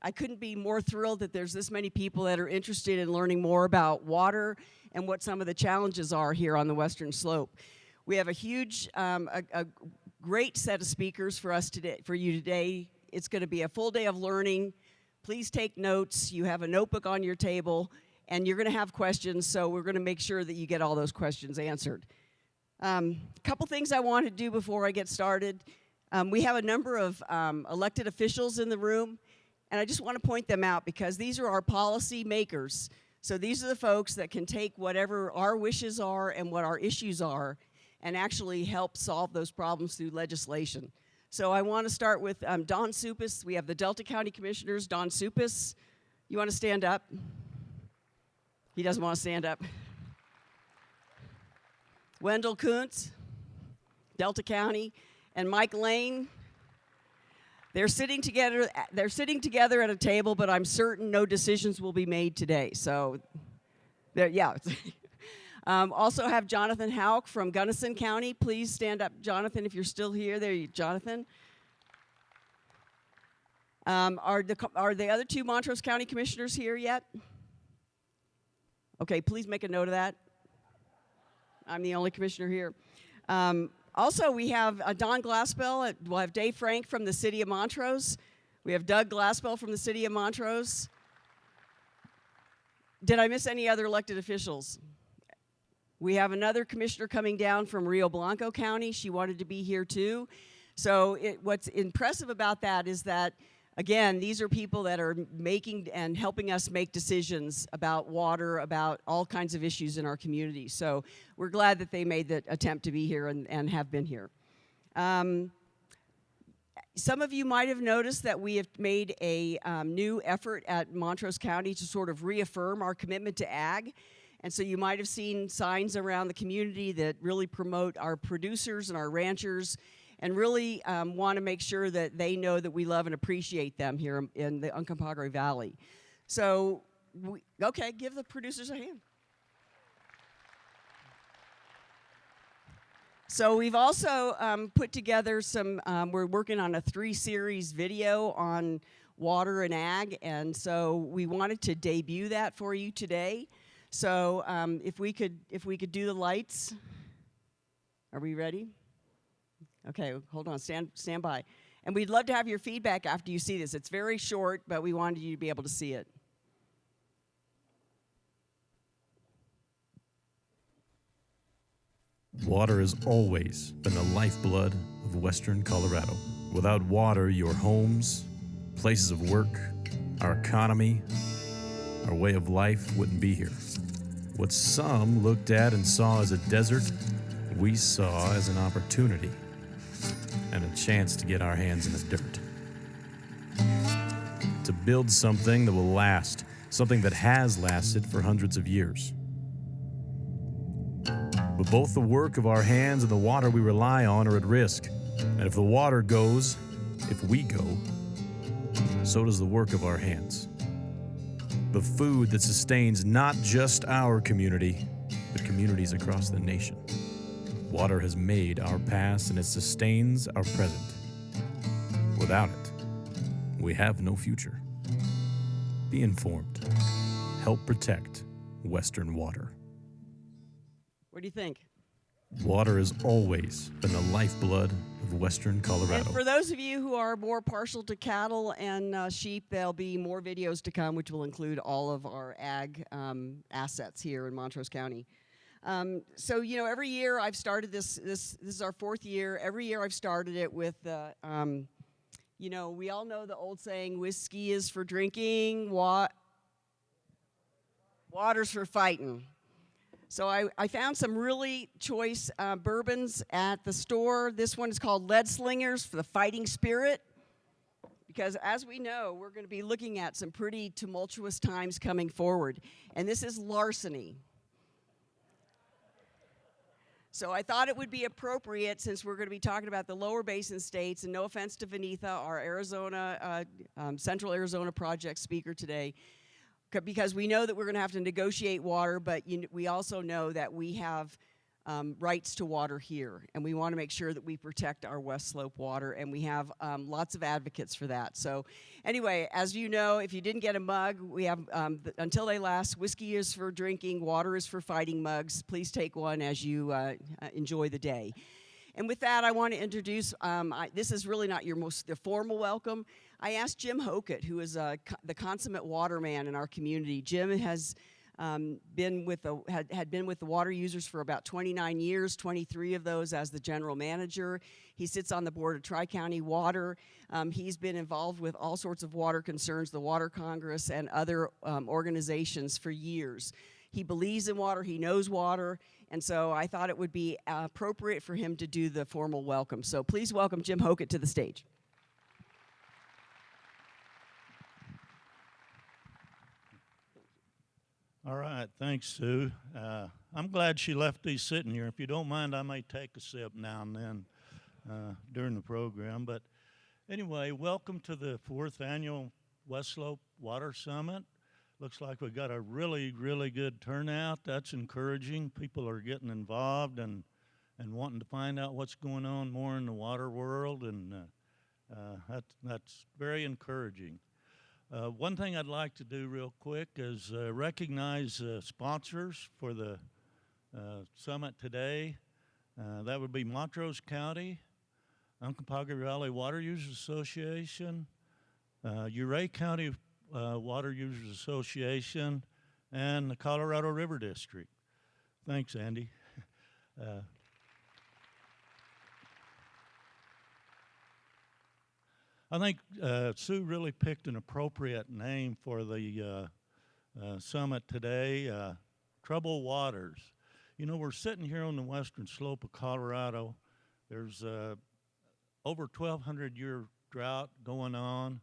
I couldn't be more thrilled that there's this many people that are interested in learning more about water and what some of the challenges are here on the Western Slope. We have a huge, a great set of speakers for us today, for you today. It's going to be a full day of learning. Please take notes. You have a notebook on your table, and you're going to have questions, so we're going to make sure that you get all those questions answered. A couple things I want to do before I get started. We have a number of elected officials in the room, and I just want to point them out because these are our policy makers. So these are the folks that can take whatever our wishes are and what our issues are and actually help solve those problems through legislation. So I want to start with Don Supis. We have the Delta County Commissioners. Don Supis, you want to stand up? He doesn't want to stand up. Wendell Kuntz, Delta County, and Mike Lane. They're sitting together at a table, but I'm certain no decisions will be made today. So, yeah. Also have Jonathan Houck from Gunnison County. Please stand up, Jonathan, if you're still here. There you, Jonathan. Are the other two Montrose County Commissioners here yet? Okay, please make a note of that. I'm the only commissioner here. Also, we have Don Glassbell. We'll have Dave Frank from the City of Montrose. We have Doug Glassbell from the City of Montrose. Did I miss any other elected officials? We have another commissioner coming down from Rio Blanco County. She wanted to be here too. So what's impressive about that is that, again, these are people that are making and helping us make decisions about water, about all kinds of issues in our community. So we're glad that they made the attempt to be here and have been here. Some of you might have noticed that we have made a new effort at Montrose County to sort of reaffirm our commitment to ag. And so you might have seen signs around the community that really promote our producers and our ranchers and really want to make sure that they know that we love and appreciate them here in the Uncompahgre Valley. So, okay, give the producers a hand. So we've also put together some, we're working on a 3-series video on water and ag, and so we wanted to debut that for you today. So if we could do the lights. Are we ready? Okay, hold on, stand by. And we'd love to have your feedback after you see this. It's very short, but we wanted you to be able to see it. Water has always been the lifeblood of Western Colorado. Without water, your homes, places of work, our economy, our way of life wouldn't be here. What some looked at and saw as a desert, we saw as an opportunity and a chance to get our hands in the dirt. To build something that will last, something that has lasted for hundreds of years. But both the work of our hands and the water we rely on are at risk. And if the water goes, if we go, so does the work of our hands. The food that sustains not just our community, but communities across the nation. Water has made our past and it sustains our present. Without it, we have no future. Be informed. Help protect Western water. What do you think? Water has always been the lifeblood of Western Colorado. And for those of you who are more partial to cattle and sheep, there'll be more videos to come, which will include all of our ag assets here in Montrose County. So, you know, every year I've started this is our 4th year. Every year I've started it with, you know, we all know the old saying, whiskey is for drinking, water's for fighting. So I found some really choice bourbons at the store. This one is called Lead Slingers for the fighting spirit. Because as we know, we're going to be looking at some pretty tumultuous times coming forward. And this is larceny. So I thought it would be appropriate, since we're going to be talking about the lower basin states, and no offense to Vineetha, our Arizona, Central Arizona Project speaker today, because we know that we're going to have to negotiate water, but we also know that we have rights to water here, and we want to make sure that we protect our West Slope water, and we have lots of advocates for that. So anyway, as you know, if you didn't get a mug, we have, until they last, whiskey is for drinking, water is for fighting mugs. Please take one as you enjoy the day. And with that, I want to introduce, this is really not the formal welcome. I asked Jim Hokit, who is the consummate waterman in our community. Jim has been with the water users for about 29 years, 23 of those as the general manager. He sits on the board of Tri-County Water. He's been involved with all sorts of water concerns, the Water Congress and other organizations for years. He believes in water, he knows water, and so I thought it would be appropriate for him to do the formal welcome. So please welcome Jim Hokit to the stage. All right, thanks, Sue. I'm glad she left these sitting here. If you don't mind, I may take a sip now and then during the program. But anyway, welcome to the 4th Annual West Slope Water Summit. Looks like we've got a really, really good turnout. That's encouraging. People are getting involved and wanting to find out what's going on more in the water world, and that's very encouraging. One thing I'd like to do real quick is recognize sponsors for the summit today. That would be Montrose County, Uncompahgre Valley Water Users Association, Uray County Water Users Association, and the Colorado River District. Thanks, Andy. I think Sue really picked an appropriate name for the summit today, Troubled Waters. You know, we're sitting here on the western slope of Colorado. There's over 1,200-year drought going on.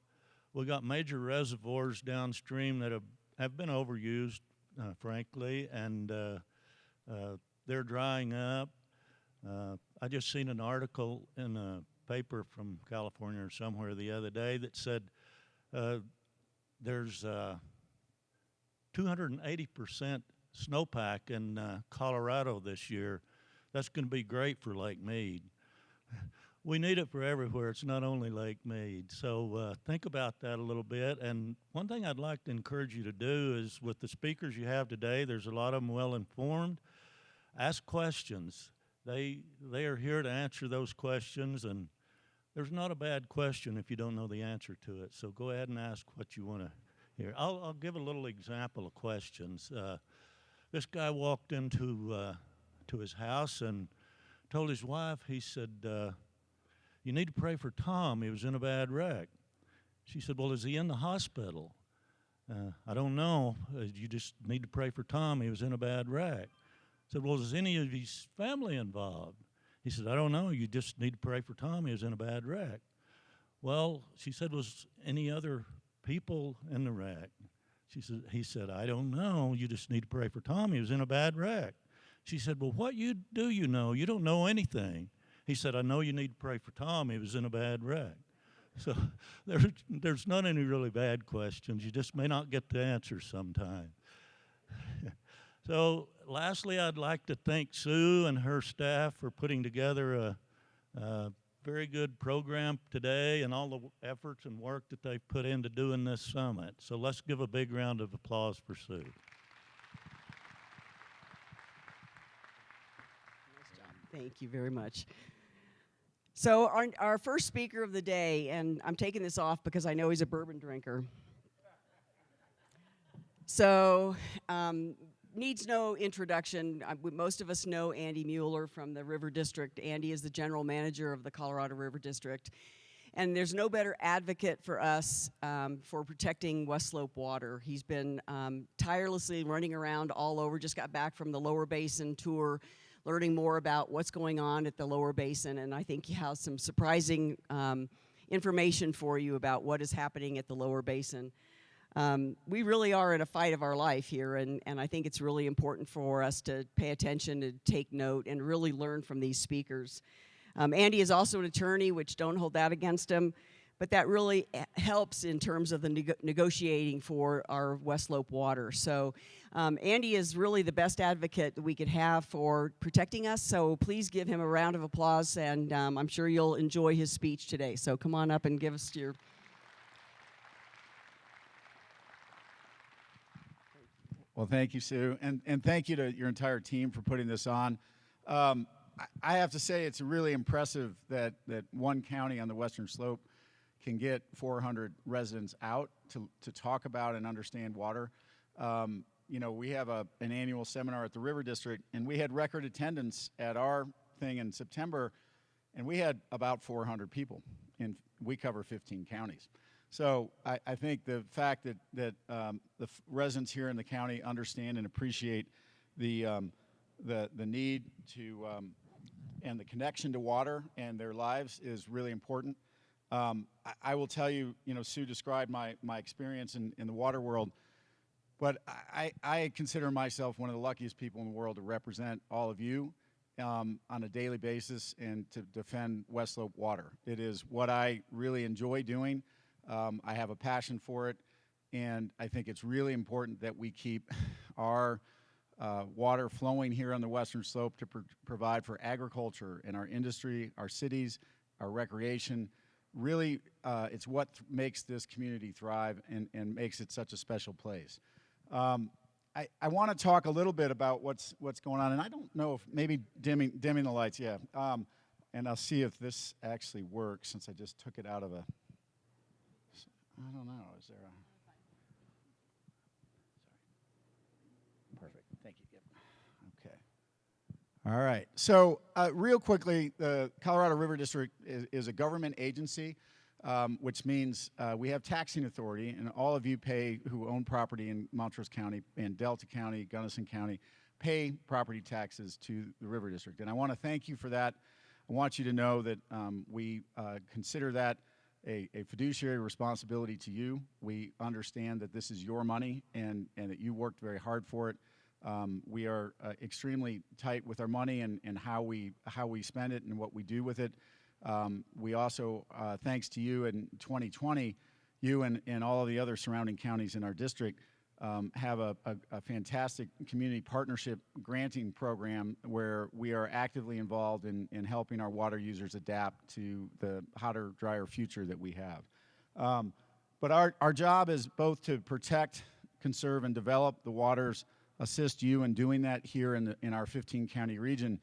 We got major reservoirs downstream that have been overused, frankly, and they're drying up. I just seen an article in a paper from California or somewhere the other day that said there's 280% snowpack in Colorado this year. That's going to be great for Lake Mead. We need it for everywhere. It's not only Lake Mead. So think about that a little bit. And one thing I'd like to encourage you to do is, with the speakers you have today, there's a lot of them well informed. Ask questions. They are here to answer those questions, and there's not a bad question if you don't know the answer to it. So go ahead and ask what you want to hear. I'll give a little example of questions. This guy walked into to his house and told his wife, he said, you need to pray for Tom. He was in a bad wreck. She said, well, is he in the hospital? I don't know. You just need to pray for Tom. He was in a bad wreck. I said, well, is any of his family involved? He said, I don't know. You just need to pray for Tom. He was in a bad wreck. Well, she said, was any other people in the wreck? He said, I don't know. You just need to pray for Tom. He was in a bad wreck. She said, well, what you know? You don't know anything. He said, I know you need to pray for Tom. He was in a bad wreck. So there's not any really bad questions. You just may not get the answer sometime. So lastly, I'd like to thank Sue and her staff for putting together a very good program today and all the efforts and work that they've put into doing this summit. So let's give a big round of applause for Sue. Nice job. Thank you very much. So our first speaker of the day, and I'm taking this off because I know he's a bourbon drinker. So needs no introduction. Most of us know Andy Mueller from the River District. Andy is the general manager of the Colorado River District. And there's no better advocate for us for protecting West Slope water. He's been tirelessly running around all over, just got back from the Lower Basin tour, learning more about what's going on at the Lower Basin, and I think he has some surprising information for you about what is happening at the Lower Basin. We really are in a fight of our life here, and I think it's really important for us to pay attention, to take note, and really learn from these speakers. Andy is also an attorney, which don't hold that against him, but that really helps in terms of the negotiating for our West Slope water. So Andy is really the best advocate that we could have for protecting us, so please give him a round of applause, and I'm sure you'll enjoy his speech today. So come on up and give us your... Well, thank you, Sue, and thank you to your entire team for putting this on. I have to say it's really impressive that one county on the Western Slope can get 400 residents out to talk about and understand water. You know, we have an annual seminar at the River District, and we had record attendance at our thing in September, and we had about 400 people, and we cover 15 counties. So I think the fact that the residents here in the county understand and appreciate the need to and the connection to water and their lives is really important. I will tell you, you know, Sue described my experience in the water world, but I consider myself one of the luckiest people in the world to represent all of you on a daily basis and to defend West Slope water. It is what I really enjoy doing. I have a passion for it, and I think it's really important that we keep our water flowing here on the Western Slope to provide for agriculture and our industry, our cities, our recreation. Really, it's what makes this community thrive and makes it such a special place. I want to talk a little bit about what's going on, and I don't know if maybe dimming the lights, yeah. And I'll see if this actually works since I just took it out of a, I don't know, is there a, sorry. Perfect, thank you, yep. Okay. All right, so real quickly, the Colorado River District is a government agency, which means we have taxing authority, and all of you pay, who own property in Montrose County and Delta County, Gunnison County, pay property taxes to the River District. And I want to thank you for that. I want you to know that we consider that a fiduciary responsibility to you. We understand that this is your money and that you worked very hard for it. We are extremely tight with our money and how we spend it and what we do with it. We also, thanks to you in 2020, you and all of the other surrounding counties in our district have a fantastic community partnership granting program where we are actively involved in helping our water users adapt to the hotter, drier future that we have. But our job is both to protect, conserve, and develop the waters, assist you in doing that here in our 15-county region,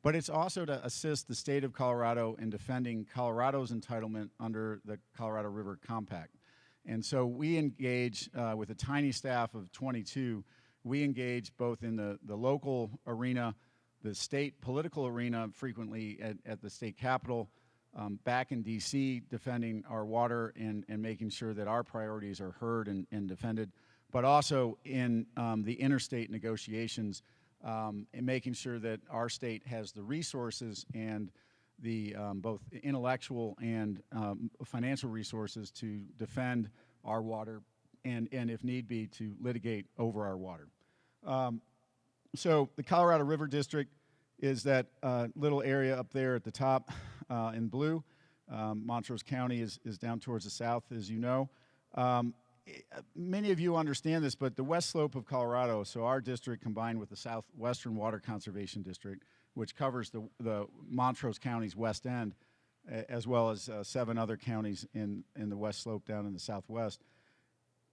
but it's also to assist the state of Colorado in defending Colorado's entitlement under the Colorado River Compact. And so we engage with a tiny staff of 22. We engage both in the local arena, the state political arena, frequently at the state capitol, back in DC, defending our water and making sure that our priorities are heard and defended, but also in the interstate negotiations and making sure that our state has the resources and the both intellectual and financial resources to defend our water and if need be, to litigate over our water. So the Colorado River District is that little area up there at the top in blue. Montrose County is down towards the south, as you know. Many of you understand this, but the West Slope of Colorado, so our district combined with the Southwestern Water Conservation District, which covers the Montrose County's west end, as well as 7 other counties in the West Slope down in the southwest,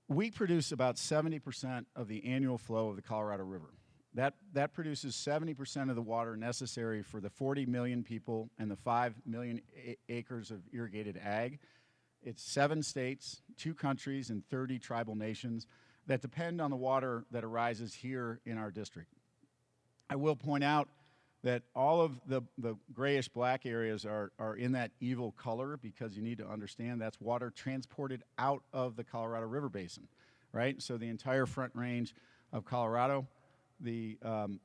we produce about 70% of the annual flow of the Colorado River. That produces 70% of the water necessary for the 40 million people and the 5 million acres of irrigated ag. It's 7 states, 2 countries, and 30 tribal nations that depend on the water that arises here in our district. I will point out that all of the grayish-black areas are in that evil color because you need to understand that's water transported out of the Colorado River Basin, right? So the entire Front Range of Colorado, the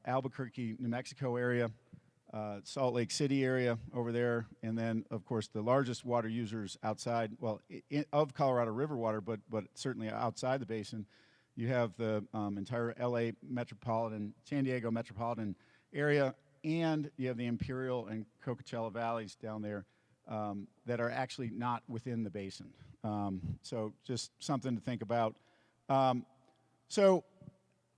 Albuquerque, New Mexico area, Salt Lake City area over there, and then, of course, the largest water users outside, well, of Colorado River water, but certainly outside the basin, you have the entire LA metropolitan, San Diego metropolitan area, and you have the Imperial and Coachella valleys down there that are actually not within the basin. So just something to think about. So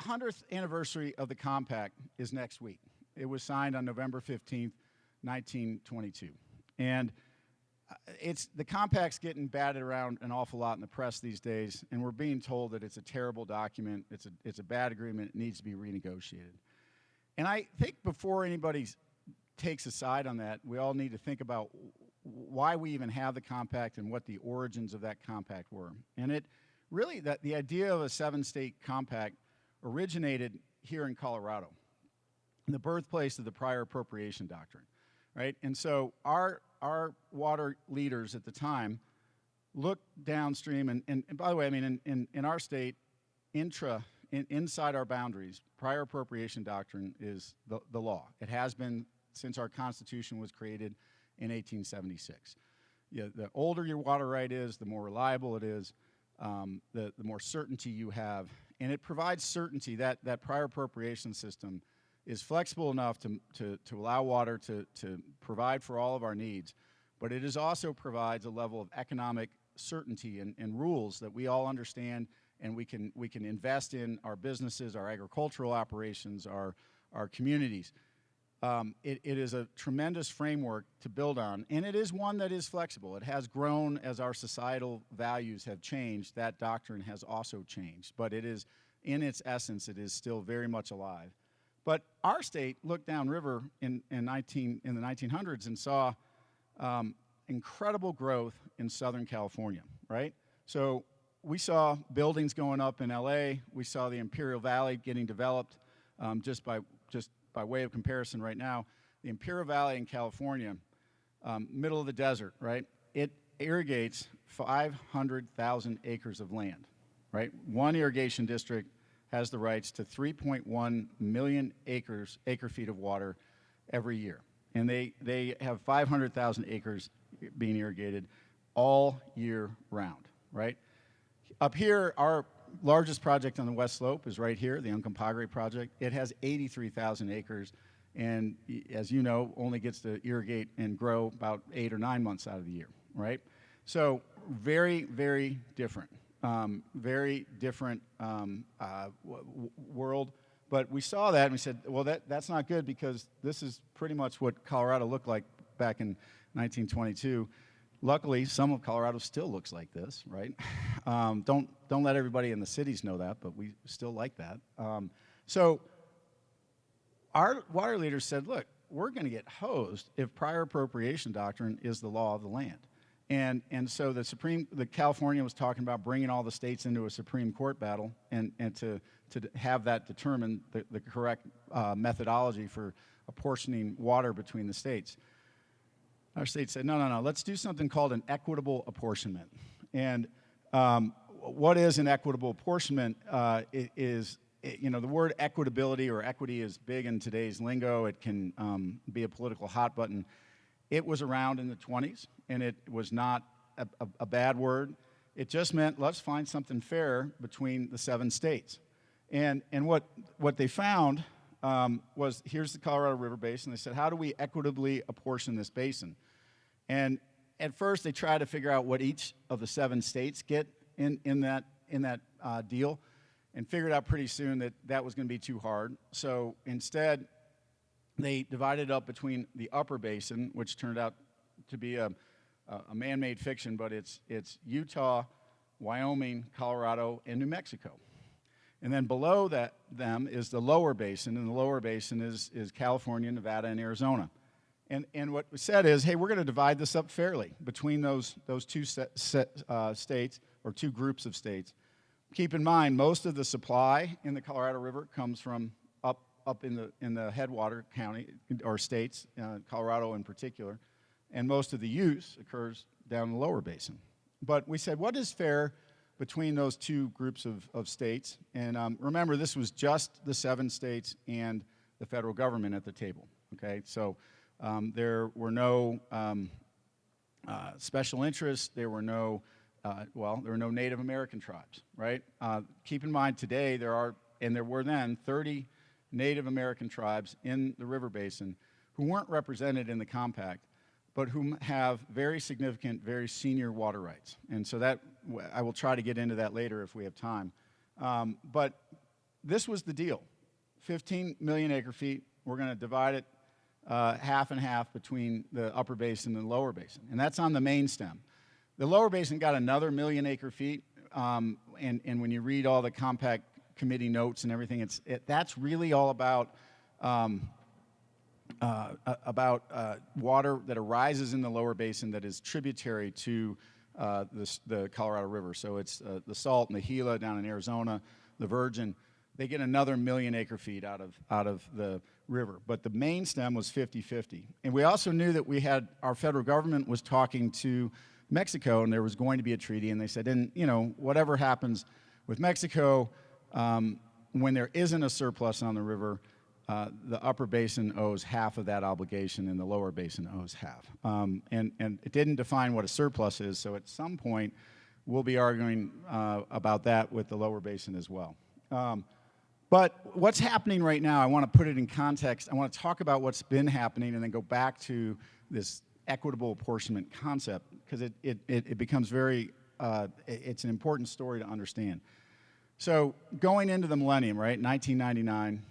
100th anniversary of the compact is next week. It was signed on November 15th, 1922. And the compact's getting batted around an awful lot in the press these days, and we're being told that it's a terrible document, it's a bad agreement, it needs to be renegotiated. And I think before anybody takes a side on that, we all need to think about why we even have the compact and what the origins of that compact were. And it really, the idea of a 7-state compact originated here in Colorado, the birthplace of the prior appropriation doctrine, right? And so our water leaders at the time looked downstream, and by the way, I mean, in our state, inside our boundaries, prior appropriation doctrine is the law. It has been since our Constitution was created in 1876. Yeah, the older your water right is, the more reliable it is, the more certainty you have, and it provides certainty. That prior appropriation system is flexible enough to allow water to provide for all of our needs, but it also provides a level of economic certainty and rules that we all understand, and we can invest in our businesses, our agricultural operations, our communities. It is a tremendous framework to build on, and it is one that is flexible. It has grown as our societal values have changed. That doctrine has also changed, but it is, in its essence, it is still very much alive. But our state looked downriver in the 1900s and saw incredible growth in Southern California, right? So we saw buildings going up in LA. We saw the Imperial Valley getting developed. Just by way of comparison right now, the Imperial Valley in California, middle of the desert, right? It irrigates 500,000 acres of land, right? One irrigation district has the rights to 3.1 million acre feet of water every year. And they have 500,000 acres being irrigated all year round, right? Up here, our largest project on the West Slope is right here, the Uncompahgre project. It has 83,000 acres, and as you know, only gets to irrigate and grow about 8 or 9 months out of the year, right? So very, very different. Very different world. But we saw that and we said, well, that's not good, because this is pretty much what Colorado looked like back in 1922. Luckily, some of Colorado still looks like this, right? Don't let everybody in the cities know that, but we still like that. So our water leaders said, look, we're going to get hosed if prior appropriation doctrine is the law of the land. And so the California was talking about bringing all the states into a Supreme Court battle and to have that determine the correct methodology for apportioning water between the states. Our state said, no, let's do something called an equitable apportionment. And what is an equitable apportionment? The word equitability or equity is big in today's lingo. It can be a political hot button. It was around in the 20s, and it was not a bad word. It just meant let's find something fair between the 7 states. And what they found was, here's the Colorado River Basin. They said, how do we equitably apportion this basin? And at first, they tried to figure out what each of the 7 states get in that deal, and figured out pretty soon that was going to be too hard. So instead, they divided it up between the upper basin, which turned out to be a man-made fiction, but it's Utah, Wyoming, Colorado, and New Mexico. And then below them is the lower basin, and the lower basin is California, Nevada, and Arizona. And what we said is, hey, we're going to divide this up fairly between those two states, or 2 groups of states. Keep in mind, most of the supply in the Colorado River comes from up in the headwater county or states, Colorado in particular, and most of the use occurs down in the lower basin. But we said, what is fair between those 2 groups of states? And remember, this was just the 7 states and the federal government at the table. Okay, so there were no special interests. There were no Native American tribes, right? Keep in mind, today there were then 30 Native American tribes in the river basin who weren't represented in the compact, but who have very significant, very senior water rights. And so that, I will try to get into that later if we have time. But this was the deal. 15 million acre feet, we're going to divide it half and half between the upper basin and the lower basin. And that's on the main stem. The lower basin got another million acre feet, and when you read all the compact committee notes and everything, that's really all about water that arises in the lower basin that is tributary to the Colorado River. So it's the Salt and the Gila down in Arizona, the Virgin. They get another million acre feet out of the river. But the main stem was 50-50. And we also knew that our federal government was talking to Mexico, and there was going to be a treaty, and they said, whatever happens with Mexico, when there isn't a surplus on the river, the upper basin owes half of that obligation, and the lower basin owes half. And it didn't define what a surplus is, so at some point, we'll be arguing about that with the lower basin as well. But what's happening right now, I want to put it in context. I want to talk about what's been happening and then go back to this equitable apportionment concept, because it becomes it's an important story to understand. So going into the millennium, right, 1999,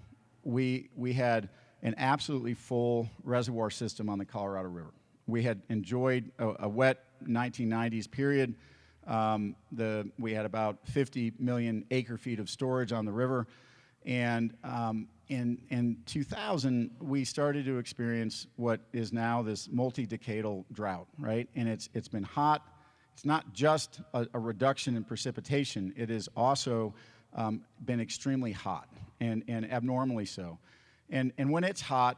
we had an absolutely full reservoir system on the Colorado River. We had enjoyed a wet 1990s period. We had about 50 million acre feet of storage on the river. And in 2000, we started to experience what is now this multi-decadal drought, right? And it's been hot. It's not just a reduction in precipitation. It has also been extremely hot and abnormally so. And when it's hot,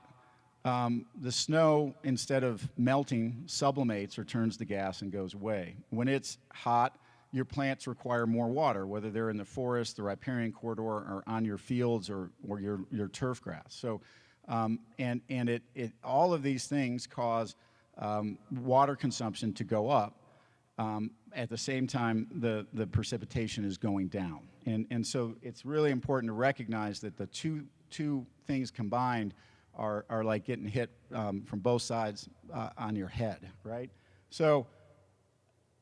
the snow, instead of melting, sublimates or turns to gas and goes away. When it's hot, your plants require more water, whether they're in the forest, the riparian corridor, or on your fields or your turf grass. So, all of these things cause water consumption to go up. At the same time, the precipitation is going down. And so it's really important to recognize that the two things combined are like getting hit from both sides on your head, right? So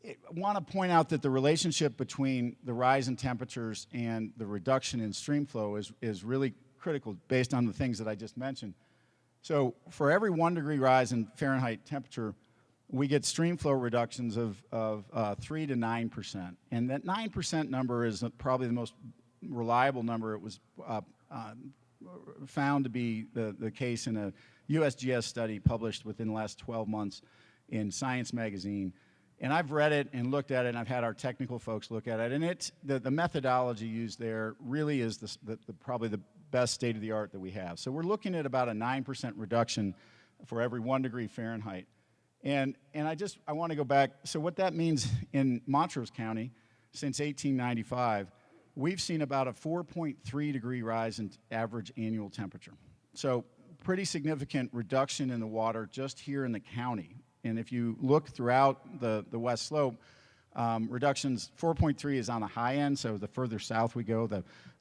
I want to point out that the relationship between the rise in temperatures and the reduction in stream flow is really critical based on the things that I just mentioned. So for every 1 degree rise in Fahrenheit temperature, we get stream flow reductions of 3 to 9%. And that 9% number is probably the most reliable number. It was found to be the case in a USGS study published within the last 12 months in Science magazine. And I've read it and looked at it, and I've had our technical folks look at it. And the methodology used there really is probably the best state of the art that we have. So we're looking at about a 9% reduction for every 1 degree Fahrenheit. And I want to go back. So what that means in Montrose County since 1895, we've seen about a 4.3 degree rise in average annual temperature. So pretty significant reduction in the water just here in the county. And if you look throughout the West Slope, reductions, 4.3 is on the high end, so the further south we go,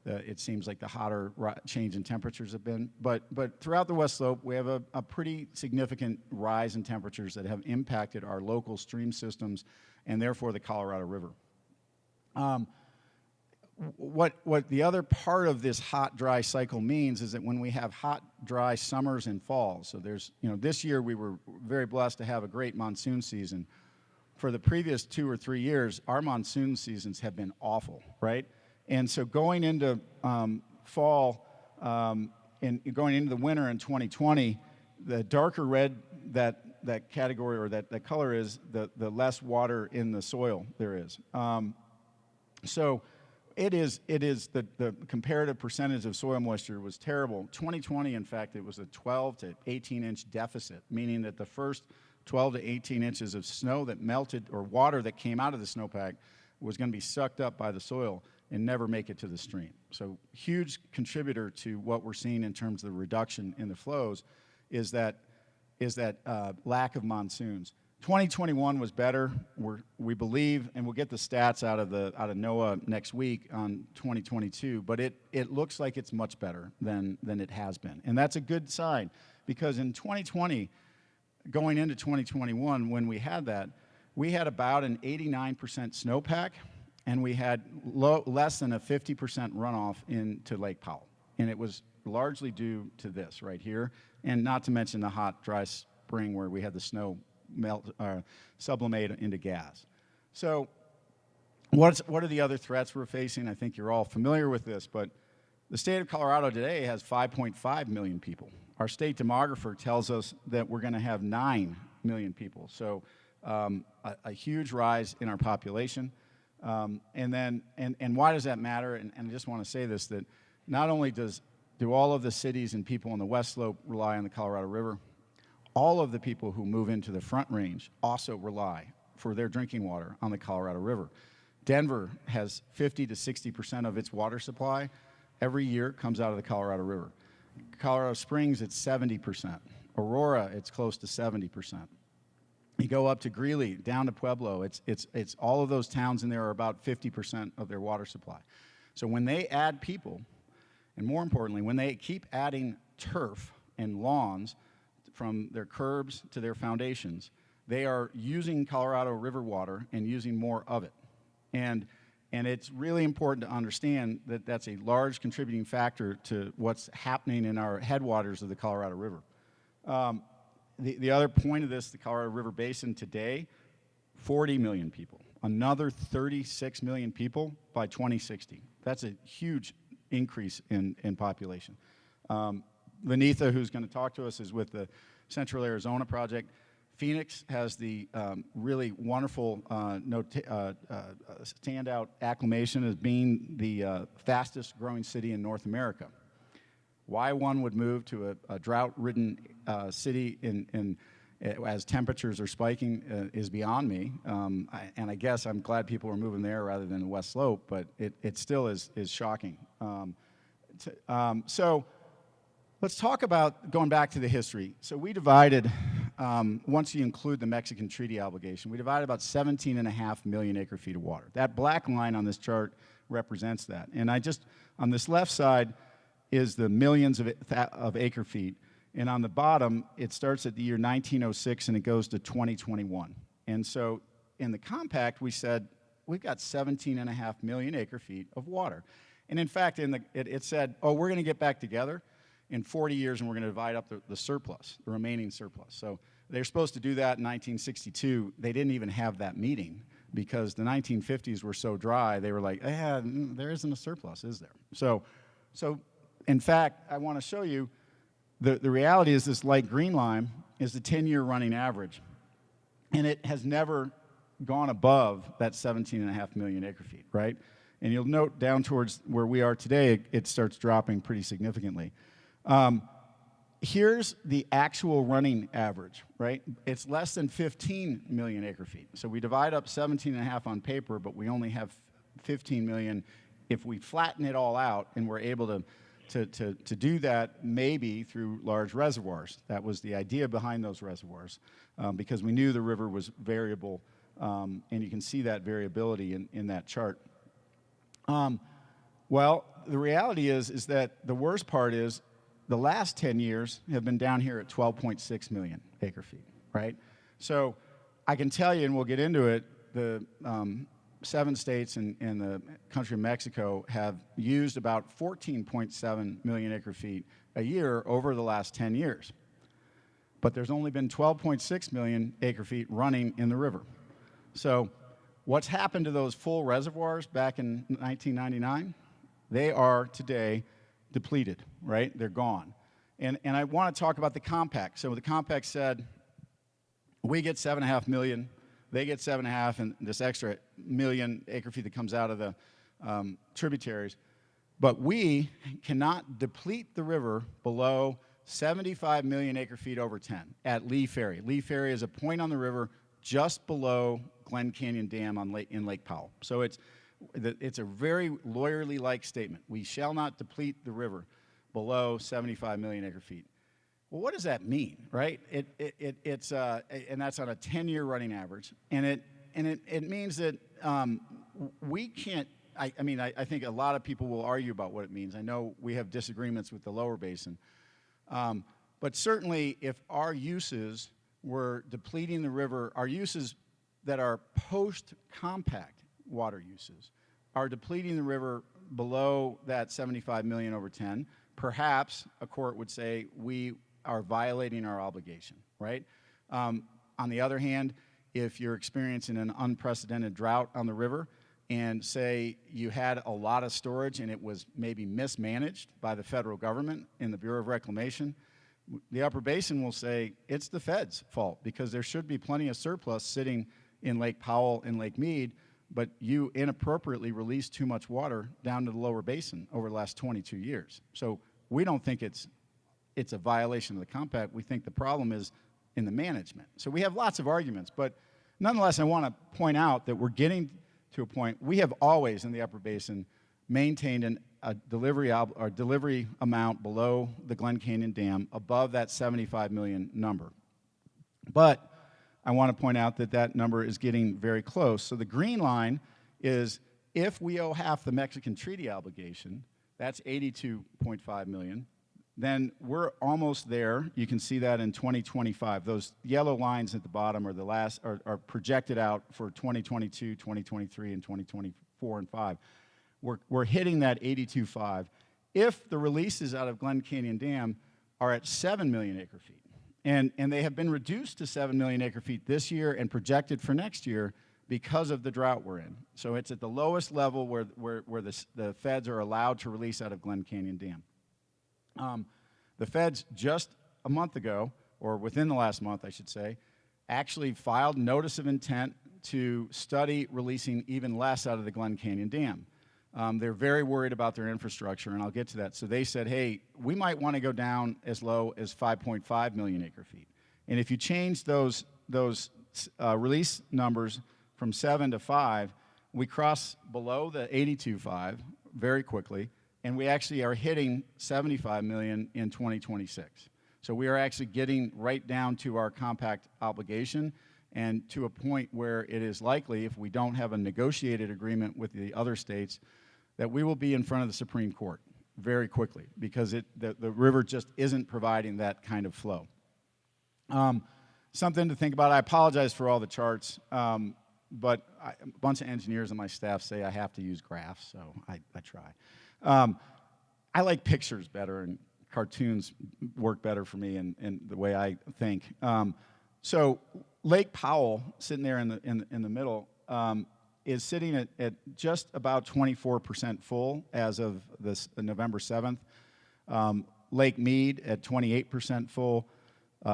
it seems like the hotter change in temperatures have been. But throughout the West Slope, we have a pretty significant rise in temperatures that have impacted our local stream systems and therefore the Colorado River. What the other part of this hot, dry cycle means is that when we have hot, dry summers and falls, so this year we were very blessed to have a great monsoon season. For the previous 2 or 3 years, our monsoon seasons have been awful, right? And so going into fall and going into the winter in 2020, the darker red that category or that color is, the less water in the soil there is. So it is the comparative percentage of soil moisture was terrible. 2020, in fact, it was a 12 to 18 inch deficit, meaning that the first 12 to 18 inches of snow that melted or water that came out of the snowpack was going to be sucked up by the soil and never make it to the stream. So huge contributor to what we're seeing in terms of the reduction in the flows is that lack of monsoons. 2021 was better, we believe, and we'll get the stats out of NOAA next week on 2022, but it looks like it's much better than it has been. And that's a good sign, because in 2020, going into 2021, when we had that, we had about an 89% snowpack, and we had less than a 50% runoff into Lake Powell. And it was largely due to this right here, and not to mention the hot, dry spring where we had the snow melt, sublimate into gas. So what are the other threats we're facing? I think you're all familiar with this, but the state of Colorado today has 5.5 million people. Our state demographer tells us that we're going to have 9 million people. So a huge rise in our population. And why does that matter? And I just want to say this, that not only do all of the cities and people on the West Slope rely on the Colorado River, all of the people who move into the Front Range also rely for their drinking water on the Colorado River. Denver has 50 to 60% of its water supply every year comes out of the Colorado River. Colorado Springs, it's 70%. Aurora, it's close to 70%. You go up to Greeley, down to Pueblo, it's all of those towns in there are about 50% of their water supply. So when they add people, and more importantly, when they keep adding turf and lawns from their curbs to their foundations, they are using Colorado River water and using more of it. And it's really important to understand that that's a large contributing factor to what's happening in our headwaters of the Colorado River. The other point of this, the Colorado River Basin today, 40 million people. Another 36 million people by 2060. That's a huge increase in population. Vineetha, who's going to talk to us, is with the Central Arizona Project. Phoenix has the really wonderful standout acclamation as being the fastest growing city in North America. Why one would move to a drought-ridden city as temperatures are spiking is beyond me. And I guess I'm glad people are moving there rather than the West Slope, but it still is shocking. So let's talk about going back to the history. So we divided, once you include the Mexican treaty obligation, we divided about 17.5 million acre-feet of water. That black line on this chart represents that. And on this left side is the millions of acre-feet. And on the bottom, it starts at the year 1906 and it goes to 2021. And so in the compact, we said, we've got 17.5 million acre-feet of water. And in fact, it said, oh, we're going to get back together in 40 years and we're going to divide up the surplus, the remaining surplus. So they were supposed to do that in 1962. They didn't even have that meeting because the 1950s were so dry, they were like, there isn't a surplus, is there? So in fact, I want to show you, the reality is this light green line is the 10-year running average. And it has never gone above that 17.5 million acre-feet, right? And you'll note down towards where we are today, it starts dropping pretty significantly. Here's the actual running average, right? It's less than 15 million acre-feet. So we divide up 17.5 on paper, but we only have 15 million. If we flatten it all out and we're able to do that maybe through large reservoirs. That was the idea behind those reservoirs because we knew the river was variable, and you can see that variability in that chart. Well, the reality is that the worst part is the last 10 years have been down here at 12.6 million acre-feet, right? So I can tell you, and we'll get into it, the 7 states in the country of Mexico have used about 14.7 million acre-feet a year over the last 10 years. But there's only been 12.6 million acre-feet running in the river. So what's happened to those full reservoirs back in 1999? They are today depleted, right? They're gone. And I want to talk about the compact. So the compact said, we get 7.5 million. They get 7.5, and this extra million acre-feet that comes out of the tributaries. But we cannot deplete the river below 75 million acre-feet over 10 at Lee Ferry. Lee Ferry is a point on the river just below Glen Canyon Dam in Lake Powell. So it's a very lawyerly-like statement. We shall not deplete the river below 75 million acre-feet. Well, what does that mean, right? It's and that's on a 10-year running average, and it means that we can't. I think a lot of people will argue about what it means. I know we have disagreements with the lower basin, but certainly if our uses we're depleting the river. Our uses that are post-compact water uses are depleting the river below that 75 million over 10. Perhaps a court would say we are violating our obligation, right? On the other hand, if you're experiencing an unprecedented drought on the river and say you had a lot of storage and it was maybe mismanaged by the federal government in the Bureau of Reclamation, the Upper Basin will say it's the Fed's fault because there should be plenty of surplus sitting in Lake Powell and Lake Mead, but you inappropriately released too much water down to the lower basin over the last 22 years. So we don't think it's a violation of the compact. We think the problem is in the management. So we have lots of arguments, but nonetheless, I want to point out that we're getting to a point. We have always in the Upper Basin maintained a delivery amount below the Glen Canyon Dam above that 75 million number. But I want to point out that that number is getting very close. So the green line is if we owe half the Mexican treaty obligation, that's 82.5 million. Then we're almost there. You can see that in 2025. Those yellow lines at the bottom are are projected out for 2022, 2023, and 2024 and 5. We're hitting that 82.5. If the releases out of Glen Canyon Dam are at 7 million acre feet, and they have been reduced to 7 million acre feet this year and projected for next year because of the drought we're in. So it's at the lowest level where the feds are allowed to release out of Glen Canyon Dam. The feds just a month ago, or within the last month, I should say, actually filed notice of intent to study releasing even less out of the Glen Canyon Dam. They're very worried about their infrastructure, and I'll get to that. So they said, hey, we might want to go down as low as 5.5 million acre feet. And if you change those release numbers from 7 to 5, we cross below the 82.5 very quickly, and we actually are hitting 75 million in 2026. So we are actually getting right down to our compact obligation and to a point where it is likely, if we don't have a negotiated agreement with the other states, that we will be in front of the Supreme Court very quickly because the river just isn't providing that kind of flow. Something to think about. I apologize for all the charts, but a bunch of engineers on my staff say I have to use graphs, so I try. I like pictures better, and cartoons work better for me and the way I think. So Lake Powell, sitting there in the middle, is sitting at just about 24% full as of this November 7th. Lake Mead at 28% full.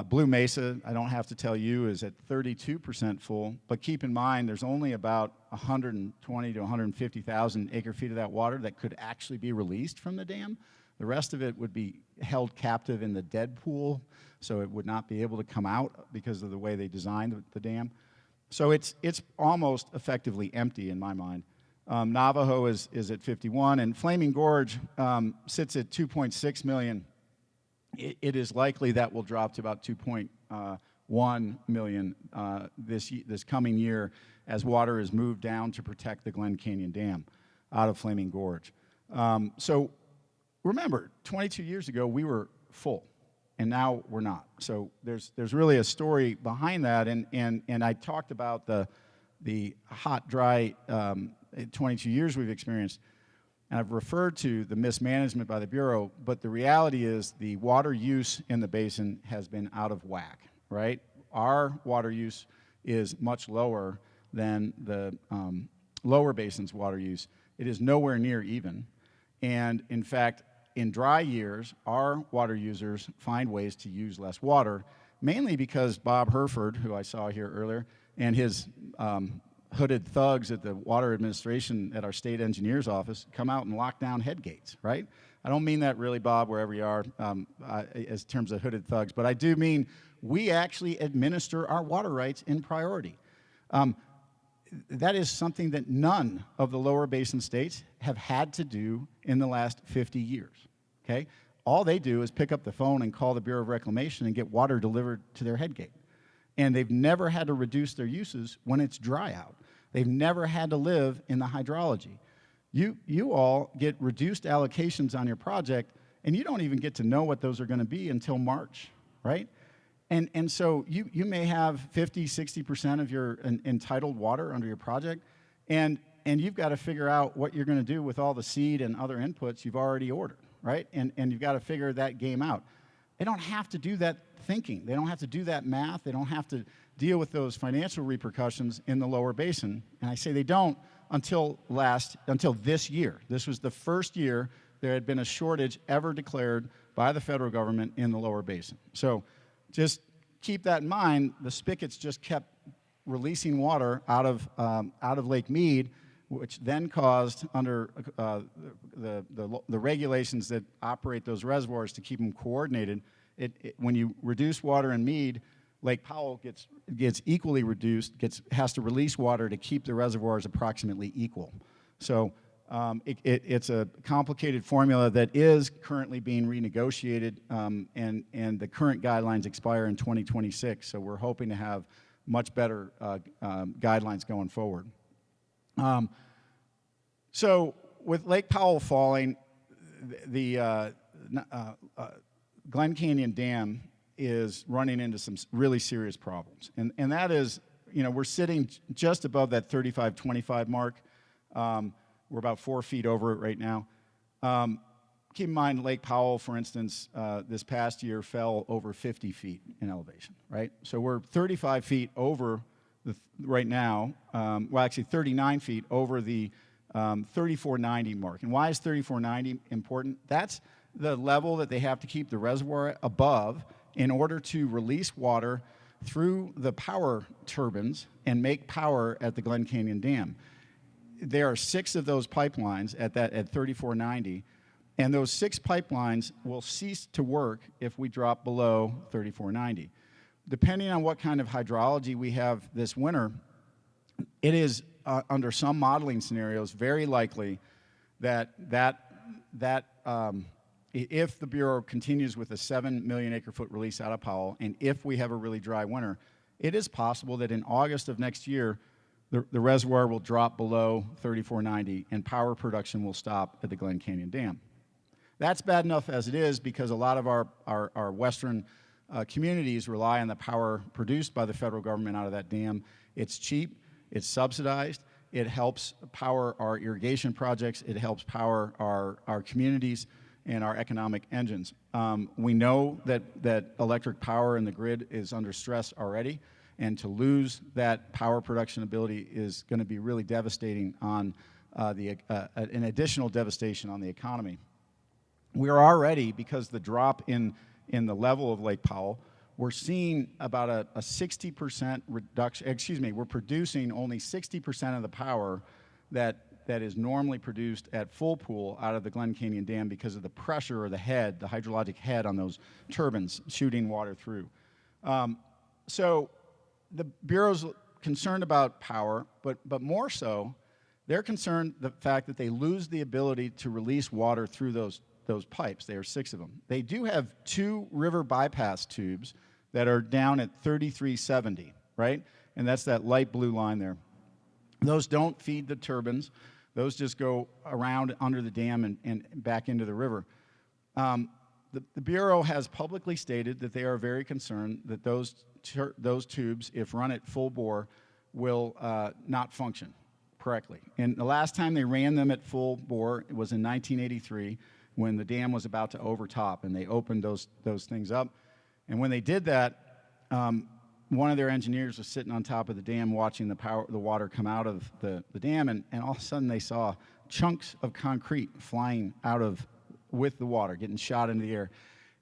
Blue Mesa, I don't have to tell you, is at 32% full. But keep in mind, there's only about 120 to 150,000 acre feet of that water that could actually be released from the dam. The rest of it would be held captive in the dead pool, so it would not be able to come out because of the way they designed the dam. So it's almost effectively empty in my mind. Navajo is at 51, and Flaming Gorge sits at 2.6 million. It is likely that will drop to about 2.1 million this coming year as water is moved down to protect the Glen Canyon Dam out of Flaming Gorge. So remember, 22 years ago we were full, and now we're not. So there's really a story behind that, and I talked about the hot, dry 22 years we've experienced. And I've referred to the mismanagement by the Bureau, but the reality is the water use in the basin has been out of whack, right? Our water use is much lower than the lower basin's water use. It is nowhere near even. And in fact, in dry years, our water users find ways to use less water, mainly because Bob Herford, who I saw here earlier, and his hooded thugs at the water administration at our state engineer's office come out and lock down head gates, right? I don't mean that really, Bob, wherever you are, as terms of hooded thugs, but I do mean we actually administer our water rights in priority. That is something that none of the lower basin states have had to do in the last 50 years, okay? All they do is pick up the phone and call the Bureau of Reclamation and get water delivered to their head gate. And they've never had to reduce their uses when it's dry out. They've never had to live in the hydrology. You all get reduced allocations on your project, and you don't even get to know what those are going to be until March, right? And so you may have 50, 60% of your entitled water under your project, and you've got to figure out what you're going to do with all the seed and other inputs you've already ordered, right? And you've got to figure that game out. They don't have to do that thinking. They don't have to do that math. They don't have to deal with those financial repercussions in the lower basin. And I say they don't until this year. This was the first year there had been a shortage ever declared by the federal government in the lower basin. So just keep that in mind. The spigots just kept releasing water out of Lake Mead, which then caused, under the regulations that operate those reservoirs to keep them coordinated, when you reduce water in Mead, Lake Powell gets equally reduced, has to release water to keep the reservoirs approximately equal. So it's a complicated formula that is currently being renegotiated, and the current guidelines expire in 2026. So we're hoping to have much better guidelines going forward. So with Lake Powell falling, the Glen Canyon Dam is running into some really serious problems. And that is, we're sitting just above that 35-25 mark. We're about 4 feet over it right now. Keep in mind, Lake Powell, for instance, this past year fell over 50 feet in elevation, right? So we're 35 feet over right now, well, actually 39 feet over the 3490 mark. And why is 3490 important? That's the level that they have to keep the reservoir above in order to release water through the power turbines and make power at the Glen Canyon Dam. There are 6 of those pipelines at 3490, and those 6 pipelines will cease to work if we drop below 3490. Depending on what kind of hydrology we have this winter, it is under some modeling scenarios very likely that if the Bureau continues with a 7 million acre foot release out of Powell, and if we have a really dry winter, it is possible that in August of next year, the reservoir will drop below 3490 and power production will stop at the Glen Canyon Dam. That's bad enough as it is, because a lot of our western communities rely on the power produced by the federal government out of that dam. It's cheap, it's subsidized, it helps power our irrigation projects, it helps power our communities and our economic engines. We know that electric power in the grid is under stress already, and to lose that power production ability is going to be really devastating on an additional devastation on the economy. We are already, because the drop in the level of Lake Powell, we're seeing about a 60% reduction, we're producing only 60% of the power that is normally produced at full pool out of the Glen Canyon Dam because of the pressure or the hydrologic head on those turbines shooting water through. So the Bureau's concerned about power, but more so, they're concerned the fact that they lose the ability to release water through those pipes. There are 6 of them. They do have 2 river bypass tubes that are down at 3370, right? And that's that light blue line there. Those don't feed the turbines. Those just go around under the dam and back into the river. The Bureau has publicly stated that they are very concerned that those tubes, if run at full bore, will not function correctly. And the last time they ran them at full bore, it was in 1983, when the dam was about to overtop, and they opened those things up. And when they did that, one of their engineers was sitting on top of the dam watching the water come out of the dam, and all of a sudden they saw chunks of concrete flying with the water, getting shot into the air.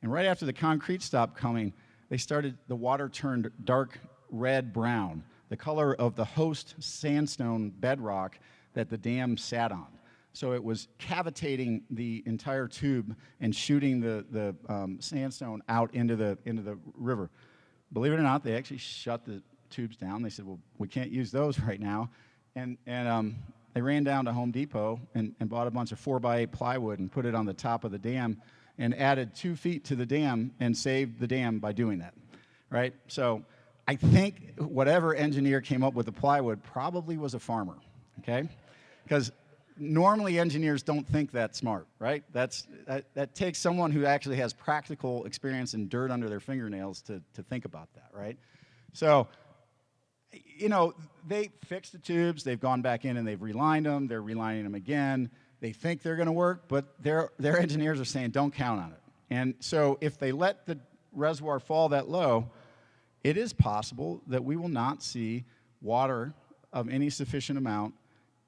And right after the concrete stopped coming, the water turned dark red-brown, the color of the host sandstone bedrock that the dam sat on. So it was cavitating the entire tube and shooting the sandstone out into the river. Believe it or not, they actually shut the tubes down. They said, well, we can't use those right now. And they ran down to Home Depot and bought a bunch of 4x8 plywood and put it on the top of the dam and added 2 feet to the dam and saved the dam by doing that, right? So I think whatever engineer came up with the plywood probably was a farmer, okay? Because normally engineers don't think that smart, right? That takes someone who actually has practical experience and dirt under their fingernails to think about that, right? So, you know, they fixed the tubes, they've gone back in and they've relined them, they're relining them again. They think they're going to work, but their engineers are saying don't count on it. And so if they let the reservoir fall that low, it is possible that we will not see water of any sufficient amount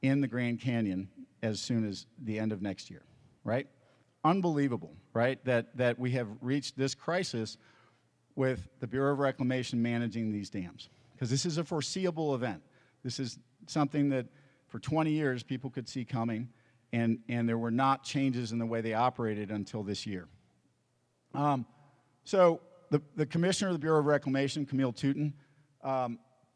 in the Grand Canyon as soon as the end of next year, right? Unbelievable, right, that we have reached this crisis with the Bureau of Reclamation managing these dams. Because this is a foreseeable event. This is something that for 20 years people could see coming, and there were not changes in the way they operated until this year. So the commissioner of the Bureau of Reclamation, Camille Touton,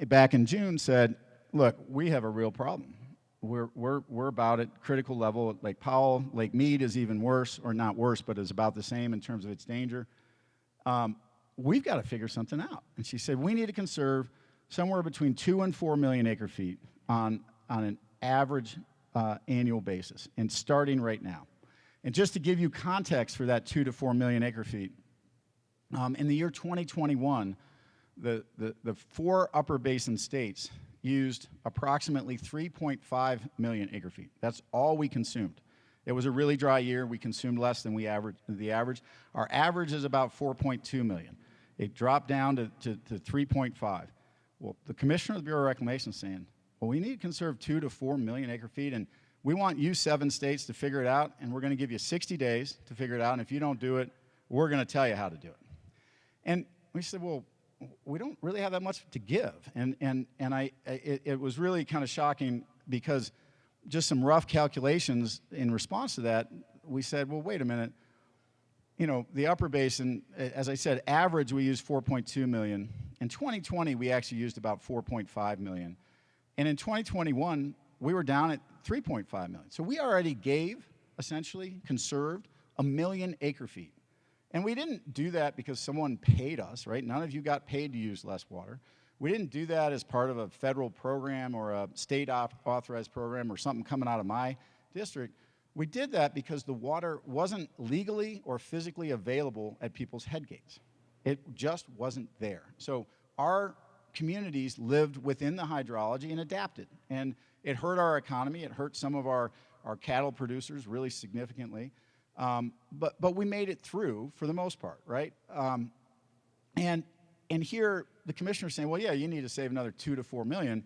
back in June said, look, we have a real problem. We're about at critical level at Lake Powell. Lake Mead is even worse, or not worse, but is about the same in terms of its danger. We've got to figure something out. And she said, we need to conserve somewhere between 2 and 4 million acre feet on an average annual basis, and starting right now. And just to give you context for that 2 to 4 million acre feet, in the year 2021, the 4 upper basin states used approximately 3.5 million acre feet. That's all we consumed. It was a really dry year. We consumed less than the average. Our average is about 4.2 million. It dropped down to 3.5. Well, the commissioner of the Bureau of Reclamation is saying, well, we need to conserve 2 to 4 million acre feet, and we want you 7 states to figure it out, and we're going to give you 60 days to figure it out, and if you don't do it, we're going to tell you how to do it. And we said, well, we don't really have that much to give. And it was really kind of shocking, because just some rough calculations in response to that, we said, well, wait a minute. You know, the upper basin, as I said, average we used 4.2 million. In 2020, we actually used about 4.5 million. And in 2021, we were down at 3.5 million. So we already gave, essentially, conserved 1 million acre feet. And we didn't do that because someone paid us, right? None of you got paid to use less water. We didn't do that as part of a federal program or a state authorized program or something coming out of my district. We did that because the water wasn't legally or physically available at people's head gates. It just wasn't there. So our communities lived within the hydrology and adapted. And it hurt our economy. It hurt some of our cattle producers really significantly. But we made it through for the most part, right? And here the commissioner's saying, well, yeah, you need to save another 2 to 4 million.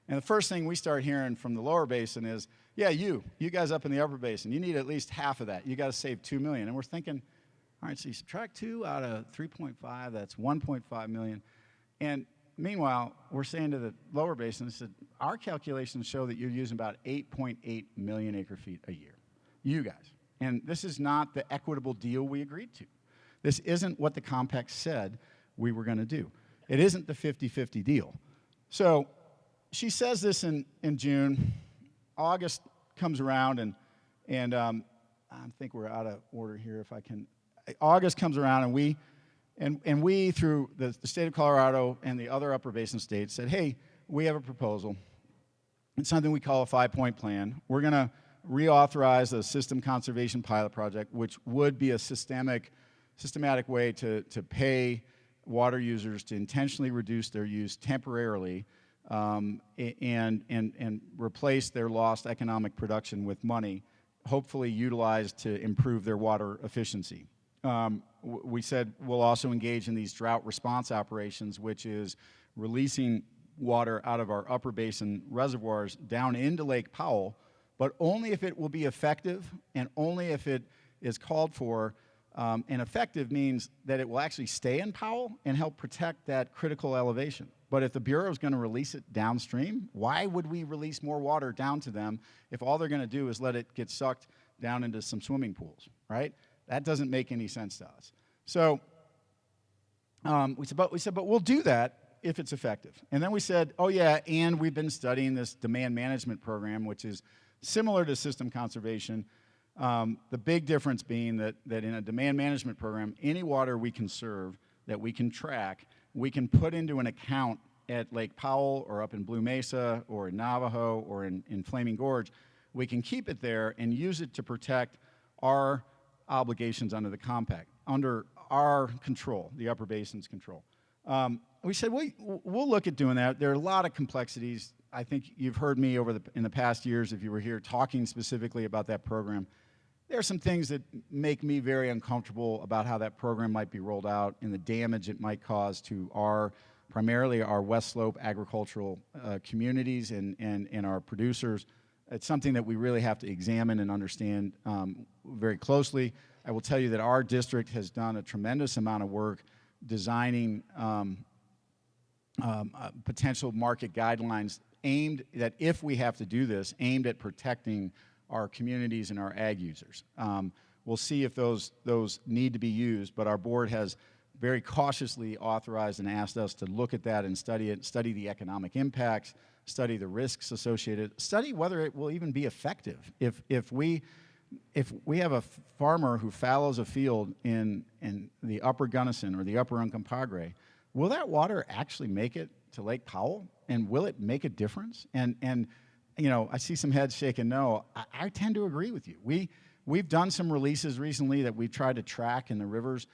And the first thing we start hearing from the lower basin is, yeah, you guys up in the upper basin, you need at least half of that. You got to save 2 million. And we're thinking, all right, so you subtract 2 out of 3.5, that's 1.5 million. And meanwhile, we're saying to the lower basin, our calculations show that you're using about 8.8 million acre feet a year. You guys. And this is not the equitable deal we agreed to. This isn't what the compact said we were going to do. It isn't the 50-50 deal. So she says this in June. August comes around, and I think we're out of order here. If I can, August comes around, and we through the state of Colorado and the other upper basin states said, hey, we have a proposal. It's something we call a 5-point plan. We're going to reauthorize a system conservation pilot project, which would be a systematic way to pay water users to intentionally reduce their use temporarily and replace their lost economic production with money, hopefully utilized to improve their water efficiency. We said we'll also engage in these drought response operations, which is releasing water out of our upper basin reservoirs down into Lake Powell, but only if it will be effective and only if it is called for. And effective means that it will actually stay in Powell and help protect that critical elevation. But if the Bureau is going to release it downstream, why would we release more water down to them if all they're going to do is let it get sucked down into some swimming pools, right? That doesn't make any sense to us. So we said, but we'll do that if it's effective. And then we said, oh yeah, and we've been studying this demand management program, which is similar to system conservation. The big difference being that in a demand management program, any water we conserve that we can track, we can put into an account at Lake Powell or up in Blue Mesa or in Navajo or in Flaming Gorge. we can keep it there and use it to protect our obligations under the compact, under our control, the upper basin's control. We said, we'll look at doing that. There are a lot of complexities. I think you've heard me in the past years, if you were here, talking specifically about that program. There are some things that make me very uncomfortable about how that program might be rolled out and the damage it might cause to primarily our West Slope agricultural communities and our producers. It's something that we really have to examine and understand very closely. I will tell you that our district has done a tremendous amount of work designing potential market guidelines aimed that, if we have to do this, aimed at protecting our communities and our ag users. We'll see if those need to be used, but our board has very cautiously authorized and asked us to look at that and study it, study the economic impacts, study the risks associated, study whether it will even be effective. If we have a farmer who fallows a field in the upper Gunnison or the upper Uncompahgre, will that water actually make it to Lake Powell? And will it make a difference? And you know, I see some heads shaking no. I tend to agree with you. We've done some releases recently that we've tried to track in the rivers,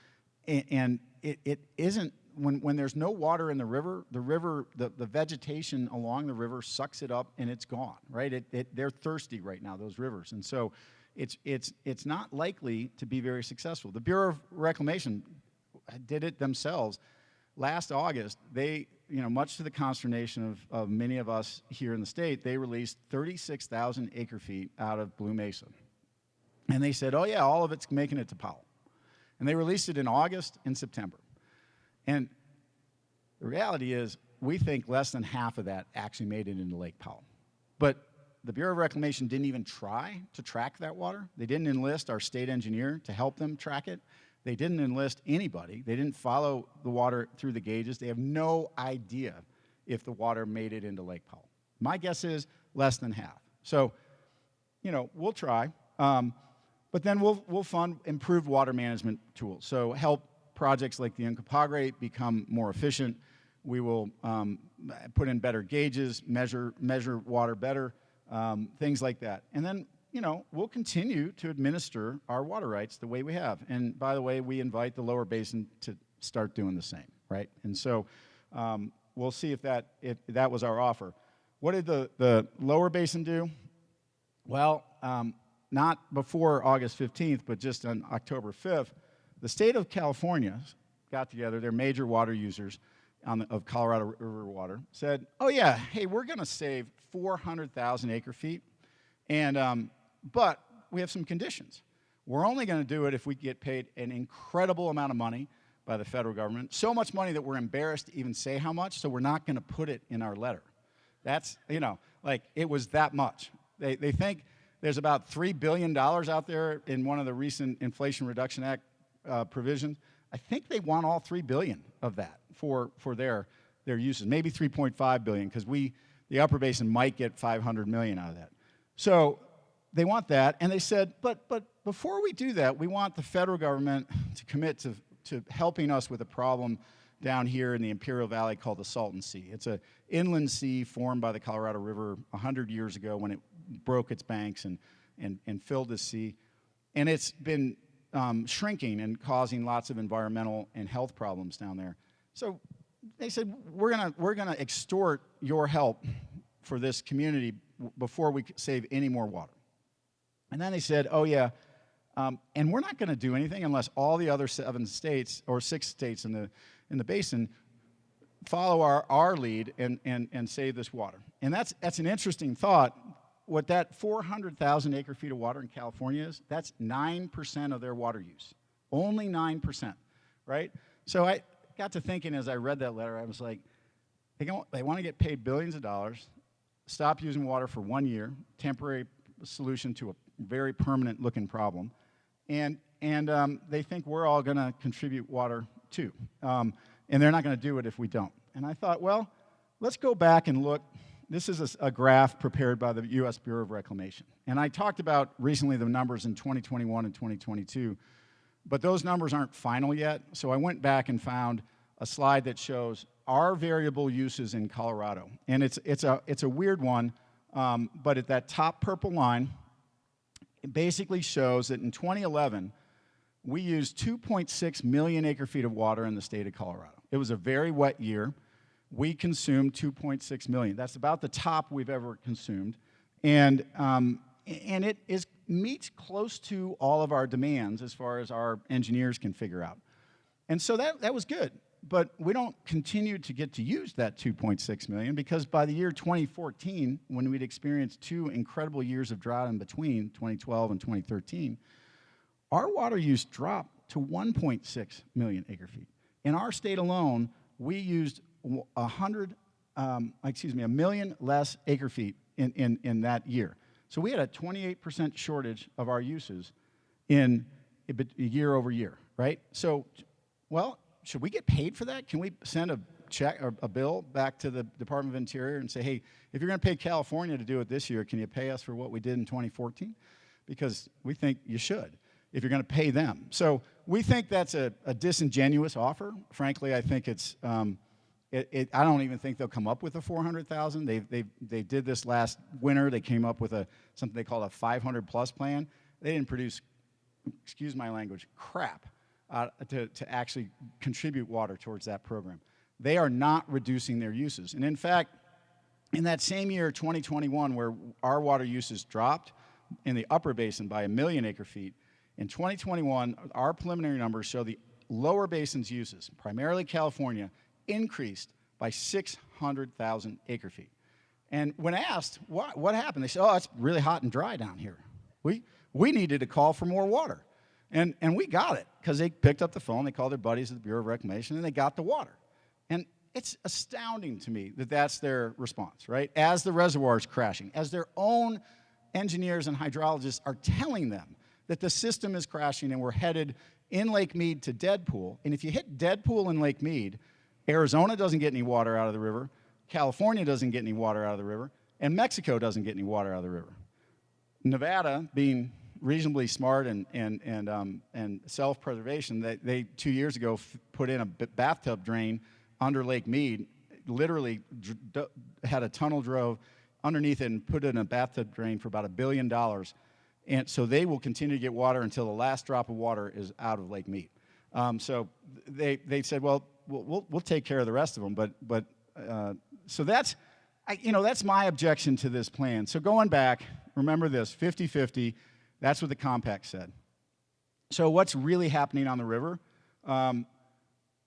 and it isn't, when there's no water in the river, the vegetation along the river sucks it up and it's gone, right? They're thirsty right now, those rivers. And so it's not likely to be very successful. The Bureau of Reclamation did it themselves. Last August, they, you know, much to the consternation of many of us here in the state, they released 36,000 acre-feet out of Blue Mesa. And they said, oh yeah, all of it's making it to Powell. And they released it in August and September. And the reality is, we think less than half of that actually made it into Lake Powell. But the Bureau of Reclamation didn't even try to track that water. They didn't enlist our state engineer to help them track it. They didn't enlist anybody. They didn't follow the water through the gauges. They have no idea if the water made it into Lake Powell. My guess is less than half. So, you know, we'll try. But then we'll fund improved water management tools. So help projects like the Uncompahgre become more efficient. We will put in better gauges, measure water better, things like that. And then, you know, we'll continue to administer our water rights the way we have. And by the way, we invite the lower basin to start doing the same, right? And so we'll see if that was our offer. What did the lower basin do? Well, not before August 15th, but just on October 5th, the state of California got together, their major water users of Colorado River water, said, oh yeah, hey, we're gonna save 400,000 acre feet, and but we have some conditions. We're only going to do it if we get paid an incredible amount of money by the federal government, so much money that we're embarrassed to even say how much, so we're not going to put it in our letter. That's, you know, like, it was that much. They think there's about $3 billion out there in one of the recent Inflation Reduction Act provisions. I think they want all $3 billion of that for their uses, maybe $3.5 billion, because the upper basin might get $500 million out of that. So they want that, and they said, but before we do that, we want the federal government to commit to helping us with a problem down here in the Imperial Valley called the Salton Sea. It's an inland sea formed by the Colorado River 100 years ago when it broke its banks and filled the sea. And it's been shrinking and causing lots of environmental and health problems down there. So they said, we're gonna extort your help for this community before we save any more water. And then they said, oh yeah, and we're not gonna do anything unless all the other 7 states or 6 states in the basin follow our lead and save this water. And that's an interesting thought. What that 400,000 acre feet of water in California is, that's 9% of their water use. Only 9%, right? So I got to thinking as I read that letter, I was like, they want to get paid billions of dollars, stop using water for 1 year, temporary solution to a very permanent looking problem, and they think we're all going to contribute water too. And they're not going to do it if we don't. And I thought, well, let's go back and look. This is a graph prepared by the U.S. Bureau of Reclamation. And I talked about recently the numbers in 2021 and 2022, but those numbers aren't final yet. So I went back and found a slide that shows our variable uses in Colorado. And it's a weird one. But at that top purple line, it basically shows that in 2011, we used 2.6 million acre-feet of water in the state of Colorado. It was a very wet year. We consumed 2.6 million. That's about the top we've ever consumed. And it meets close to all of our demands as far as our engineers can figure out. And so that was good. But we don't continue to get to use that 2.6 million because by the year 2014, when we'd experienced 2 incredible years of drought in between, 2012 and 2013, our water use dropped to 1.6 million acre-feet. In our state alone, we used a million less acre-feet in that year. So we had a 28% shortage of our uses in year over year, right? So, well, should we get paid for that? Can we send a check or a bill back to the Department of Interior and say, hey, if you're going to pay California to do it this year, can you pay us for what we did in 2014? Because we think you should if you're going to pay them. So we think that's a disingenuous offer. Frankly, I think it's I don't even think they'll come up with a 400,000. They did this last winter. They came up with something they call a 500-plus plan. They didn't produce, excuse my language, crap to actually contribute water towards that program. They are not reducing their uses. And in fact, in that same year, 2021, where our water uses dropped in the upper basin by 1 million acre-feet, in 2021, our preliminary numbers show the lower basin's uses, primarily California, increased by 600,000 acre-feet. And when asked what happened, they said, oh, it's really hot and dry down here. We needed to call for more water. And we got it, because they picked up the phone, they called their buddies at the Bureau of Reclamation, and they got the water. And it's astounding to me that that's their response, right? As the reservoir is crashing, as their own engineers and hydrologists are telling them that the system is crashing and we're headed in Lake Mead to dead pool. And if you hit dead pool in Lake Mead, Arizona doesn't get any water out of the river, California doesn't get any water out of the river, and Mexico doesn't get any water out of the river. Nevada, being reasonably smart and self-preservation, they 2 years ago put in a bathtub drain under Lake Mead, literally had a tunnel drove underneath it and put it in a bathtub drain for about $1 billion. And so they will continue to get water until the last drop of water is out of Lake Mead. So they said, well, we'll take care of the rest of them. But so that's my objection to this plan. So going back, remember this, 50-50, that's what the compact said. So what's really happening on the river?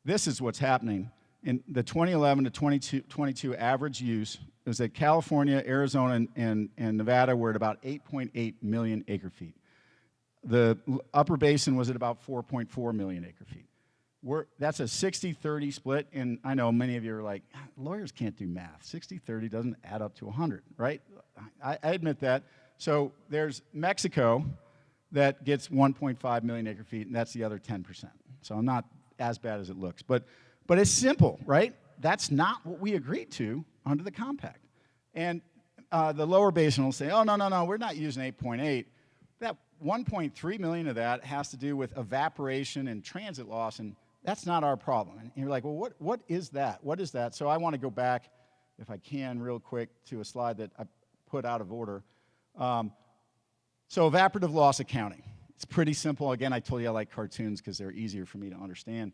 This is what's happening. In the 2011 to 2022 average use is that California, Arizona, and Nevada were at about 8.8 million acre-feet. The upper basin was at about 4.4 million acre-feet. That's a 60-30 split, and I know many of you are like, lawyers can't do math. 60-30 doesn't add up to 100, right? I admit that. So there's Mexico that gets 1.5 million acre-feet, and that's the other 10%. So I'm not as bad as it looks. But it's simple, right? That's not what we agreed to under the compact. And the lower basin will say, oh, no, we're not using 8.8. That 1.3 million of that has to do with evaporation and transit loss, and that's not our problem. And you're like, well, what is that? What is that? So I want to go back, if I can, real quick to a slide that I put out of order. So evaporative loss accounting. It's pretty simple. Again, I told you I like cartoons because they're easier for me to understand.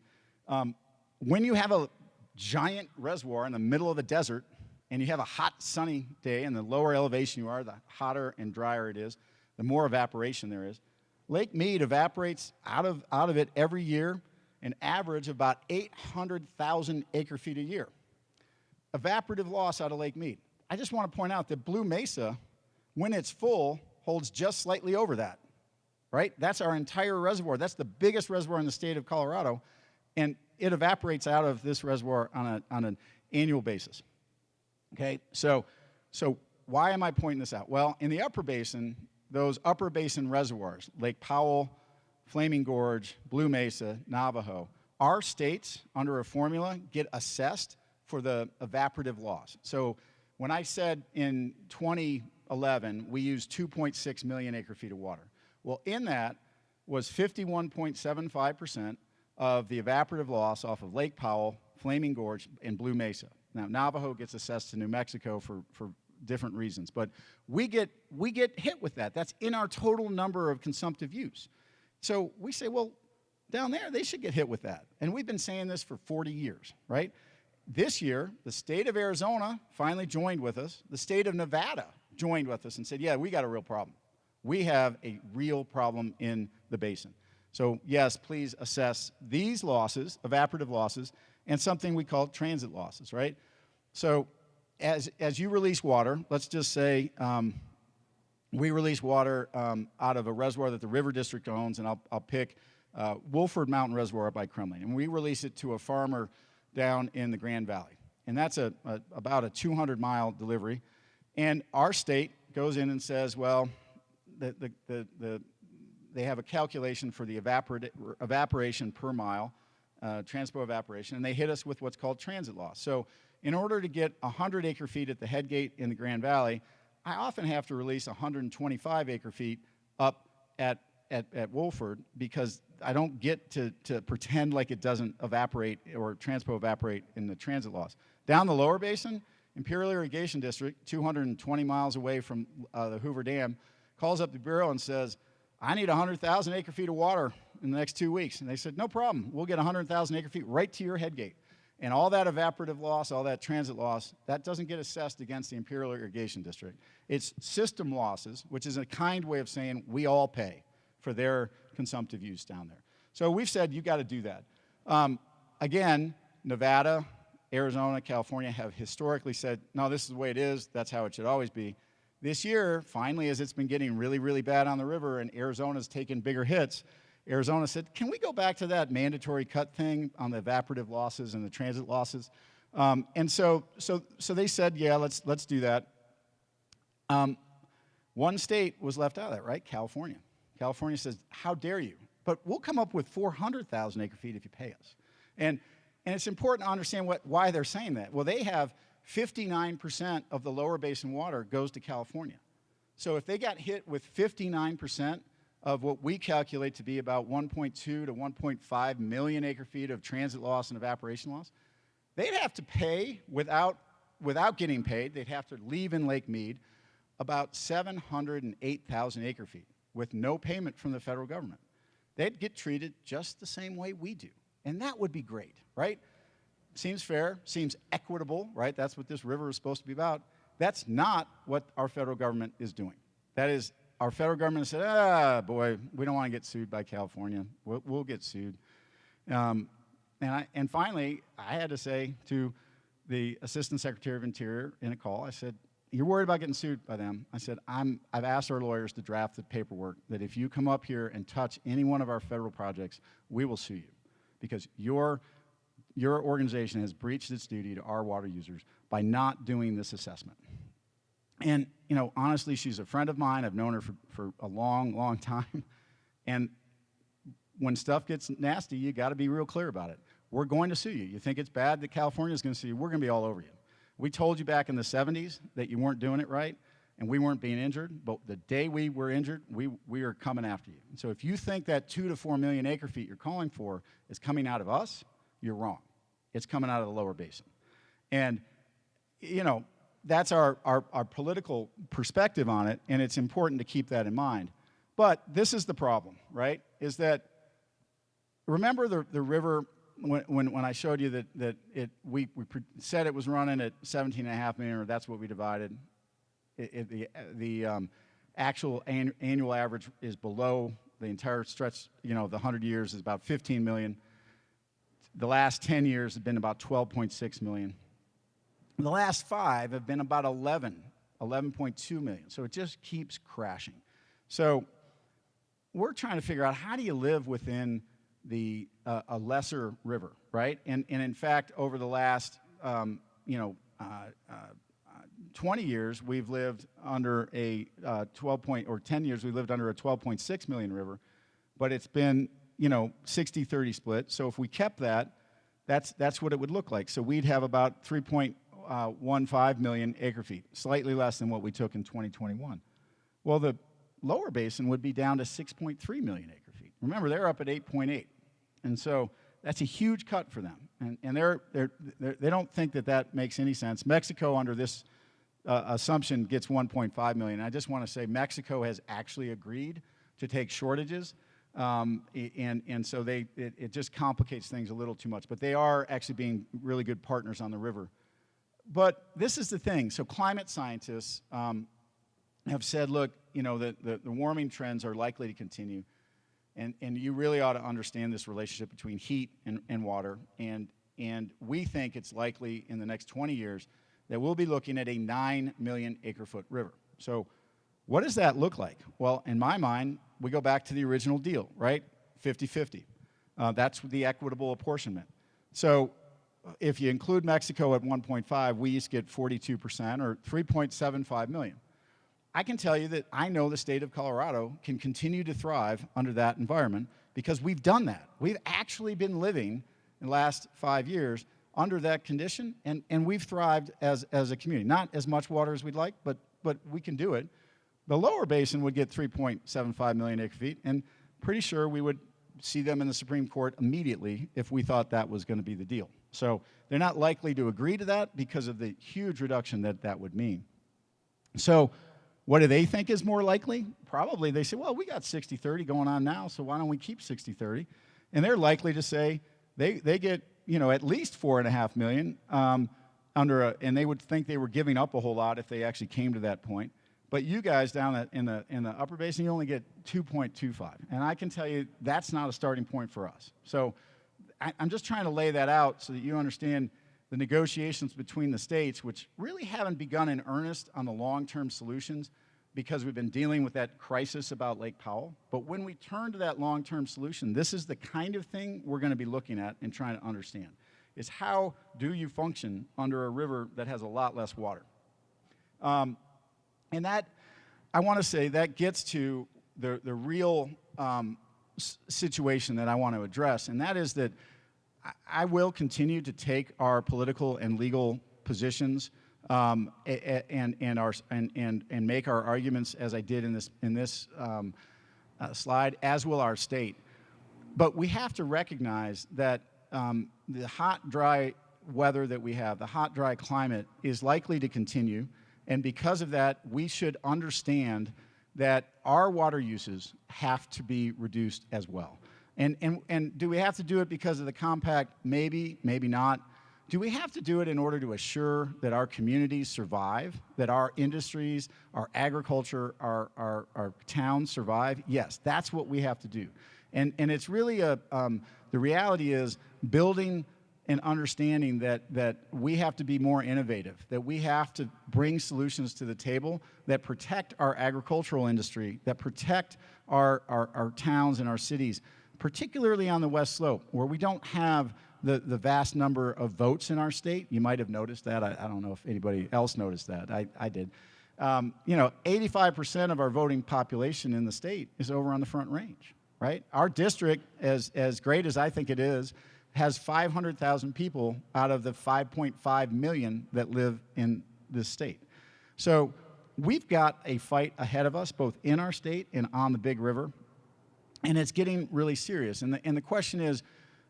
When you have a giant reservoir in the middle of the desert and you have a hot, sunny day, and the lower elevation you are, the hotter and drier it is, the more evaporation there is. Lake Mead evaporates out of it every year an average of about 800,000 acre-feet a year. Evaporative loss out of Lake Mead. I just want to point out that Blue Mesa, when it's full, holds just slightly over that, right? That's our entire reservoir. That's the biggest reservoir in the state of Colorado, and it evaporates out of this reservoir on an annual basis. Okay, so why am I pointing this out? Well, in the upper basin, those upper basin reservoirs, Lake Powell, Flaming Gorge, Blue Mesa, Navajo, our states, under a formula, get assessed for the evaporative loss. So when I said in 2011, we used 2.6 million acre-feet of water. Well, in that was 51.75% of the evaporative loss off of Lake Powell, Flaming Gorge, and Blue Mesa. Now, Navajo gets assessed to New Mexico for different reasons. But we get hit with that. That's in our total number of consumptive use. So we say, well, down there, they should get hit with that. And we've been saying this for 40 years, right? This year, the state of Arizona finally joined with us. The state of Nevada joined with us and said, yeah, we got a real problem. We have a real problem in the basin. So yes, please assess these losses, evaporative losses, and something we call transit losses, right? So as you release water, let's just say we release water out of a reservoir that the River District owns, and I'll pick Wolford Mountain Reservoir by Kremling, and we release it to a farmer down in the Grand Valley. And that's about a 200-mile delivery. And our state goes in and says, well, they have a calculation for the evaporation per mile, transpo evaporation, and they hit us with what's called transit loss. So in order to get 100 acre-feet at the head gate in the Grand Valley, I often have to release 125 acre-feet up at Wolford, because I don't get to pretend like it doesn't evaporate or transpo evaporate in the transit loss. Down the lower basin, Imperial Irrigation District, 220 miles away from the Hoover Dam, calls up the Bureau and says, I need 100,000 acre-feet of water in the next 2 weeks. And they said, no problem. We'll get 100,000 acre-feet right to your head gate. And all that evaporative loss, all that transit loss, that doesn't get assessed against the Imperial Irrigation District. It's system losses, which is a kind way of saying we all pay for their consumptive use down there. So we've said you got to do that. Again, Nevada, Arizona, California have historically said, no, this is the way it is. That's how it should always be. This year, finally, as it's been getting really, really bad on the river and Arizona's taken bigger hits, Arizona said, can we go back to that mandatory cut thing on the evaporative losses and the transit losses? And so they said, yeah, let's do that. One state was left out of that, right? California. California says, how dare you? But we'll come up with 400,000 acre-feet if you pay us. And it's important to understand why they're saying that. Well, they have 59% of the lower basin water goes to California. So if they got hit with 59% of what we calculate to be about 1.2 to 1.5 million acre-feet of transit loss and evaporation loss, they'd have to pay, without getting paid, they'd have to leave in Lake Mead about 708,000 acre-feet with no payment from the federal government. They'd get treated just the same way we do. And that would be great, right? Seems fair, seems equitable, right? That's what this river is supposed to be about. That's not what our federal government is doing. That is, our federal government said, boy, we don't want to get sued by California. We'll get sued. And finally, I had to say to the Assistant Secretary of Interior in a call, I said, you're worried about getting sued by them. I said, I've asked our lawyers to draft the paperwork that if you come up here and touch any one of our federal projects, we will sue you, because your organization has breached its duty to our water users by not doing this assessment. And, you know, honestly, she's a friend of mine. I've known her for a long, long time. And when stuff gets nasty, you got to be real clear about it. We're going to sue you. You think it's bad that California is going to sue you? We're going to be all over you. We told you back in the 70s that you weren't doing it right, and we weren't being injured. But the day we were injured, we are coming after you. And so if you think that 2 to 4 million acre-feet you're calling for is coming out of us, you're wrong. It's coming out of the lower basin. And, you know, that's our political perspective on it, and it's important to keep that in mind. But this is the problem, right, is that, remember the river, when I showed you that we said it was running at 17.5 million, or that's what we divided. The actual annual average is below the entire stretch, you know, the 100 years is about 15 million. The last 10 years have been about 12.6 million. The last 5 have been about 11.2 million. So it just keeps crashing. So we're trying to figure out, how do you live within a lesser river, right? And in fact, over the last 20 years, we've lived under a 10 years, we lived under a 12.6 million river, but it's been, you know, 60-30 split. So if we kept that, that's what it would look like. So we'd have about 3.15 million acre-feet, slightly less than what we took in 2021. Well, the lower basin would be down to 6.3 million acre-feet. Remember, they're up at 8.8. And so that's a huge cut for them. And they don't think that makes any sense. Mexico, under this assumption gets 1.5 million. I just want to say Mexico has actually agreed to take shortages, and so it just complicates things a little too much. But they are actually being really good partners on the river. But this is the thing. So climate scientists have said, look, you know, the warming trends are likely to continue, and you really ought to understand this relationship between heat and water. And we think it's likely in the next 20 years that we'll be looking at a 9 million acre-foot river. So what does that look like? Well, in my mind, we go back to the original deal, right? 50-50. That's the equitable apportionment. So if you include Mexico at 1.5, we each get 42% or 3.75 million. I can tell you that I know the state of Colorado can continue to thrive under that environment because we've done that. We've actually been living in the last 5 years under that condition, and we've thrived as a community. Not as much water as we'd like, but we can do it. The lower basin would get 3.75 million acre feet, and pretty sure we would see them in the Supreme Court immediately if we thought that was going to be the deal. So they're not likely to agree to that because of the huge reduction that would mean. So what do they think is more likely? Probably they say, well, we got 60-30 going on now, so why don't we keep 60-30? And they're likely to say they get, you know, at least 4.5 million and they would think they were giving up a whole lot if they actually came to that point. But you guys down in the upper basin, you only get 2.25. And I can tell you that's not a starting point for us. So I'm just trying to lay that out so that you understand the negotiations between the states, which really haven't begun in earnest on the long-term solutions because we've been dealing with that crisis about Lake Powell. But when we turn to that long-term solution, this is the kind of thing we're going to be looking at and trying to understand, is how do you function under a river that has a lot less water? And that, I want to say, that gets to the real situation that I want to address, and that is that I will continue to take our political and legal positions and make our arguments as I did in this slide, as will our state. But we have to recognize that the hot, dry weather that we have, the hot, dry climate, is likely to continue. And because of that, we should understand that our water uses have to be reduced as well. And do we have to do it because of the compact? Maybe, maybe not. Do we have to do it in order to assure that our communities survive, that our industries, our agriculture, our towns survive? Yes, that's what we have to do. And it's really the reality is building and understanding that we have to be more innovative, that we have to bring solutions to the table that protect our agricultural industry, that protect our towns and our cities, particularly on the West Slope, where we don't have the vast number of votes in our state. You might have noticed that. I don't know if anybody else noticed that. I did. 85% of our voting population in the state is over on the Front Range, right? Our district, as great as I think it is, has 500,000 people out of the 5.5 million that live in this state. So we've got a fight ahead of us, both in our state and on the Big River, and it's getting really serious. And the question is,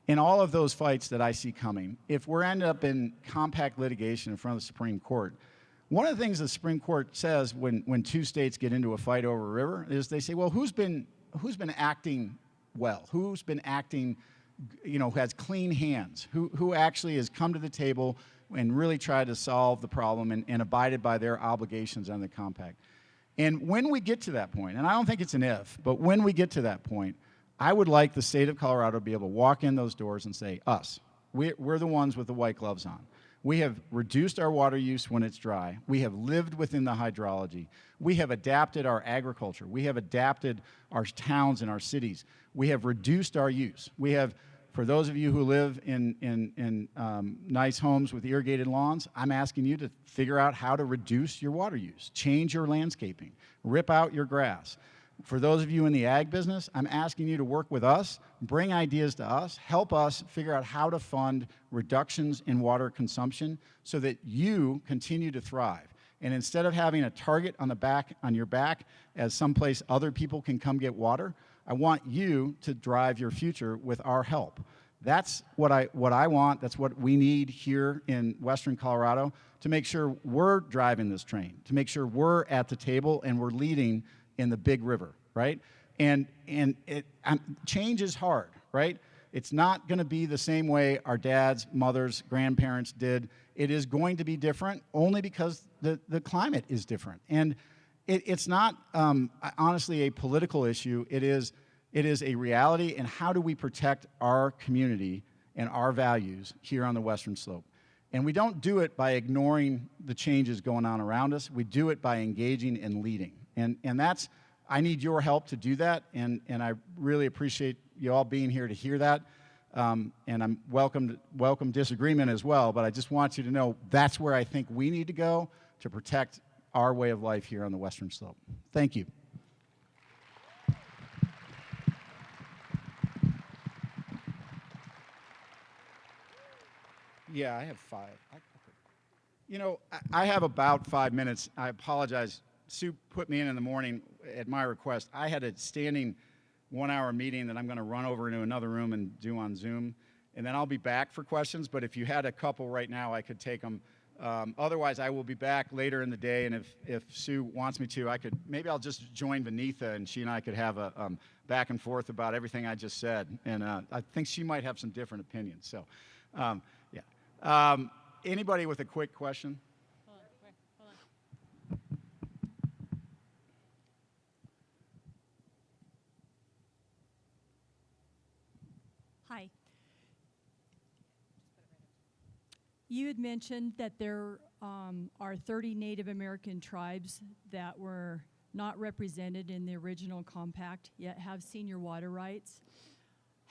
in all of those fights that I see coming, if we're ended up in compact litigation in front of the Supreme Court, one of the things the Supreme Court says when two states get into a fight over a river is they say, well, who's been acting well? Who's been acting, you know, who has clean hands? Who actually has come to the table and really tried to solve the problem and abided by their obligations on the compact? And when we get to that point, and I don't think it's an if, but when we get to that point, I would like the state of Colorado to be able to walk in those doors and say, us, we're the ones with the white gloves on. We have reduced our water use when it's dry. We have lived within the hydrology. We have adapted our agriculture. We have adapted our towns and our cities. We have reduced our use. We have, for those of you who live in nice homes with irrigated lawns, I'm asking you to figure out how to reduce your water use, change your landscaping, rip out your grass. For those of you in the ag business, I'm asking you to work with us, bring ideas to us, help us figure out how to fund reductions in water consumption so that you continue to thrive. And instead of having a target on your back as someplace other people can come get water, I want you to drive your future with our help. That's what I want. That's what we need here in Western Colorado to make sure we're driving this train, to make sure we're at the table and we're leading in the big river, right? And change is hard, right? It's not going to be the same way our dads, mothers, grandparents did. It is going to be different only because the climate is different. And it's not honestly a political issue. It is a reality, and how do we protect our community and our values here on the Western Slope? And we don't do it by ignoring the changes going on around us. We do it by engaging and leading. And that's, I need your help to do that, and I really appreciate you all being here to hear that. And I'm welcome disagreement as well, but I just want you to know that's where I think we need to go to protect our way of life here on the Western Slope. Thank you. Yeah, I have 5. You know, I have about 5 minutes. I apologize. Sue put me in the morning at my request. I had a standing 1-hour meeting that I'm going to run over into another room and do on Zoom, and then I'll be back for questions, but if you had a couple right now, I could take them. Otherwise, I will be back later in the day, and if Sue wants me to, maybe I'll just join Vineetha, and she and I could have a back and forth about everything I just said, and I think she might have some different opinions. So, yeah. Anybody with a quick question? Hold on. Hi. You had mentioned that there are 30 Native American tribes that were not represented in the original compact, yet have senior water rights.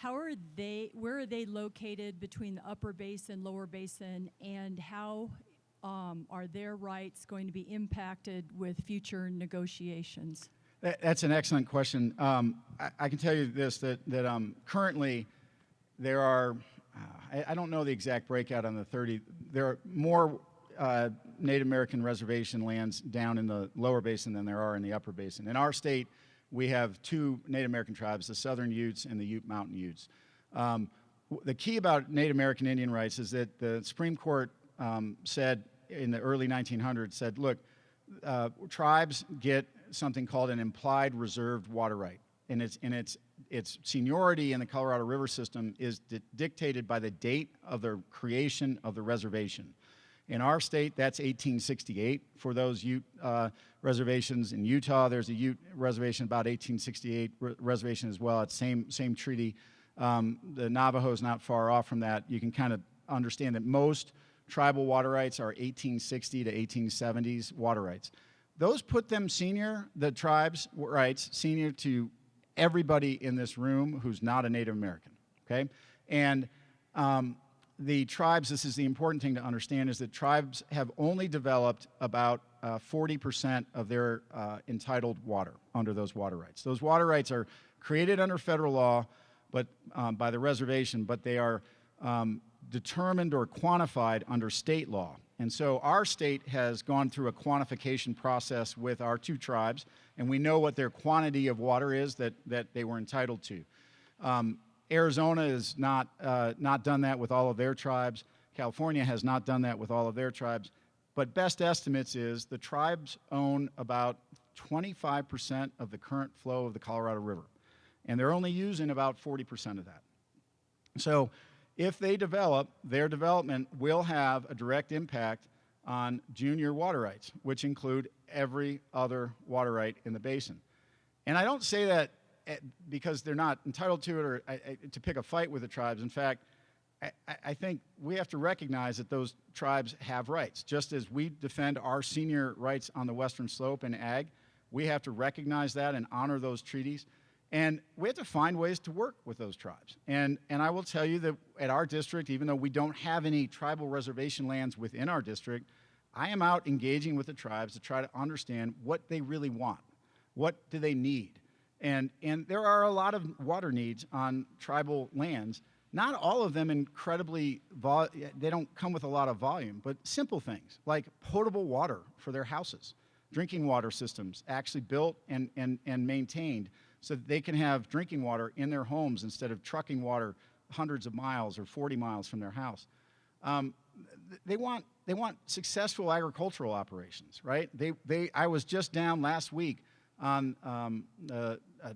Where are they located between the upper basin, lower basin, and how are their rights going to be impacted with future negotiations? That's an excellent question. I can tell you this, that currently there are, I don't know the exact breakout on the 30, there are more Native American reservation lands down in the lower basin than there are in the upper basin. In our state, we have 2 Native American tribes, the Southern Utes and the Ute Mountain Utes. The key about Native American Indian rights is that the Supreme Court said in the early 1900s, said, look, tribes get something called an implied reserved water right. And its seniority in the Colorado River system is dictated by the date of the creation of the reservation. In our state, that's 1868 for those Ute reservations. In Utah, there's a Ute reservation, about 1868 reservation as well. It's same treaty. The Navajo's not far off from that. You can kind of understand that most tribal water rights are 1860 to 1870s water rights. Those put them senior, the tribes' rights, senior to everybody in this room who's not a Native American, okay? And the tribes, this is the important thing to understand, is that tribes have only developed about 40% of their entitled water under those water rights. Those water rights are created under federal law, but by the reservation, but they are determined or quantified under state law. And so our state has gone through a quantification process with our 2 tribes, and we know what their quantity of water is that they were entitled to. Arizona has not done that with all of their tribes. California has not done that with all of their tribes. But best estimates is the tribes own about 25% of the current flow of the Colorado River. And they're only using about 40% of that. So if they develop, their development will have a direct impact on junior water rights, which include every other water right in the basin. And I don't say that because they're not entitled to it or to pick a fight with the tribes. In fact, I think we have to recognize that those tribes have rights. Just as we defend our senior rights on the Western Slope in ag, we have to recognize that and honor those treaties. And we have to find ways to work with those tribes. And I will tell you that at our district, even though we don't have any tribal reservation lands within our district, I am out engaging with the tribes to try to understand what they really want. What do they need? And there are a lot of water needs on tribal lands. Not all of them incredibly, they don't come with a lot of volume, but simple things like potable water for their houses, drinking water systems actually built and maintained so that they can have drinking water in their homes instead of trucking water hundreds of miles or 40 miles from their house. They want successful agricultural operations, right? I was just down last week on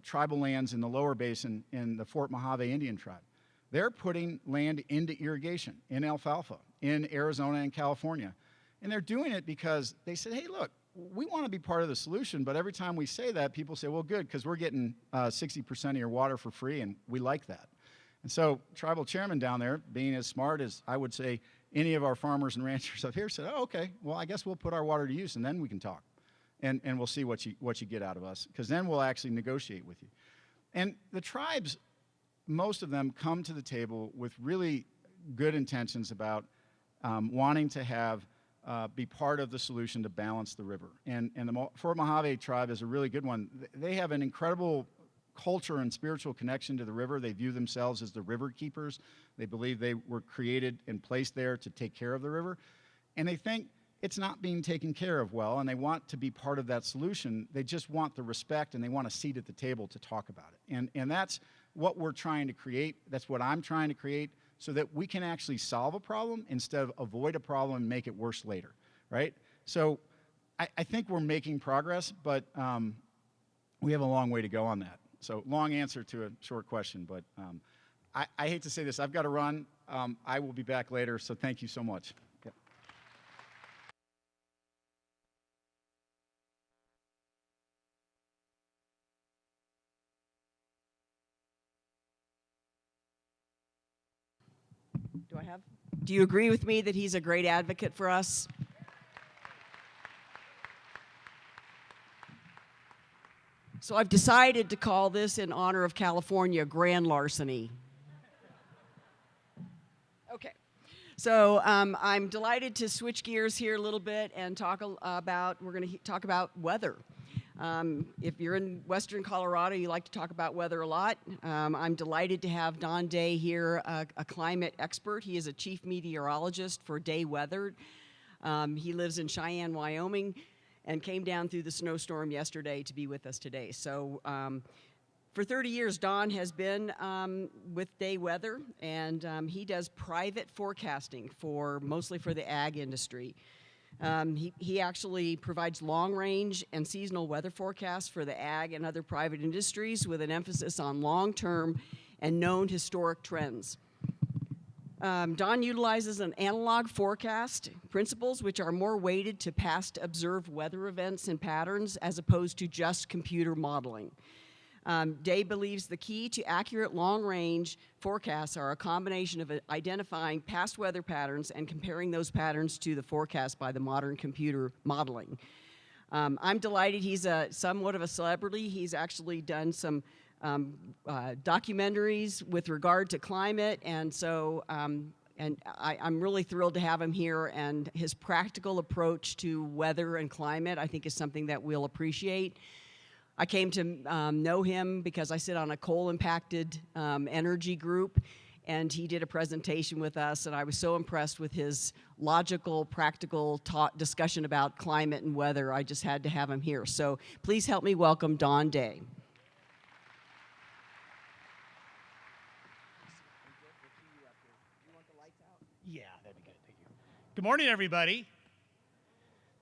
tribal lands in the lower basin in the Fort Mojave Indian tribe. They're putting land into irrigation in alfalfa in Arizona and California. And they're doing it because they said, hey, look, we want to be part of the solution, but every time we say that, people say, well, good, because we're getting 60% of your water for free, and we like that. And so tribal chairman down there, being as smart as I would say any of our farmers and ranchers up here, said, oh, okay, well, I guess we'll put our water to use, and then we can talk. And we'll see what you get out of us, because then we'll actually negotiate with you. And the tribes, most of them come to the table with really good intentions about wanting to have be part of the solution to balance the river. And the Fort Mojave tribe is a really good one. They have an incredible culture and spiritual connection to the river. They view themselves as the river keepers. They believe they were created and placed there to take care of the river. And they think it's not being taken care of well, and they want to be part of that solution. They just want the respect, and they want a seat at the table to talk about it. And that's what we're trying to create. That's what I'm trying to create, so that we can actually solve a problem instead of avoid a problem and make it worse later, right? So I think we're making progress, but we have a long way to go on that. So long answer to a short question, but I hate to say this. I've got to run. I will be back later, so thank you so much. Yep. Do you agree with me that he's a great advocate for us? So I've decided to call this, in honor of California, grand larceny. Okay. So I'm delighted to switch gears here a little bit and talk about, we're going to talk about weather. If you're in Western Colorado, you like to talk about weather a lot. I'm delighted to have Don Day here, a climate expert. He is a chief meteorologist for Day Weather. He lives in Cheyenne, Wyoming, and came down through the snowstorm yesterday to be with us today. So for 30 years, Don has been with Day Weather, and he does private forecasting mostly for the ag industry. He actually provides long-range and seasonal weather forecasts for the ag and other private industries with an emphasis on long-term and known historic trends. Don utilizes an analog forecast principles which are more weighted to past observed weather events and patterns as opposed to just computer modeling. Day believes the key to accurate long-range forecasts are a combination of identifying past weather patterns and comparing those patterns to the forecast by the modern computer modeling. I'm delighted he's somewhat of a celebrity. He's actually done some documentaries with regard to climate, and so I'm really thrilled to have him here, and his practical approach to weather and climate I think is something that we'll appreciate. I came to know him because I sit on a coal-impacted energy group, and he did a presentation with us, and I was so impressed with his logical, practical discussion about climate and weather. I just had to have him here. So please help me welcome Don Day. Yeah, that'd be good. Thank you. Good morning, everybody.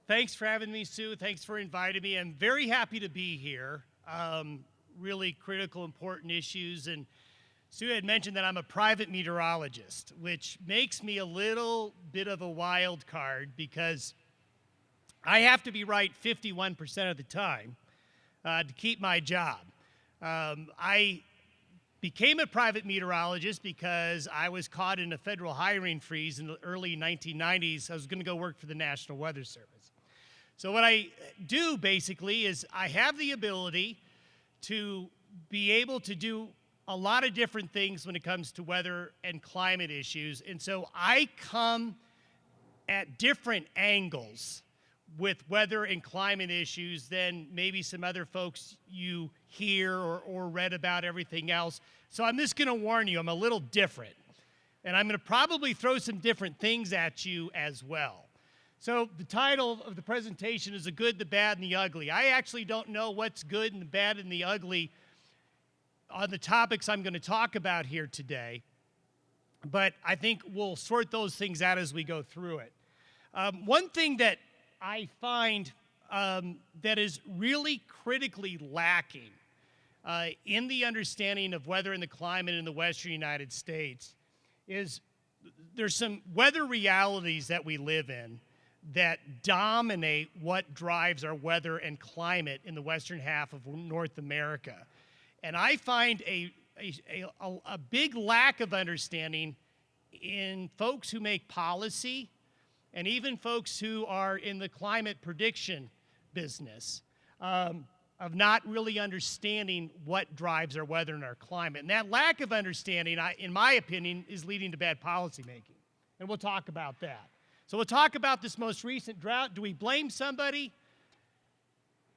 Thanks for having me, Sue. Thanks for inviting me. I'm very happy to be here. Really critical, important issues. And Sue had mentioned that I'm a private meteorologist, which makes me a little bit of a wild card because I have to be right 51% of the time to keep my job. I became a private meteorologist because I was caught in a federal hiring freeze in the early 1990s. I was going to go work for the National Weather Service. So what I do basically is I have the ability to be able to do a lot of different things when it comes to weather and climate issues. And so I come at different angles with weather and climate issues than maybe some other folks you hear or read about everything else. So I'm just going to warn you, I'm a little different. And I'm going to probably throw some different things at you as well. So the title of the presentation is The Good, the Bad, and the Ugly. I actually don't know what's good and the bad and the ugly on the topics I'm going to talk about here today. but I think we'll sort those things out as we go through it. One thing that I find that is really critically lacking in the understanding of weather and the climate in the western United States is there's some weather realities that we live in that dominate what drives our weather and climate in the western half of North America. And I find a big lack of understanding in folks who make policy and even folks who are in the climate prediction business of not really understanding what drives our weather and our climate. And that lack of understanding, in my opinion, is leading to bad policymaking. And we'll talk about that. So we'll talk about this most recent drought. Do we blame somebody?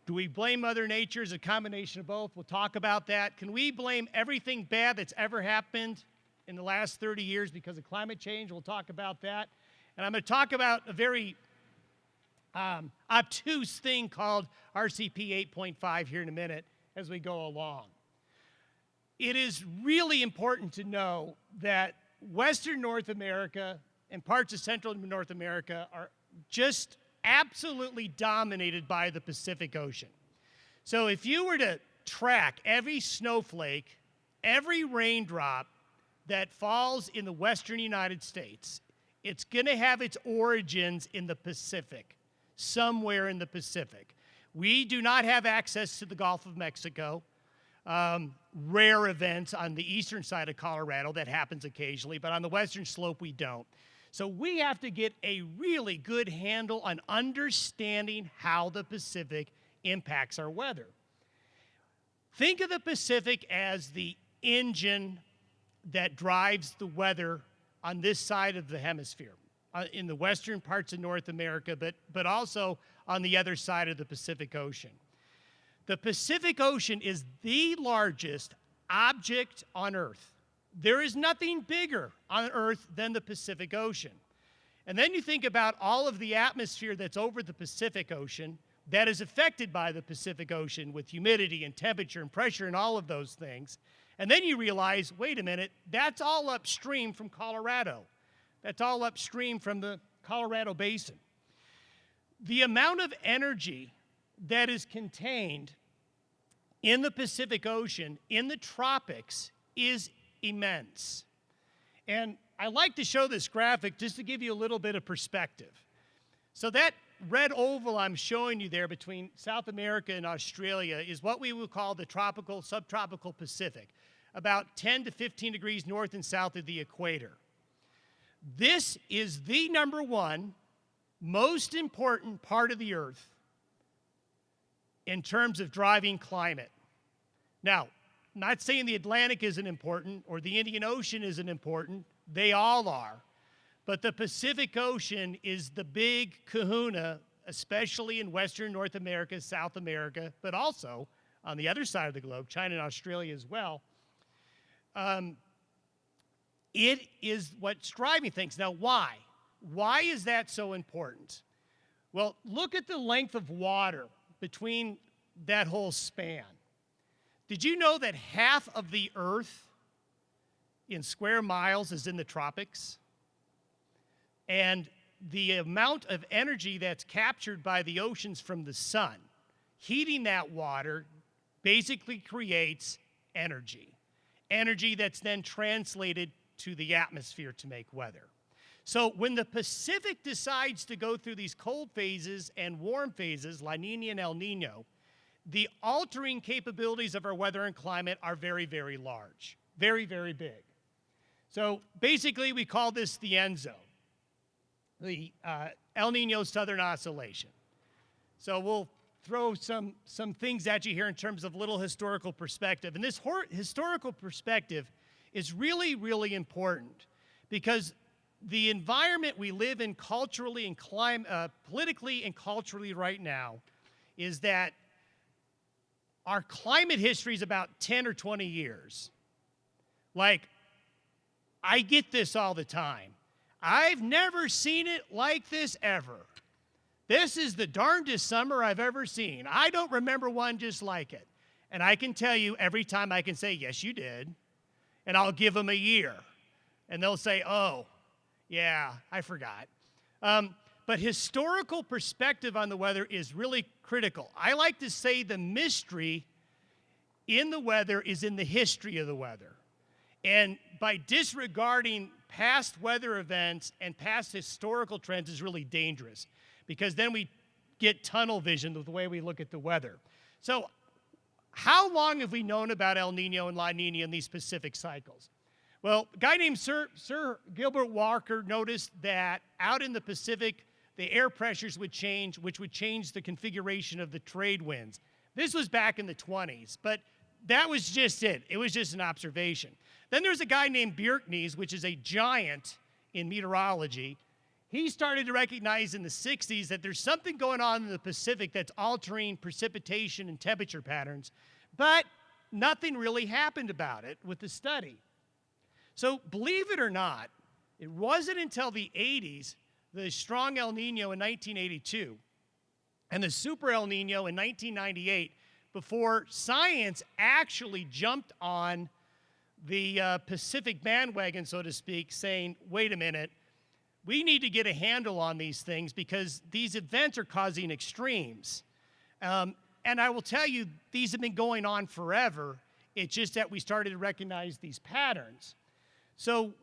Do we blame Mother Nature? Is a combination of both? We'll talk about that. Can we blame everything bad that's ever happened in the last 30 years because of climate change? We'll talk about that. And I'm going to talk about a very obtuse thing called RCP 8.5 here in a minute as we go along. It is really important to know that Western North America and parts of Central North America are just absolutely dominated by the Pacific Ocean. So if you were to track every snowflake, every raindrop that falls in the western United States, it's going to have its origins in the Pacific, somewhere in the Pacific. We do not have access to the Gulf of Mexico. Rare events on the eastern side of Colorado, that happens occasionally, but on the western slope we don't. So we have to get a really good handle on understanding how the Pacific impacts our weather. Think of the Pacific as the engine that drives the weather on this side of the hemisphere, in the western parts of North America, but also on the other side of the Pacific Ocean. The Pacific Ocean is the largest object on Earth. There is nothing bigger on Earth than the Pacific Ocean. And then you think about all of the atmosphere that's over the Pacific Ocean that is affected by the Pacific Ocean with humidity and temperature and pressure and all of those things. And then you realize, wait a minute, that's all upstream from Colorado. That's all upstream from the Colorado Basin. The amount of energy that is contained in the Pacific Ocean, in the tropics, is immense. And I like to show this graphic just to give you a little bit of perspective. So that red oval I'm showing you there between South America and Australia is what we would call the tropical, subtropical Pacific, about 10 to 15 degrees north and south of the equator. This is the number one most important part of the Earth in terms of driving climate. Now, I'm not saying the Atlantic isn't important or the Indian Ocean isn't important. They all are. But the Pacific Ocean is the big kahuna, especially in Western North America, South America, but also on the other side of the globe, China and Australia as well. It is what's driving things. Now, why? Why is that so important? Well, look at the length of water between that whole span. Did you know that half of the Earth in square miles is in the tropics? And the amount of energy that's captured by the oceans from the sun, heating that water basically creates energy. Energy that's then translated to the atmosphere to make weather. So when the Pacific decides to go through these cold phases and warm phases, La Nina and El Nino, the altering capabilities of our weather and climate are very, very large, very, very big. So basically we call this the ENSO, the El Nino Southern Oscillation. So we'll throw some things at you here in terms of little historical perspective. And this historical perspective is really, really important because the environment we live in culturally and politically and culturally right now is that our climate history is about 10 or 20 years. Like, I get this all the time. I've never seen it like this ever. This is the darndest summer I've ever seen. I don't remember one just like it. And I can tell you every time I can say, yes, you did. And I'll give them a year. And they'll say, oh, yeah, I forgot. But historical perspective on the weather is really critical. I like to say the mystery in the weather is in the history of the weather. And by disregarding past weather events and past historical trends is really dangerous, because then we get tunnel vision with the way we look at the weather. So how long have we known about El Nino and La Nina in these specific cycles? Well, a guy named Sir Gilbert Walcher noticed that out in the Pacific, the air pressures would change, which would change the configuration of the trade winds. This was back in the 20s, but that was just it. It was just an observation. Then there's a guy named Bjerknes, which is a giant in meteorology. He started to recognize in the 60s that there's something going on in the Pacific that's altering precipitation and temperature patterns, but nothing really happened about it with the study. So believe it or not, it wasn't until the 80s, the strong El Nino in 1982 and the super El Nino in 1998, before science actually jumped on the Pacific bandwagon, so to speak, saying, wait a minute, we need to get a handle on these things because these events are causing extremes. And I will tell you, these have been going on forever. It's just that we started to recognize these patterns. So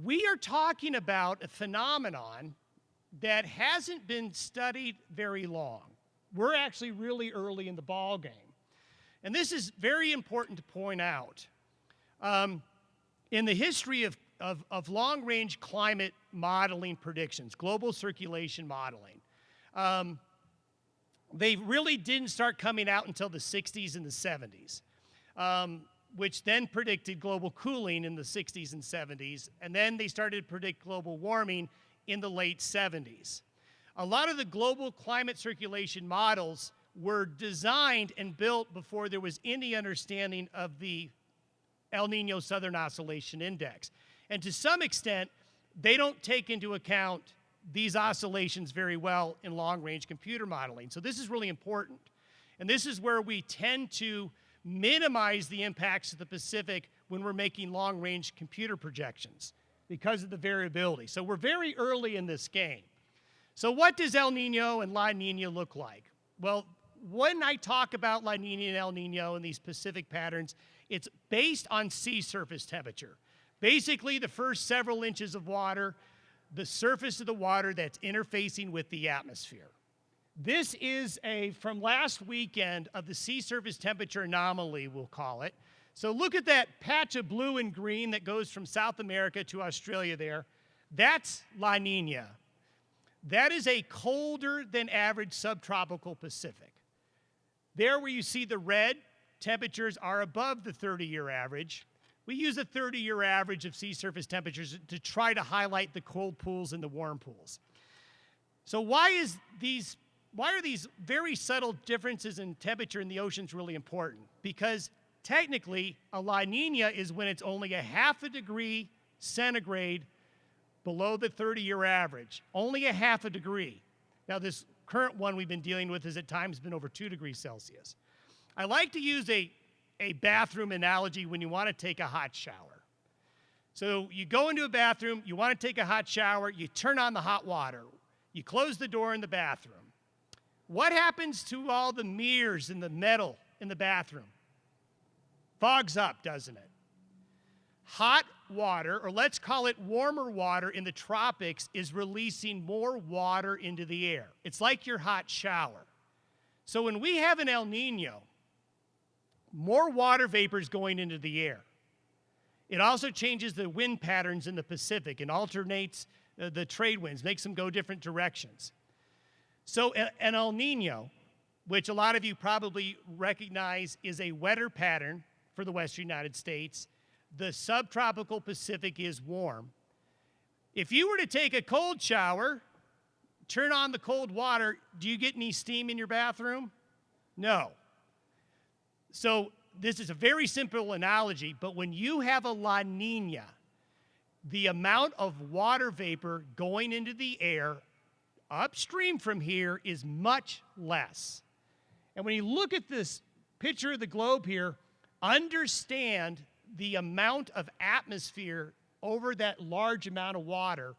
we are talking about a phenomenon that hasn't been studied very long. We're actually really early in the ball game. And this is very important to point out. In the history of long-range climate modeling predictions, global circulation modeling, they really didn't start coming out until the 60s and the 70s. Which then predicted global cooling in the 60s and 70s, and then they started to predict global warming in the late 70s. A lot of the global climate circulation models were designed and built before there was any understanding of the El Nino Southern Oscillation Index. And to some extent, they don't take into account these oscillations very well in long-range computer modeling. So this is really important. And this is where we tend to minimize the impacts of the Pacific when we're making long-range computer projections because of the variability. So we're very early in this game. So what does El Nino and La Nina look like? Well, when I talk about La Nina and El Nino and these Pacific patterns, it's based on sea surface temperature. Basically, the first several inches of water, the surface of the water that's interfacing with the atmosphere. This is from last weekend of the sea surface temperature anomaly, we'll call it. So look at that patch of blue and green that goes from South America to Australia there. That's La Nina. That is a colder than average subtropical Pacific. There where you see the red, temperatures are above the 30-year average. We use a 30-year average of sea surface temperatures to try to highlight the cold pools and the warm pools. So why are these very subtle differences in temperature in the oceans really important? Because technically, a La Nina is when it's only a half a degree centigrade below the 30-year average. Only a half a degree. Now, this current one we've been dealing with has at times been over 2 degrees Celsius. I like to use a bathroom analogy when you want to take a hot shower. So you go into a bathroom, you want to take a hot shower, you turn on the hot water, you close the door in the bathroom. What happens to all the mirrors and the metal in the bathroom? Fogs up, doesn't it? Hot water, or let's call it warmer water in the tropics, is releasing more water into the air. It's like your hot shower. So when we have an El Nino, more water vapor is going into the air. It also changes the wind patterns in the Pacific and alternates the trade winds, makes them go different directions. So an El Nino, which a lot of you probably recognize is a wetter pattern for the western United States, the subtropical Pacific is warm. If you were to take a cold shower, turn on the cold water, do you get any steam in your bathroom? No. So this is a very simple analogy, but when you have a La Nina, the amount of water vapor going into the air upstream from here is much less. And when you look at this picture of the globe here, understand the amount of atmosphere over that large amount of water,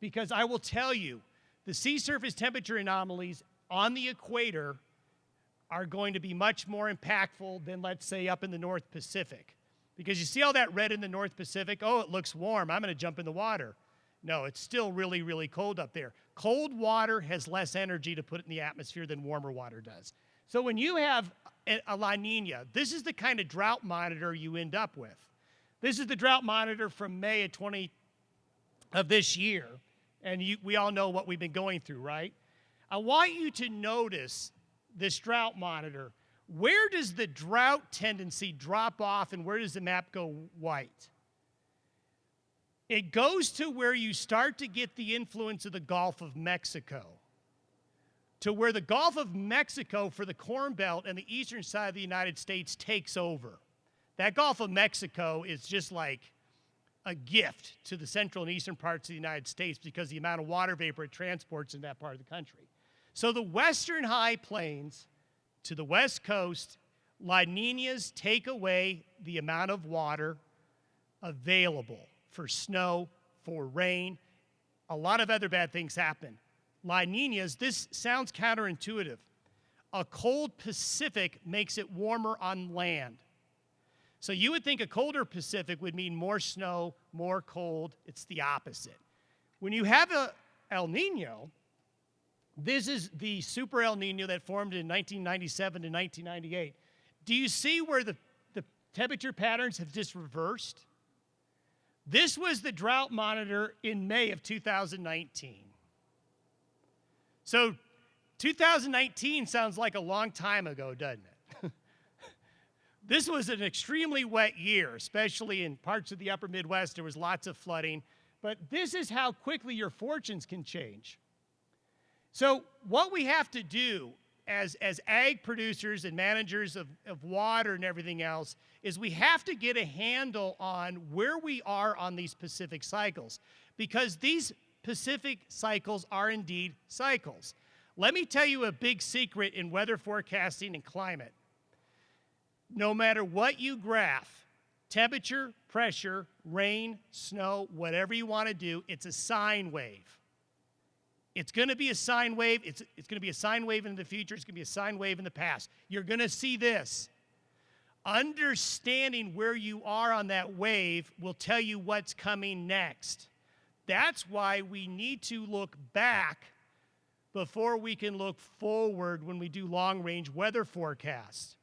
because I will tell you, the sea surface temperature anomalies on the equator are going to be much more impactful than, let's say, up in the North Pacific. Because you see all that red in the North Pacific? Oh, it looks warm. I'm going to jump in the water. No, it's still really, really cold up there. Cold water has less energy to put in the atmosphere than warmer water does. So when you have a La Nina, this is the kind of drought monitor you end up with. This is the drought monitor from May of this year. And we all know what we've been going through, right? I want you to notice this drought monitor. Where does the drought tendency drop off and where does the map go white? It goes to where you start to get the influence of the Gulf of Mexico, to where the Gulf of Mexico for the Corn Belt and the eastern side of the United States takes over. That Gulf of Mexico is just like a gift to the central and eastern parts of the United States because of the amount of water vapor it transports in that part of the country. So the western high plains to the west coast, La Ninas take away the amount of water available for snow, for rain. A lot of other bad things happen. La Ninas, this sounds counterintuitive. A cold Pacific makes it warmer on land. So you would think a colder Pacific would mean more snow, more cold. It's the opposite. When you have a El Nino, this is the super El Nino that formed in 1997 to 1998. Do you see where the temperature patterns have just reversed? This was the drought monitor in May of 2019. So 2019 sounds like a long time ago, doesn't it? This was an extremely wet year, especially in parts of the upper Midwest. There was lots of flooding. But this is how quickly your fortunes can change. So what we have to do as ag producers and managers of water and everything else is we have to get a handle on where we are on these Pacific cycles, because these Pacific cycles are indeed cycles. Let me tell you a big secret in weather forecasting and climate. No matter what you graph, temperature, pressure, rain, snow, whatever you want to do, it's a sine wave. It's going to be a sine wave. It's going to be a sine wave in the future. It's going to be a sine wave in the past. You're going to see this. Understanding where you are on that wave will tell you what's coming next. That's why we need to look back before we can look forward when we do long-range weather forecasts.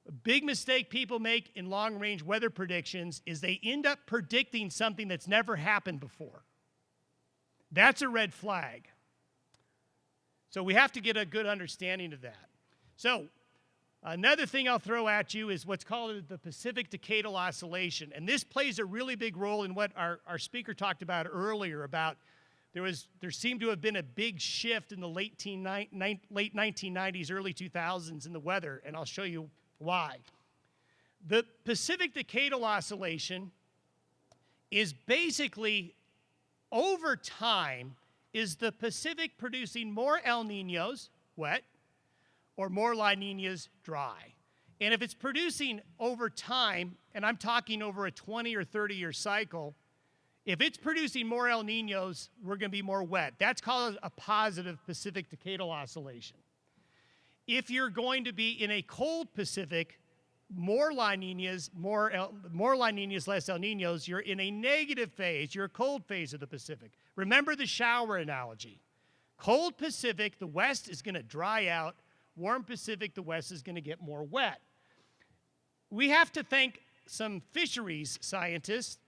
A big mistake people make in long-range weather predictions is they end up predicting something that's never happened before. That's a red flag. So we have to get a good understanding of that. So another thing I'll throw at you is what's called the Pacific Decadal Oscillation. And this plays a really big role in what our speaker talked about earlier about there seemed to have been a big shift in the late 1990s, early 2000s in the weather, and I'll show you why. The Pacific Decadal Oscillation is basically, over time, is the Pacific producing more El Ninos, wet, or more La Ninas, dry? And if it's producing over time, and I'm talking over a 20 or 30-year cycle, if it's producing more El Ninos, we're going to be more wet. That's called a positive Pacific Decadal Oscillation. If you're going to be in a cold Pacific, more La Ninas, less El Ninos, you're in a negative phase. You're a cold phase of the Pacific. Remember the shower analogy. Cold Pacific, the west is going to dry out. Warm Pacific, the west is going to get more wet. We have to thank some fisheries scientists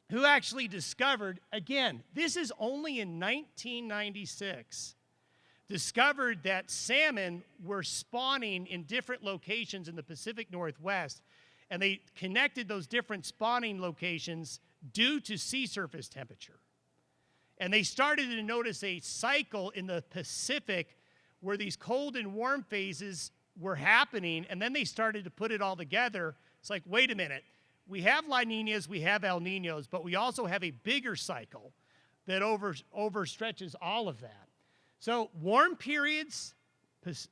who actually discovered, again, this is only in 1996, discovered that salmon were spawning in different locations in the Pacific Northwest, and they connected those different spawning locations due to sea surface temperature. And they started to notice a cycle in the Pacific where these cold and warm phases were happening, and then they started to put it all together. It's like, wait a minute, we have La Ninas, we have El Ninos, but we also have a bigger cycle that overstretches all of that. So warm periods, this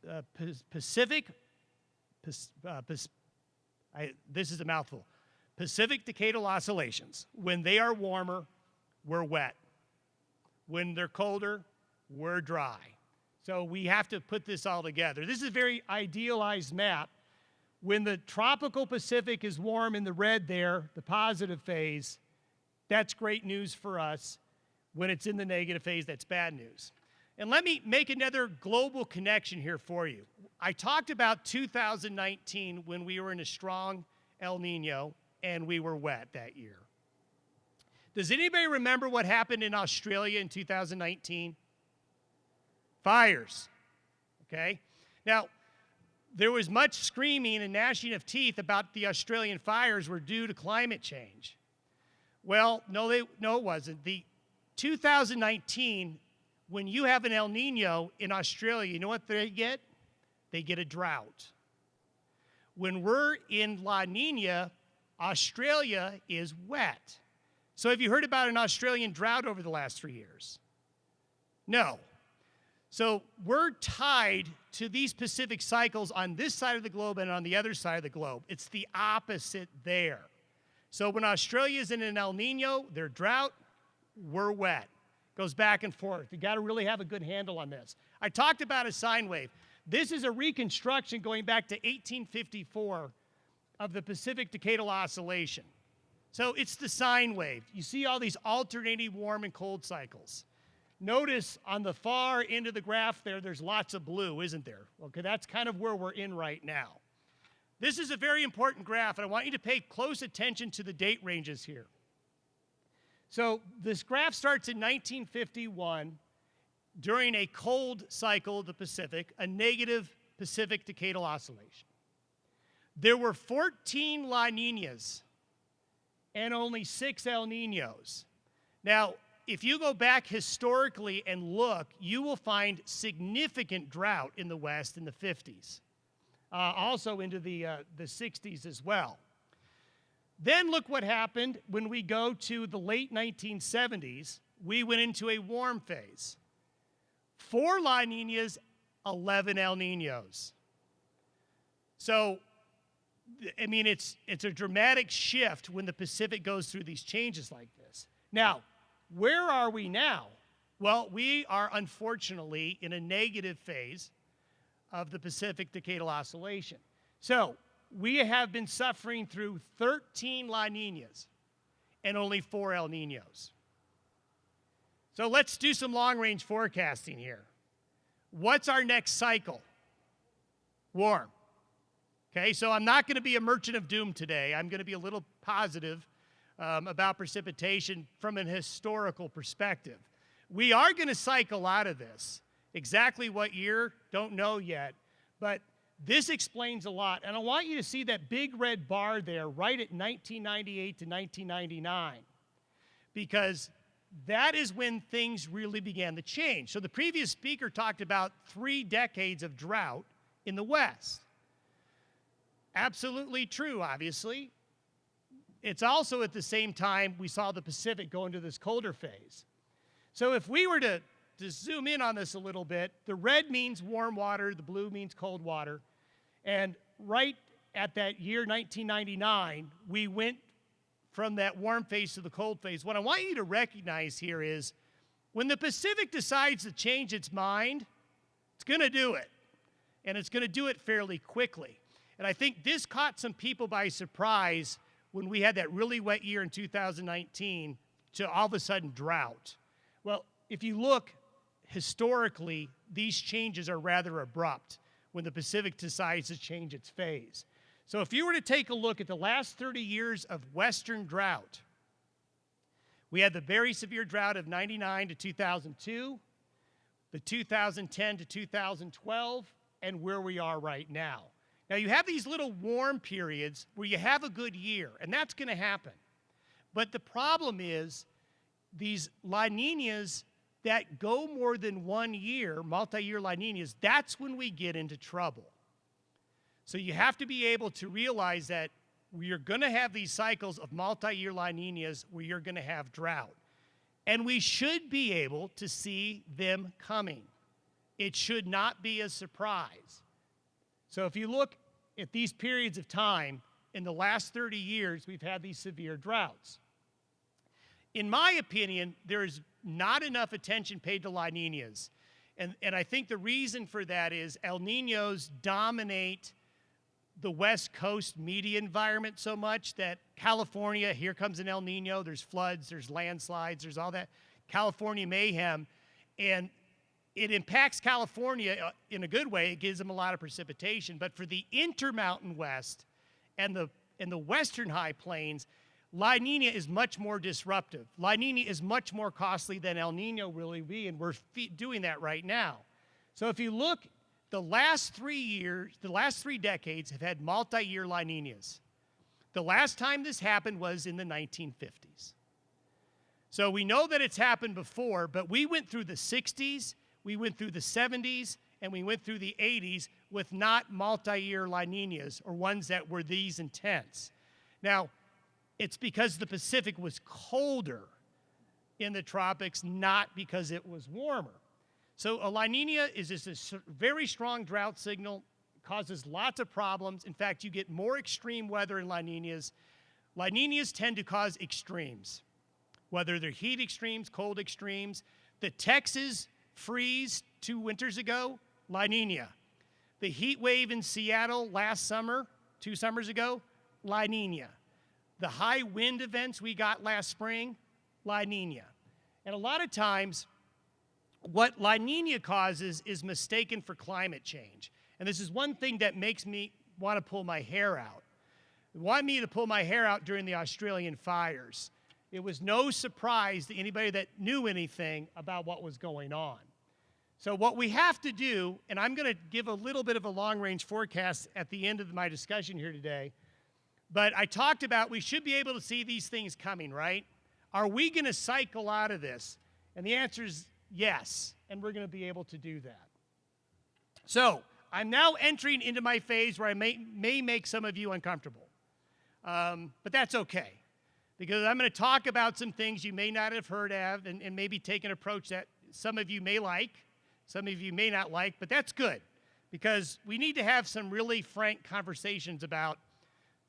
is a mouthful. Pacific Decadal oscillations. When they are warmer, we're wet. When they're colder, we're dry. So we have to put this all together. This is a very idealized map. When the tropical Pacific is warm in the red there, the positive phase, that's great news for us. When it's in the negative phase, that's bad news. And let me make another global connection here for you. I talked about 2019 when we were in a strong El Nino and we were wet that year. Does anybody remember what happened in Australia in 2019? Fires, okay? Now, there was much screaming and gnashing of teeth about the Australian fires were due to climate change. Well, no, it wasn't. The 2019, when you have an El Nino in Australia, you know what they get? They get a drought. When we're in La Nina, Australia is wet. So have you heard about an Australian drought over the last 3 years? No. So we're tied to these Pacific cycles on this side of the globe and on the other side of the globe. It's the opposite there. So when Australia is in an El Nino, they're drought, we're wet. Goes back and forth. You got to really have a good handle on this. I talked about a sine wave. This is a reconstruction going back to 1854 of the Pacific Decadal oscillation. So it's the sine wave. You see all these alternating warm and cold cycles. Notice on the far end of the graph there, there's lots of blue, isn't there? Okay, that's kind of where we're in right now. This is a very important graph, and I want you to pay close attention to the date ranges here. So this graph starts in 1951 during a cold cycle of the Pacific, a negative Pacific Decadal oscillation. There were 14 La Niñas and only 6 El Niños. Now, if you go back historically and look, you will find significant drought in the West in the 50s, also into the 60s as well. Then look what happened when we go to the late 1970s. We went into a warm phase. 4 La Niñas, 11 El Niños. So, I mean, it's a dramatic shift when the Pacific goes through these changes like this. Now, where are we now? Well, we are unfortunately in a negative phase of the Pacific Decadal oscillation. So, we have been suffering through 13 La Niñas and only 4 El Niños. So let's do some long-range forecasting here. What's our next cycle? Warm. Okay, so I'm not going to be a merchant of doom today. I'm going to be a little positive about precipitation from an historical perspective. We are going to cycle out of this. Exactly what year, don't know yet, but this explains a lot. And I want you to see that big red bar there right at 1998 to 1999, because that is when things really began to change. So the previous speaker talked about 3 decades of drought in the West. Absolutely true, obviously. It's also at the same time we saw the Pacific go into this colder phase. So if we were to zoom in on this a little bit, the red means warm water, the blue means cold water. And right at that year, 1999, we went from that warm phase to the cold phase. What I want you to recognize here is when the Pacific decides to change its mind, it's going to do it. And it's going to do it fairly quickly. And I think this caught some people by surprise when we had that really wet year in 2019 to all of a sudden drought. Well, if you look historically, these changes are rather abrupt when the Pacific decides to change its phase. So if you were to take a look at the last 30 years of Western drought, we had the very severe drought of 99 to 2002, the 2010 to 2012, and where we are right now. Now, you have these little warm periods where you have a good year, and that's going to happen. But the problem is these La Niñas that go more than 1 year, multi-year La Niñas, that's when we get into trouble. So you have to be able to realize that you're going to have these cycles of multi-year La Niñas where you're going to have drought. And we should be able to see them coming. It should not be a surprise. So if you look at these periods of time, in the last 30 years we've had these severe droughts. In my opinion, there is not enough attention paid to La Niñas. And I think the reason for that is El Niños dominate the West Coast media environment so much that California, here comes an El Nino, there's floods, there's landslides, there's all that California mayhem, and it impacts California in a good way. It gives them a lot of precipitation, but for the Intermountain West and the Western High Plains, La Nina is much more disruptive. La Nina is much more costly than El Nino will be, and we're doing that right now. So if you look, the last 3 years, the last 3 decades have had multi-year La Niñas. The last time this happened was in the 1950s. So we know that it's happened before, but we went through the 60s, we went through the 70s, and we went through the 80s with not multi-year La Niñas, or ones that were these intense. Now, it's because the Pacific was colder in the tropics, not because it was warmer. So a La Nina is just a very strong drought signal, causes lots of problems. In fact, you get more extreme weather in La Ninas. La Ninas tend to cause extremes, whether they're heat extremes, cold extremes. The Texas freeze 2 winters ago, La Nina. The heat wave in Seattle last summer, 2 summers ago, La Nina. The high wind events we got last spring, La Nina. And a lot of times, what La Nina causes is mistaken for climate change. And this is one thing that makes me want to pull my hair out. It wanted me to pull my hair out during the Australian fires. It was no surprise to anybody that knew anything about what was going on. So what we have to do, and I'm going to give a little bit of a long-range forecast at the end of my discussion here today, but I talked about we should be able to see these things coming, right? Are we going to cycle out of this? And the answer is yes, and we're going to be able to do that. So I'm now entering into my phase where I may make some of you uncomfortable. But that's okay, because I'm going to talk about some things you may not have heard of and maybe take an approach that some of you may like, some of you may not like, but that's good, because we need to have some really frank conversations about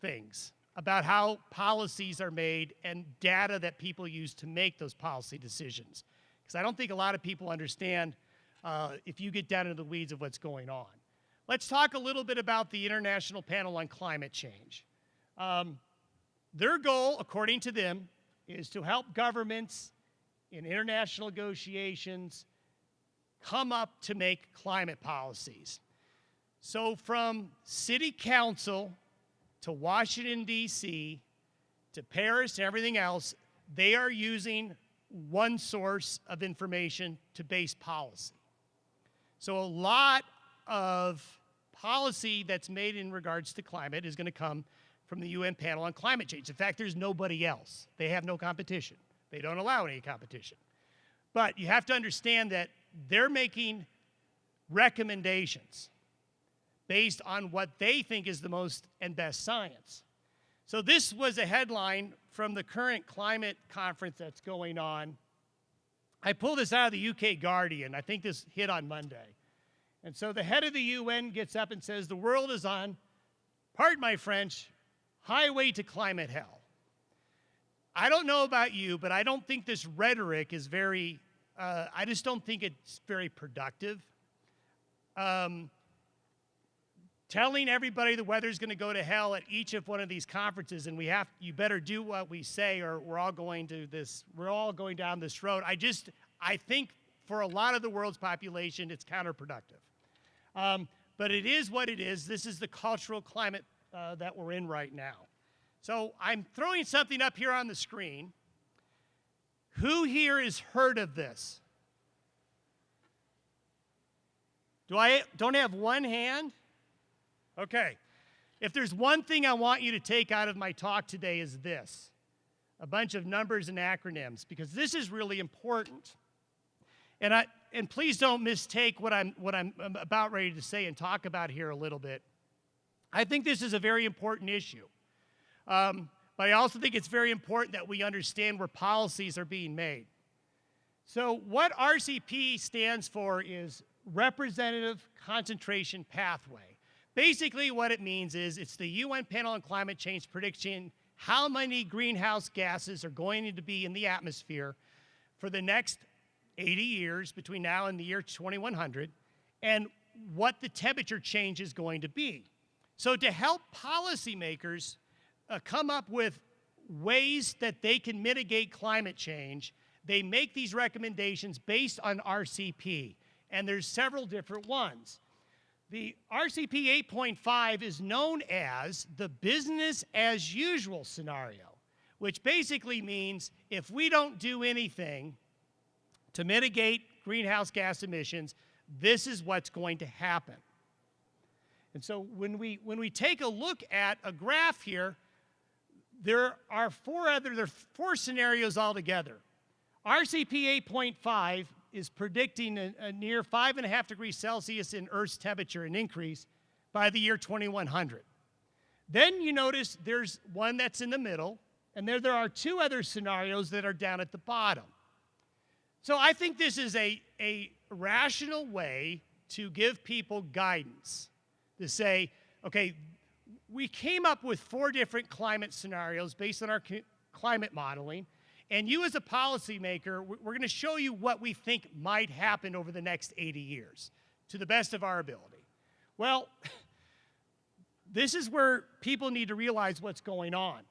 things, about how policies are made and data that people use to make those policy decisions. Because I don't think a lot of people understand if you get down into the weeds of what's going on. Let's talk a little bit about the International Panel on Climate Change. Their goal, according to them, is to help governments in international negotiations come up to make climate policies. So from city council to Washington, D.C., to Paris and everything else, they are using one source of information to base policy. So a lot of policy that's made in regards to climate is going to come from the UN Panel on Climate Change. In fact, there's nobody else. They have no competition. They don't allow any competition. But you have to understand that they're making recommendations based on what they think is the most and best science. So this was a headline from the current climate conference that's going on. I pulled this out of the UK Guardian. I think this hit on Monday. And so the head of the UN gets up and says, the world is on, pardon my French, highway to climate hell. I don't know about you, but I don't think this rhetoric is very, I just don't think it's very productive. Telling everybody the weather's going to go to hell at each of one of these conferences, and you better do what we say, or we're all going down this road. I think for a lot of the world's population, it's counterproductive. But it is what it is. This is the cultural climate that we're in right now. So I'm throwing something up here on the screen. Who here has heard of this? Don't have one hand? Okay. If there's one thing I want you to take out of my talk today is this, a bunch of numbers and acronyms, because this is really important. And please don't mistake what I'm about ready to say and talk about here a little bit. I think this is a very important issue. But I also think it's very important that we understand where policies are being made. So what RCP stands for is Representative Concentration Pathway. Basically, what it means is it's the UN Panel on Climate Change prediction how many greenhouse gases are going to be in the atmosphere for the next 80 years between now and the year 2100, and what the temperature change is going to be. So to help policymakers come up with ways that they can mitigate climate change, they make these recommendations based on RCP, and there's several different ones. The RCP 8.5 is known as the business as usual scenario, which basically means if we don't do anything to mitigate greenhouse gas emissions, this is what's going to happen. And so when we take a look at a graph here, there are four scenarios altogether. RCP 8.5 is predicting a near 5.5 degrees Celsius in Earth's temperature, an increase, by the year 2100. Then you notice there's one that's in the middle, and there are two other scenarios that are down at the bottom. So I think this is a rational way to give people guidance, to say, okay, we came up with 4 different climate scenarios based on our climate modeling, and you as a policymaker, we're going to show you what we think might happen over the next 80 years, to the best of our ability. Well, this is where people need to realize what's going on.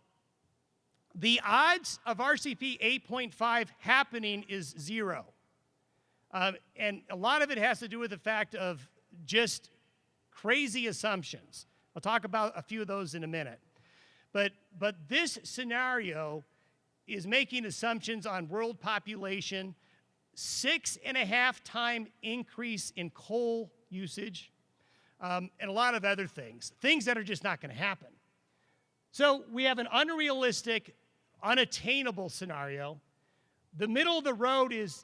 The odds of RCP 8.5 happening is 0. And a lot of it has to do with the fact of just crazy assumptions. I'll talk about a few of those in a minute. But this scenario is making assumptions on world population, 6.5-time increase in coal usage, and a lot of other things that are just not going to happen. So we have an unrealistic, unattainable scenario. The middle of the road is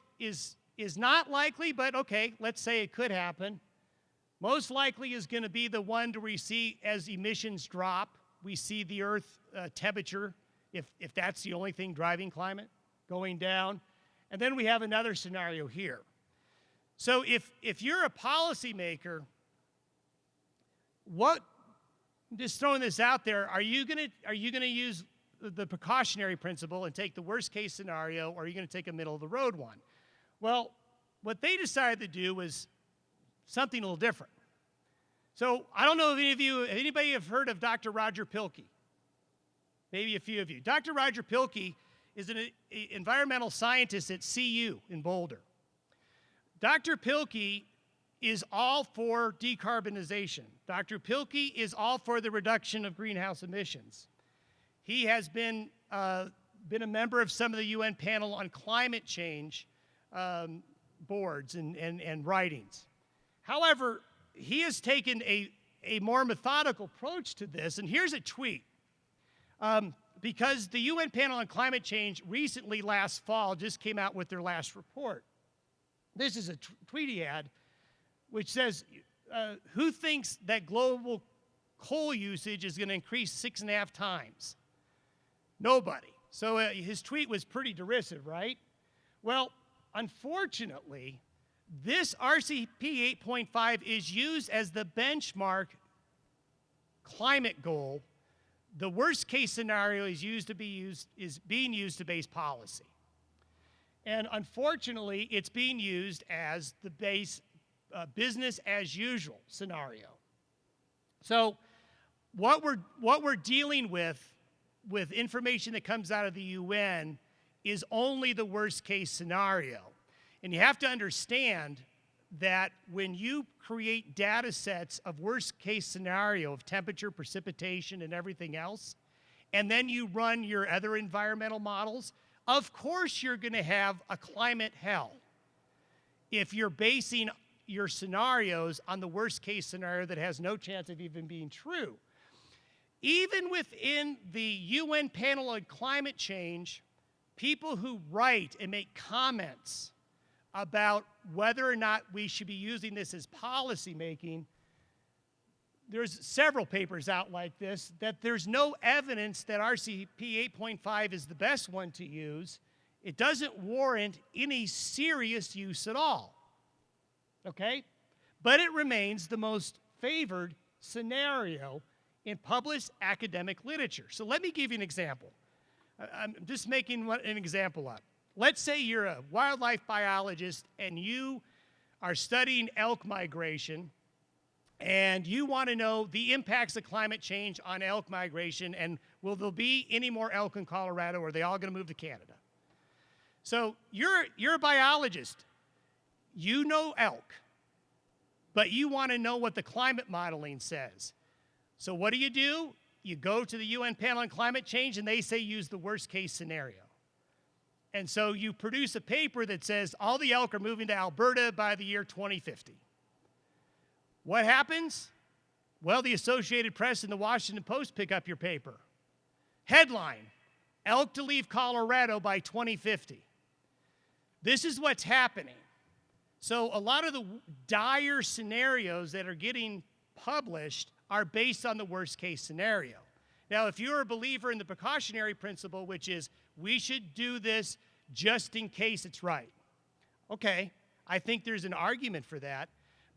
not likely, but okay, let's say it could happen. Most likely is going to be the one where we see as emissions drop, we see the Earth temperature, if that's the only thing driving climate, going down. And then we have another scenario here. So if you're a policymaker, just throwing this out there, are you going to use the precautionary principle and take the worst case scenario, or are you going to take a middle of the road one? Well, what they decided to do was something a little different. So I don't know if anybody have heard of Dr. Roger Pielke. Maybe a few of you. Dr. Roger Pielke is an environmental scientist at CU in Boulder. Dr. Pielke is all for decarbonization. Dr. Pielke is all for the reduction of greenhouse emissions. He has been a member of some of the UN Panel on Climate Change boards and writings. However, he has taken a more methodical approach to this, and here's a tweet. Because the UN Panel on Climate Change recently, last fall, just came out with their last report. This is a tweet he had, which says, who thinks that global coal usage is going to increase 6.5 times? Nobody. So his tweet was pretty derisive, right? Well, unfortunately, this RCP 8.5 is used as the benchmark climate goal. The worst case scenario is being used to base policy. And unfortunately, it's being used as the base business as usual scenario. So what we're dealing with information that comes out of the UN is only the worst case scenario. And you have to understand that when you create data sets of worst case scenario of temperature, precipitation, and everything else, and then you run your other environmental models, of course you're going to have a climate hell if you're basing your scenarios on the worst case scenario that has no chance of even being true. Even within the UN Panel on Climate Change, people who write and make comments about whether or not we should be using this as policy making, there's several papers out like this that there's no evidence that RCP 8.5 is the best one to use. It doesn't warrant any serious use at all, okay? But it remains the most favored scenario in published academic literature. So let me give you an example. I'm just making an example up. Let's say you're a wildlife biologist and you are studying elk migration, and you want to know the impacts of climate change on elk migration, and will there be any more elk in Colorado, or are they all going to move to Canada? So you're a biologist. You know elk, but you want to know what the climate modeling says. So what do? You go to the UN panel on climate change, and they say use the worst case scenario. And so you produce a paper that says all the elk are moving to Alberta by the year 2050. What happens? Well, the Associated Press and the Washington Post pick up your paper. Headline, elk to leave Colorado by 2050. This is what's happening. So a lot of the dire scenarios that are getting published are based on the worst case scenario. Now, if you're a believer in the precautionary principle, which is we should do this just in case it's right, okay, I think there's an argument for that,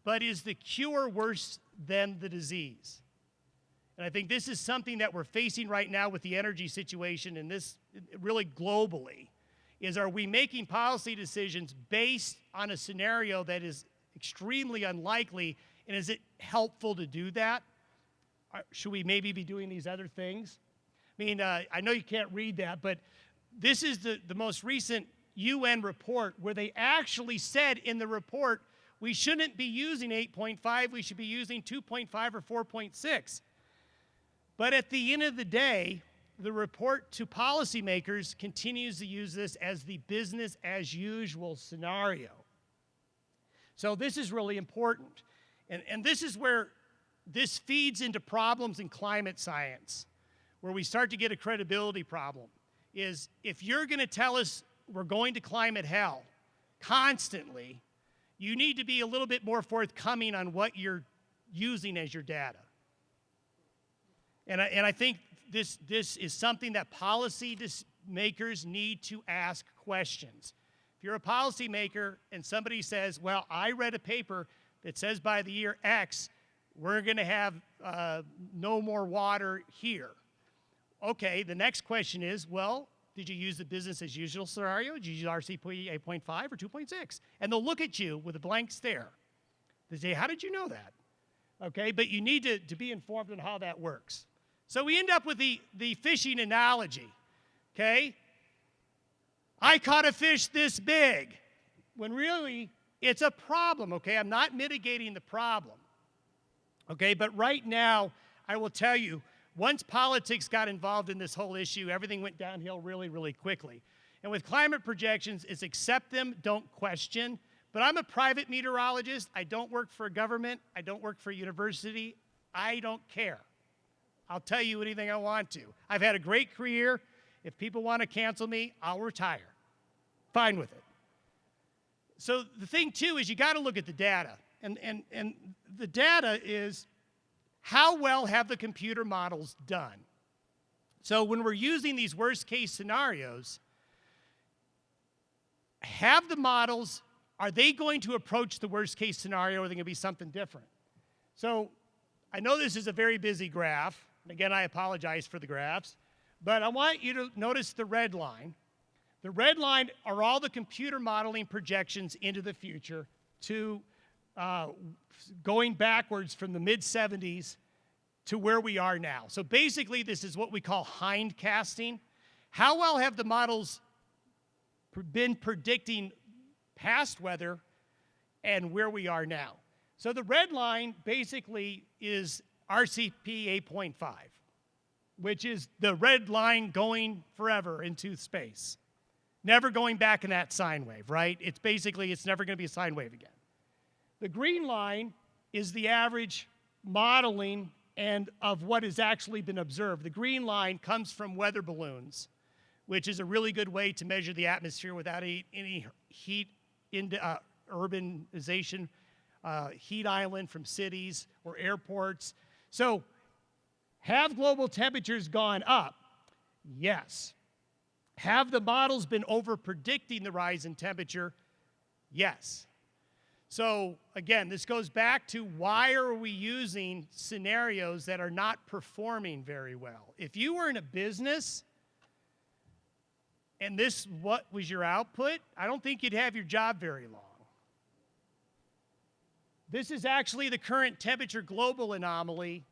but is the cure worse than the disease? And I think this is something that we're facing right now with the energy situation, and this really globally, is are we making policy decisions based on a scenario that is extremely unlikely, and is it helpful to do that? Should we maybe be doing these other things? I mean, I know you can't read that, but this is the most recent UN report where they actually said in the report we shouldn't be using 8.5, we should be using 2.5 or 4.6. But at the end of the day, the report to policymakers continues to use this as the business as usual scenario. So this is really important. And this is where this feeds into problems in climate science, where we start to get a credibility problem, is if you're going to tell us we're going to climate hell constantly, you need to be a little bit more forthcoming on what you're using as your data. And I think this is something that policy makers need to ask questions. If you're a policymaker and somebody says, well, I read a paper that says by the year X, we're going to have no more water here. Okay, the next question is, well, did you use the business as usual scenario? Did you use RCP 8.5 or 2.6? And they'll look at you with a blank stare. They say, how did you know that? Okay, but you need to be informed on how that works. So we end up with the fishing analogy, okay? I caught a fish this big, when really it's a problem, okay? I'm not mitigating the problem, okay? But right now, I will tell you, once politics got involved in this whole issue, everything went downhill really, really quickly. And with climate projections, it's accept them, don't question. But I'm a private meteorologist. I don't work for a government. I don't work for a university. I don't care. I'll tell you anything I want to. I've had a great career. If people want to cancel me, I'll retire. Fine with it. So the thing, too, is you got to look at the data. And the data is, how well have the computer models done? So when we're using these worst-case scenarios, have the models, are they going to approach the worst-case scenario, or are they going to be something different? So I know this is a very busy graph. And again, I apologize for the graphs. But I want you to notice the red line. The red line are all the computer modeling projections into the future to going backwards from the mid-70s to where we are now. So basically, this is what we call hindcasting. How well have the models been predicting past weather and where we are now? So the red line basically is RCP 8.5, which is the red line going forever into space. Never going back in that sine wave, right? It's basically, it's never going to be a sine wave again. The green line is the average modeling and of what has actually been observed. The green line comes from weather balloons, which is a really good way to measure the atmosphere without any heat into urbanization, heat island from cities or airports. So have global temperatures gone up? Yes. Have the models been over-predicting the rise in temperature? Yes. So again, this goes back to why are we using scenarios that are not performing very well? If you were in a business and this what was your output, I don't think you'd have your job very long. This is actually the current temperature global anomaly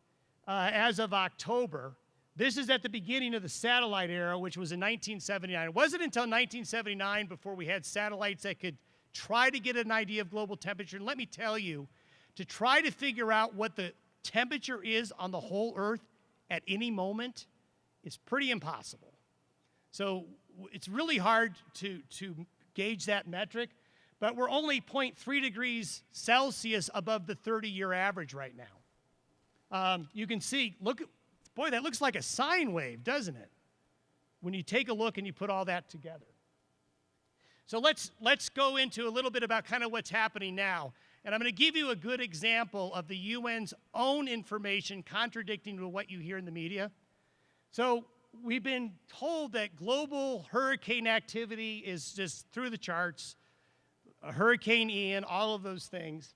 as of October. This is at the beginning of the satellite era, which was in 1979. It wasn't until 1979 before we had satellites that could try to get an idea of global temperature. And let me tell you, to try to figure out what the temperature is on the whole Earth at any moment is pretty impossible. So it's really hard to gauge that metric, but we're only 0.3 degrees Celsius above the 30-year average right now. You can see, look, boy, that looks like a sine wave, doesn't it? When you take a look and you put all that together. So let's go into a little bit about kind of what's happening now. And I'm going to give you a good example of the UN's own information contradicting with what you hear in the media. So we've been told that global hurricane activity is just through the charts. Hurricane Ian, all of those things.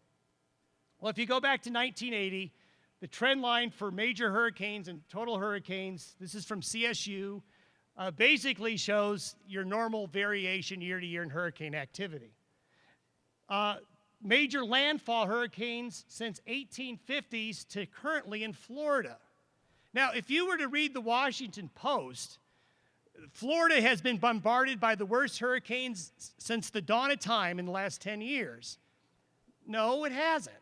Well, if you go back to 1980, the trend line for major hurricanes and total hurricanes, this is from CSU, basically shows your normal variation year to year in hurricane activity. Major landfall hurricanes since 1850s to currently in Florida. Now, if you were to read the Washington Post, Florida has been bombarded by the worst hurricanes since the dawn of time in the last 10 years. No, it hasn't.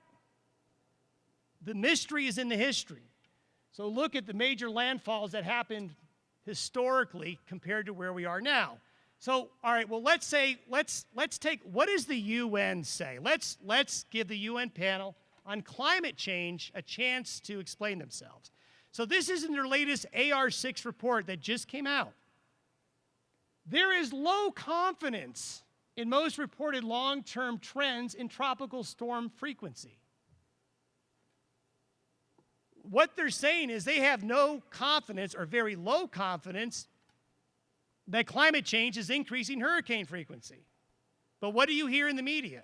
The mystery is in the history. So look at the major landfalls that happened historically compared to where we are now. So, all right, well, let's take, what does the UN say? Let's give the UN panel on climate change a chance to explain themselves. So this is in their latest AR6 report that just came out. There is low confidence in most reported long-term trends in tropical storm frequency. What they're saying is they have no confidence or very low confidence that climate change is increasing hurricane frequency. But what do you hear in the media?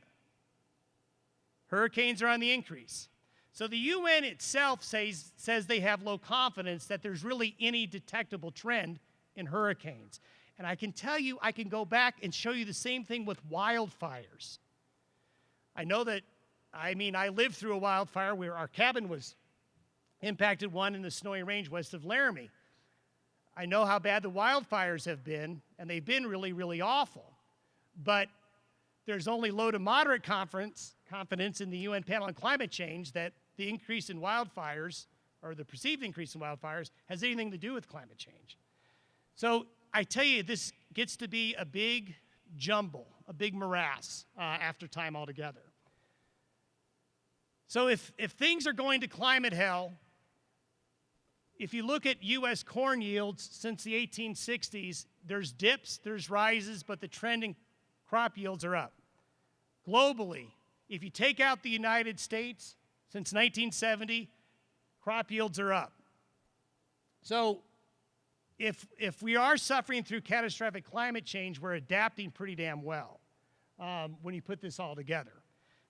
Hurricanes are on the increase. So the UN itself says they have low confidence that there's really any detectable trend in hurricanes. And I can tell you, I can go back and show you the same thing with wildfires. I know that, I lived through a wildfire where our cabin was impacted, one in the Snowy Range west of Laramie. I know how bad the wildfires have been, and they've been really, really awful. But there's only low to moderate confidence in the UN panel on climate change that the increase in wildfires, or the perceived increase in wildfires, has anything to do with climate change. So I tell you, this gets to be a big jumble, a big morass after time altogether. So if things are going to climate hell, if you look at U.S. corn yields since the 1860s, there's dips, there's rises, but the trend in crop yields are up. Globally, if you take out the United States, since 1970, crop yields are up. So if we are suffering through catastrophic climate change, we're adapting pretty damn well when you put this all together.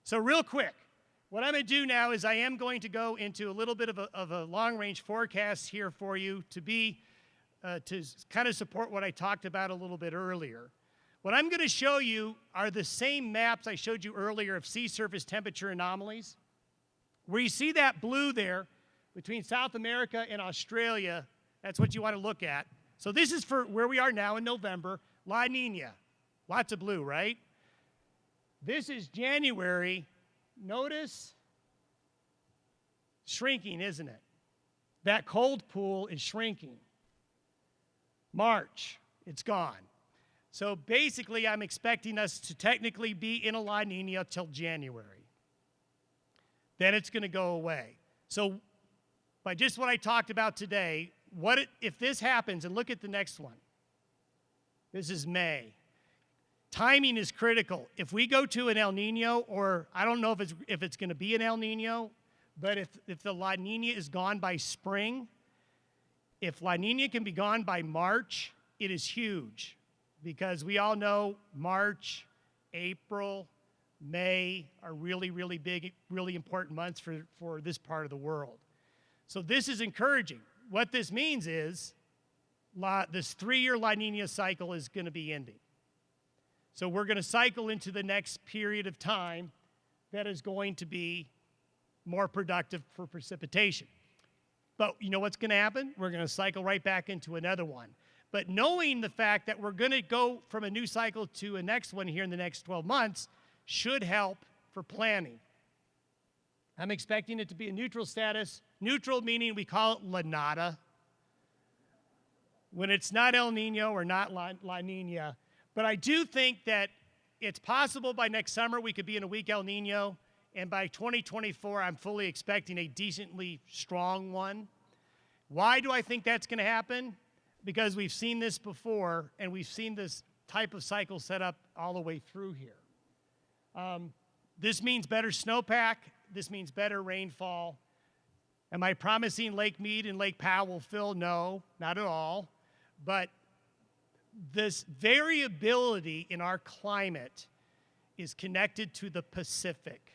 So real quick, what I'm going to do now is I am going to go into a little bit of a long-range forecast here for you to kind of support what I talked about a little bit earlier. What I'm going to show you are the same maps I showed you earlier of sea surface temperature anomalies. Where you see that blue there between South America and Australia, that's what you want to look at. So this is for where we are now in November, La Nina. Lots of blue, right? This is January. Notice shrinking, isn't it? That cold pool is shrinking. March, it's gone. So basically, I'm expecting us to technically be in a La Nina till January. Then it's going to go away. So by just what I talked about today, if this happens, and look at the next one. This is May. Timing is critical. If we go to an El Nino, or I don't know if it's going to be an El Nino, but if the La Nina is gone by spring, if La Nina can be gone by March, it is huge. Because we all know March, April, May are really, really big, really important months for this part of the world. So this is encouraging. What this means is this 3-year La Nina cycle is going to be ending. So we're going to cycle into the next period of time that is going to be more productive for precipitation. But you know what's going to happen? We're going to cycle right back into another one. But knowing the fact that we're going to go from a new cycle to a next one here in the next 12 months should help for planning. I'm expecting it to be a neutral status. Neutral meaning we call it La Nada. When it's not El Nino or not La Nina. But I do think that it's possible by next summer we could be in a weak El Nino, and by 2024 I'm fully expecting a decently strong one. Why do I think that's going to happen? Because we've seen this before, and we've seen this type of cycle set up all the way through here. This means better snowpack. This means better rainfall. Am I promising Lake Mead and Lake Powell will fill? No, not at all. But this variability in our climate is connected to the Pacific.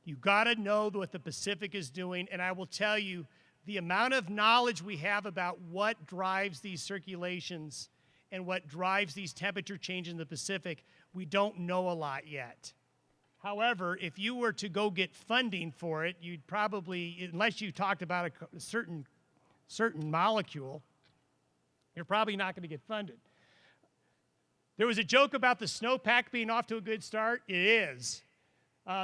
You got to know what the Pacific is doing, and I will tell you, the amount of knowledge we have about what drives these circulations and what drives these temperature changes in the Pacific, we don't know a lot yet. However, if you were to go get funding for it, you'd probably, unless you talked about a certain molecule, you're probably not going to get funded. There was a joke about the snowpack being off to a good start. It is.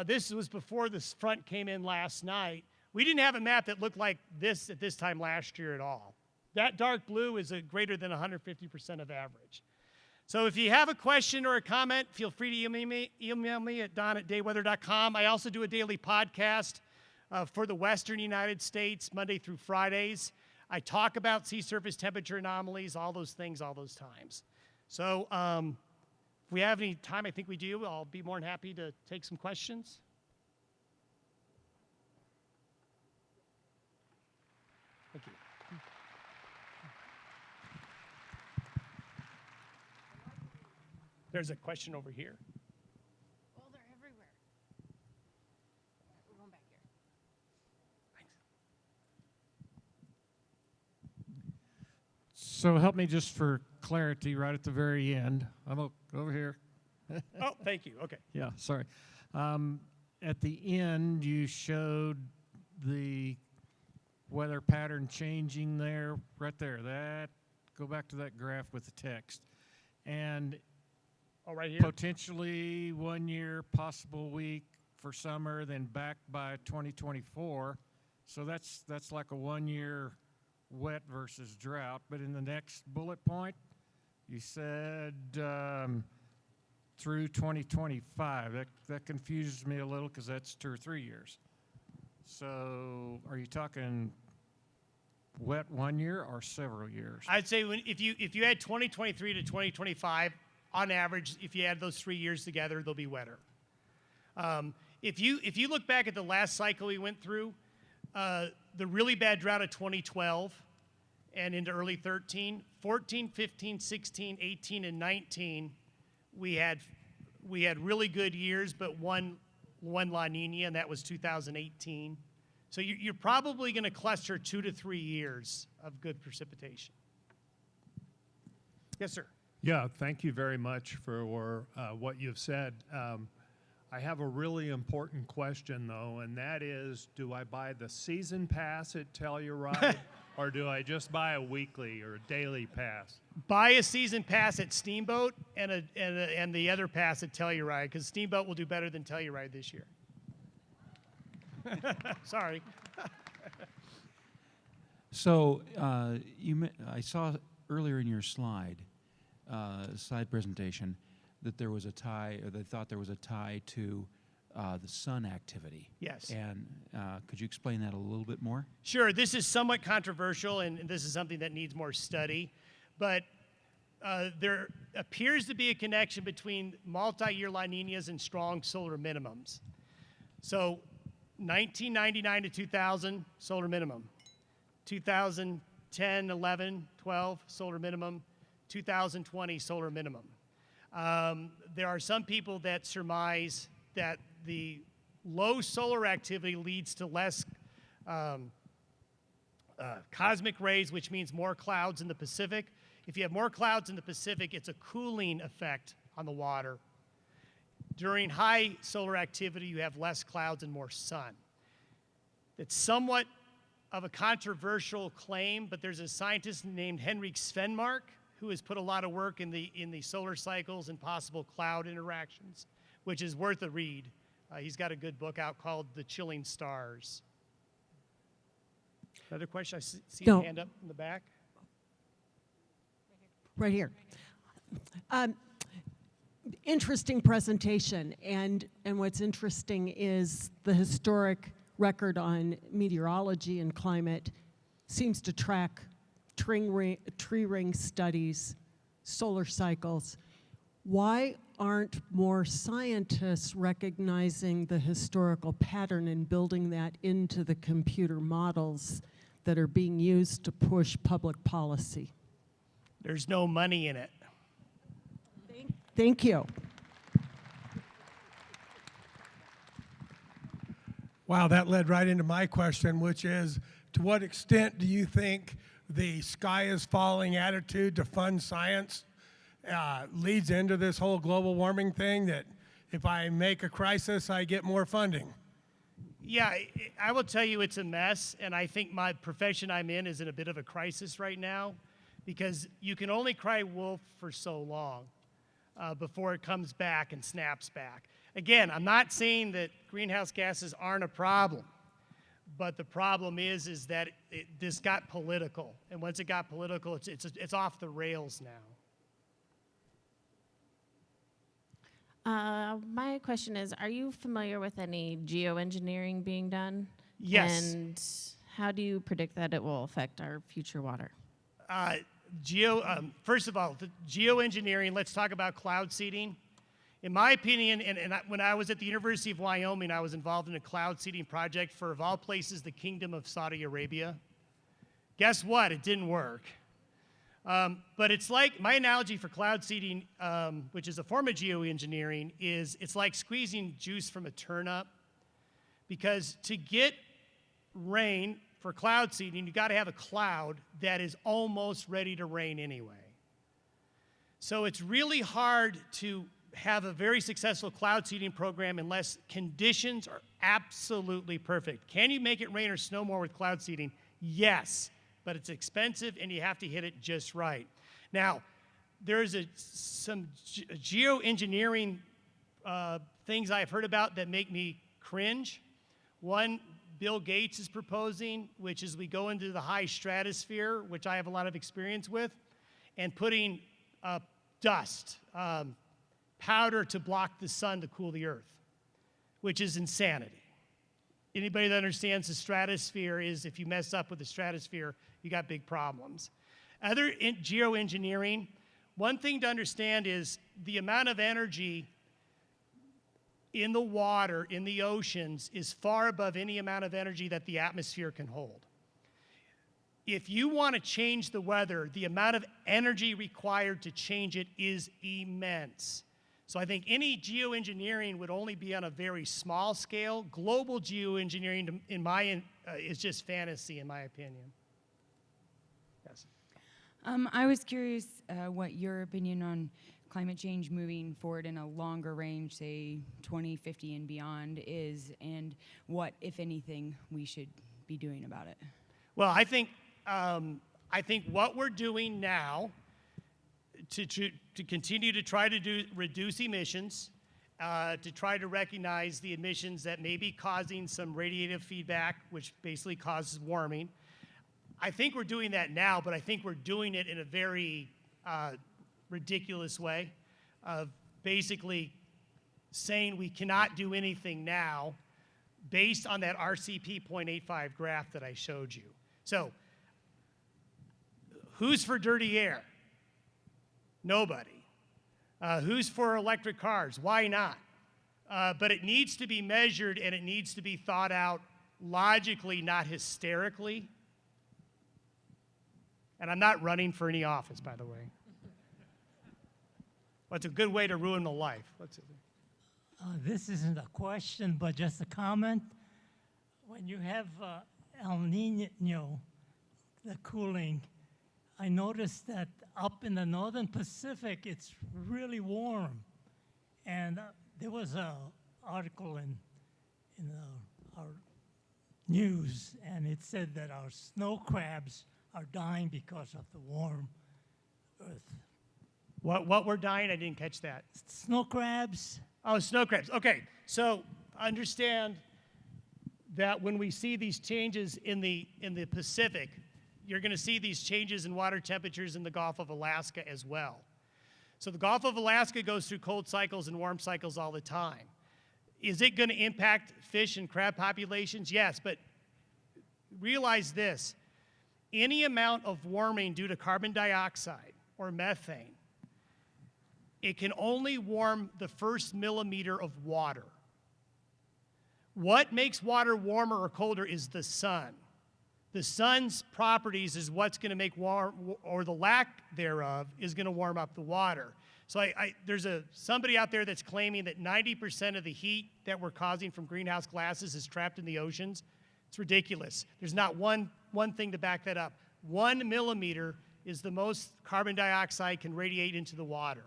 This was before this front came in last night. We didn't have a map that looked like this at this time last year at all. That dark blue is a greater than 150% of average. So if you have a question or a comment, feel free to email me at don@dayweather.com. I also do a daily podcast for the western United States, Monday through Fridays. I talk about sea surface temperature anomalies, all those things, all those times. So if we have any time, I think we do, I'll be more than happy to take some questions. Thank you. There's a question over here. Oh, they're everywhere. We're going back here. So help me just for clarity right at the very end. I'm over here. Oh, thank you. Okay. Yeah, sorry. At the end, you showed the weather pattern changing there, right there. Go back to that graph with the text. And Oh, right here? potentially 1 year, possible week for summer, then back by 2024. So that's like a 1 year wet versus drought. But in the next bullet point, you said through 2025. That confuses me a little because that's 2 or 3 years. So are you talking wet 1 year or several years? I'd say if you add 2023 to 2025, on average, if you add those 3 years together, they'll be wetter. If you look back at the last cycle we went through, the really bad drought of 2012 and into early 13, 14, 15, 16, 18, and 19, we had really good years, but one La Nina, and that was 2018. So you're probably going to cluster 2 to 3 years of good precipitation. Yes, sir. Yeah, thank you very much for what you've said. I have a really important question, though, and that is, do I buy the season pass at Telluride, or do I just buy a weekly or a daily pass? Buy a season pass at Steamboat and the other pass at Telluride, because Steamboat will do better than Telluride this year. Sorry. So I saw earlier in your slide presentation that there was a tie, or they thought there was a tie to the sun activity. Yes. And could you explain that a little bit more? Sure. This is somewhat controversial, and this is something that needs more study. But there appears to be a connection between multi-year La Ninas and strong solar minimums. So 1999 to 2000, solar minimum. 2010, 11, 12, solar minimum. 2020, solar minimum. There are some people that surmise that the low solar activity leads to less cosmic rays, which means more clouds in the Pacific. If you have more clouds in the Pacific, it's a cooling effect on the water. During high solar activity, you have less clouds and more sun. It's somewhat of a controversial claim, but there's a scientist named Henrik Svenmark who has put a lot of work in the solar cycles and possible cloud interactions, which is worth a read. He's got a good book out called The Chilling Stars. Another question? I see a hand up in the back. Right here. Interesting presentation, and what's interesting is the historic record on meteorology and climate seems to track tree ring studies, solar cycles. Why aren't more scientists recognizing the historical pattern and building that into the computer models that are being used to push public policy? There's no money in it. Thank you. Wow, that led right into my question, which is, to what extent do you think the sky is falling attitude to fund science leads into this whole global warming thing, that if I make a crisis, I get more funding? Yeah, I will tell you it's a mess, and I think my profession I'm in is in a bit of a crisis right now, because you can only cry wolf for so long before it comes back and snaps back. Again, I'm not saying that greenhouse gases aren't a problem, but the problem is that this got political, and once it got political, it's off the rails now. My question is, are you familiar with any geoengineering being done? Yes. And how do you predict that it will affect our future water? First of all, the geoengineering, let's talk about cloud seeding. In my opinion, when I was at the University of Wyoming, I was involved in a cloud seeding project for, of all places, the Kingdom of Saudi Arabia. Guess what? It didn't work. But it's like, my analogy for cloud seeding, which is a form of geoengineering, is it's like squeezing juice from a turnip. Because to get rain for cloud seeding, you got to have a cloud that is almost ready to rain anyway. So it's really hard to have a very successful cloud seeding program unless conditions are absolutely perfect. Can you make it rain or snow more with cloud seeding? Yes, but it's expensive and you have to hit it just right. Now, there's some geoengineering things I've heard about that make me cringe. One, Bill Gates is proposing, which is we go into the high stratosphere, which I have a lot of experience with, and putting dust, powder to block the sun to cool the earth, which is insanity. Anybody that understands the stratosphere is, if you mess up with the stratosphere, you got big problems. Other geoengineering, one thing to understand is the amount of energy in the water, in the oceans, is far above any amount of energy that the atmosphere can hold. If you want to change the weather, the amount of energy required to change it is immense. So I think any geoengineering would only be on a very small scale. Global geoengineering, is just fantasy, in my opinion. Yes. I was curious what your opinion on climate change moving forward in a longer range, say 2050 and beyond, is, and what, if anything, we should be doing about it. Well, I think what we're doing now to continue to try to reduce emissions, to try to recognize the emissions that may be causing some radiative feedback, which basically causes warming. I think we're doing that now, but I think we're doing it in a very ridiculous way of basically saying we cannot do anything now based on that RCP 0.85 graph that I showed you. So, who's for dirty air? Nobody. Who's for electric cars? Why not? But it needs to be measured and it needs to be thought out logically, not hysterically. And I'm not running for any office, by the way. Well, it's a good way to ruin my life. This isn't a question, but just a comment. When you have El Nino, the cooling, I noticed that up in the northern Pacific, it's really warm. And there was an article in our news, and it said that our snow crabs are dying because of the warm earth. What we're dying? I didn't catch that. Snow crabs. Oh, snow crabs. Okay, so understand that when we see these changes in the Pacific, you're going to see these changes in water temperatures in the Gulf of Alaska as well. So the Gulf of Alaska goes through cold cycles and warm cycles all the time. Is it going to impact fish and crab populations? Yes, but realize this. Any amount of warming due to carbon dioxide or methane, it can only warm the first millimeter of water. What makes water warmer or colder is the sun. The sun's properties is what's going to make warm, or the lack thereof, is going to warm up the water. So there's somebody out there that's claiming that 90% of the heat that we're causing from greenhouse gases is trapped in the oceans. It's ridiculous. There's not one thing to back that up. 1 millimeter is the most carbon dioxide can radiate into the water.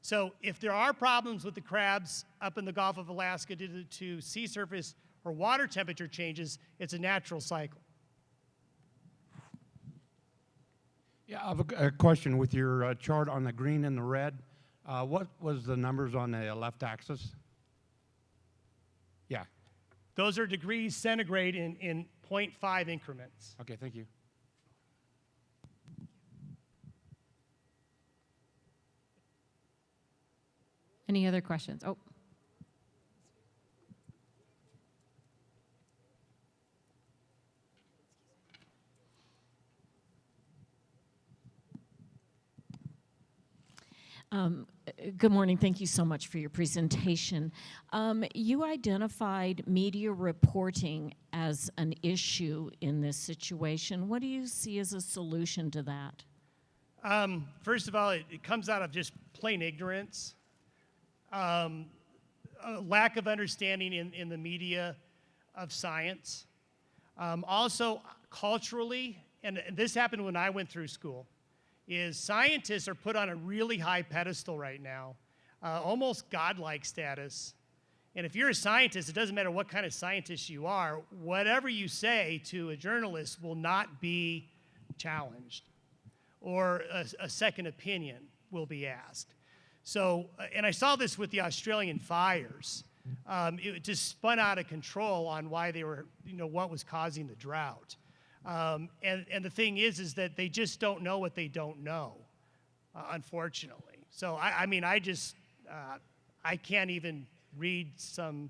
So if there are problems with the crabs up in the Gulf of Alaska due to sea surface or water temperature changes, it's a natural cycle. Yeah, I have a question with your chart on the green and the red. What was the numbers on the left axis? Yeah. Those are degrees centigrade in 0.5 increments. Okay, thank you. Any other questions? Oh. Good morning. Thank you so much for your presentation. You identified media reporting as an issue in this situation. What do you see as a solution to that? First of all, it comes out of just plain ignorance, a lack of understanding in the media of science. Also, culturally, and this happened when I went through school, is scientists are put on a really high pedestal right now, almost godlike status. And if you're a scientist, it doesn't matter what kind of scientist you are, whatever you say to a journalist will not be challenged, or a second opinion will be asked. So, and I saw this with the Australian fires. It just spun out of control on why they were, what was causing the drought. And the thing is that they just don't know what they don't know, unfortunately. So, I can't even read some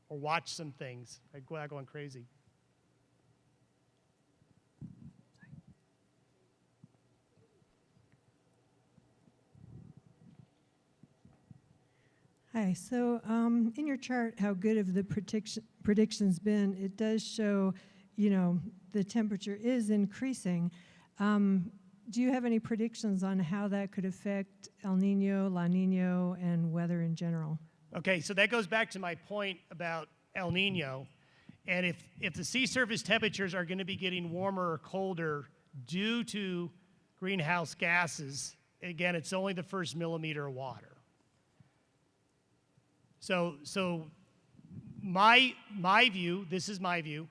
or watch some things. I go out going crazy. Hi, so in your chart, how good have the predictions been? It does show, the temperature is increasing. Do you have any predictions on how that could affect El Nino, La Nino, and weather in general? Okay, so that goes back to my point about El Nino. And if the sea surface temperatures are going to be getting warmer or colder due to greenhouse gases, again, it's only the first millimeter of water. So my view, this is my view,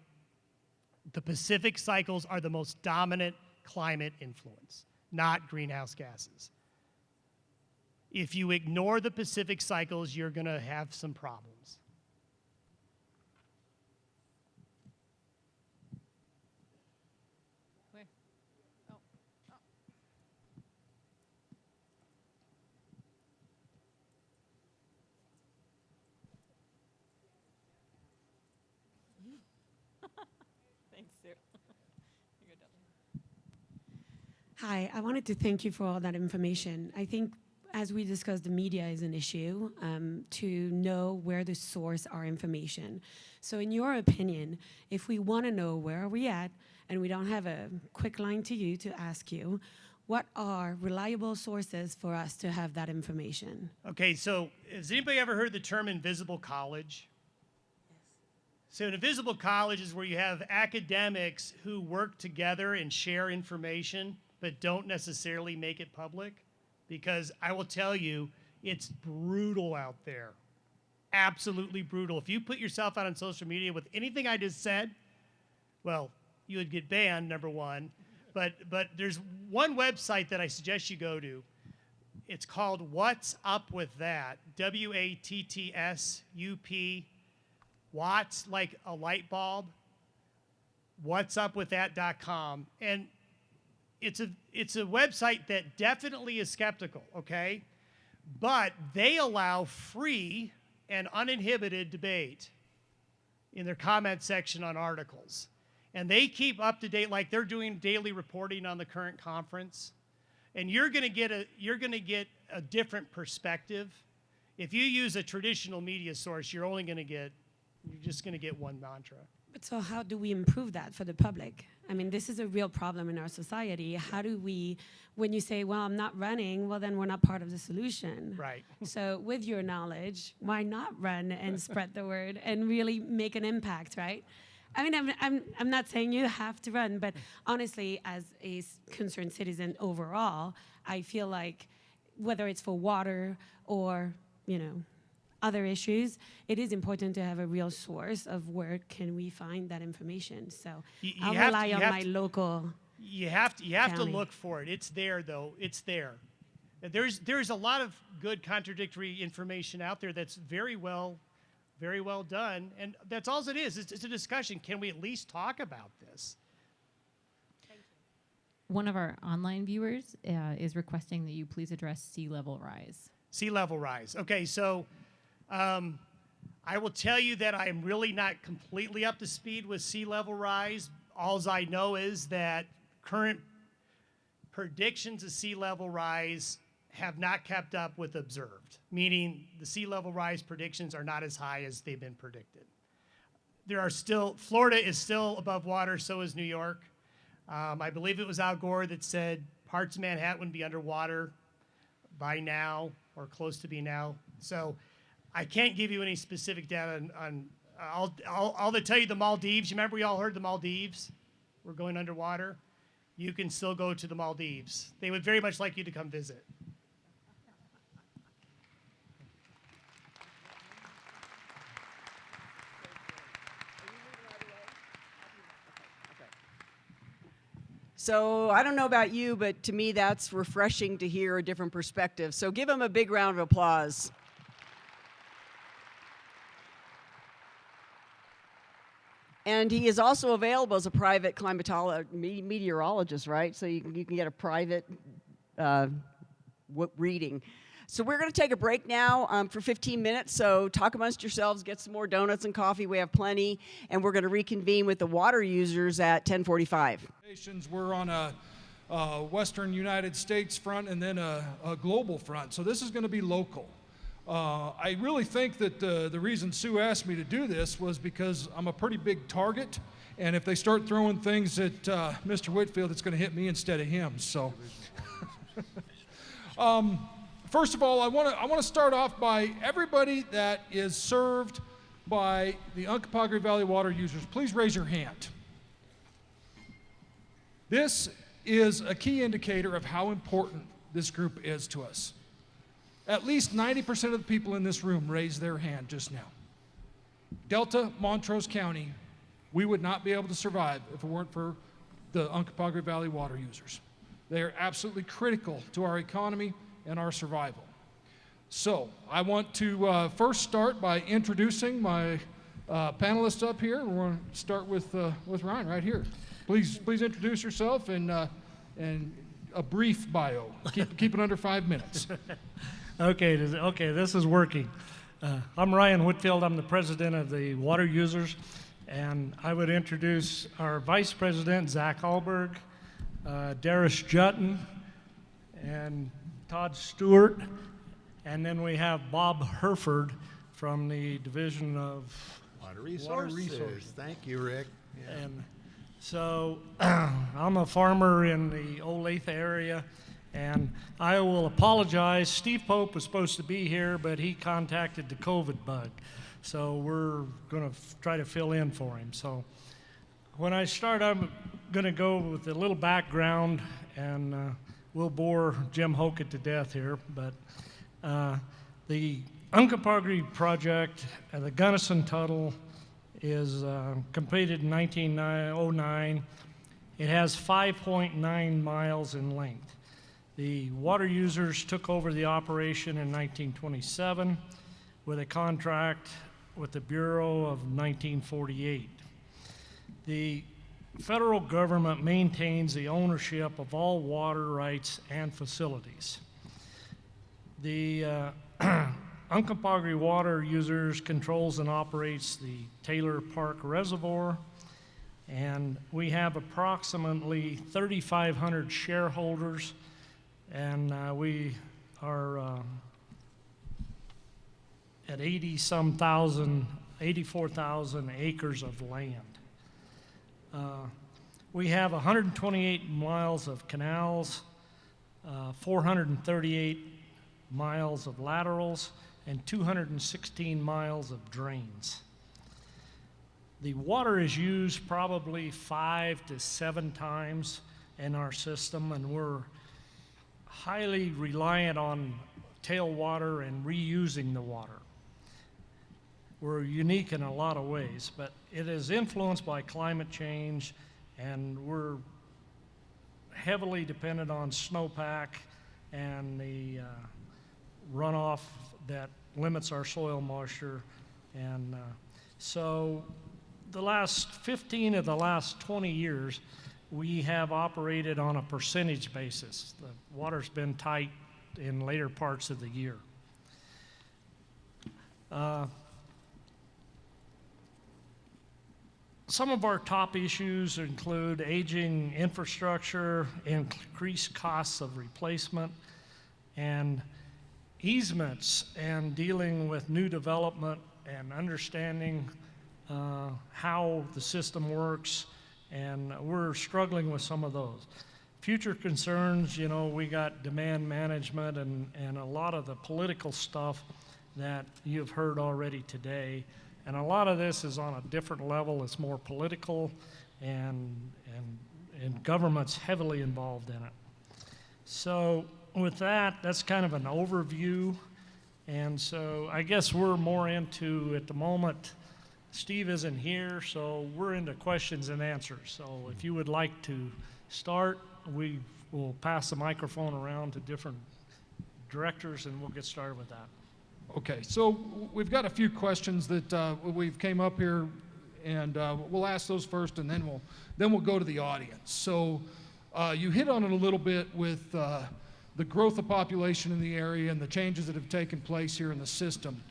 the Pacific cycles are the most dominant climate influence, not greenhouse gases. If you ignore the Pacific cycles, you're going to have some problems. Thanks, Sue. Hi, I wanted to thank you for all that information. I think, as we discussed, the media is an issue to know where to source our information. So in your opinion, if we want to know where are we at, and we don't have a quick line to you to ask you, what are reliable sources for us to have that information? Okay, so has anybody ever heard the term invisible college? So an invisible college is where you have academics who work together and share information, but don't necessarily make it public. Because I will tell you, it's brutal out there. Absolutely brutal. If you put yourself out on social media with anything I just said, well, you would get banned, number one. But there's one website that I suggest you go to. It's called What's Up With That, WATTSUP, Watts, like a light bulb, whatsupwiththat.com. And it's a website that definitely is skeptical, okay? But they allow free and uninhibited debate in their comment section on articles. And they keep up to date, like they're doing daily reporting on the current conference. And you're gonna get a different perspective. If you use a traditional media source, you're just gonna get one mantra. But so how do we improve that for the public? I mean, this is a real problem in our society. How do we, when you say, well, I'm not running, well, then we're not part of the solution. Right. So with your knowledge, why not run and spread the word and really make an impact, right? I mean, I'm not saying you have to run, but honestly, as a concerned citizen overall, I feel like whether it's for water or, other issues, it is important to have a real source of where can we find that information. So I'll rely on my local. You have to look for it. It's there, though. It's there. There's a lot of good contradictory information out there that's very well done, and that's all it is. It's a discussion. Can we at least talk about this? One of our online viewers is requesting that you please address sea level rise. Sea level rise. Okay, so I will tell you that I am really not completely up to speed with sea level rise. All I know is that current predictions of sea level rise have not kept up with observed, meaning the sea level rise predictions are not as high as they've been predicted. Florida is still above water, so is New York. I believe it was Al Gore that said parts of Manhattan would be underwater by now or close to be now. So I can't give you any specific data on I'll tell you the Maldives. You remember we all heard the Maldives were going underwater? You can still go to the Maldives. They would very much like you to come visit. So I don't know about you, but to me that's refreshing to hear a different perspective. So give him a big round of applause. And he is also available as a private meteorologist, right? So you can get a private reading. So we're going to take a break now for 15 minutes. So talk amongst yourselves, get some more donuts and coffee. We have plenty. And we're going to reconvene with the water users at 10:45. We're on a Western United States front and then a global front. So this is going to be local. I really think that the reason Sue asked me to do this was because I'm a pretty big target, and if they start throwing things at Mr. Whitfield, it's going to hit me instead of him. So, first of all, I want to start off by everybody that is served by the Uncompahgre Valley water users. Please raise your hand. This is a key indicator of how important this group is to us. At least 90% of the people in this room raised their hand just now. Delta, Montrose County, we would not be able to survive if it weren't for the Uncompahgre Valley water users. They are absolutely critical to our economy and our survival. So I want to first start by introducing my panelists up here. We're going to start with Ryan right here. Please introduce yourself and a brief bio. Keep it under 5 minutes. Okay, this is working. I'm Ryan Whitfield. I'm the president of the Water Users, and I would introduce our vice president, Zach Alberg, Darius Jutton, and Todd Stewart, and then we have Bob Herford from the Division of Water Resources. Thank you, Rick. Yeah. So I'm a farmer in the Olathe area, and I will apologize. Steve Pope was supposed to be here, but he contacted the COVID bug. So we're going to try to fill in for him. So when I start, I'm going to go with a little background, and we'll bore Jim Hokit to death here. But the Uncompahgre project and the Gunnison Tuttle is completed in 1909. It has 5.9 miles in length. The water users took over the operation in 1927 with a contract with the Bureau of 1948. The federal government maintains the ownership of all water rights and facilities. The Uncompahgre Water Users controls and operates the Taylor Park Reservoir, and we have approximately 3,500 shareholders, and we are at 84,000 acres of land. We have 128 miles of canals, 438 miles of laterals, and 216 miles of drains. The water is used probably 5 to 7 times in our system, and we're highly reliant on tailwater and reusing the water. We're unique in a lot of ways, but it is influenced by climate change, and we're heavily dependent on snowpack and the runoff that limits our soil moisture. And so the last 15 of the last 20 years, we have operated on a percentage basis. The water's been tight in later parts of the year. Some of our top issues include aging infrastructure, increased costs of replacement, and easements, and dealing with new development and understanding how the system works, and we're struggling with some of those. Future concerns, you know, we got demand management and a lot of the political stuff that you've heard already today. And a lot of this is on a different level. It's more political, and government's heavily involved in it. So with that, that's kind of an overview. And so I guess we're more into, at the moment, Steve isn't here, so we're into questions and answers. So if you would like to start, we will pass the microphone around to different directors, and we'll get started with that. Okay, so we've got a few questions that we've came up here, and we'll ask those first, and then we'll go to the audience. So you hit on it a little bit with the growth of population in the area and the changes that have taken place here in the system.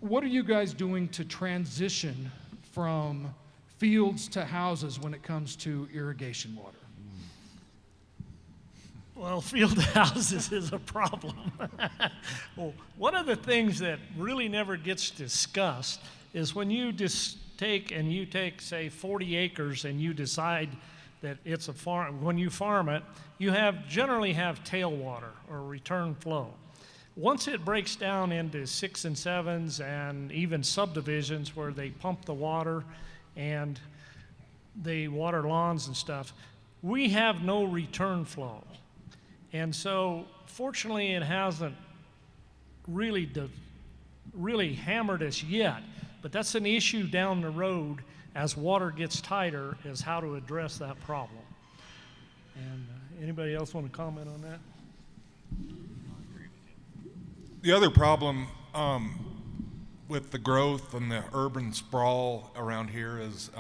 What are you guys doing to transition from fields to houses when it comes to irrigation water? Well, field houses is a problem. Well, one of the things that really never gets discussed is when you just take, say, 40 acres and you decide that it's a farm, when you farm it, you generally have tailwater or return flow. Once it breaks down into 6 and 7s and even subdivisions where they pump the water and they water lawns and stuff, we have no return flow. And so, fortunately, it hasn't really hammered us yet, but that's an issue down the road as water gets tighter, is how to address that problem. And anybody else want to comment on that? The other problem with the growth and the urban sprawl around here is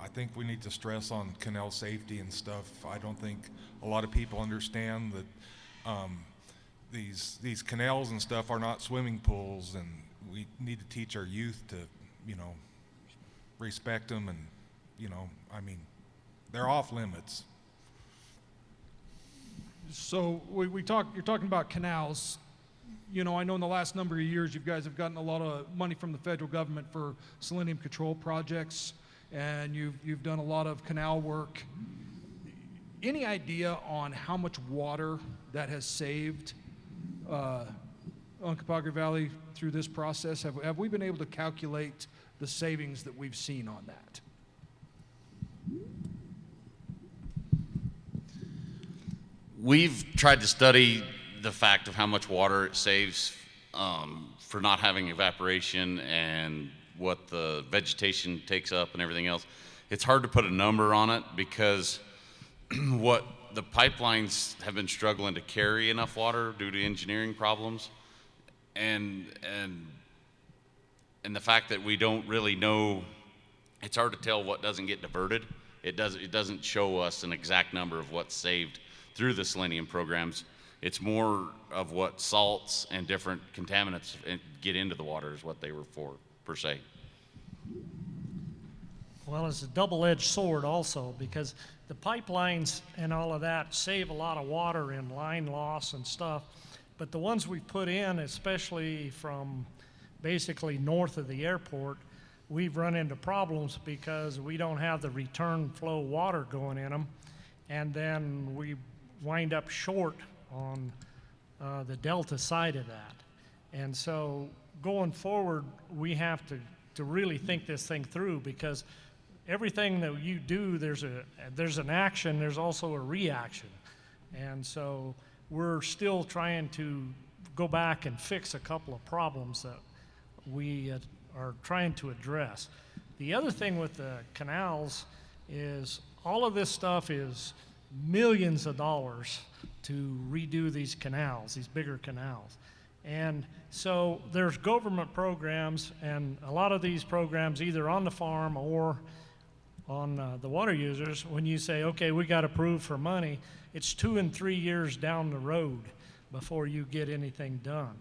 I think we need to stress on canal safety and stuff. I don't think a lot of people understand that these canals and stuff are not swimming pools, and we need to teach our youth to, you know, respect them, and, you know, I mean, they're off limits. So you're talking about canals. You know, I know in the last number of years you guys have gotten a lot of money from the federal government for selenium control projects. and you've done a lot of canal work. Any idea on how much water that has saved Uncompahgre Valley through this process? Have we been able to calculate the savings that we've seen on that? We've tried to study the fact of how much water it saves for not having evaporation and what the vegetation takes up and everything else. It's hard to put a number on it because what the pipelines have been struggling to carry enough water due to engineering problems, and the fact that we don't really know, it's hard to tell what doesn't get diverted. It doesn't show us an exact number of what's saved through the selenium programs. It's more of what salts and different contaminants get into the water is what they were for, per se. Well, it's a double-edged sword also, because the pipelines and all of that save a lot of water in line loss and stuff, but the ones we put in, especially from basically north of the airport, we've run into problems because we don't have the return flow water going in them, and then we wind up short on the delta side of that. And so going forward, we have to really think this thing through, because everything that you do, there's an action, there's also a reaction. And so we're still trying to go back and fix a couple of problems that we are trying to address. The other thing with the canals is all of this stuff is millions of dollars to redo these canals, these bigger canals. And so there's government programs, and a lot of these programs either on the farm or on the water users, when you say, okay, we got approved for money, it's 2 and 3 years down the road before you get anything done.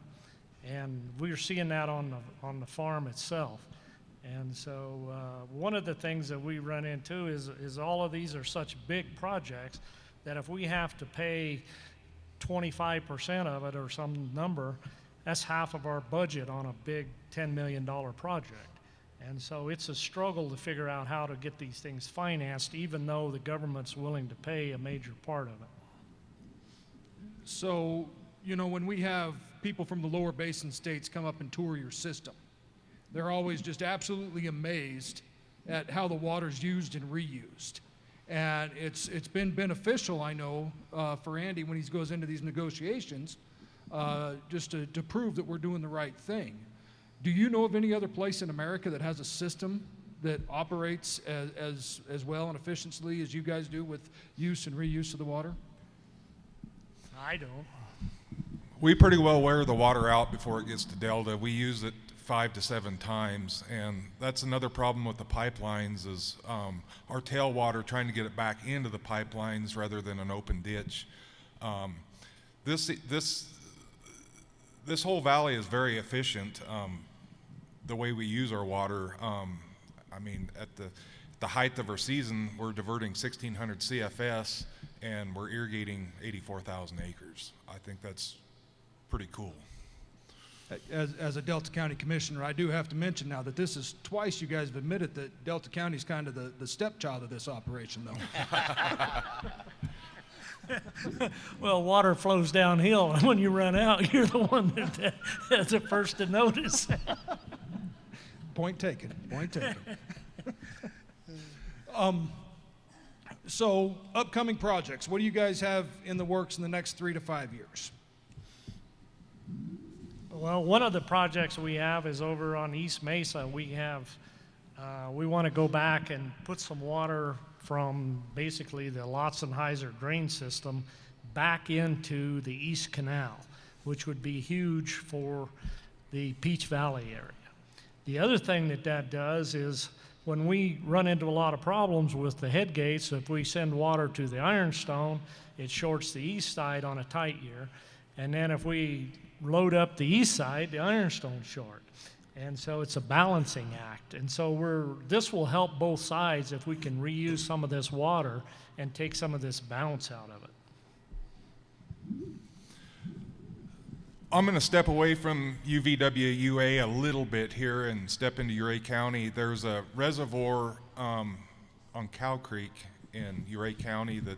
And we're seeing that on the farm itself. And so one of the things that we run into is all of these are such big projects that if we have to pay 25% of it or some number, that's half of our budget on a big $10 million project. And so it's a struggle to figure out how to get these things financed, even though the government's willing to pay a major part of it. So, you know, when we have people from the lower basin states come up and tour your system, they're always just absolutely amazed at how the water's used and reused. And it's been beneficial, I know, for Andy when he goes into these negotiations, just to prove that we're doing the right thing. Do you know of any other place in America that has a system that operates as well and efficiently as you guys do with use and reuse of the water? I don't. We pretty well wear the water out before it gets to Delta. We use it 5 to 7 times, and that's another problem with the pipelines is our tailwater, trying to get it back into the pipelines rather than an open ditch. This whole valley is very efficient. The way we use our water, I mean, at the height of our season, we're diverting 1,600 CFS, and we're irrigating 84,000 acres. I think that's pretty cool. As a Delta County Commissioner, I do have to mention now that this is twice you guys have admitted that Delta County is kind of the stepchild of this operation, though. Well, water flows downhill, and when you run out, you're the one that's the first to notice. Point taken. Point taken. So, upcoming projects. What do you guys have in the works in the next 3 to 5 years? Well, one of the projects we have is over on East Mesa. We want to go back and put some water from basically the Lotzenheiser drain system back into the East Canal, which would be huge for the Peach Valley area. The other thing that does is when we run into a lot of problems with the head gates, if we send water to the Ironstone, it shorts the east side on a tight year. And then if we load up the east side, the Ironstone short. And so it's a balancing act. And so this will help both sides if we can reuse some of this water and take some of this bounce out of it. I'm going to step away from UVWUA a little bit here and step into Ouray County. There's a reservoir on Cow Creek in Ouray County that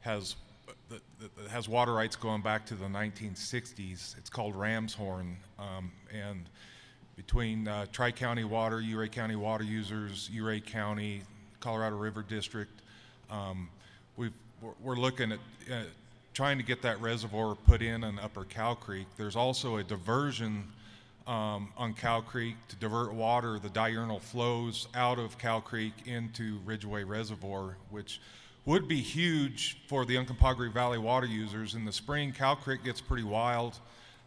has water rights going back to the 1960s. It's called Ramshorn, and between Tri-County Water, Ouray County Water Users, Ouray County, Colorado River District, we're looking at trying to get that reservoir put in Upper Cow Creek. There's also a diversion on Cow Creek to divert water, the diurnal flows out of Cow Creek into Ridgeway Reservoir, which would be huge for the Uncompahgre Valley water users. In the spring, Cow Creek gets pretty wild.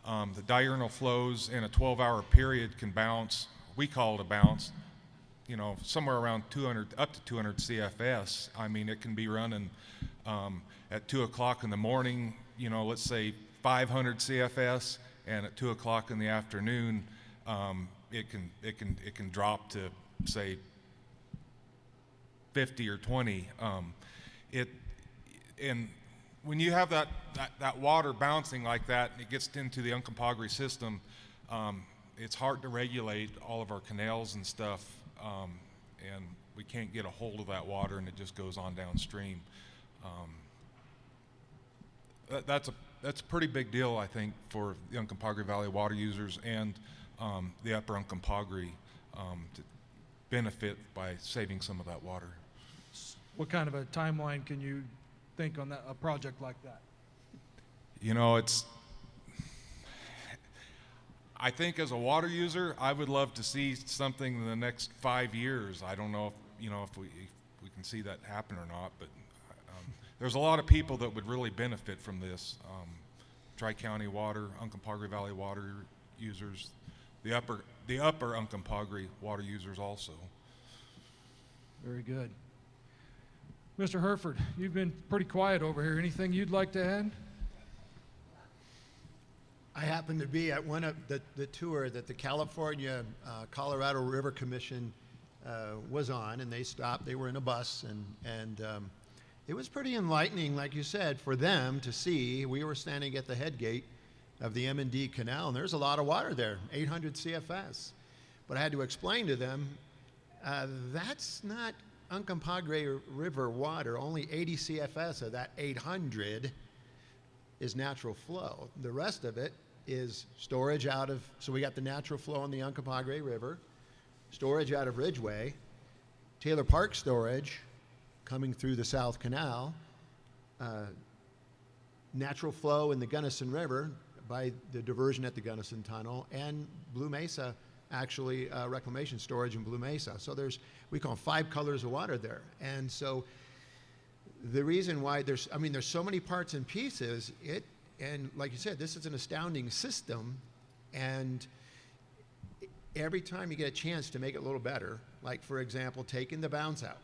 The diurnal flows in a 12-hour period can bounce. We call it a bounce, you know, somewhere around 200, up to 200 CFS. I mean, it can be running at 2 o'clock in the morning, you know, let's say 500 CFS, and at 2 o'clock in the afternoon, it can drop to say 50 or 20. And when you have that water bouncing like that, and it gets into the Uncompahgre system, it's hard to regulate all of our canals and stuff, and we can't get a hold of that water, and it just goes on downstream. That's a pretty big deal, I think, for the Uncompahgre Valley water users and the Upper Uncompahgre to benefit by saving some of that water. What kind of a timeline can you think on a project like that? You know, I think as a water user, I would love to see something in the next 5 years. I don't know if we can see that happen or not, but there's a lot of people that would really benefit from this. Tri-County Water, Uncompahgre Valley water users, the upper Uncompahgre water users also. Very good. Mr. Herford, you've been pretty quiet over here. Anything you'd like to add? I happened to be at one of the tour that the California Colorado River Commission was on, and they stopped. They were in a bus, and it was pretty enlightening, like you said, for them to see. We were standing at the head gate of the M&D Canal, and there's a lot of water there, 800 CFS. But I had to explain to them, that's not Uncompahgre River water. Only 80 CFS of that 800 is natural flow. The rest of it is storage out of, so we got the natural flow on the Uncompahgre River, storage out of Ridgeway, Taylor Park storage coming through the South Canal, natural flow in the Gunnison River by the diversion at the Gunnison Tunnel, and Blue Mesa, actually reclamation storage in Blue Mesa. So there's, we call 5 colors of water there. And so the reason why there's so many parts and pieces, and like you said, this is an astounding system, and every time you get a chance to make it a little better, like for example, taking the bounce out,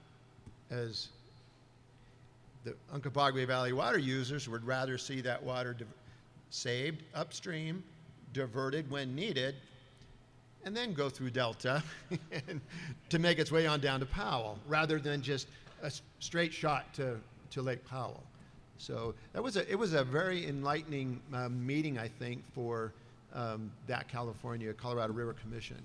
as the Uncompahgre Valley water users would rather see that water saved upstream, diverted when needed, and then go through Delta to make its way on down to Powell, rather than just a straight shot to Lake Powell. So it was a very enlightening meeting, I think, for that Colorado River Commission.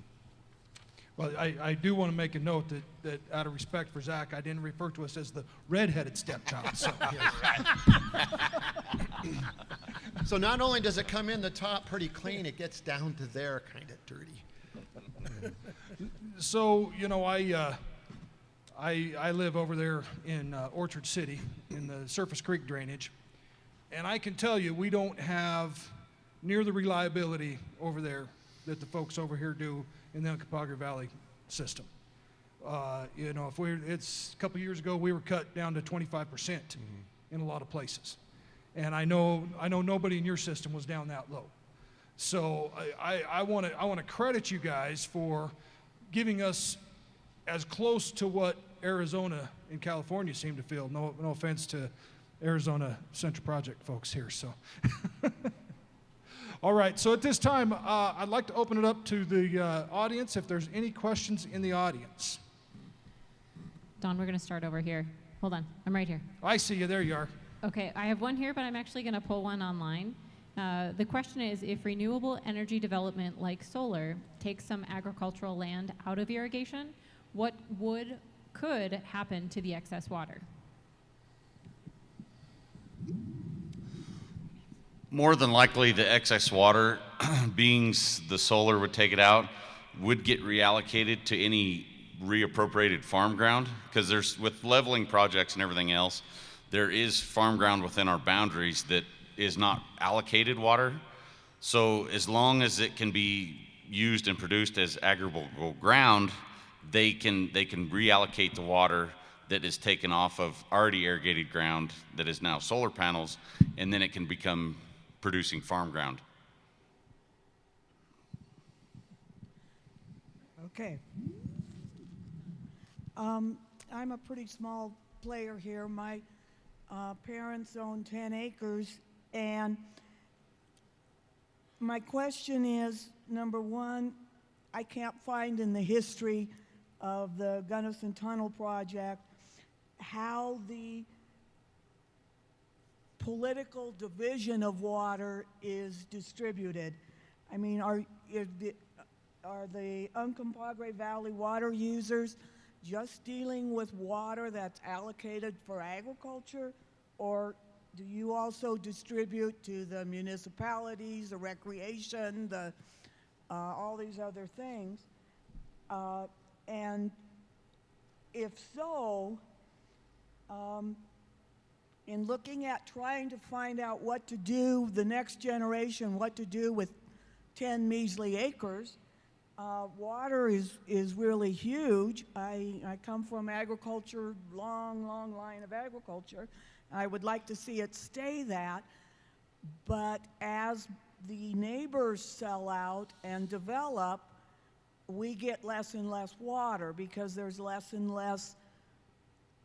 Well, I do want to make a note that out of respect for Zach, I didn't refer to us as the red-headed stepchild. So, so not only does it come in the top pretty clean, it gets down to there kind of dirty. So, you know, I live over there in Orchard City in the Surface Creek drainage, and I can tell you we don't have near the reliability over there that the folks over here do in the Uncompahgre Valley system. You know, it's a couple years ago we were cut down to 25% in a lot of places, and I know nobody in your system was down that low. So I want to credit you guys for giving us as close to what Arizona and California seem to feel. No offense to Arizona Central Project folks here. So, all right. So at this time, I'd like to open it up to the audience. If there's any questions in the audience. Don, we're going to start over here. Hold on. I'm right here. I see you. There you are. Okay. I have one here, but I'm actually going to pull one online. The question is, if renewable energy development like solar takes some agricultural land out of irrigation, what could happen to the excess water? More than likely, the excess water, being the solar would take it out, would get reallocated to any reappropriated farm ground, because there's, with leveling projects and everything else, there is farm ground within our boundaries that is not allocated water. So as long as it can be used and produced as agricultural ground, they can reallocate the water that is taken off of already irrigated ground that is now solar panels, and then it can become producing farm ground. Okay. I'm a pretty small player here. My parents own 10 acres, and my question is, number one, I can't find in the history of the Gunnison Tunnel project how the political division of water is distributed. I mean, are the Uncompahgre Valley water users just dealing with water that's allocated for agriculture, or do you also distribute to the municipalities, the recreation, the all these other things? And if so, in looking at trying to find out what to do, the next generation, what to do with 10 measly acres, water is really huge. I come from agriculture, long line of agriculture. I would like to see it stay that, but as the neighbors sell out and develop, we get less and less water because there's less and less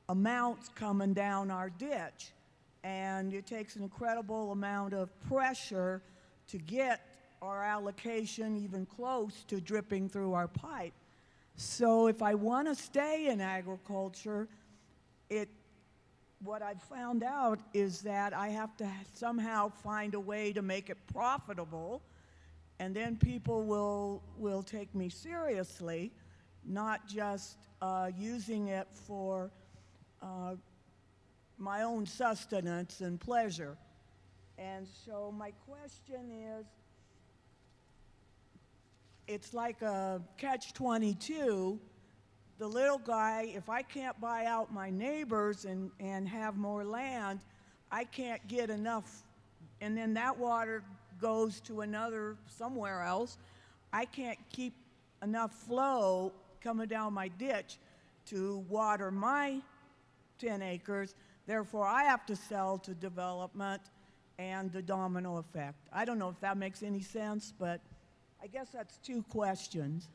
amounts coming down our ditch. And it takes an incredible amount of pressure to get our allocation even close to dripping through our pipe. So if I want to stay in agriculture, what I've found out is that I have to somehow find a way to make it profitable, and then people will take me seriously, not just using it for my own sustenance and pleasure. And so my question is, it's like a catch-22. The little guy, if I can't buy out my neighbors and have more land, I can't get enough, and then that water goes to another somewhere else. I can't keep enough flow coming down my ditch to water my 10 acres. Therefore, I have to sell to development and the domino effect. I don't know if that makes any sense, but I guess that's two questions.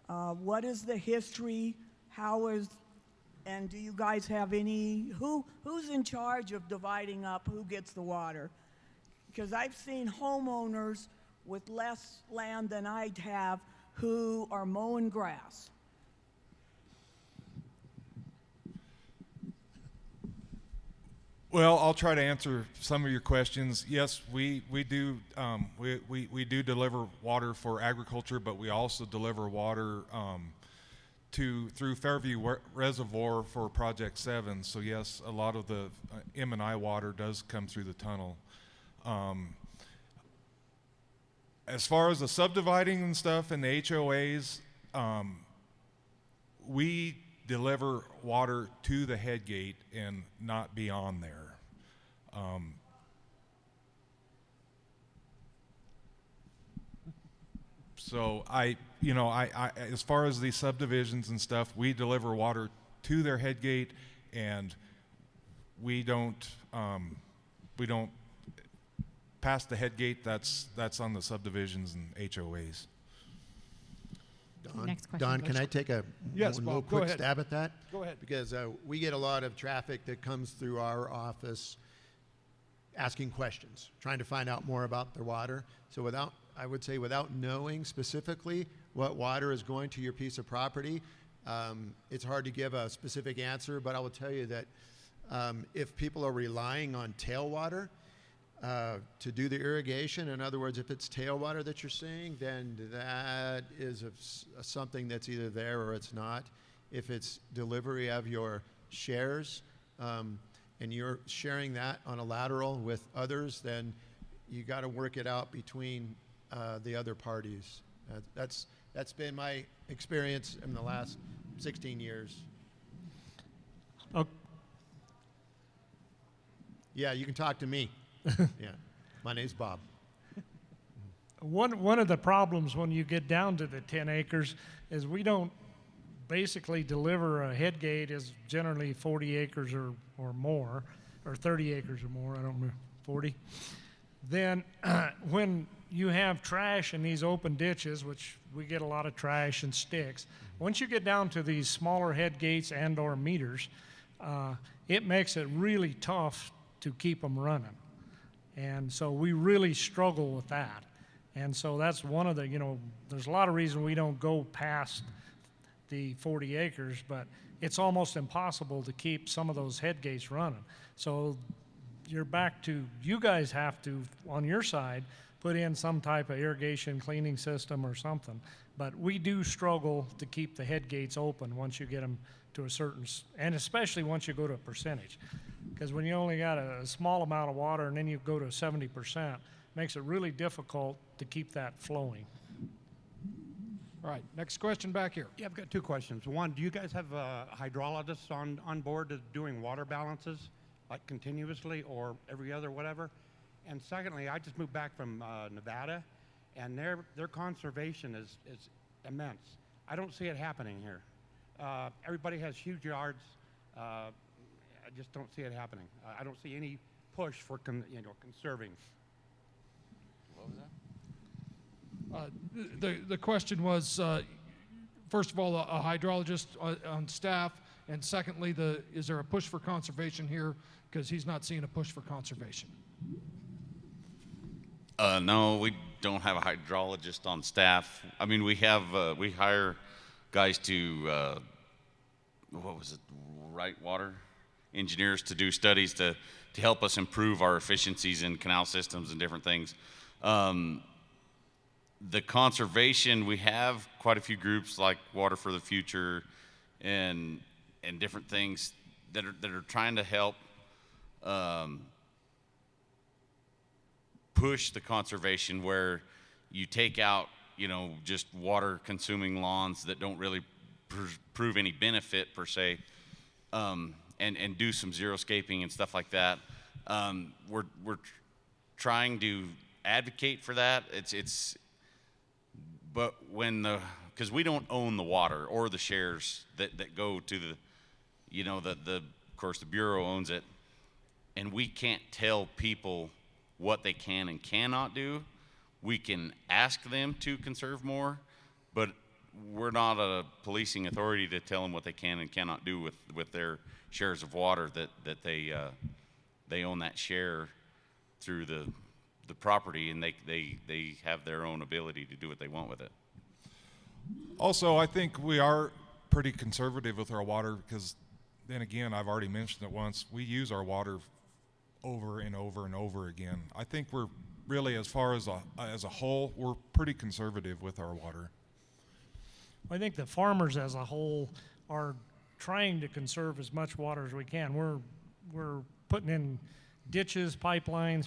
What is the history? And do you guys have any, who's in charge of dividing up who gets the water? Because I've seen homeowners with less land than I'd have who are mowing grass. Well, I'll try to answer some of your questions. Yes, we do deliver water for agriculture, but we also deliver water through Fairview Reservoir for Project 7. So yes, a lot of the M&I water does come through the tunnel. As far as the subdividing and stuff and the HOAs, we deliver water to the head gate and not beyond there. So as far as these subdivisions and stuff, we deliver water to their head gate, and we don't pass the head gate. That's on the subdivisions and HOAs. Don, can I take a little quick stab at that? Go ahead. Because we get a lot of traffic that comes through our office asking questions, trying to find out more about their water. So I would say without knowing specifically what water is going to your piece of property, it's hard to give a specific answer, but I will tell you that if people are relying on tailwater, to do the irrigation. In other words, if it's tailwater that you're seeing, then that is something that's either there or it's not. If it's delivery of your shares, and you're sharing that on a lateral with others, then you got to work it out between the other parties. That's been my experience in the last 16 years. Oh. Yeah, you can talk to me. Yeah, my name's Bob. One of the problems when you get down to the 10 acres is we don't basically deliver a head gate is generally 40 acres or more, or 30 acres or more, I don't know, 40. Then when you have trash in these open ditches, which we get a lot of trash and sticks, once you get down to these smaller head gates and or meters, it makes it really tough to keep them running. And so we really struggle with that. And so that's one of the, there's a lot of reasons we don't go past the 40 acres, but it's almost impossible to keep some of those head gates running. So you're back to, you guys have to, on your side, put in some type of irrigation cleaning system or something. But we do struggle to keep the head gates open once you get them to a certain, and especially once you go to a percentage. Because when you only got a small amount of water and then you go to 70%, makes it really difficult to keep that flowing. All right, next question back here. Yeah, I've got two questions. One, do you guys have hydrologists on board doing water balances, like continuously or every other whatever? And secondly, I just moved back from Nevada, and their conservation is immense. I don't see it happening here. Everybody has huge yards. I just don't see it happening. I don't see any push for conserving. What was that? The question was, first of all, a hydrologist on staff, and secondly, is there a push for conservation here? Because he's not seeing a push for conservation. No, we don't have a hydrologist on staff. I mean, we hire guys to, right water engineers to do studies to help us improve our efficiencies in canal systems and different things. The conservation, we have quite a few groups like Water for the Future and different things that are trying to help push the conservation, where you take out, just water consuming lawns that don't really prove any benefit per se, and do some xeriscaping and stuff like that. We're trying to advocate for that. But because we don't own the water or the shares that go to of course the Bureau owns it, and we can't tell people what they can and cannot do. We can ask them to conserve more, but we're not a policing authority to tell them what they can and cannot do with their shares of water that they own that share through the property, and they have their own ability to do what they want with it. Also, I think we are pretty conservative with our water because, then again, I've already mentioned it once, we use our water over and over and over again. I think we're really, as far as a whole, we're pretty conservative with our water. I think the farmers as a whole are trying to conserve as much water as we can. We're putting in ditches, pipelines,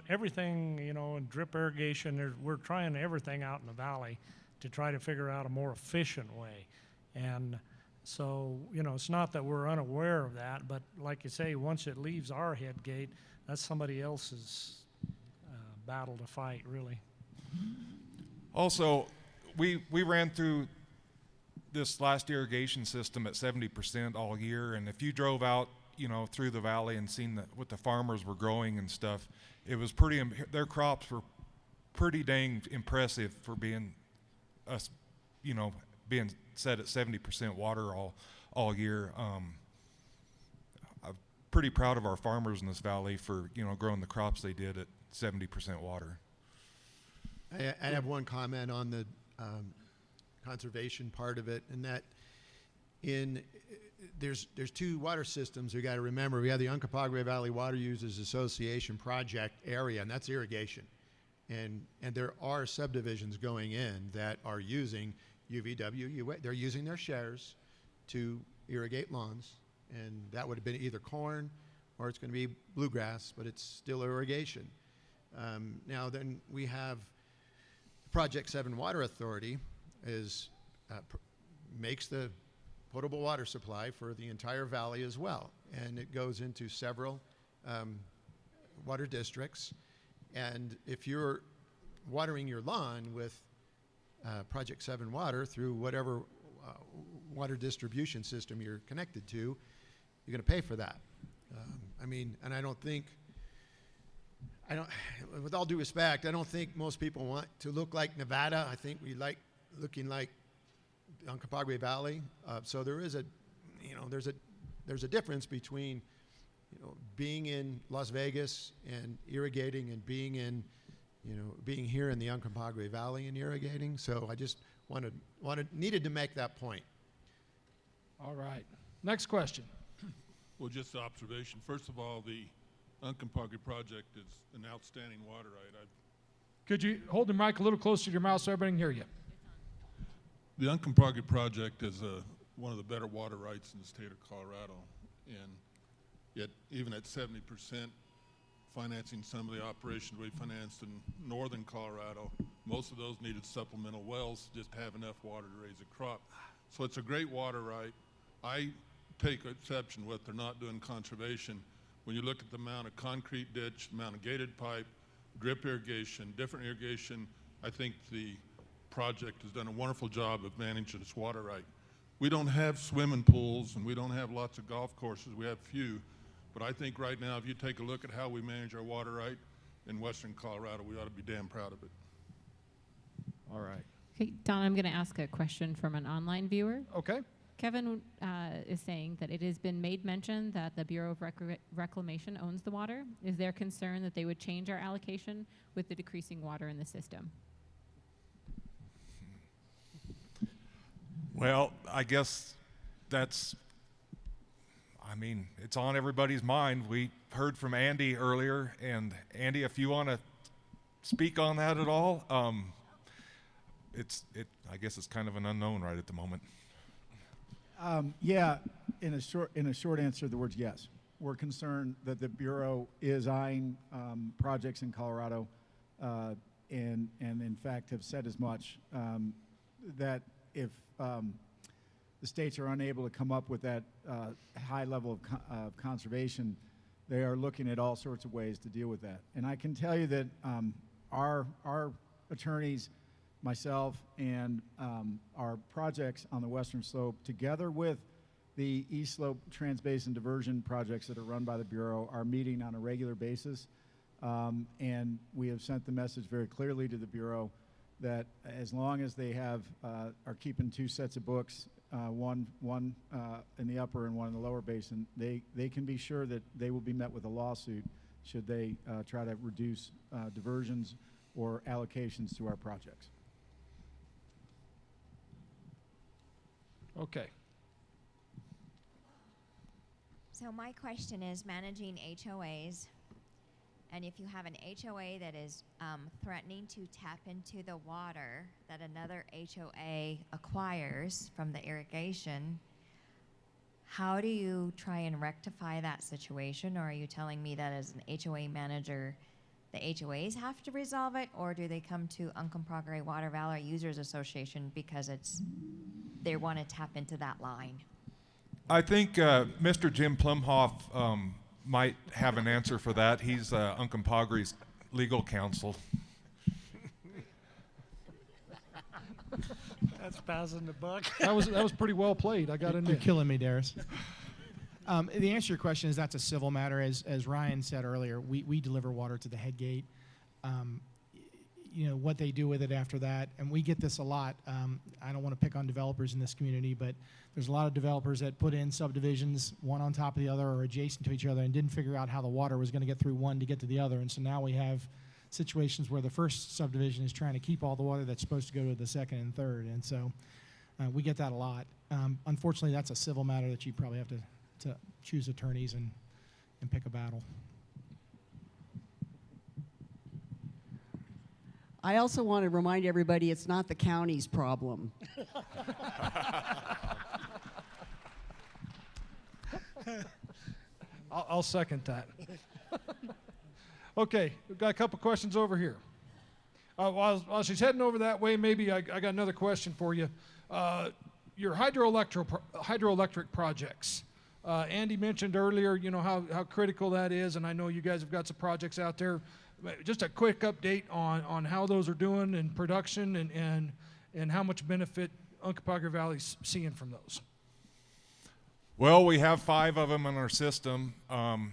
everything, and drip irrigation. We're trying everything out in the valley to try to figure out a more efficient way. And so, it's not that we're unaware of that, but like you say, once it leaves our head gate, that's somebody else's battle to fight, really. Also, we ran through this last irrigation system at 70% all year, and if you drove out through the valley and seen what the farmers were growing and stuff, it was their crops were pretty dang impressive for being being set at 70% water all year. I'm pretty proud of our farmers in this valley for growing the crops they did at 70% water. I have one comment on the conservation part of it, and that there's two water systems we got to remember. We have the Uncompahgre Valley Water Users Association project area, and that's irrigation. And there are subdivisions going in that are using UVW. They're using their shares to irrigate lawns, and that would have been either corn or it's going to be bluegrass, but it's still irrigation. Now then we have Project 7 Water Authority makes the potable water supply for the entire valley as well, and it goes into several water districts. And if you're watering your lawn with Project 7 water through whatever water distribution system you're connected to, you're going to pay for that. I mean, and with all due respect, I don't think most people want to look like Nevada. I think we like looking like the Uncompahgre Valley. So there is there's a difference between, being in Las Vegas and irrigating and being here in the Uncompahgre Valley and irrigating. So I just needed to make that point. All right. Next question. Well, just an observation. First of all, the Uncompahgre project is an outstanding water right. Could you hold the mic a little closer to your mouth so everybody can hear you? The Uncompahgre project is one of the better water rights in the state of Colorado, and yet even at 70% financing some of the operations we financed in northern Colorado, most of those needed supplemental wells just to have enough water to raise a crop. So it's a great water right. I take exception with they're not doing conservation. When you look at the amount of concrete ditch, the amount of gated pipe, drip irrigation, different irrigation, I think the project has done a wonderful job of managing its water right. We don't have swimming pools and we don't have lots of golf courses, we have few, but I think right now if you take a look at how we manage our water right in western Colorado, we ought to be damn proud of it. All right. Okay, Don, I'm going to ask a question from an online viewer. Okay. Kevin is saying that it has been made mention that the Bureau of Reclamation owns the water. Is there concern that they would change our allocation with the decreasing water in the system? Well, I guess it's on everybody's mind. We heard from Andy earlier, and Andy, if you want to speak on that at all, I guess it's kind of an unknown right at the moment. Yeah, in a short answer, the word's yes. We're concerned that the Bureau is eyeing projects in Colorado, and in fact have said as much, that if the states are unable to come up with that high level of conservation, they are looking at all sorts of ways to deal with that. And I can tell you that our attorneys, myself, and our projects on the Western Slope, together with the East Slope Transbasin diversion projects that are run by the Bureau, are meeting on a regular basis. And we have sent the message very clearly to the Bureau that as long as they are keeping two sets of books, one in the upper and one in the lower basin, they can be sure that they will be met with a lawsuit should they try to reduce diversions or allocations to our projects. Okay. So my question is managing HOAs, and if you have an HOA that is threatening to tap into the water that another HOA acquires from the irrigation, how do you try and rectify that situation? Or are you telling me that as an HOA manager, the HOAs have to resolve it, or do they come to Uncompahgre Water Valley Users Association because they want to tap into that line? I think Mr. Jim Plumhoff might have an answer for that. He's Uncompahgre's legal counsel. That's passing the buck. That was pretty well played. I got in there. You're killing me, Darius. The answer to your question is that's a civil matter. As Ryan said earlier, we deliver water to the head gate. What they do with it after that, and we get this a lot. I don't want to pick on developers in this community, but there's a lot of developers that put in subdivisions one on top of the other or adjacent to each other and didn't figure out how the water was going to get through one to get to the other. And so now we have situations where the first subdivision is trying to keep all the water that's supposed to go to the second and third. And so We get that a lot. Unfortunately, that's a civil matter that you probably have to choose attorneys and pick a battle. I also want to remind everybody it's not the county's problem. I'll second that. Okay, we've got a couple questions over here. While she's heading over that way, maybe I got another question for you. Your hydroelectric projects. Andy mentioned earlier, you know, how critical that is, and I know you guys have got some projects out there. Just a quick update on how those are doing in production and how much benefit Uncompahgre Valley's seeing from those. Well, we have 5 of them in our system.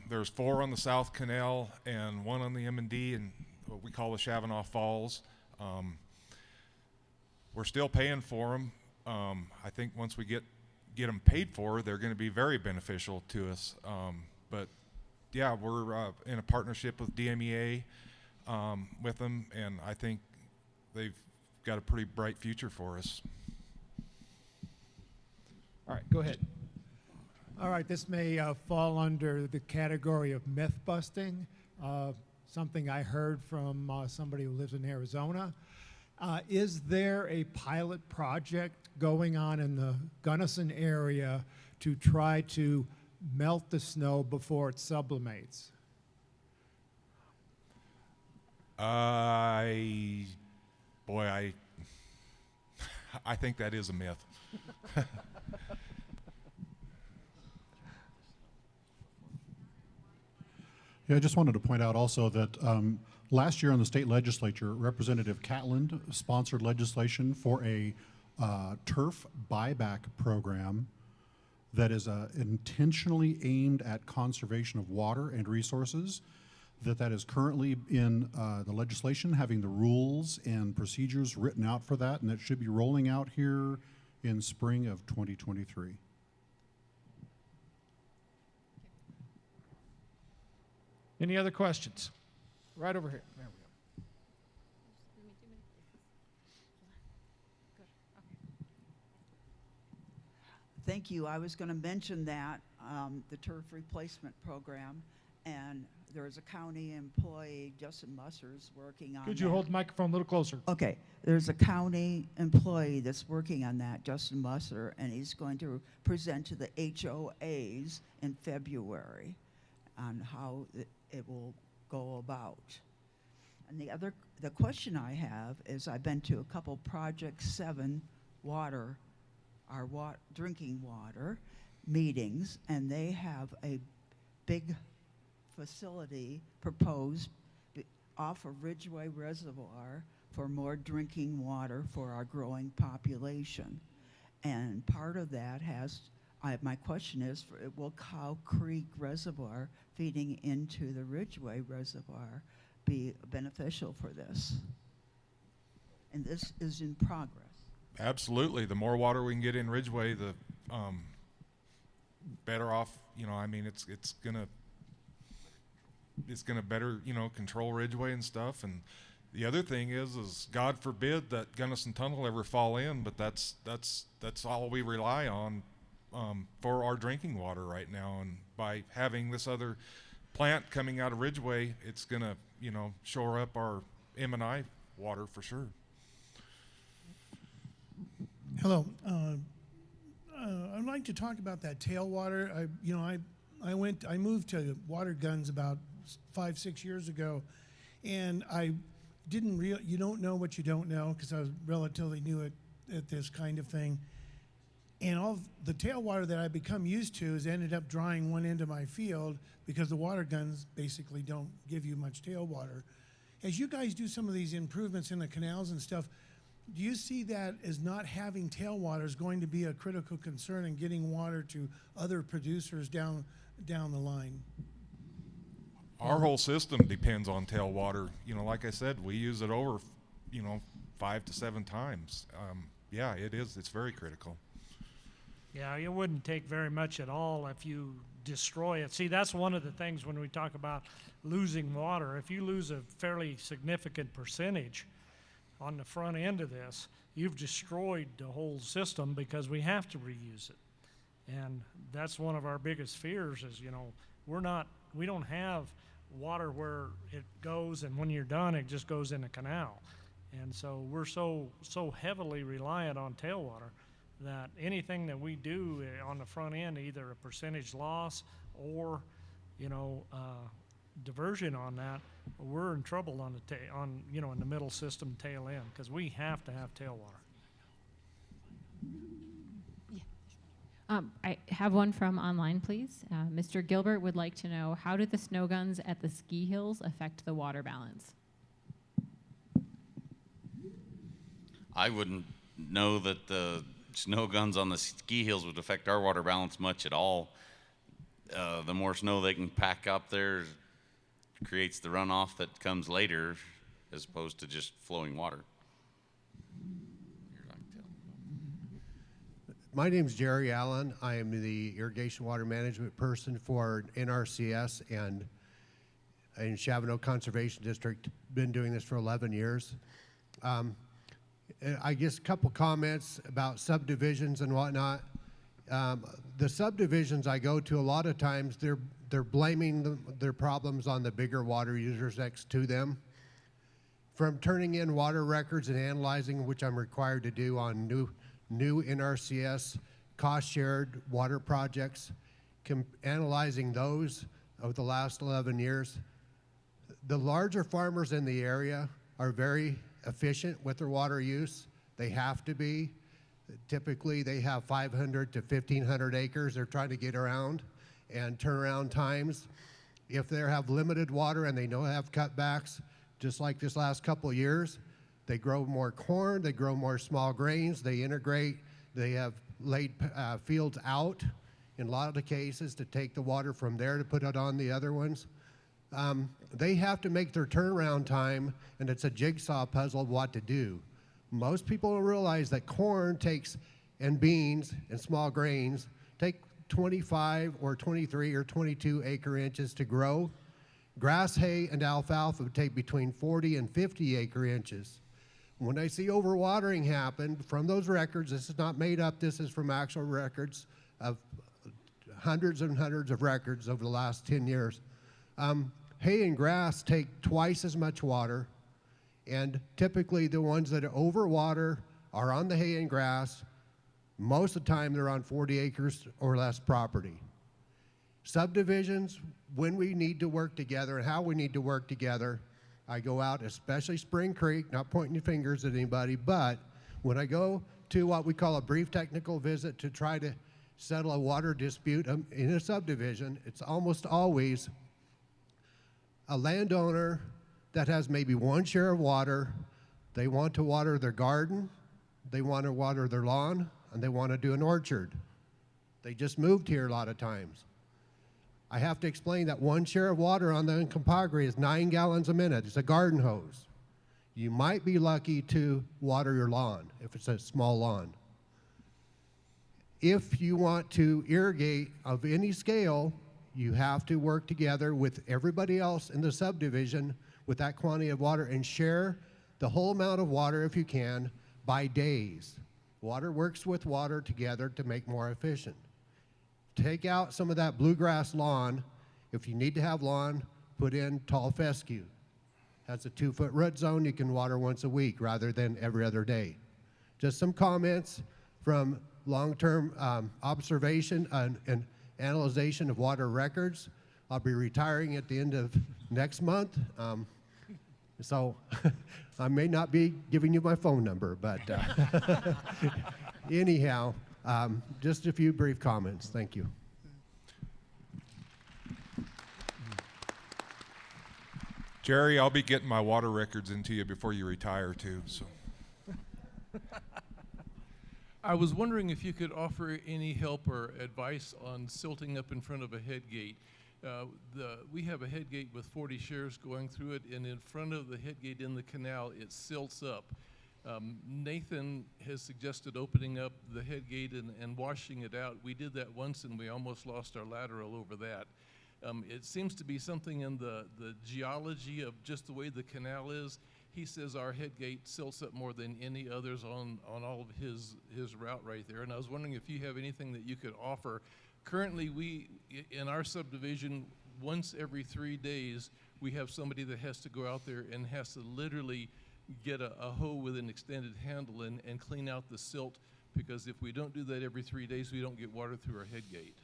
There's 4 on the South Canal and 1 on the M&D and what we call the Chavanoff Falls. We're still paying for them. I think once we get them paid for, they're going to be very beneficial to us. But yeah, we're in a partnership with DMEA with them, and I think they've got a pretty bright future for us. All right, go ahead. All right, this may fall under the category of myth busting, something I heard from somebody who lives in Arizona. Is there a pilot project going on in the Gunnison area to try to melt the snow before it sublimates? I think that is a myth. Yeah, I just wanted to point out also that last year in the state legislature, Representative Catlin sponsored legislation for a turf buyback program that is intentionally aimed at conservation of water and resources, that is currently in the legislation, having the rules and procedures written out for that, and that should be rolling out here in spring of 2023. Any other questions? Right over here. There we go. Thank you. I was going to mention that, the turf replacement program, and there is a county employee, Justin Musser's, working on Could you that. hold the microphone a little closer? Okay. There's a county employee that's working on that, Justin Musser, and he's going to present to the HOAs in February on how it will go about. And the question I have is, I've been to a couple Project 7 drinking water meetings, and they have a big facility proposed off of Ridgeway Reservoir for more drinking water for our growing population. And part of that my question is, will Cow Creek Reservoir feeding into the Ridgeway Reservoir be beneficial for this? And this is in progress. Absolutely. The more water we can get in Ridgeway, the better off. You know, I mean, it's gonna better, you know, control Ridgeway and stuff. And the other thing is God forbid that Gunnison Tunnel ever fall in, but that's all we rely on for our drinking water right now. And by having this other plant coming out of Ridgeway, it's gonna, you know, shore up our M&I water for sure. Hello. I'd like to talk about that tailwater. I moved to water guns about 5-6 years ago, and I didn't you don't know what you don't know, because I was relatively new at this kind of thing. And all the tailwater that I've become used to has ended up drying one end of my field, because the water guns basically don't give you much tailwater. As you guys do some of these improvements in the canals and stuff, do you see that as not having tailwater is going to be a critical concern in getting water to other producers down the line? Our whole system depends on tailwater. You know, like I said, we use it over, 5 to 7 times. Yeah, it is. It's very critical. Yeah, it wouldn't take very much at all if you destroy it. See, that's one of the things when we talk about losing water. If you lose a fairly significant percentage on the front end of this, you've destroyed the whole system because we have to reuse it. And that's one of our biggest fears is, you know, we don't have water where it goes and when you're done, it just goes in the canal. And so we're so heavily reliant on tailwater that anything that we do on the front end, either a percentage loss or, you know, diversion on that, we're in trouble on the in the middle system tail end because we have to have tailwater. I have one from online, please. Mr. Gilbert would like to know, how do the snow guns at the ski hills affect the water balance? I wouldn't know that the snow guns on the ski hills would affect our water balance much at all. The more snow they can pack up there creates the runoff that comes later as opposed to just flowing water. My name's Jerry Allen. I am the irrigation water management person for NRCS and in Chavano Conservation District. Been doing this for 11 years. I guess a couple comments about subdivisions and whatnot. The subdivisions I go to, a lot of times they're blaming their problems on the bigger water users next to them. From turning in water records and analyzing, which I'm required to do on new NRCS cost-shared water projects, analyzing those over the last 11 years, the larger farmers in the area are very efficient with their water use. They have to be. Typically, they have 500 to 1,500 acres they're trying to get around, and turnaround times. If they have limited water and they don't have cutbacks, just like this last couple of years, they grow more corn, they grow more small grains, they integrate, they have laid fields out in a lot of the cases to take the water from there to put it on the other ones. They have to make their turnaround time, and it's a jigsaw puzzle of what to do. Most people don't realize that corn takes, and beans and small grains take 25 or 23 or 22 acre inches to grow. Grass hay and alfalfa would take between 40 and 50 acre inches. When I see overwatering happen from those records, this is not made up, this is from actual records of hundreds and hundreds of records over the last 10 years. Hay and grass take twice as much water, and typically the ones that overwater are on the hay and grass. Most of the time they're on 40 acres or less property. Subdivisions, when we need to work together and how we need to work together, I go out, especially Spring Creek, not pointing fingers at anybody, but when I go to what we call a brief technical visit to try to settle a water dispute in a subdivision, it's almost always a landowner that has maybe one share of water. They want to water their garden, they want to water their lawn, and they want to do an orchard. They just moved here a lot of times. I have to explain that one share of water on the Uncompahgre is 9 gallons a minute. It's a garden hose. You might be lucky to water your lawn if it's a small lawn. If you want to irrigate of any scale, you have to work together with everybody else in the subdivision with that quantity of water and share the whole amount of water if you can by days. Water works with water together to make more efficient. Take out some of that bluegrass lawn. If you need to have lawn, put in tall fescue. Has a 2-foot root zone, you can water once a week rather than every other day. Just some comments from long-term observation and analyzation of water records. I'll be retiring at the end of next month. So I may not be giving you my phone number, but anyhow, just a few brief comments. Thank you. Jerry, I'll be getting my water records into you before you retire too. So. I was wondering if you could offer any help or advice on silting up in front of a head gate. We have a head gate with 40 shares going through it, and in front of the head gate in the canal, it silts up. Nathan has suggested opening up the head gate and washing it out. We did that once, and we almost lost our lateral over that. It seems to be something in the geology of just the way the canal is. he says our head gate silts up more than any others on all of his route right there. And I was wondering if you have anything that you could offer. Currently, in our subdivision, once every 3 days, we have somebody that has to go out there and has to literally get a hoe with an extended handle and clean out the silt, because if we don't do that every 3 days, we don't get water through our head gate.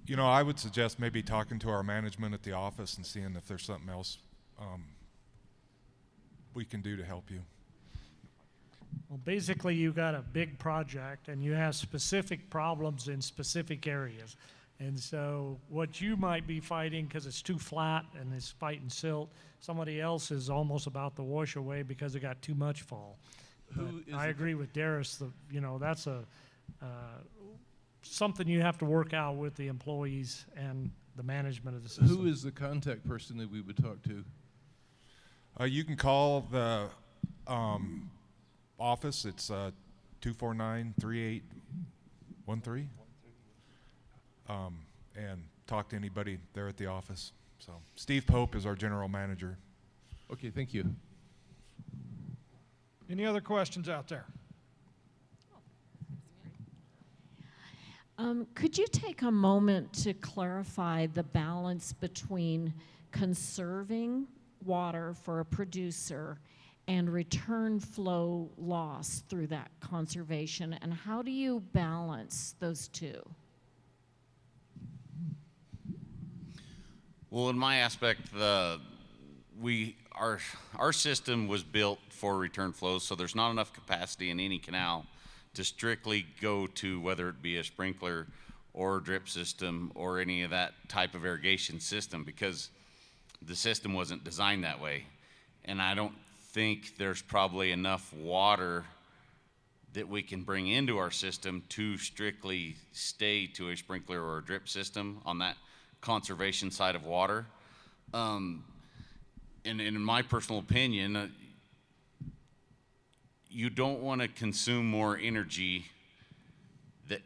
You know, I would suggest maybe talking to our management at the office and seeing if there's something else we can do to help you. Well, basically, you got a big project and you have specific problems in specific areas. And so what you might be fighting because it's too flat and it's fighting silt, somebody else is almost about to wash away because it got too much fall. I agree with Darius, that's something you have to work out with the employees and the management of the system. Who is the contact person that we would talk to? You can call the office. It's 249-3813. And talk to anybody there at the office. So Steve Pope is our general manager. Okay, thank you. Any other questions out there? Could you take a moment to clarify the balance between conserving water for a producer and return flow loss through that conservation, and how do you balance those two? Well, in my aspect, our system was built for return flows, so there's not enough capacity in any canal to strictly go to whether it be a sprinkler or drip system or any of that type of irrigation system, because the system wasn't designed that way. And I don't think there's probably enough water that we can bring into our system to strictly stay to a sprinkler or a drip system on that conservation side of water. And in my personal opinion, you don't want to consume more energy that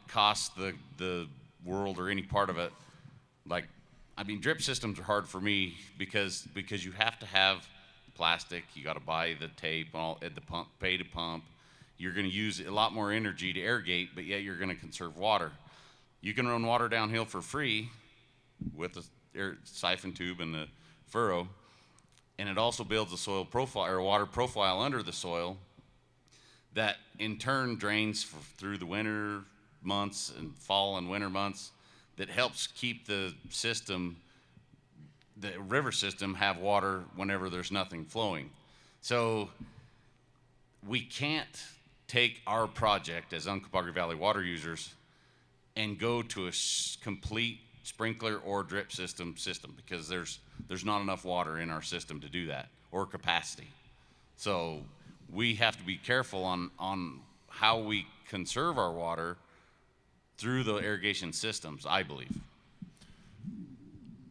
costs the world or any part of it. Like, I mean, drip systems are hard for me because you have to have plastic. You got to buy the tape at the pump, pay to pump. You're going to use a lot more energy to irrigate, but yet you're going to conserve water. You can run water downhill for free with a siphon tube and the furrow, and it also builds a soil profile or a water profile under the soil that in turn drains through the winter months and fall and winter months, that helps keep the system, the river system, have water whenever there's nothing flowing. So we can't take our project as Uncompahgre Valley water users and go to a complete sprinkler or drip system because there's not enough water in our system to do that, or capacity. So we have to be careful on how we conserve our water through the irrigation systems, I believe.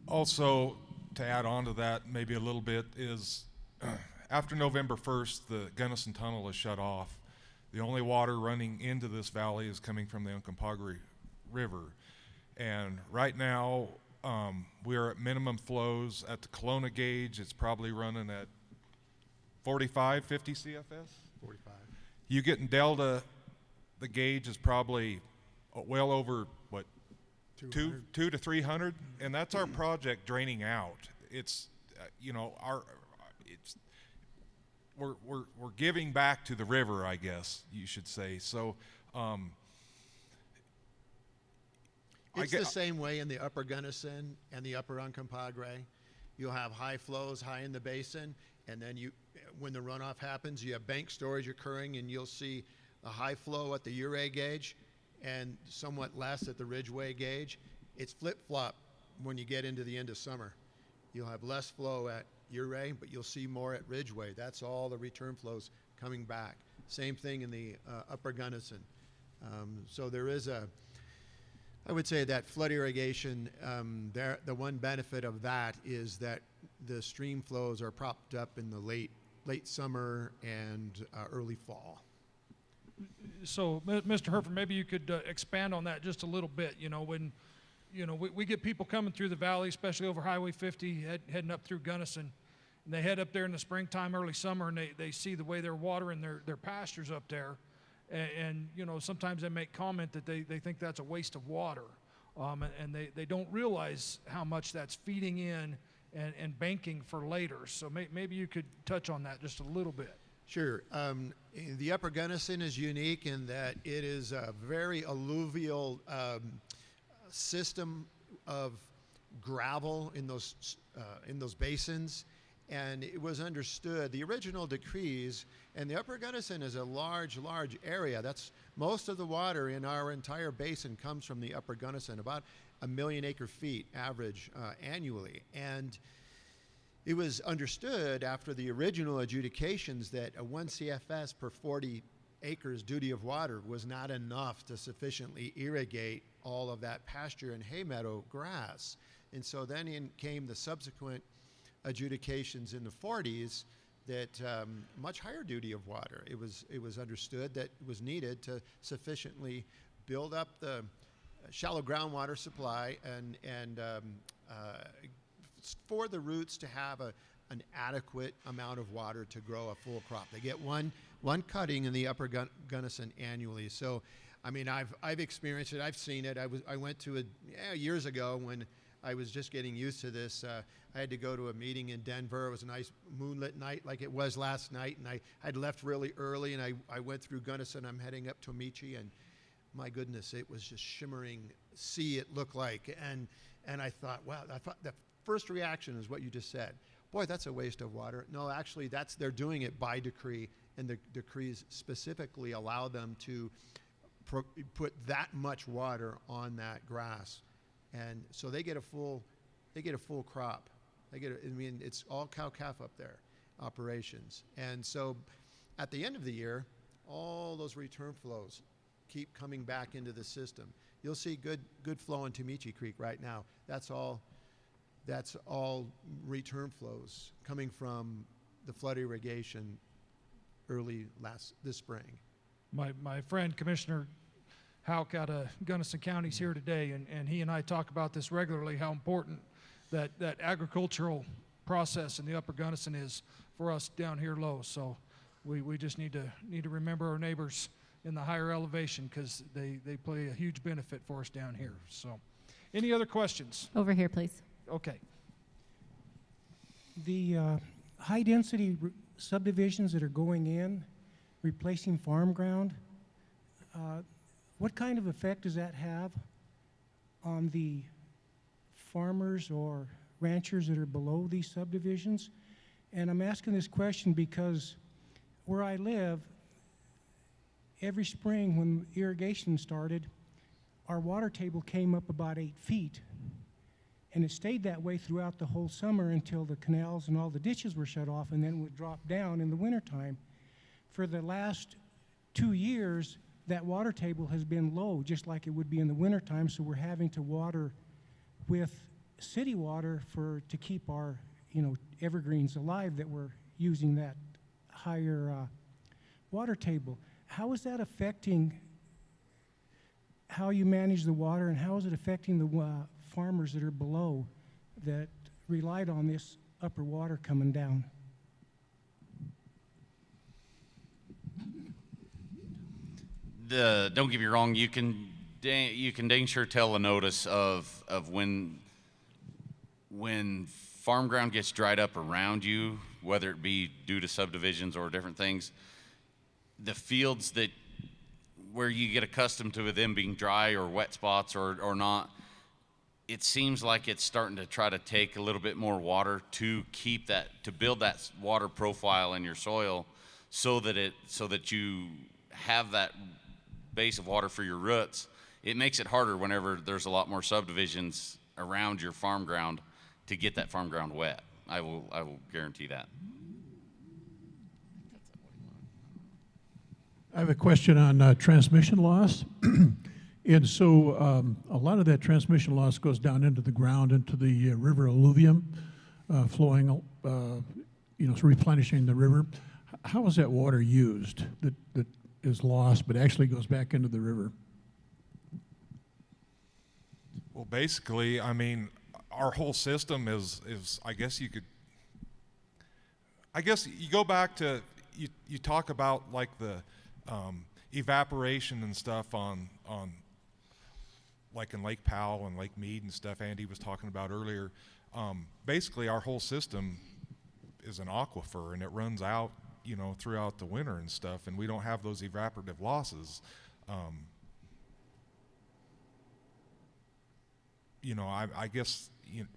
Also, to add on to that maybe a little bit is after November 1st, the Gunnison Tunnel is shut off. The only water running into this valley is coming from the Uncompahgre River. And right now, we are at minimum flows. At the Kelowna gauge, it's probably running at 45, 50 CFS? 45. You get in Delta, the gauge is probably well over, what, 200 to 300? And that's our project draining out. It's, we're giving back to the river, I guess you should say. So, it's the same way in the upper Gunnison and the upper Uncompahgre. You'll have high flows high in the basin, and then when the runoff happens, you have bank storage occurring, and you'll see a high flow at the Uray gauge and somewhat less at the Ridgeway gauge. It's flip-flop when you get into the end of summer. You'll have less flow at Uray, but you'll see more at Ridgeway. That's all the return flows coming back. Same thing in the upper Gunnison. So there is I would say that flood irrigation, the one benefit of that is that the stream flows are propped up in the late summer and early fall. So, Mr. Herford, maybe you could expand on that just a little bit. When we get people coming through the valley, especially over Highway 50, heading up through Gunnison, And they head up there in the springtime, early summer, and they see the way they're watering their pastures up there. And you know, sometimes they make comment that they think that's a waste of water. And they don't realize how much that's feeding in and banking for later. So maybe you could touch on that just a little bit. Sure. The Upper Gunnison is unique in that it is a very alluvial system of gravel in those basins, and it was understood. The original decrees, and the Upper Gunnison is a large area. That's most of the water in our entire basin comes from the Upper Gunnison, about 1 million acre-feet average annually. And it was understood after the original adjudications that a 1 CFS per 40 acres duty of water was not enough to sufficiently irrigate all of that pasture and hay meadow grass. And so then in came the subsequent adjudications in the 40s that much higher duty of water. It was understood that it was needed to sufficiently build up the shallow groundwater supply and for the roots to have an adequate amount of water to grow a full crop. They get one cutting in the Upper Gunnison annually. So, I mean, I've experienced it. I've seen it. I went to years ago when I was just getting used to this. I had to go to a meeting in Denver. It was a nice moonlit night like it was last night, and I had left really early, and I went through Gunnison. I'm heading up to Tomichi, and my goodness, it was just shimmering sea it looked like. And I thought, wow, I thought the first reaction is what you just said. Boy, that's a waste of water. No, actually, they're doing it by decree, and the decrees specifically allow them to put that much water on that grass, and so they get a full crop. I mean, it's all cow-calf up there, operations, and so at the end of the year, all those return flows keep coming back into the system. You'll see good flow in Tomichi Creek right now. That's all return flows coming from the flood irrigation this spring. My friend Commissioner Hauk out of Gunnison County is here today, and he and I talk about this regularly, how important that agricultural process in the Upper Gunnison is for us down here low. So we just need to remember our neighbors in the higher elevation, because they play a huge benefit for us down here. So any other questions? Over here, please. Okay. The high-density subdivisions that are going in, replacing farm ground, what kind of effect does that have on the farmers or ranchers that are below these subdivisions? And I'm asking this question because where I live, every spring when irrigation started, our water table came up about 8 feet. And it stayed that way throughout the whole summer until the canals and all the ditches were shut off, and then would drop down in the wintertime. For the last 2 years, that water table has been low, just like it would be in the wintertime, so we're having to water with city water to keep our evergreens alive, that we're using that higher water table. How is that affecting how you manage the water, and how is it affecting the farmers that are below that relied on this upper water coming down? Don't get me wrong, you can dang sure tell a notice of when farm ground gets dried up around you, whether it be due to subdivisions or different things. The fields where you get accustomed to them being dry or wet spots or not, it seems like it's starting to try to take a little bit more water to build that water profile in your soil, so that you have that base of water for your roots. It makes it harder whenever there's a lot more subdivisions around your farm ground to get that farm ground wet. I will guarantee that. I have a question on transmission loss. And so a lot of that transmission loss goes down into the ground, into the river alluvium, flowing, replenishing the river. How is that water used that is lost but actually goes back into the river? Well, basically, I mean, our whole system is I guess you could I guess you go back to, you talk about like the evaporation and stuff on like in Lake Powell and Lake Mead and stuff Andy was talking about earlier. Basically our whole system is an aquifer, and it runs out, you know, throughout the winter and stuff, and we don't have those evaporative losses. You know, I guess, you know,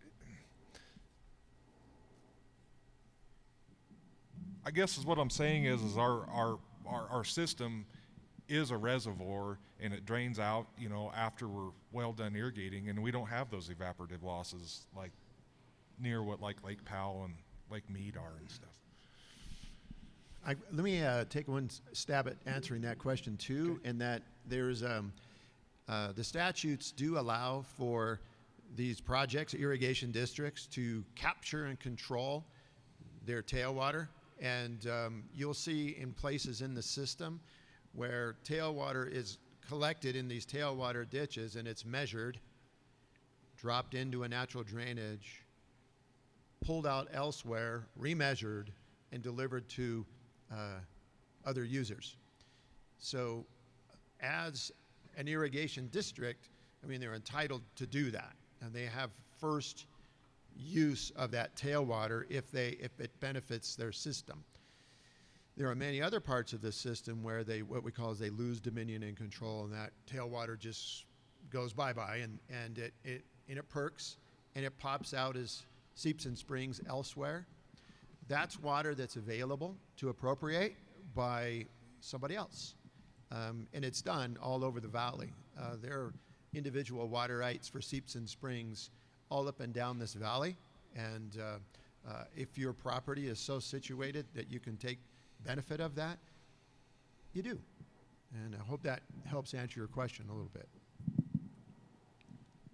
I guess is what I'm saying is our system is a reservoir, and it drains out, you know, after we're well done irrigating, and we don't have those evaporative losses like near what like Lake Powell and Lake Mead are and stuff. Let me take one stab at answering that question too, in that there's the statutes do allow for these projects, irrigation districts, to capture and control their tailwater, and you'll see in places in the system where tailwater is collected in these tailwater ditches, and it's measured, dropped into a natural drainage, pulled out elsewhere, remeasured, and delivered to other users. So as an irrigation district, I mean, they're entitled to do that, and they have first use of that tailwater if it benefits their system. There are many other parts of the system where what we call is they lose dominion and control, and that tailwater just goes bye-bye, and it perks, and it pops out as seeps and springs elsewhere. That's water that's available to appropriate by somebody else. And it's done all over the valley. There are individual water rights for seeps and springs all up and down this valley. And if your property is so situated that you can take benefit of that, you do. And I hope that helps answer your question a little bit.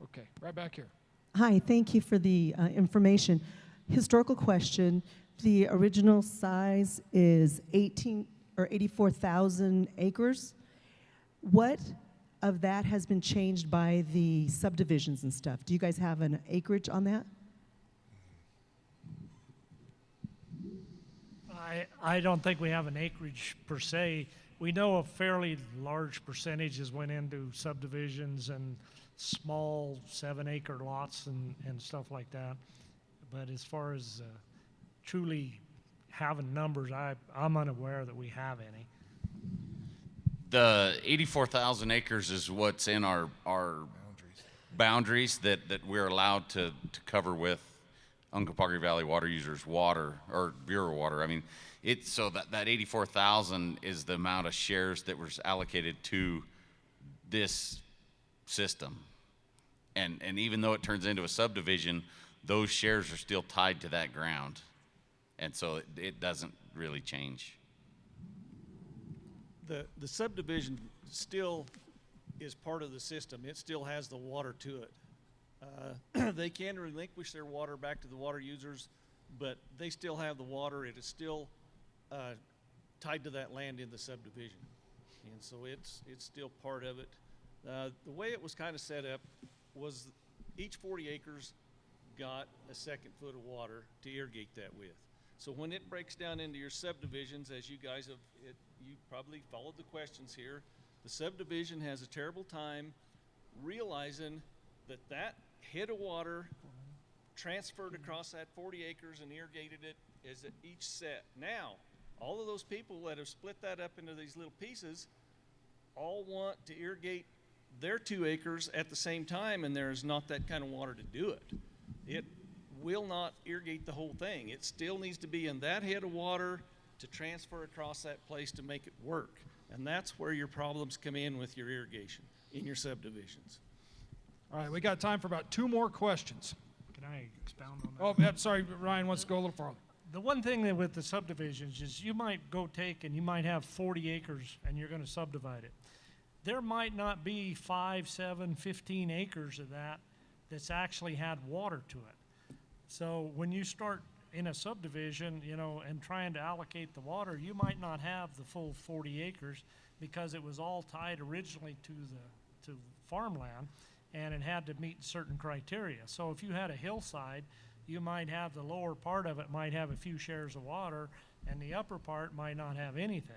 Okay, right back here. Hi, thank you for the information. Historical question. The original size is 84,000 acres. What of that has been changed by the subdivisions and stuff? Do you guys have an acreage on that? I don't think we have an acreage per se. We know a fairly large percentages went into subdivisions and small 7-acre lots and stuff like that. But as far as truly having numbers, I'm unaware that we have any. The 84,000 acres is what's in our boundaries that we're allowed to cover with Uncompahgre Valley water users water, or Bureau water. I mean, so that 84,000 is the amount of shares that was allocated to this system. And even though it turns into a subdivision, those shares are still tied to that ground. And so it doesn't really change. The subdivision still is part of the system. It still has the water to it. They can relinquish their water back to the water users, but they still have the water. It is still tied to that land in the subdivision. And so it's still part of it. The way it was kind of set up was each 40 acres got a second foot of water to irrigate that with. So when it breaks down into your subdivisions, as you guys have, you probably followed the questions here, the subdivision has a terrible time realizing that head of water transferred across that 40 acres and irrigated it is at each set. Now, all of those people that have split that up into these little pieces all want to irrigate their 2 acres at the same time, and there is not that kind of water to do it. It will not irrigate the whole thing. It still needs to be in that head of water to transfer across that place to make it work. And that's where your problems come in with your irrigation in your subdivisions. All right, we got time for about 2 more questions. Can I expound on that? Oh, yeah, sorry, Ryan wants to go a little farther. The one thing that with the subdivisions is you might go take and you might have 40 acres and you're going to subdivide it. There might not be 5, 7, 15 acres of that's actually had water to it. So when you start in a subdivision, you know, and trying to allocate the water, you might not have the full 40 acres because it was all tied originally to farmland, and it had to meet certain criteria. So if you had a hillside you might have the lower part of it might have a few shares of water, and the upper part might not have anything.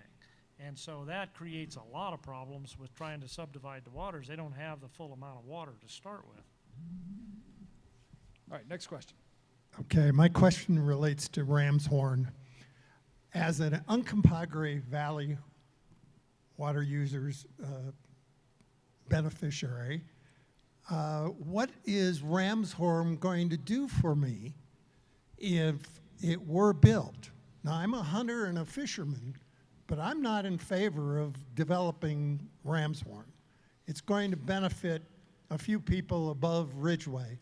And so that creates a lot of problems with trying to subdivide the waters. They don't have the full amount of water to start with. All right, next question. Okay, my question relates to Ramshorn. As an Uncompahgre Valley water users beneficiary, what is Ramshorn going to do for me if it were built? Now, I'm a hunter and a fisherman, but I'm not in favor of developing Ramshorn. It's going to benefit a few people above Ridgway.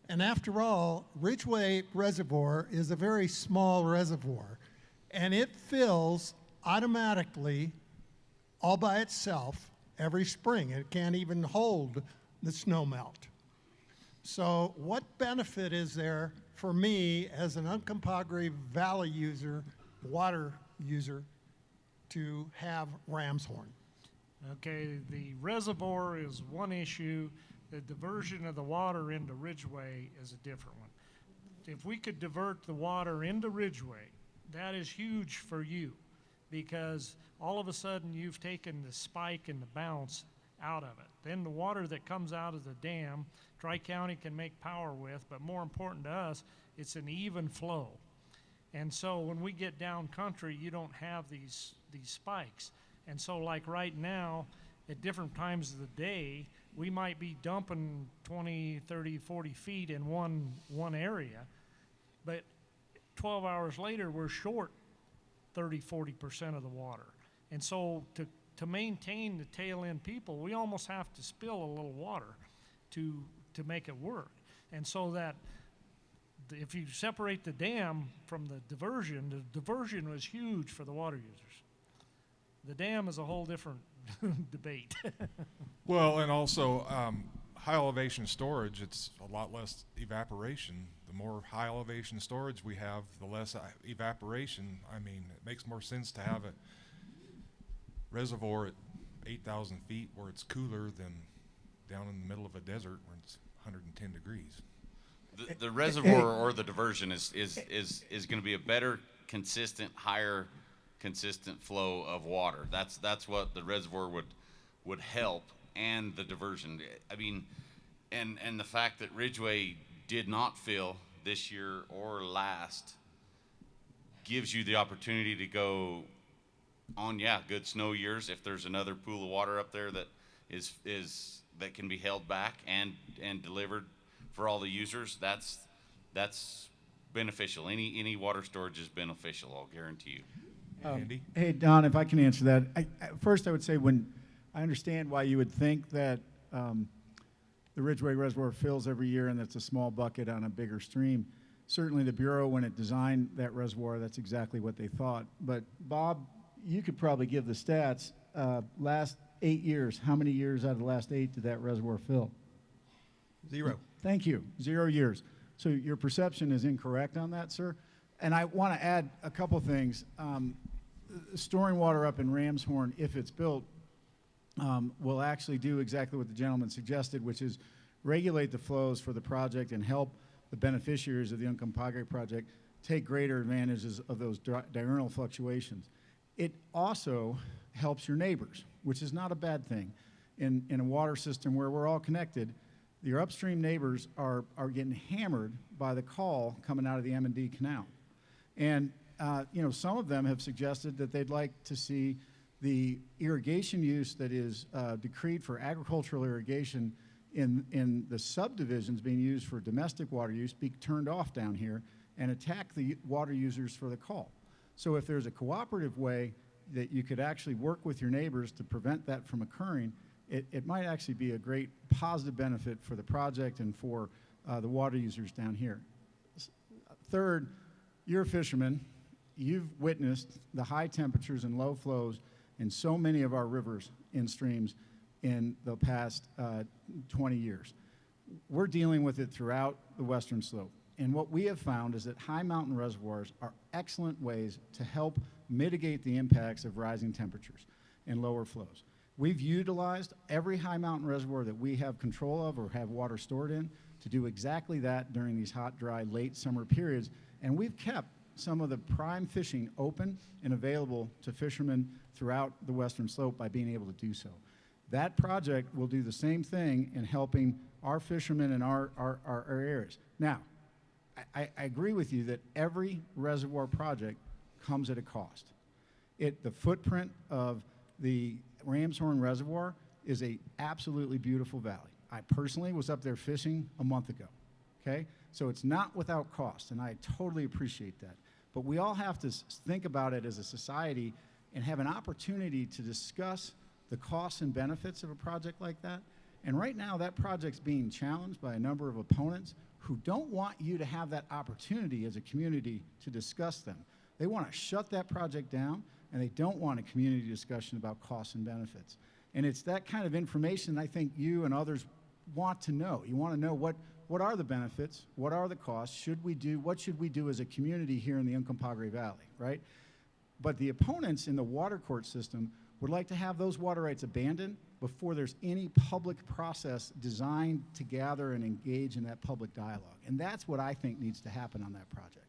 And after all, Ridgway Reservoir is a very small reservoir, and it fills automatically all by itself every spring. It can't even hold the snow melt. So what benefit is there for me as an Uncompahgre Valley user, water user, to have Ramshorn? Okay, the reservoir is one issue. The diversion of the water into Ridgway is a different one. If we could divert the water into Ridgway, that is huge for you, because all of a sudden you've taken the spike and the bounce out of it. Then the water that comes out of the dam, Tri-County can make power with, but more important to us, it's an even flow. And so when we get down country, you don't have these spikes. And so like right now, at different times of the day, we might be dumping 20, 30, 40 feet in one area, but 12 hours later, we're short 30, 40% of the water. And so to maintain the tail end people, we almost have to spill a little water to make it work. And so that if you separate the dam from the diversion was huge for the water users. The dam is a whole different debate. Well, and also high elevation storage, it's a lot less evaporation. The more high elevation storage we have, the less evaporation. I mean, it makes more sense to have a reservoir at 8,000 feet where it's cooler than down in the middle of a desert where it's 110 degrees. The reservoir or the diversion is going to be a better, consistent, higher, consistent flow of water. That's what the reservoir would help, and the diversion. I mean, and the fact that Ridgway did not fill this year or last gives you the opportunity to go on, good snow years. If there's another pool of water up there that is that can be held back and delivered for all the users, that's beneficial. Any water storage is beneficial, I'll guarantee you. Andy? Hey, Don, if I can answer that. First, I would say when I understand why you would think that the Ridgway Reservoir fills every year and that's a small bucket on a bigger stream. Certainly the Bureau, when it designed that reservoir, that's exactly what they thought. But Bob, you could probably give the stats. Last 8 years, how many years out of the last 8 did that reservoir fill? 0. Thank you, 0 years. So your perception is incorrect on that, sir. And I want to add a couple things. Storing water up in Ramshorn, if it's built, will actually do exactly what the gentleman suggested, which is regulate the flows for the project and help the beneficiaries of the Uncompahgre project take greater advantages of those diurnal fluctuations. It also helps your neighbors, which is not a bad thing. In a water system where we're all connected, your upstream neighbors are getting hammered by the call coming out of the M&D Canal. And some of them have suggested that they'd like to see the irrigation use that is decreed for agricultural irrigation in the subdivisions being used for domestic water use be turned off down here and attack the water users for the call. So if there's a cooperative way that you could actually work with your neighbors to prevent that from occurring, it might actually be a great positive benefit for the project and for the water users down here. Third, you're a fisherman. You've witnessed the high temperatures and low flows in so many of our rivers and streams in the past 20 years. We're dealing with it throughout the western slope. And what we have found is that high mountain reservoirs are excellent ways to help mitigate the impacts of rising temperatures and lower flows. We've utilized every high mountain reservoir that we have control of or have water stored in to do exactly that during these hot, dry, late summer periods. And we've kept some of the prime fishing open and available to fishermen throughout the Western Slope by being able to do so. That project will do the same thing in helping our fishermen in our areas. Now, I agree with you that every reservoir project comes at a cost. The footprint of the Ramshorn Reservoir is a absolutely beautiful valley. I personally was up there fishing a month ago, okay? So it's not without cost, and I totally appreciate that. But we all have to think about it as a society and have an opportunity to discuss the costs and benefits of a project like that. And right now, that project's being challenged by a number of opponents who don't want you to have that opportunity as a community to discuss them. They want to shut that project down, and they don't want a community discussion about costs and benefits. And it's that kind of information I think you and others want to know. You want to know what are the benefits, what are the costs, what should we do as a community here in the Uncompahgre Valley, right? But the opponents in the water court system would like to have those water rights abandoned before there's any public process designed to gather and engage in that public dialogue. And that's what I think needs to happen on that project.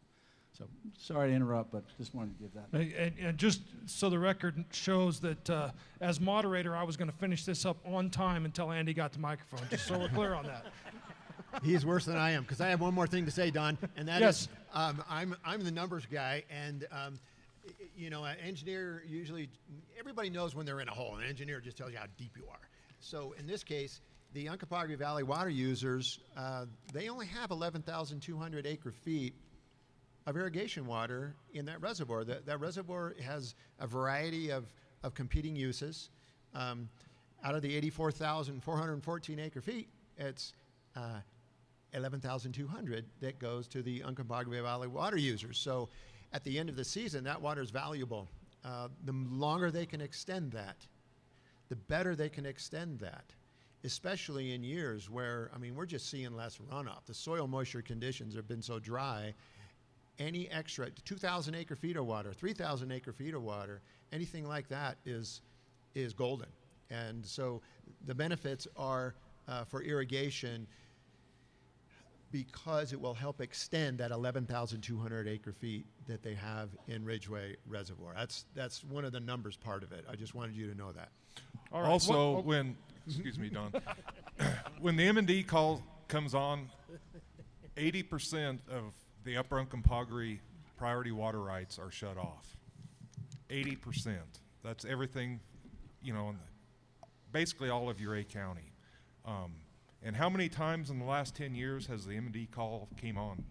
So, sorry to interrupt, but just wanted to give that. And just so the record shows that as moderator, I was going to finish this up on time until Andy got the microphone, just so we're clear on that. He's worse than I am, because I have one more thing to say, Don, and that is I'm the numbers guy, and you know, an engineer usually, everybody knows when they're in a hole. An engineer just tells you how deep you are. So in this case, the Uncompahgre Valley water users, they only have 11,200 acre feet of irrigation water in that reservoir. That reservoir has a variety of competing uses. Out of the 84,414 acre feet, it's 11,200 that goes to the Uncompahgre Valley water users. So at the end of the season, that water is valuable. The longer they can extend that, the better they can extend that, especially in years where, I mean, we're just seeing less runoff. The soil moisture conditions have been so dry. Any extra 2,000 acre feet of water, 3,000 acre feet of water, anything like that is golden. And so the benefits are for irrigation because it will help extend that 11,200 acre feet that they have in Ridgeway Reservoir. That's one of the numbers part of it. I just wanted you to know that. All right. Also, excuse me, Don, when the M&D call comes on, 80% of the Upper Uncompahgre priority water rights are shut off. 80%. That's everything, you know, basically all of Uray County. And how many times in the last 10 years has the M&D call came on?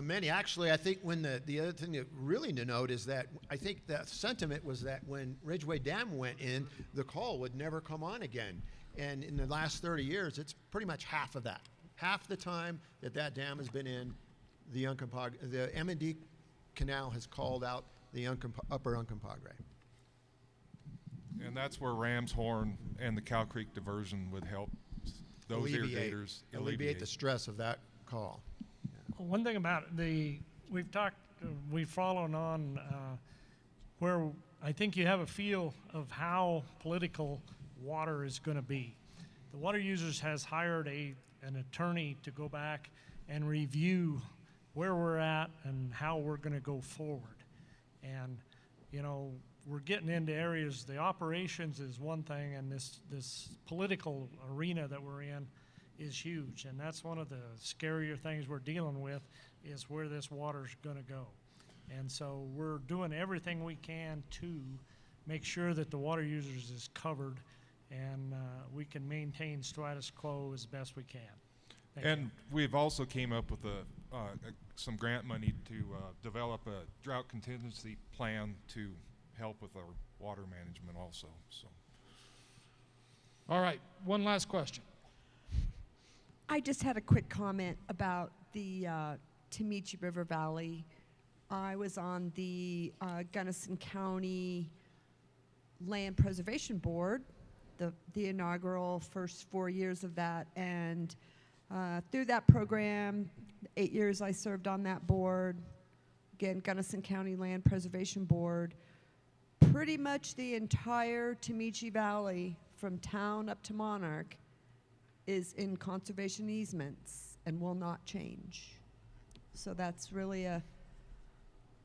Many. Actually, I think when the other thing that really to note is that I think the sentiment was that when Ridgeway Dam went in, the call would never come on again. And in the last 30 years, it's pretty much half of that. Half the time that dam has been in, the M&D canal has called out the Upper Uncompahgre. And that's where Ramshorn and the Cow Creek diversion would help those irrigators alleviate the stress of that call. Well, one thing about it, we've followed on where I think you have a feel of how political water is going to be. The water users has hired an attorney to go back and review where we're at and how we're going to go forward. And, you know, we're getting into areas, the operations is one thing, and this political arena that we're in is huge. And that's one of the scarier things we're dealing with, is where this water's going to go. And so we're doing everything we can to make sure that the water users is covered and we can maintain status quo as best we can. Thank you. We've also came up with some grant money to develop a drought contingency plan to help with our water management also. So. All right, one last question. I just had a quick comment about the Tamichi River Valley. I was on the Gunnison County Land Preservation Board, the inaugural first 4 years of that, and through that program, 8 years I served on that board. Again, Gunnison County Land Preservation Board. pretty much the entire Temecula Valley from town up to Monarch is in conservation easements and will not change. So that's really a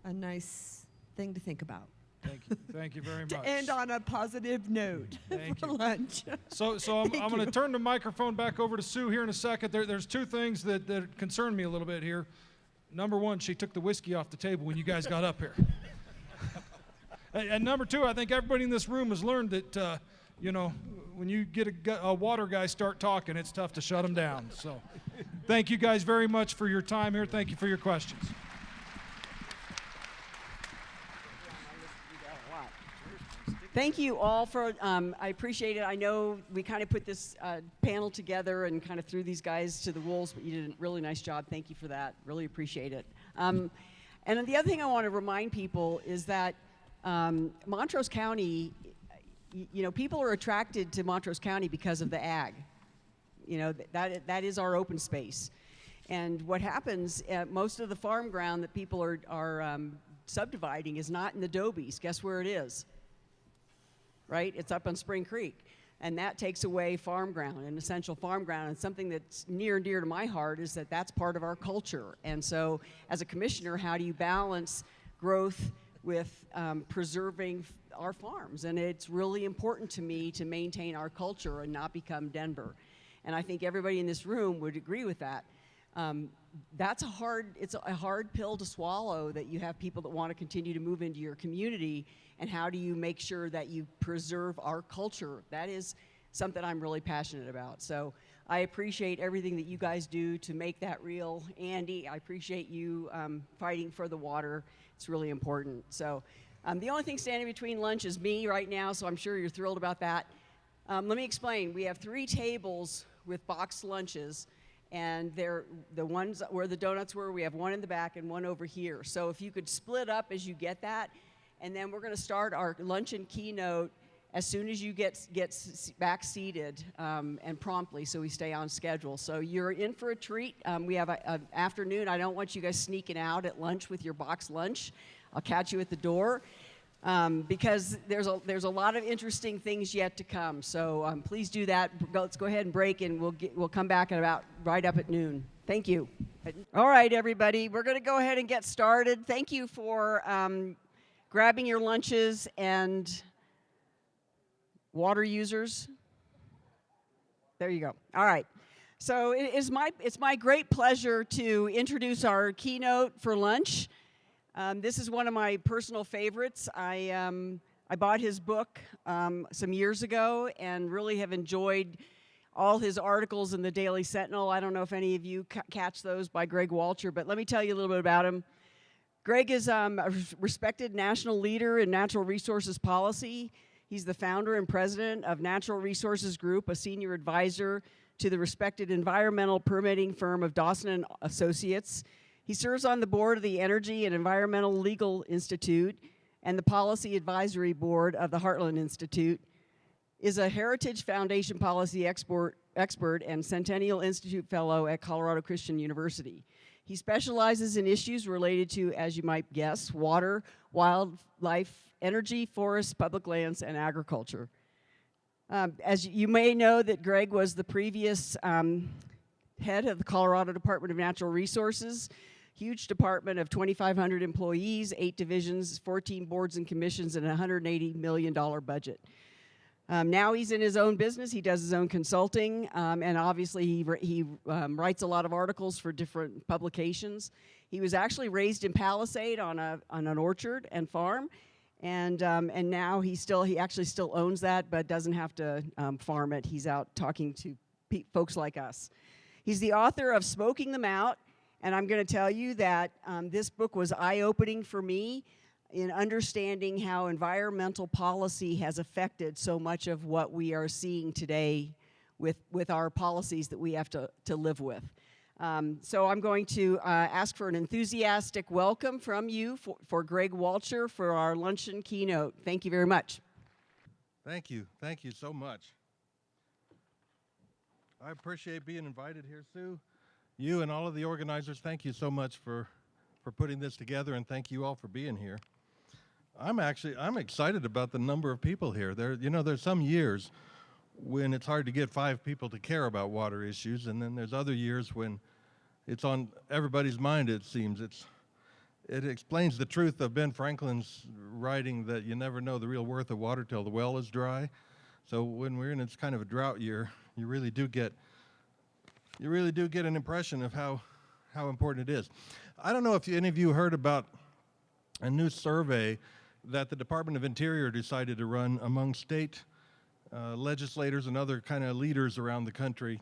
nice thing to think about. Thank you. Thank you very much. To end on a positive note for lunch. So I'm going to turn the microphone back over to Sue here in a second. There's two things that concern me a little bit here. Number one, she took the whiskey off the table when you guys got up here. And number two, I think everybody in this room has learned that, you know, when you get a water guy start talking, it's tough to shut him down. So thank you guys very much for your time here. Thank you for your questions. Thank you all for, I appreciate it. I know we kind of put this panel together and kind of threw these guys to the wolves, but you did a really nice job. Thank you for that. Really appreciate it. And then the other thing I want to remind people is that Montrose County, you know, people are attracted to Montrose County because of the ag. You know, that is our open space. And what happens, most of the farm ground that people are subdividing is not in the Dobies. Guess where it is? Right? It's up on Spring Creek. And that takes away farm ground, and essential farm ground. And something that's near and dear to my heart is that that's part of our culture. And so as a commissioner, how do you balance growth with preserving our farms? And it's really important to me to maintain our culture and not become Denver. And I think everybody in this room would agree with that. It's a hard pill to swallow, that you have people that want to continue to move into your community, and how do you make sure that you preserve our culture? That is something I'm really passionate about. So I appreciate everything that you guys do to make that real. Andy, I appreciate you fighting for the water. It's really important. So the only thing standing between lunch is me right now, so I'm sure you're thrilled about that. Let me explain. We have 3 tables with boxed lunches, and they're the ones where the donuts were. We have one in the back and one over here. So if you could split up as you get that, and then we're going to start our luncheon keynote as soon as you get back seated, and promptly, so we stay on schedule. So you're in for a treat. We have an afternoon. I don't want you guys sneaking out at lunch with your boxed lunch. I'll catch you at the door, because there's a lot of interesting things yet to come. So please do that. Let's go ahead and break, and we'll come back at about right up at noon. Thank you. All right, everybody, we're going to go ahead and get started. Thank you for grabbing your lunches, and water users. There you go. All right. So it's my great pleasure to introduce our keynote for lunch. This is one of my personal favorites. I bought his book some years ago and really have enjoyed all his articles in the Daily Sentinel. I don't know if any of you catch those by Greg Walcher, but let me tell you a little bit about him. Greg is a respected national leader in natural resources policy. He's the founder and president of Natural Resources Group, a senior advisor to the respected environmental permitting firm of Dawson & Associates. He serves on the board of the Energy and Environmental Legal Institute and the Policy Advisory Board of the Heartland Institute, is a Heritage Foundation policy expert and Centennial Institute Fellow at Colorado Christian University. He specializes in issues related to, as you might guess, water, wildlife, energy, forests, public lands, and agriculture. As you may know, that Greg was the previous head of the Colorado Department of Natural Resources, huge department of 2,500 employees, 8 divisions, 14 boards and commissions, and a $180 million budget. Now he's in his own business. He does his own consulting, and obviously he writes a lot of articles for different publications. He was actually raised in Palisade on an orchard and farm, and now he actually still owns that, but doesn't have to farm it. He's out talking to folks like us. He's the author of Smoking Them Out, and I'm going to tell you that this book was eye-opening for me in understanding how environmental policy has affected so much of what we are seeing today with our policies that we have to live with. So I'm going to ask for an enthusiastic welcome from you for Greg Walcher for our luncheon keynote. Thank you very much. Thank you. Thank you so much. I appreciate being invited here, Sue. You and all of the organizers, thank you so much for putting this together, and thank you all for being here. I'm excited about the number of people here. There's some years when it's hard to get 5 people to care about water issues, and then there's other years when it's on everybody's mind, it seems. It explains the truth of Ben Franklin's writing that you never know the real worth of water till the well is dry. So when we're in this kind of a drought year, you really do get an impression of how important it is. I don't know if any of you heard about a new survey that the Department of Interior decided to run among state legislators and other kind of leaders around the country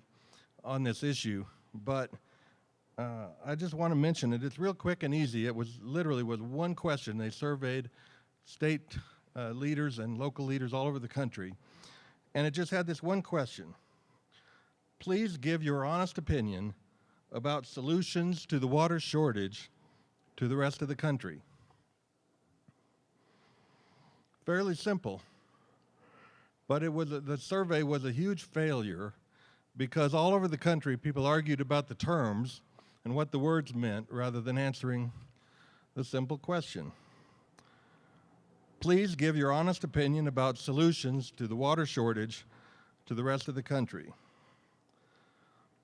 on this issue. But I just want to mention it. It's real quick and easy. It was literally one question. They surveyed state leaders and local leaders all over the country. And it just had this one question. Please give your honest opinion about solutions to the water shortage to the rest of the country. Fairly simple. But the survey was a huge failure because all over the country people argued about the terms and what the words meant rather than answering the simple question. Please give your honest opinion about solutions to the water shortage to the rest of the country.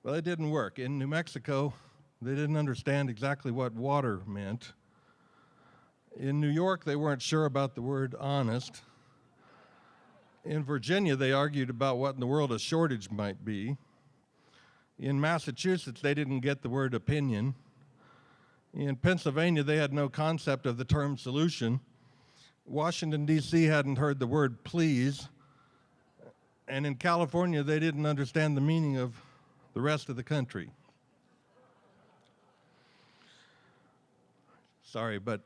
Well, it didn't work. In New Mexico, they didn't understand exactly what water meant. In New York, they weren't sure about the word honest. In Virginia, they argued about what in the world a shortage might be. In Massachusetts, they didn't get the word opinion. In Pennsylvania, they had no concept of the term solution. Washington, D.C. hadn't heard the word please. And in California, they didn't understand the meaning of the rest of the country. Sorry, but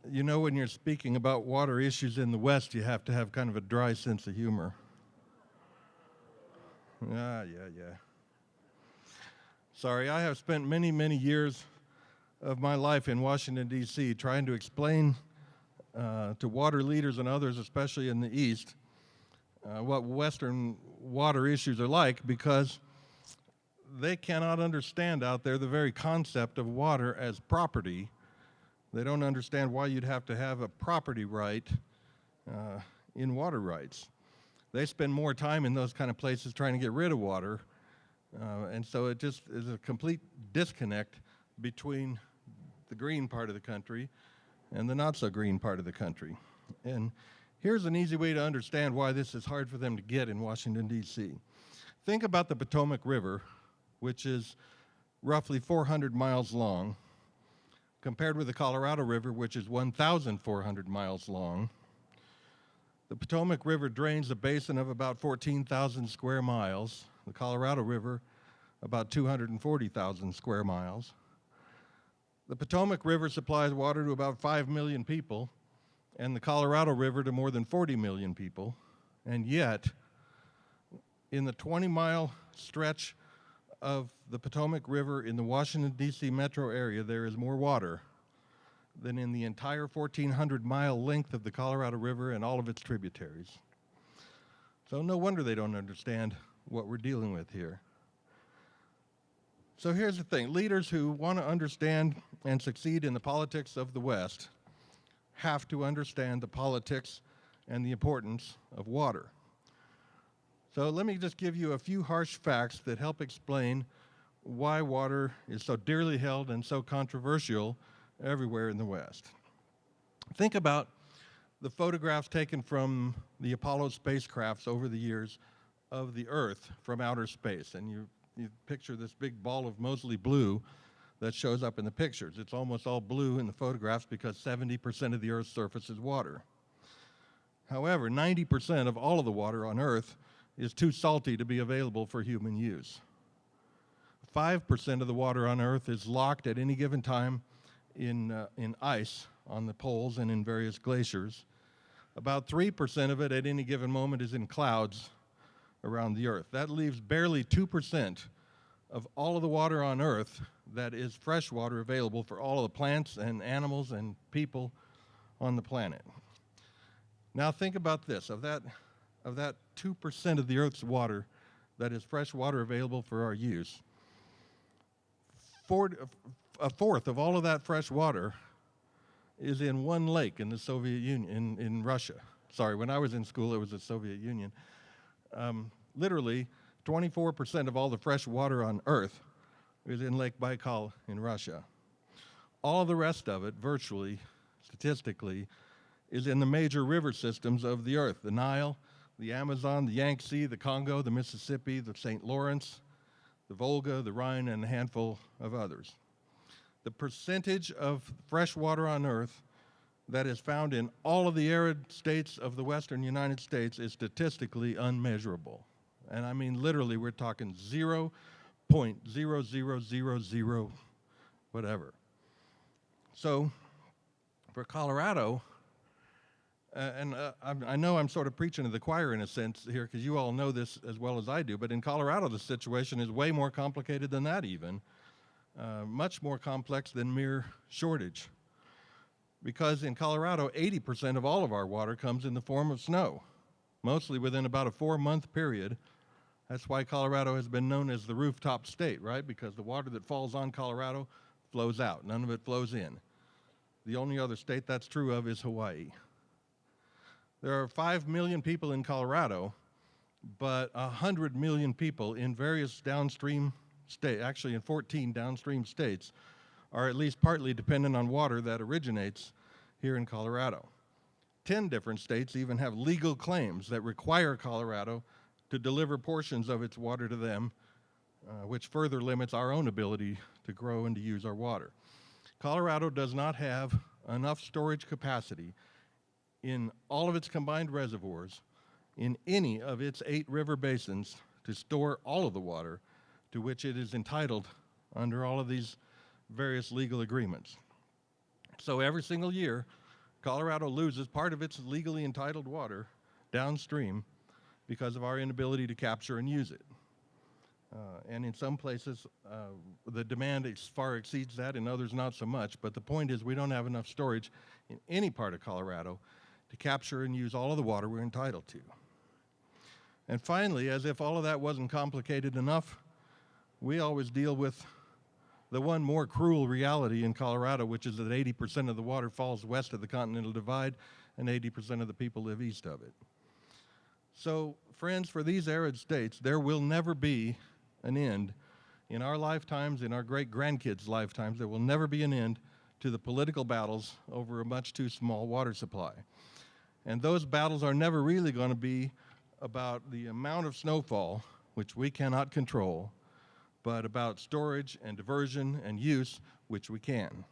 you know, when you're speaking about water issues in the West, you have to have kind of a dry sense of humor. Yeah. Sorry, I have spent many, many years of my life in Washington, D.C. trying to explain to water leaders and others, especially in the East, what Western water issues are like, because they cannot understand out there the very concept of water as property. They don't understand why you'd have to have a property right in water rights. They spend more time in those kind of places trying to get rid of water, and so it just is a complete disconnect between the green part of the country and the not so green part of the country. And here's an easy way to understand why this is hard for them to get in Washington, D.C. Think about the Potomac River, which is roughly 400 miles long, compared with the Colorado River, which is 1,400 miles long. The Potomac River drains a basin of about 14,000 square miles. The Colorado River, about 240,000 square miles. The Potomac River supplies water to about 5 million people, and the Colorado River to more than 40 million people. And yet, in the 20-mile stretch of the Potomac River in the Washington, D.C. metro area, there is more water than in the entire 1,400-mile length of the Colorado River and all of its tributaries. So no wonder they don't understand what we're dealing with here. So here's the thing. Leaders who want to understand and succeed in the politics of the West have to understand the politics and the importance of water. So let me just give you a few harsh facts that help explain why water is so dearly held and so controversial everywhere in the West. Think about the photographs taken from the Apollo spacecrafts over the years of the Earth from outer space. And you picture this big ball of Moseley blue that shows up in the pictures. It's almost all blue in the photographs because 70% of the Earth's surface is water. However, 90% of all of the water on Earth is too salty to be available for human use. 5% of the water on Earth is locked at any given time in ice on the poles and in various glaciers. About 3% of it at any given moment is in clouds around the Earth. That leaves barely 2% of all of the water on Earth that is fresh water available for all of the plants and animals and people on the planet. Now think about this. Of that 2% of the Earth's water that is fresh water available for our use, a fourth of all of that fresh water is in one lake in the Soviet Union, in Russia. Sorry, when I was in school, it was the Soviet Union. Literally, 24% of all the fresh water on Earth is in Lake Baikal in Russia. All the rest of it, virtually, statistically, is in the major river systems of the Earth: the Nile, the Amazon, the Yangtze, the Congo, the Mississippi, the St. Lawrence, the Volga, the Rhine, and a handful of others. The percentage of fresh water on Earth that is found in all of the arid states of the western United States is statistically unmeasurable. And I mean, literally, we're talking 0.0000 whatever. So for Colorado, I know I'm sort of preaching to the choir in a sense here, because you all know this as well as I do, but in Colorado the situation is way more complicated than that even, much more complex than mere shortage. Because in Colorado, 80% of all of our water comes in the form of snow, mostly within about a 4-month period. That's why Colorado has been known as the rooftop state, right? Because the water that falls on Colorado flows out. None of it flows in. The only other state that's true of is Hawaii. There are 5 million people in Colorado, but 100 million people in various downstream states, actually in 14 downstream states, are at least partly dependent on water that originates here in Colorado. 10 different states even have legal claims that require Colorado to deliver portions of its water to them, which further limits our own ability to grow and to use our water. Colorado does not have enough storage capacity in all of its combined reservoirs in any of its 8 river basins to store all of the water to which it is entitled under all of these various legal agreements. So every single year, Colorado loses part of its legally entitled water downstream because of our inability to capture and use it. And in some places, the demand far exceeds that, in others not so much. But the point is, we don't have enough storage in any part of Colorado to capture and use all of the water we're entitled to. And finally, as if all of that wasn't complicated enough, we always deal with the one more cruel reality in Colorado, which is that 80% of the water falls west of the Continental Divide and 80% of the people live east of it. So, friends, for these arid states, there will never be an end in our lifetimes, in our great-grandkids' lifetimes. There will never be an end to the political battles over a much too small water supply. And those battles are never really going to be about the amount of snowfall, which we cannot control, but about storage and diversion and use, which we can.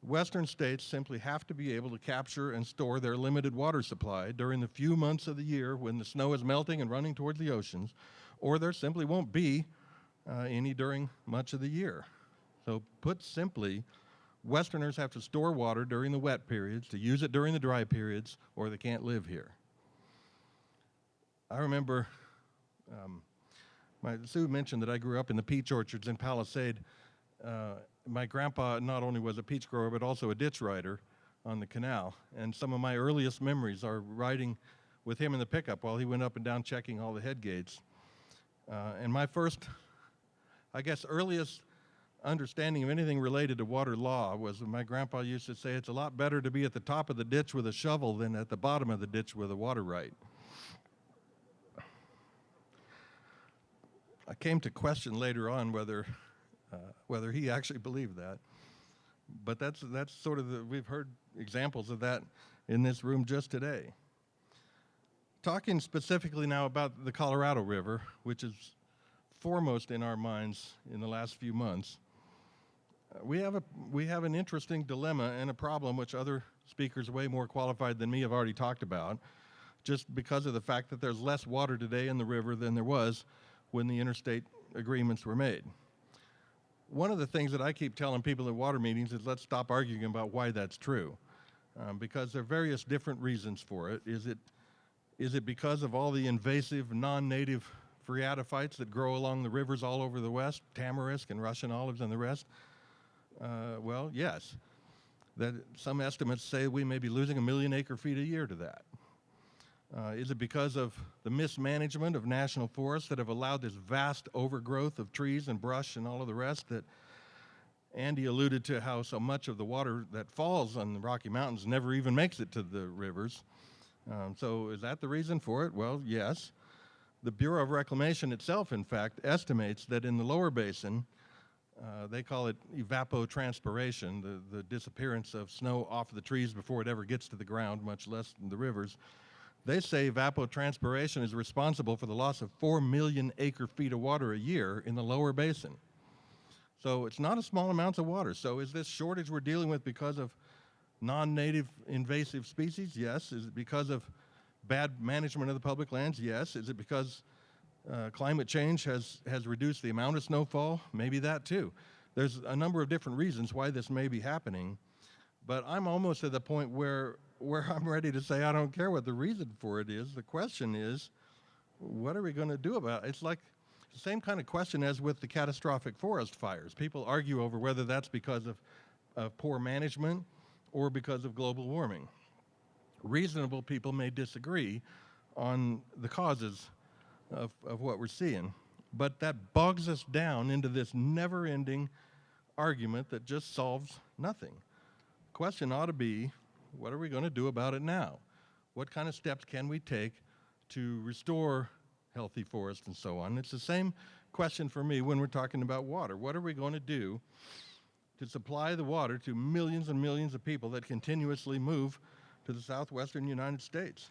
Western states simply have to be able to capture and store their limited water supply during the few months of the year when the snow is melting and running towards the oceans, or there simply won't be any during much of the year. So put simply, Westerners have to store water during the wet periods, to use it during the dry periods, or they can't live here. I remember, Sue mentioned that I grew up in the peach orchards in Palisade. My grandpa not only was a peach grower, but also a ditch rider on the canal. And some of my earliest memories are riding with him in the pickup while he went up and down checking all the head gates. And my first, I guess, earliest understanding of anything related to water law was when my grandpa used to say, it's a lot better to be at the top of the ditch with a shovel than at the bottom of the ditch with a water right. I came to question later on whether he actually believed that. But that's sort of we've heard examples of that in this room just today. Talking specifically now about the Colorado River, which is foremost in our minds in the last few months, we have an interesting dilemma and a problem which other speakers way more qualified than me have already talked about, just because of the fact that there's less water today in the river than there was when the interstate agreements were made. One of the things that I keep telling people at water meetings is let's stop arguing about why that's true, because there are various different reasons for it. Is it because of all the invasive, non-native phreatophytes that grow along the rivers all over the West, tamarisk and Russian olives and the rest? Well, yes. Some estimates say we may be losing 1 million acre-feet a year to that. Is it because of the mismanagement of national forests that have allowed this vast overgrowth of trees and brush and all of the rest that Andy alluded to how so much of the water that falls on the Rocky Mountains never even makes it to the rivers. So is that the reason for it? Well, yes. The Bureau of Reclamation itself, in fact, estimates that in the lower basin, they call it evapotranspiration, the disappearance of snow off the trees before it ever gets to the ground, much less in the rivers. They say evapotranspiration is responsible for the loss of 4 million acre-feet of water a year in the lower basin. So it's not a small amount of water. So is this shortage we're dealing with because of non-native invasive species? Yes. Is it because of bad management of the public lands? Yes. Is it because climate change has reduced the amount of snowfall? Maybe that too. There's a number of different reasons why this may be happening, but I'm almost at the point where I'm ready to say I don't care what the reason for it is. The question is, what are we going to do about it? It's like the same kind of question as with the catastrophic forest fires. People argue over whether that's because of poor management or because of global warming. Reasonable people may disagree on the causes of what we're seeing, but that bogs us down into this never-ending argument that just solves nothing. The question ought to be, what are we going to do about it now? What kind of steps can we take to restore healthy forests and so on? It's the same question for me when we're talking about water. What are we going to do to supply the water to millions and millions of people that continuously move to the southwestern United States?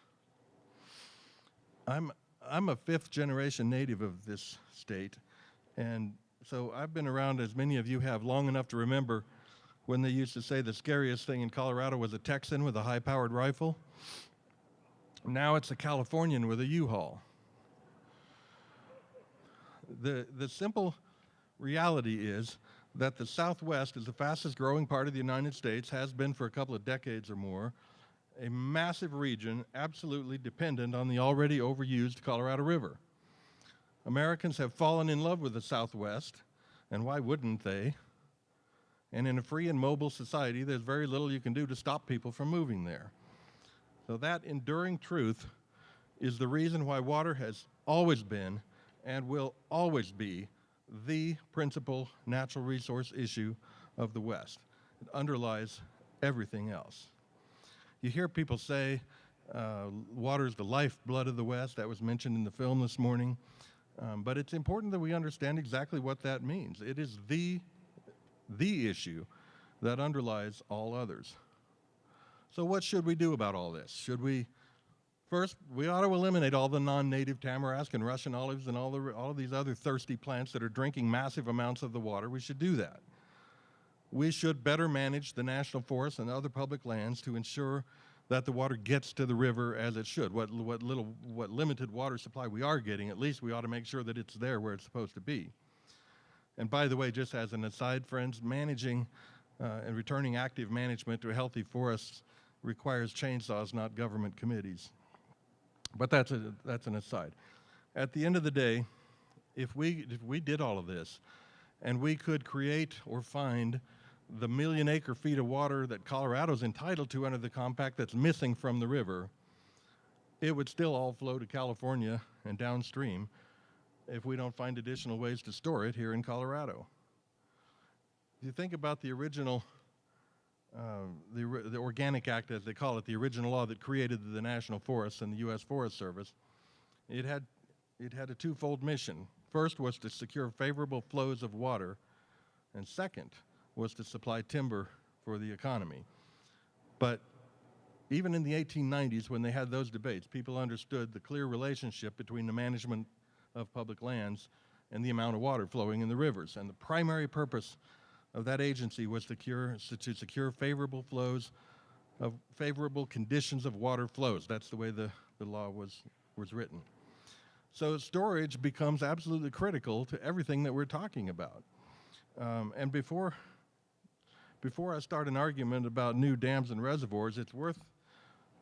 I'm a fifth-generation native of this state, and so I've been around, as many of you have, long enough to remember when they used to say the scariest thing in Colorado was a Texan with a high-powered rifle. Now it's a Californian with a U-Haul. The simple reality is that the Southwest is the fastest growing part of the United States, has been for a couple of decades or more, a massive region absolutely dependent on the already overused Colorado River. Americans have fallen in love with the Southwest, and why wouldn't they? And in a free and mobile society, there's very little you can do to stop people from moving there. So that enduring truth is the reason why water has always been and will always be the principal natural resource issue of the West. It underlies everything else. You hear people say water is the lifeblood of the West. That was mentioned in the film this morning. But it's important that we understand exactly what that means. It is the issue that underlies all others. So what should we do about all this? Should we first, we ought to eliminate all the non-native tamarask and Russian olives and all of these other thirsty plants that are drinking massive amounts of the water. We should do that. We should better manage the national forests and other public lands to ensure that the water gets to the river as it should. What limited water supply we are getting, at least we ought to make sure that it's there where it's supposed to be. And by the way, just as an aside, friends, managing and returning active management to healthy forests requires chainsaws, not government committees. But that's an aside. At the end of the day, if we did all of this, and we could create or find the 1 million acre-feet of water that Colorado's entitled to under the compact that's missing from the river, it would still all flow to California and downstream if we don't find additional ways to store it here in Colorado. If you think about the original, the Organic Act, as they call it, the original law that created the National Forests and the U.S. Forest Service, it had a twofold mission. First was to secure favorable flows of water, and second was to supply timber for the economy. But even in the 1890s, when they had those debates, people understood the clear relationship between the management of public lands and the amount of water flowing in the rivers. And the primary purpose of that agency was to secure favorable flows of favorable conditions of water flows. That's the way the law was written. So storage becomes absolutely critical to everything that we're talking about. And before I start an argument about new dams and reservoirs, it's worth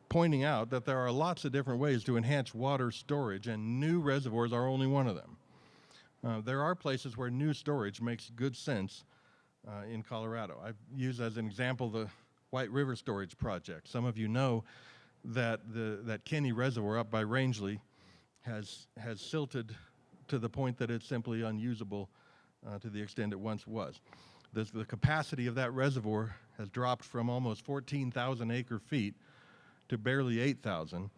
pointing out that there are lots of different ways to enhance water storage, and new reservoirs are only one of them. There are places where new storage makes good sense in Colorado. I've used as an example the White River Storage Project. Some of you know that that Kinney Reservoir up by Rangeley has silted to the point that it's simply unusable to the extent it once was. the capacity of that reservoir has dropped from almost 14,000 acre-feet to barely 8,000,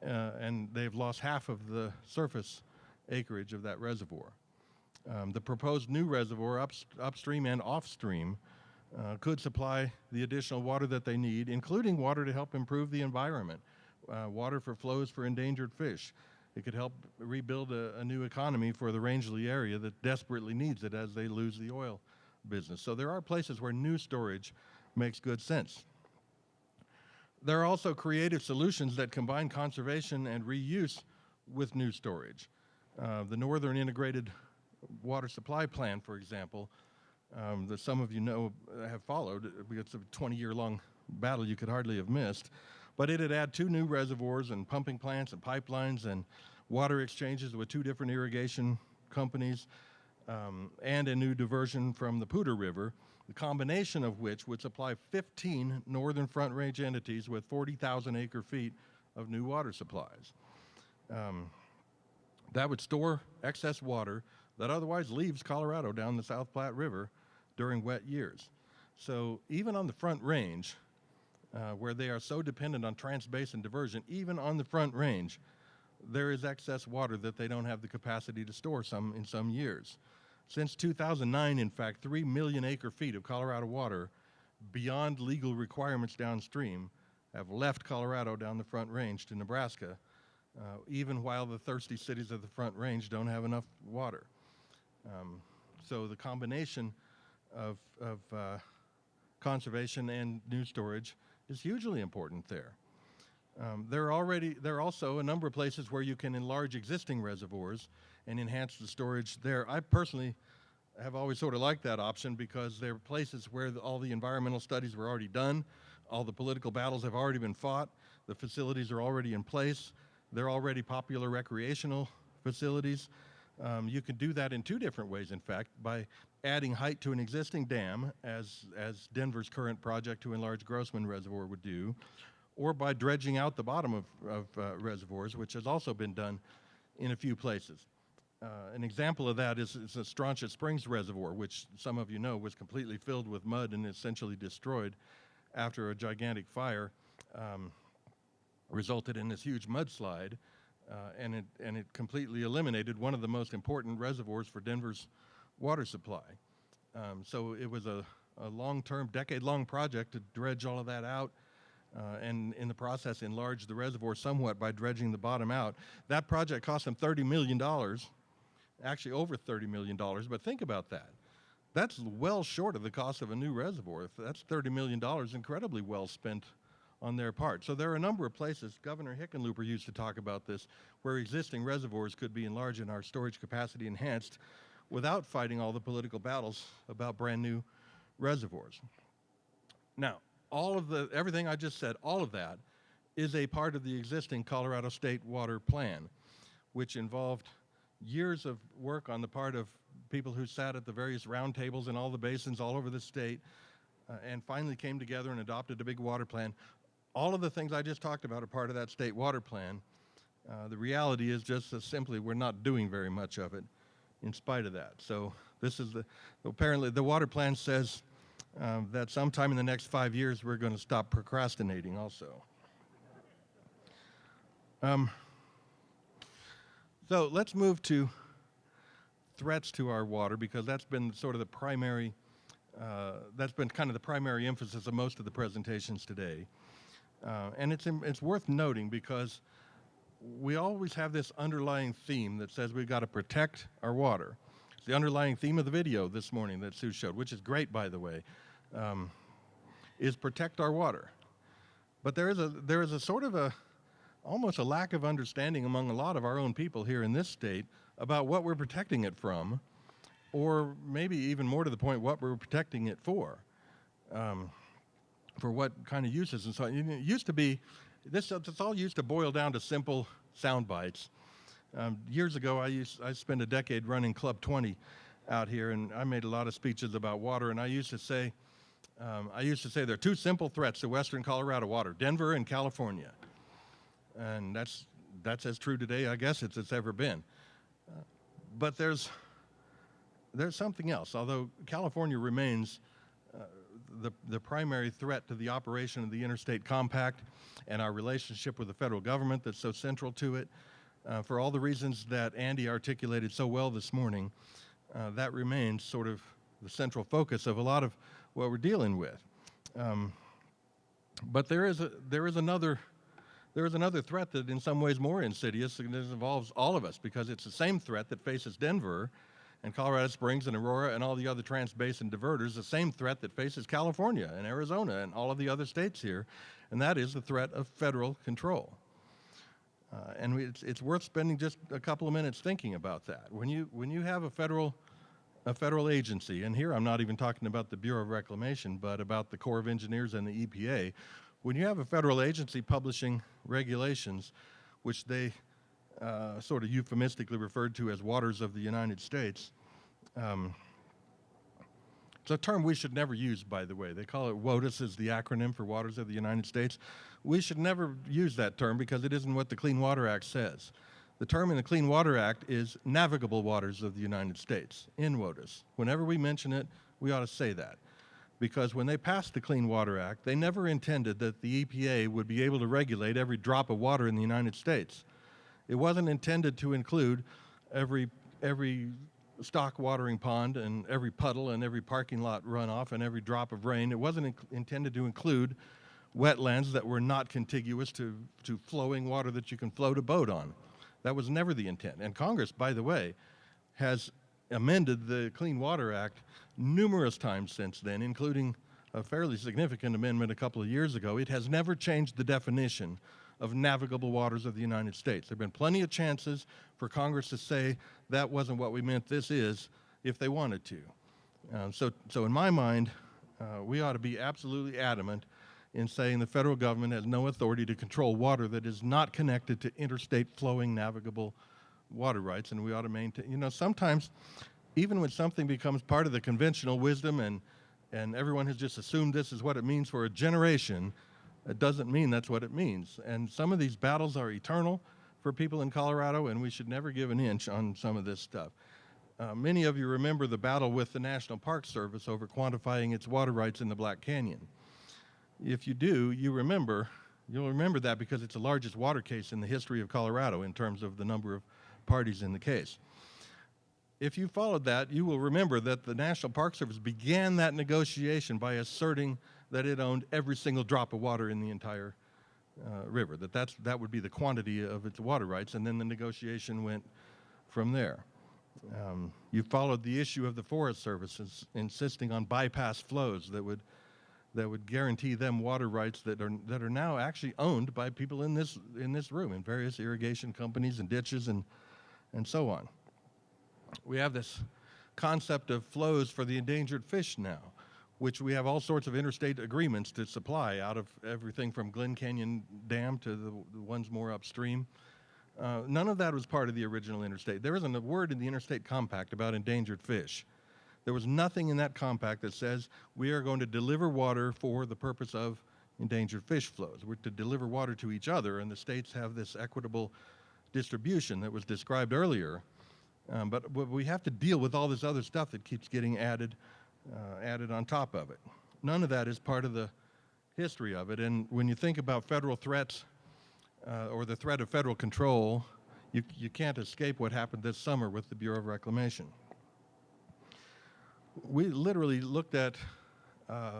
and they've lost half of the surface acreage of that reservoir. The proposed new reservoir upstream and offstream could supply the additional water that they need, including water to help improve the environment, water for flows for endangered fish. It could help rebuild a new economy for the Rangeley area that desperately needs it as they lose the oil business. So there are places where new storage makes good sense. There are also creative solutions that combine conservation and reuse with new storage. The Northern Integrated Water Supply Plan, for example, that some of you know have followed. It's a 20-year-long battle you could hardly have missed. But it'd add 2 new reservoirs and pumping plants and pipelines and water exchanges with 2 different irrigation companies and a new diversion from the Poudre River, the combination of which would supply 15 Northern Front Range entities with 40,000 acre-feet of new water supplies. That would store excess water that otherwise leaves Colorado down the South Platte River during wet years. So even on the Front Range, where they are so dependent on trans-basin diversion, even on the Front Range, there is excess water that they don't have the capacity to store in some years. Since 2009, in fact, 3 million acre-feet of Colorado water beyond legal requirements downstream have left Colorado down the Front Range to Nebraska, even while the thirsty cities of the Front Range don't have enough water. So the combination of conservation and new storage is hugely important there. There are also a number of places where you can enlarge existing reservoirs and enhance the storage there. I personally have always sort of liked that option because there are places where all the environmental studies were already done, all the political battles have already been fought, the facilities are already in place, they're already popular recreational facilities. You can do that in 2 different ways, in fact, by adding height to an existing dam, as Denver's current project to enlarge Grossman Reservoir would do, or by dredging out the bottom of reservoirs, which has also been done in a few places. An example of that is the Strontia Springs Reservoir, which some of you know was completely filled with mud and essentially destroyed after a gigantic fire resulted in this huge mudslide, and it completely eliminated one of the most important reservoirs for Denver's water supply. So it was a long-term, decade-long project to dredge all of that out, and in the process enlarge the reservoir somewhat by dredging the bottom out. That project cost them $30 million, actually over $30 million, but think about that. That's well short of the cost of a new reservoir. That's $30 million, incredibly well spent on their part. So there are a number of places, Governor Hickenlooper used to talk about this, where existing reservoirs could be enlarged and our storage capacity enhanced without fighting all the political battles about brand new reservoirs. Now, everything I just said, all of that is a part of the existing Colorado State Water Plan, which involved years of work on the part of people who sat at the various roundtables in all the basins all over the state, and finally came together and adopted a big water plan. All of the things I just talked about are part of that state water plan. The reality is just as simply we're not doing very much of it in spite of that. So this is apparently the water plan says that sometime in the next 5 years we're going to stop procrastinating also. So let's move to threats to our water, because that's been sort of the primary, that's been kind of the primary emphasis of most of the presentations today. And it's worth noting because we always have this underlying theme that says we've got to protect our water. It's the underlying theme of the video this morning that Sue showed, which is great, by the way, is protect our water. But there is a sort of almost a lack of understanding among a lot of our own people here in this state about what we're protecting it from, or maybe even more to the point, what we're protecting it for what kind of uses. And so it used to be, this all used to boil down to simple sound bites. Years ago, I spent a decade running Club 20 out here, and I made a lot of speeches about water, and I used to say there are 2 simple threats to Western Colorado water, Denver and California. And that's as true today, I guess, as it's ever been. But there's there's something else. Although California remains the primary threat to the operation of the Interstate Compact and our relationship with the federal government that's so central to it, for all the reasons that Andy articulated so well this morning, that remains sort of the central focus of a lot of what we're dealing with. But there is another threat that in some ways more insidious, and it involves all of us, because it's the same threat that faces Denver and Colorado Springs and Aurora and all the other trans-basin diverters, the same threat that faces California and Arizona and all of the other states here, and that is the threat of federal control. It's worth spending just a couple of minutes thinking about that. When you have a federal agency, and here I'm not even talking about the Bureau of Reclamation, but about the Corps of Engineers and the EPA, when you have a federal agency publishing regulations, which they sort of euphemistically referred to as waters of the United States, it's a term we should never use, by the way. They call it WOTUS, is the acronym for Waters of the United States. We should never use that term because it isn't what the Clean Water Act says. The term in the Clean Water Act is navigable waters of the United States, in WOTUS. Whenever we mention it, we ought to say that. Because when they passed the Clean Water Act, they never intended that the EPA would be able to regulate every drop of water in the United States. It wasn't intended to include every stock watering pond and every puddle and every parking lot runoff and every drop of rain. It wasn't intended to include wetlands that were not contiguous to flowing water that you can float a boat on. That was never the intent. And Congress, by the way, has amended the Clean Water Act numerous times since then, including a fairly significant amendment a couple of years ago. It has never changed the definition of navigable waters of the United States. There have been plenty of chances for Congress to say that wasn't what we meant, this is, if they wanted to. So in my mind, we ought to be absolutely adamant in saying the federal government has no authority to control water that is not connected to interstate flowing navigable water rights, and we ought to maintain, sometimes even when something becomes part of the conventional wisdom and everyone has just assumed this is what it means for a generation, it doesn't mean that's what it means. And some of these battles are eternal for people in Colorado, and we should never give an inch on some of this stuff. Many of you remember the battle with the National Park Service over quantifying its water rights in the Black Canyon. If you do, you'll remember that because it's the largest water case in the history of Colorado in terms of the number of parties in the case. If you followed that, you will remember that the National Park Service began that negotiation by asserting that it owned every single drop of water in the entire river, that would be the quantity of its water rights, and then the negotiation went from there. You followed the issue of the Forest Service insisting on bypass flows that would guarantee them water rights that are now actually owned by people in this room, in various irrigation companies and ditches and so on. We have this concept of flows for the endangered fish now, which we have all sorts of interstate agreements to supply out of everything from Glen Canyon Dam to the ones more upstream. None of that was part of the original interstate. There isn't a word in the Interstate Compact about endangered fish. There was nothing in that compact that says we are going to deliver water for the purpose of endangered fish flows. We're to deliver water to each other, and the states have this equitable distribution that was described earlier. But we have to deal with all this other stuff that keeps getting added on top of it. None of that is part of the history of it. And when you think about federal threats or the threat of federal control, you can't escape what happened this summer with the Bureau of Reclamation. We literally looked at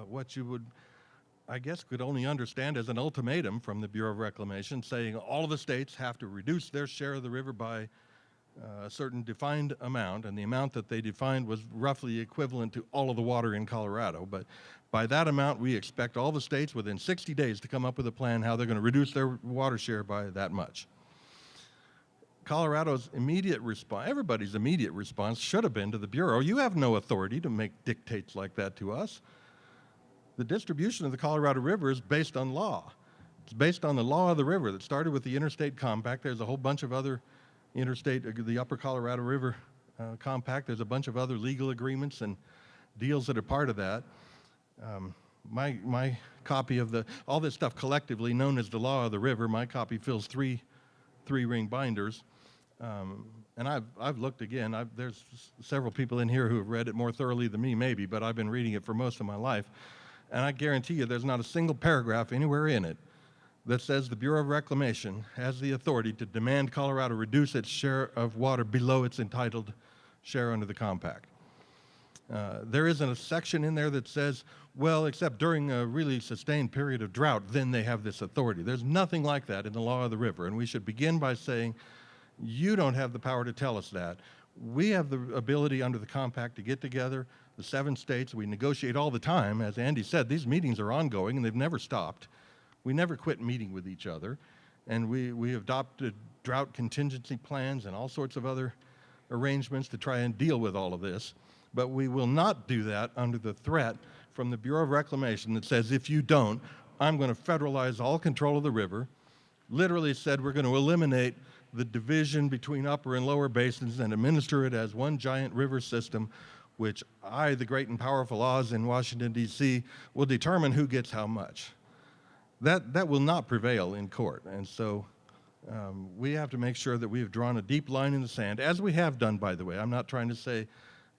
what you would, I guess, could only understand as an ultimatum from the Bureau of Reclamation, saying all of the states have to reduce their share of the river by a certain defined amount, and the amount that they defined was roughly equivalent to all of the water in Colorado. But by that amount, we expect all the states within 60 days to come up with a plan how they're going to reduce their water share by that much. Colorado's immediate response, everybody's immediate response should have been to the Bureau, you have no authority to make dictates like that to us. The distribution of the Colorado River is based on law. It's based on the law of the river that started with the Interstate Compact. There's a whole bunch of other the Upper Colorado River Compact. There's a bunch of other legal agreements and deals that are part of that. My copy of all this stuff collectively known as the law of the river, my copy fills three ring binders. and I've looked again. There's several people in here who have read it more thoroughly than me, maybe, but I've been reading it for most of my life. And I guarantee you there's not a single paragraph anywhere in it that says the Bureau of Reclamation has the authority to demand Colorado reduce its share of water below its entitled share under the compact. There isn't a section in there that says, well, except during a really sustained period of drought, then they have this authority. There's nothing like that in the law of the river, and we should begin by saying, you don't have the power to tell us that. We have the ability under the compact to get together, the 7 states, we negotiate all the time. As Andy said, these meetings are ongoing and they've never stopped. We never quit meeting with each other, and we adopted drought contingency plans and all sorts of other arrangements to try and deal with all of this. But we will not do that under the threat from the Bureau of Reclamation that says, if you don't, I'm going to federalize all control of the river. Literally said we're going to eliminate the division between upper and lower basins and administer it as one giant river system, which I, the great and powerful Oz in Washington, D.C., will determine who gets how much. That will not prevail in court. And so we have to make sure that we have drawn a deep line in the sand, as we have done, by the way. I'm not trying to say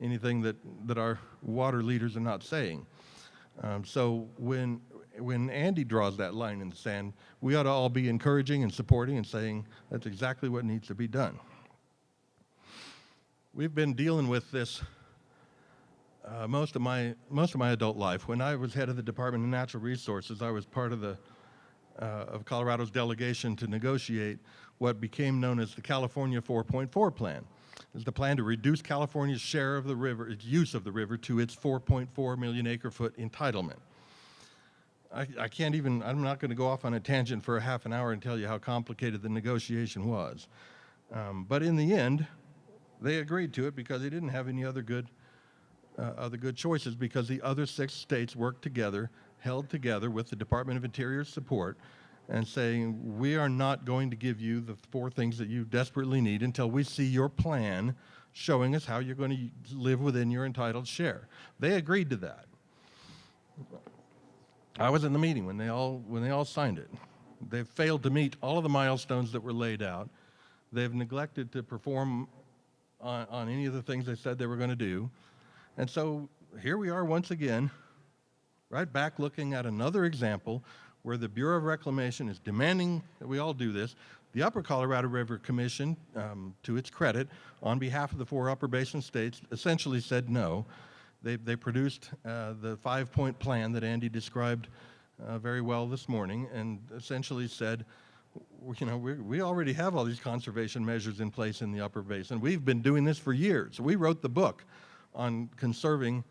anything that our water leaders are not saying. So when Andy draws that line in the sand, we ought to all be encouraging and supporting and saying that's exactly what needs to be done. We've been dealing with this most of my adult life. When I was head of the Department of Natural Resources, I was part of Colorado's delegation to negotiate what became known as the California 4.4 plan. It's the plan to reduce California's share of the river, its use of the river, to its 4.4 million acre-foot entitlement. I can't even, I'm not going to go off on a tangent for a half an hour and tell you how complicated the negotiation was. But in the end, they agreed to it because they didn't have any other good choices, because the other 6 states worked together, held together with the Department of Interior's support, and saying, we are not going to give you the 4 things that you desperately need until we see your plan showing us how you're going to live within your entitled share. They agreed to that. I was in the meeting when they all signed it. They've failed to meet all of the milestones that were laid out. They've neglected to perform on any of the things they said they were going to do. And so here we are once again, right back looking at another example where the Bureau of Reclamation is demanding that we all do this. The Upper Colorado River Commission, to its credit, on behalf of the 4 upper basin states, essentially said no. They produced the 5-point plan that Andy described very well this morning, and essentially said, you know, we already have all these conservation measures in place in the upper basin. We've been doing this for years. We wrote the book on conserving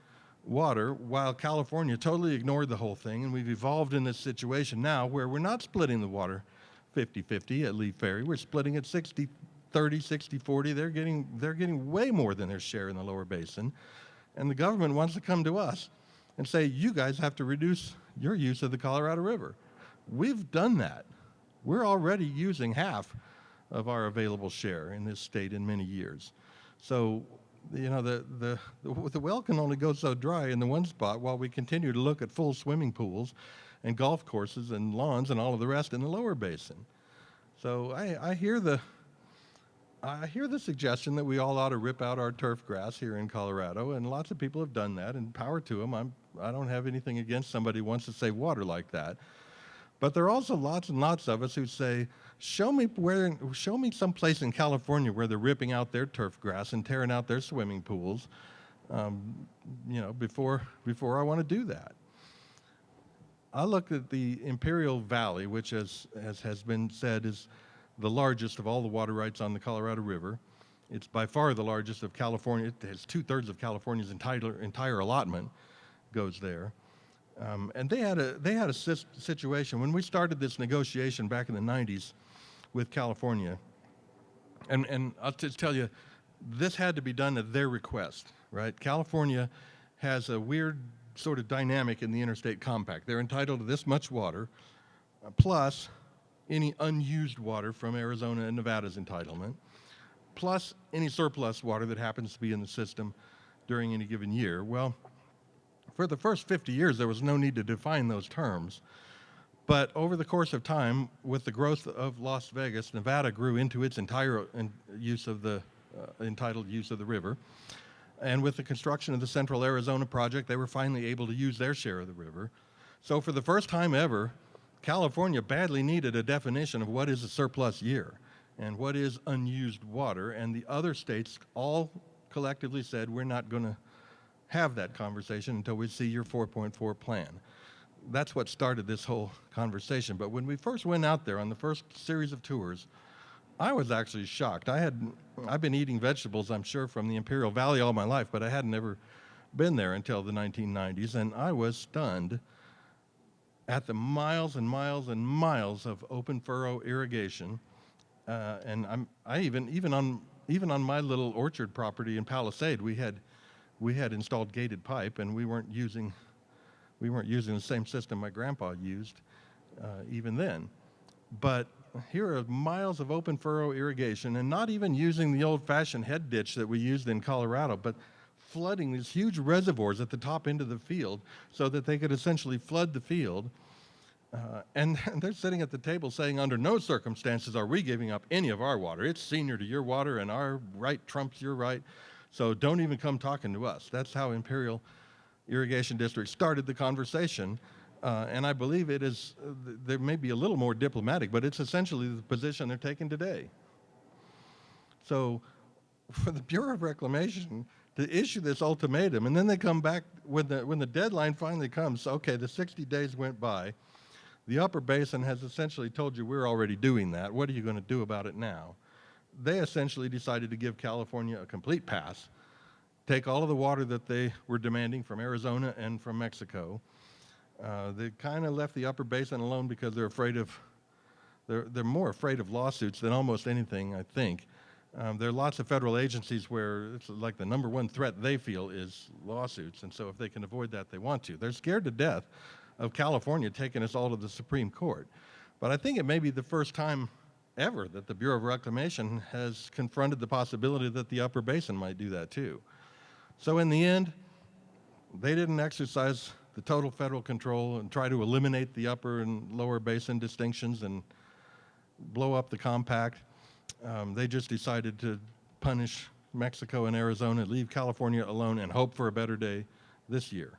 water while California totally ignored the whole thing, and we've evolved in this situation now where we're not splitting the water 50-50 at Lee Ferry. We're splitting it 60-30, 60-40. They're getting way more than their share in the lower basin, and the government wants to come to us and say, you guys have to reduce your use of the Colorado River. We've done that. We're already using half of our available share in this state in many years. So, you know, the well can only go so dry in the one spot while we continue to look at full swimming pools and golf courses and lawns and all of the rest in the lower basin. So I hear the suggestion that we all ought to rip out our turf grass here in Colorado, and lots of people have done that, and power to them. I don't have anything against somebody who wants to save water like that. But there are also lots and lots of us who say, show me some place in California where they're ripping out their turf grass and tearing out their swimming pools, you know, before I want to do that. I looked at the Imperial Valley, which as has been said is the largest of all the water rights on the Colorado River. It's by far the largest of California. It has 2/3 of California's entire allotment goes there. And they had a situation when we started this negotiation back in the 90s with California. And I'll just tell you, this had to be done at their request, right? California has a weird sort of dynamic in the interstate compact. They're entitled to this much water, plus any unused water from Arizona and Nevada's entitlement, plus any surplus water that happens to be in the system during any given year. Well, for the first 50 years, there was no need to define those terms. But over the course of time, with the growth of Las Vegas, Nevada grew into its entire use of the entitled use of the river. And with the construction of the Central Arizona project, they were finally able to use their share of the river. So for the first time ever, California badly needed a definition of what is a surplus year and what is unused water, and the other states all collectively said, we're not going to have that conversation until we see your 4.4 plan. That's what started this whole conversation. But when we first went out there on the first series of tours, I was actually shocked. I've been eating vegetables, I'm sure, from the Imperial Valley all my life, but I hadn't ever been there until the 1990s, and I was stunned at the miles and miles and miles of open furrow irrigation. And even on my little orchard property in Palisade, we had installed gated pipe, and we weren't using the same system my grandpa used even then. But here are miles of open furrow irrigation, and not even using the old-fashioned head ditch that we used in Colorado, but flooding these huge reservoirs at the top end of the field so that they could essentially flood the field. And they're sitting at the table saying, under no circumstances are we giving up any of our water. It's senior to your water, and our right trumps your right, so don't even come talking to us. That's how Imperial Irrigation District started the conversation. And I believe it is, there may be a little more diplomatic, but it's essentially the position they're taking today. So for the Bureau of Reclamation to issue this ultimatum, and then they come back when the deadline finally comes, okay, the 60 days went by, the Upper Basin has essentially told you we're already doing that, what are you going to do about it now? They essentially decided to give California a complete pass, take all of the water that they were demanding from Arizona and from Mexico. They kind of left the Upper Basin alone because they're afraid of, they're more afraid of lawsuits than almost anything, I think. There are lots of federal agencies where it's like the #1 threat they feel is lawsuits, and so if they can avoid that, they want to. They're scared to death of California taking us all to the Supreme Court. But I think it may be the first time ever that the Bureau of Reclamation has confronted the possibility that the Upper Basin might do that too. So in the end, they didn't exercise the total federal control and try to eliminate the upper and lower basin distinctions and blow up the compact. They just decided to punish Mexico and Arizona, leave California alone, and hope for a better day this year.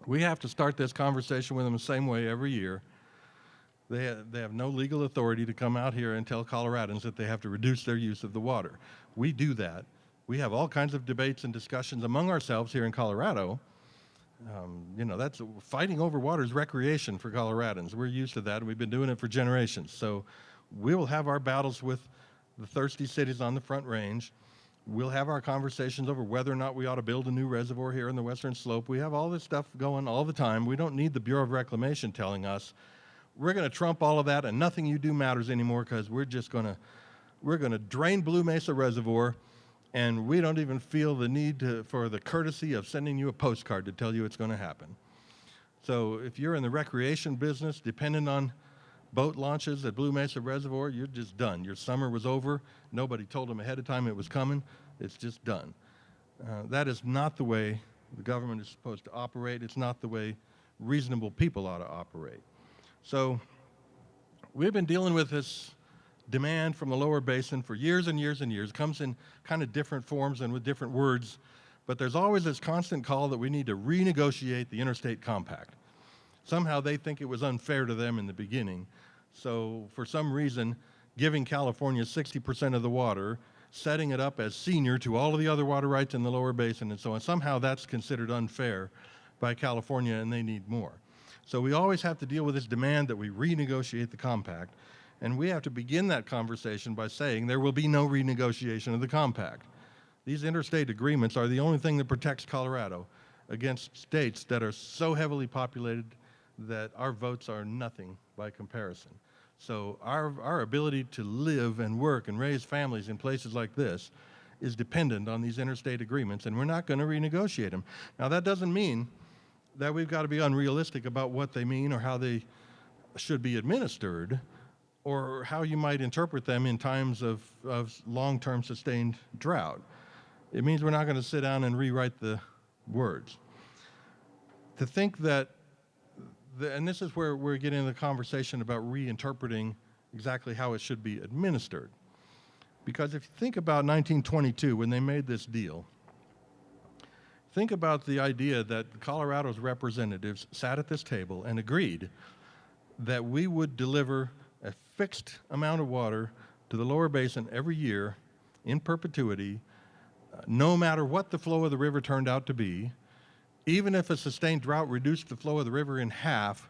We have to start this conversation with them the same way every year. They have no legal authority to come out here and tell Coloradans that they have to reduce their use of the water. We do that. We have all kinds of debates and discussions among ourselves here in Colorado. You know, that's fighting over water is recreation for Coloradans. We're used to that, and we've been doing it for generations. So we will have our battles with the thirsty cities on the Front Range. We'll have our conversations over whether or not we ought to build a new reservoir here in the Western Slope. We have all this stuff going all the time. We don't need the Bureau of Reclamation telling us, we're going to trump all of that and nothing you do matters anymore because we're going to drain Blue Mesa Reservoir, and we don't even feel the need for the courtesy of sending you a postcard to tell you it's going to happen. So if you're in the recreation business, dependent on boat launches at Blue Mesa Reservoir, you're just done. Your summer was over. Nobody told them ahead of time it was coming. It's just done. That is not the way the government is supposed to operate. It's not the way reasonable people ought to operate. So we've been dealing with this demand from the lower basin for years and years and years. It comes in kind of different forms and with different words, but there's always this constant call that we need to renegotiate the interstate compact. Somehow they think it was unfair to them in the beginning. So for some reason, giving California 60% of the water, setting it up as senior to all of the other water rights in the lower basin and so on, somehow that's considered unfair by California and they need more. So we always have to deal with this demand that we renegotiate the compact. And we have to begin that conversation by saying there will be no renegotiation of the compact. These interstate agreements are the only thing that protects Colorado against states that are so heavily populated that our votes are nothing by comparison. So our ability to live and work and raise families in places like this is dependent on these interstate agreements, and we're not going to renegotiate them. Now, that doesn't mean that we've got to be unrealistic about what they mean or how they should be administered, or how you might interpret them in times of long-term sustained drought. It means we're not going to sit down and rewrite the words. To think that, and this is where we're getting into the conversation about reinterpreting exactly how it should be administered. Because if you think about 1922, when they made this deal, think about the idea that Colorado's representatives sat at this table and agreed that we would deliver a fixed amount of water to the lower basin every year in perpetuity, no matter what the flow of the river turned out to be. Even if a sustained drought reduced the flow of the river in half,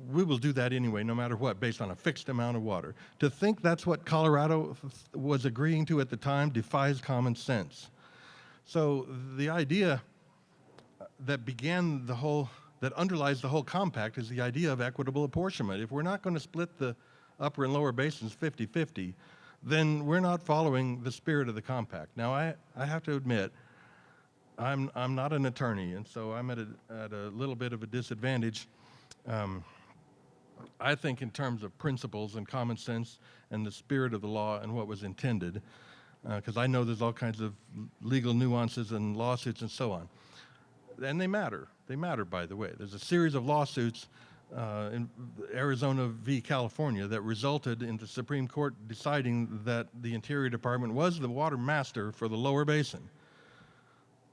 we will do that anyway, no matter what, based on a fixed amount of water. To think that's what Colorado was agreeing to at the time defies common sense. So the idea that that underlies the whole compact is the idea of equitable apportionment. If we're not going to split the upper and lower basins 50-50, then we're not following the spirit of the compact. Now, I have to admit, I'm not an attorney, and so I'm at a little bit of a disadvantage. I think in terms of principles and common sense and the spirit of the law and what was intended, because I know there's all kinds of legal nuances and lawsuits and so on. And they matter. They matter, by the way. There's a series of lawsuits in Arizona v. California that resulted in the Supreme Court deciding that the Interior Department was the water master for the lower basin.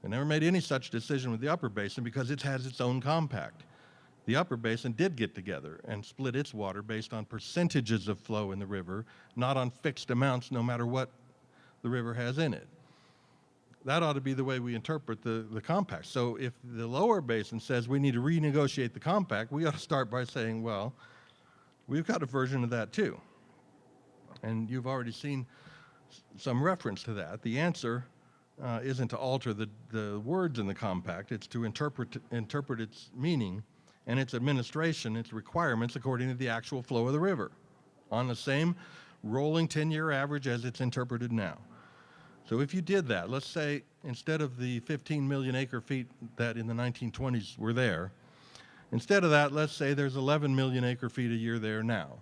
They never made any such decision with the upper basin because it has its own compact. The upper basin did get together and split its water based on percentages of flow in the river, not on fixed amounts no matter what the river has in it. That ought to be the way we interpret the compact. So if the lower basin says we need to renegotiate the compact, we ought to start by saying, well, we've got a version of that too. And you've already seen some reference to that. The answer isn't to alter the words in the compact, it's to interpret its meaning and its administration, its requirements according to the actual flow of the river on the same rolling 10-year average as it's interpreted now. So if you did that, let's say instead of the 15 million acre feet that in the 1920s were there, instead of that, let's say there's 11 million acre feet a year there now.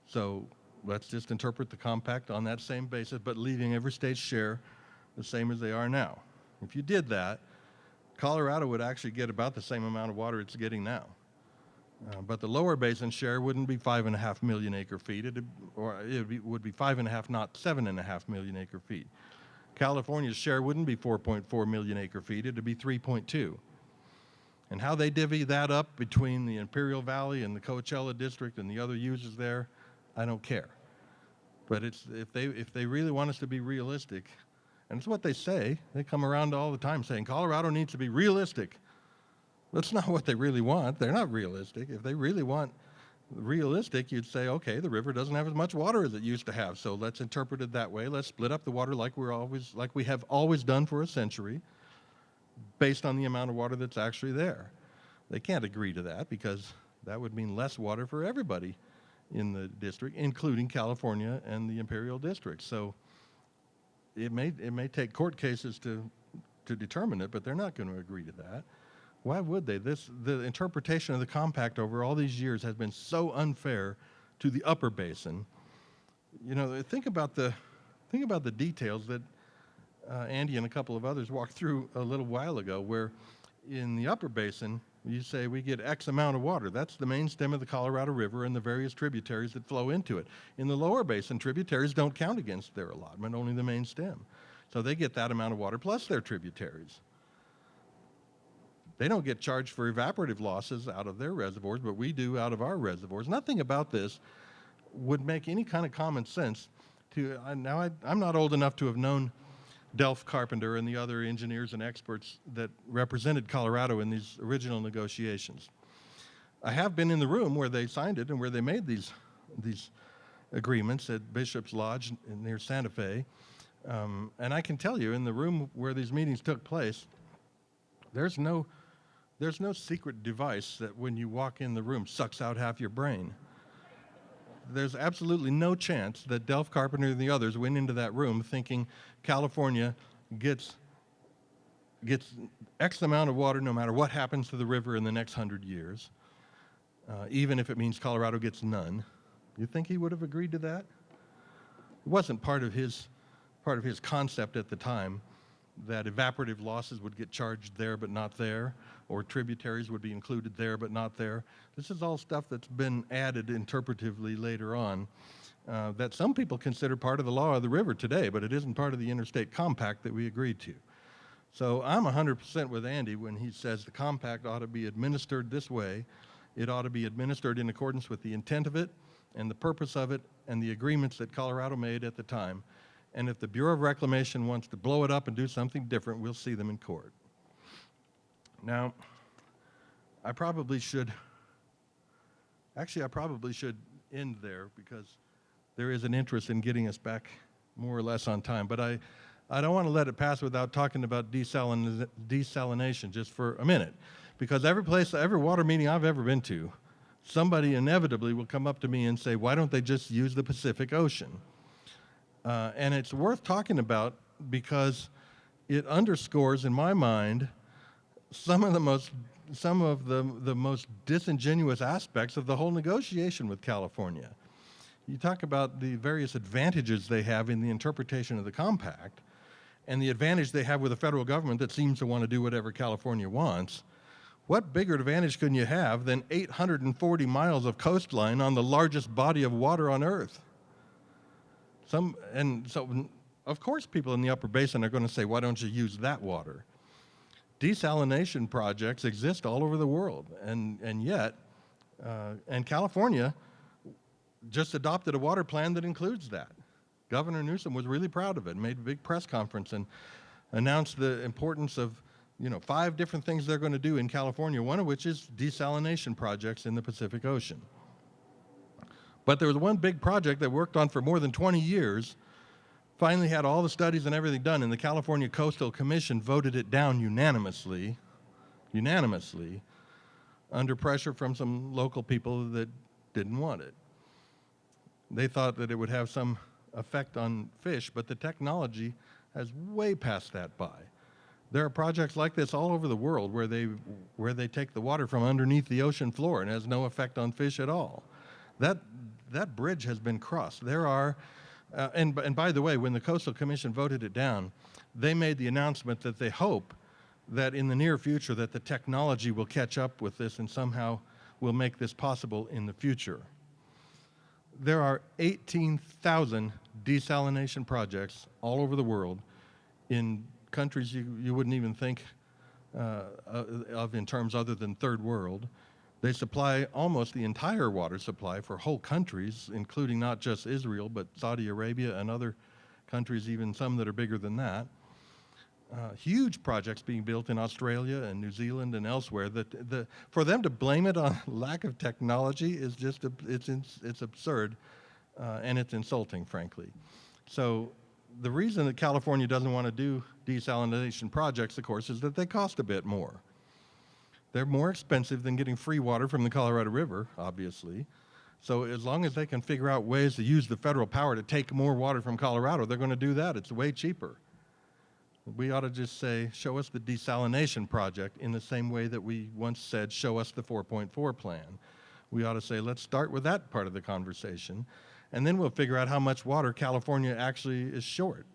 So let's just interpret the compact on that same basis, but leaving every state's share the same as they are now. If you did that, Colorado would actually get about the same amount of water it's getting now. But the lower basin share wouldn't be 5.5 million acre feet, it would be 5.5, not 7.5 million acre feet. California's share wouldn't be 4.4 million acre feet, it'd be 3.2. And how they divvy that up between the Imperial Valley and the Coachella District and the other users there, I don't care. But if they really want us to be realistic, and it's what they say, they come around all the time saying Colorado needs to be realistic. That's not what they really want. They're not realistic. If they really want realistic, you'd say, okay, the river doesn't have as much water as it used to have, so let's interpret it that way. Let's split up the water like we have always done for a century, based on the amount of water that's actually there. They can't agree to that because that would mean less water for everybody in the district, including California and the Imperial District. So it may take court cases to determine it, but they're not going to agree to that. Why would they? The interpretation of the compact over all these years has been so unfair to the upper basin. You know, think about the details that Andy and a couple of others walked through a little while ago, where in the upper basin, you say we get X amount of water. That's the main stem of the Colorado River and the various tributaries that flow into it. In the lower basin, tributaries don't count against their allotment, only the main stem. So they get that amount of water plus their tributaries. They don't get charged for evaporative losses out of their reservoirs, but we do out of our reservoirs. Nothing about this would make any kind of common sense to, I'm not old enough to have known Delph Carpenter and the other engineers and experts that represented Colorado in these original negotiations. I have been in the room where they signed it and where they made these agreements at Bishop's Lodge near Santa Fe. And I can tell you, in the room where these meetings took place, there's no secret device that when you walk in the room sucks out half your brain. There's absolutely no chance that Delph Carpenter and the others went into that room thinking California gets X amount of water no matter what happens to the river in the next 100 years, even if it means Colorado gets none. You think he would have agreed to that? It wasn't part of his concept at the time that evaporative losses would get charged there but not there, or tributaries would be included there but not there. This is all stuff that's been added interpretively later on, that some people consider part of the law of the river today, but it isn't part of the interstate compact that we agreed to. So I'm 100% with Andy when he says the compact ought to be administered this way. It ought to be administered in accordance with the intent of it and the purpose of it and the agreements that Colorado made at the time. And if the Bureau of Reclamation wants to blow it up and do something different, we'll see them in court. Now, I probably should end there because there is an interest in getting us back more or less on time. But I don't want to let it pass without talking about desalination just for a minute. Because every water meeting I've ever been to, somebody inevitably will come up to me and say, why don't they just use the Pacific Ocean? And it's worth talking about because it underscores, in my mind, some of the most disingenuous aspects of the whole negotiation with California. You talk about the various advantages they have in the interpretation of the compact and the advantage they have with the federal government that seems to want to do whatever California wants. What bigger advantage can you have than 840 miles of coastline on the largest body of water on Earth? So, of course, people in the Upper Basin are going to say, why don't you use that water? Desalination projects exist all over the world, and yet California just adopted a water plan that includes that. Governor Newsom was really proud of it, made a big press conference and announced the importance of 5 different things they're going to do in California, one of which is desalination projects in the Pacific Ocean. But there was one big project that worked on for more than 20 years, finally had all the studies and everything done, and the California Coastal Commission voted it down unanimously, under pressure from some local people that didn't want it. They thought that it would have some effect on fish, but the technology has way passed that by. There are projects like this all over the world where they take the water from underneath the ocean floor and has no effect on fish at all. That bridge has been crossed. There are, and by the way, when the Coastal Commission voted it down, they made the announcement that they hope that in the near future that the technology will catch up with this and somehow will make this possible in the future. There are 18,000 desalination projects all over the world in countries you wouldn't even think of in terms other than third world. They supply almost the entire water supply for whole countries, including not just Israel, but Saudi Arabia and other countries, even some that are bigger than that. Huge projects being built in Australia and New Zealand and elsewhere. For them to blame it on lack of technology is just it's absurd, and it's insulting, frankly. So the reason that California doesn't want to do desalination projects, of course, is that they cost a bit more. They're more expensive than getting free water from the Colorado River, obviously. So as long as they can figure out ways to use the federal power to take more water from Colorado, they're going to do that. It's way cheaper. We ought to just say, show us the desalination project in the same way that we once said, show us the 4.4 plan. We ought to say, let's start with that part of the conversation, and then we'll figure out how much water California actually is short.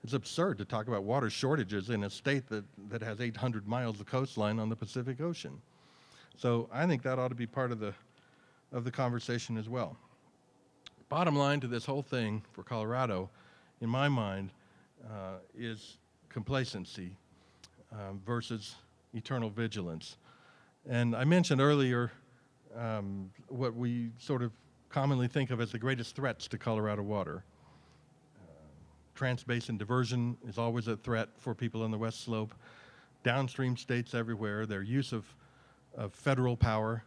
It's absurd to talk about water shortages in a state that has 800 miles of coastline on the Pacific Ocean. So I think that ought to be part of the conversation as well. Bottom line to this whole thing for Colorado, in my mind, is complacency versus eternal vigilance. And I mentioned earlier what we sort of commonly think of as the greatest threats to Colorado water. Trans-basin diversion is always a threat for people on the West Slope. Downstream states everywhere, their use of federal power,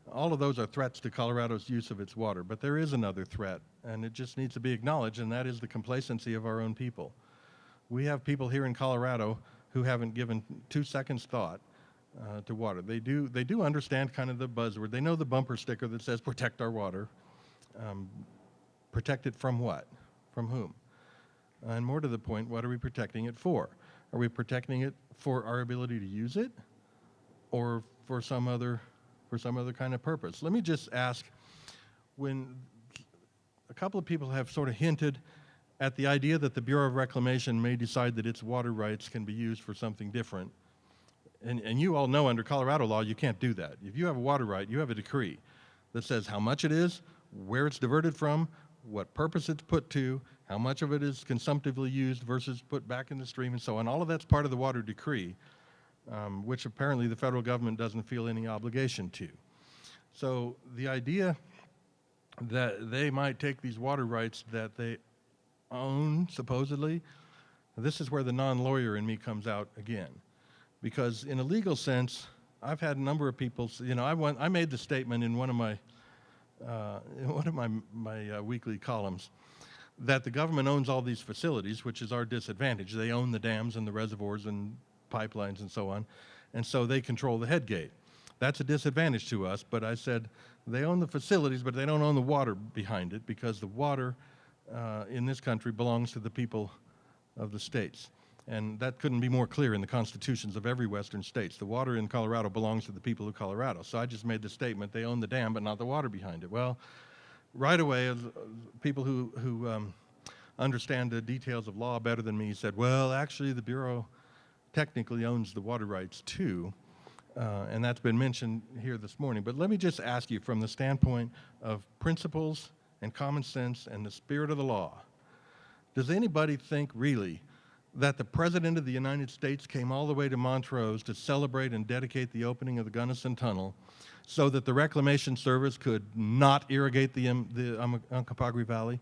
all of those are threats to Colorado's use of its water. But there is another threat, and it just needs to be acknowledged, and that is the complacency of our own people. We have people here in Colorado who haven't given 2 seconds thought to water. They do understand kind of the buzzword. They know the bumper sticker that says protect our water. Protect it from what? From whom? And more to the point, what are we protecting it for? Are we protecting it for our ability to use it, or for some other kind of purpose? Let me just ask, when a couple of people have sort of hinted at the idea that the Bureau of Reclamation may decide that its water rights can be used for something different, and you all know under Colorado law you can't do that. If you have a water right, you have a decree that says how much it is, where it's diverted from, what purpose it's put to, how much of it is consumptively used versus put back in the stream and so on. All of that's part of the water decree, which apparently the federal government doesn't feel any obligation to. So the idea that they might take these water rights that they own, supposedly, this is where the non-lawyer in me comes out again. Because in a legal sense, I've had a number of people, you know, I made the statement in one of my weekly columns that the government owns all these facilities, which is our disadvantage. They own the dams and the reservoirs and pipelines and so on, and so they control the head gate. That's a disadvantage to us, but I said they own the facilities, but they don't own the water behind it, because the water in this country belongs to the people of the states. And that couldn't be more clear in the constitutions of every western states. The water in Colorado belongs to the people of Colorado. So I just made the statement, they own the dam, but not the water behind it. Well, right away, people who understand the details of law better than me said, well, actually, the Bureau technically owns the water rights too. And that's been mentioned here this morning. But let me just ask you, from the standpoint of principles and common sense and the spirit of the law, does anybody think really that the President of the United States came all the way to Montrose to celebrate and dedicate the opening of the Gunnison Tunnel so that the Reclamation Service could not irrigate the Uncompahgre Valley?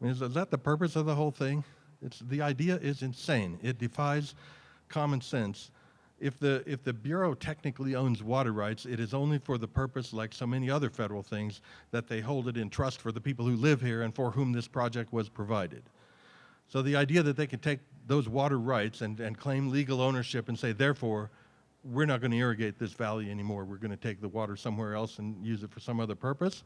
I mean, is that the purpose of the whole thing? The idea is insane. It defies common sense. If the Bureau technically owns water rights, it is only for the purpose, like so many other federal things, that they hold it in trust for the people who live here and for whom this project was provided. So the idea that they could take those water rights and claim legal ownership and say, therefore, we're not going to irrigate this valley anymore, we're going to take the water somewhere else and use it for some other purpose,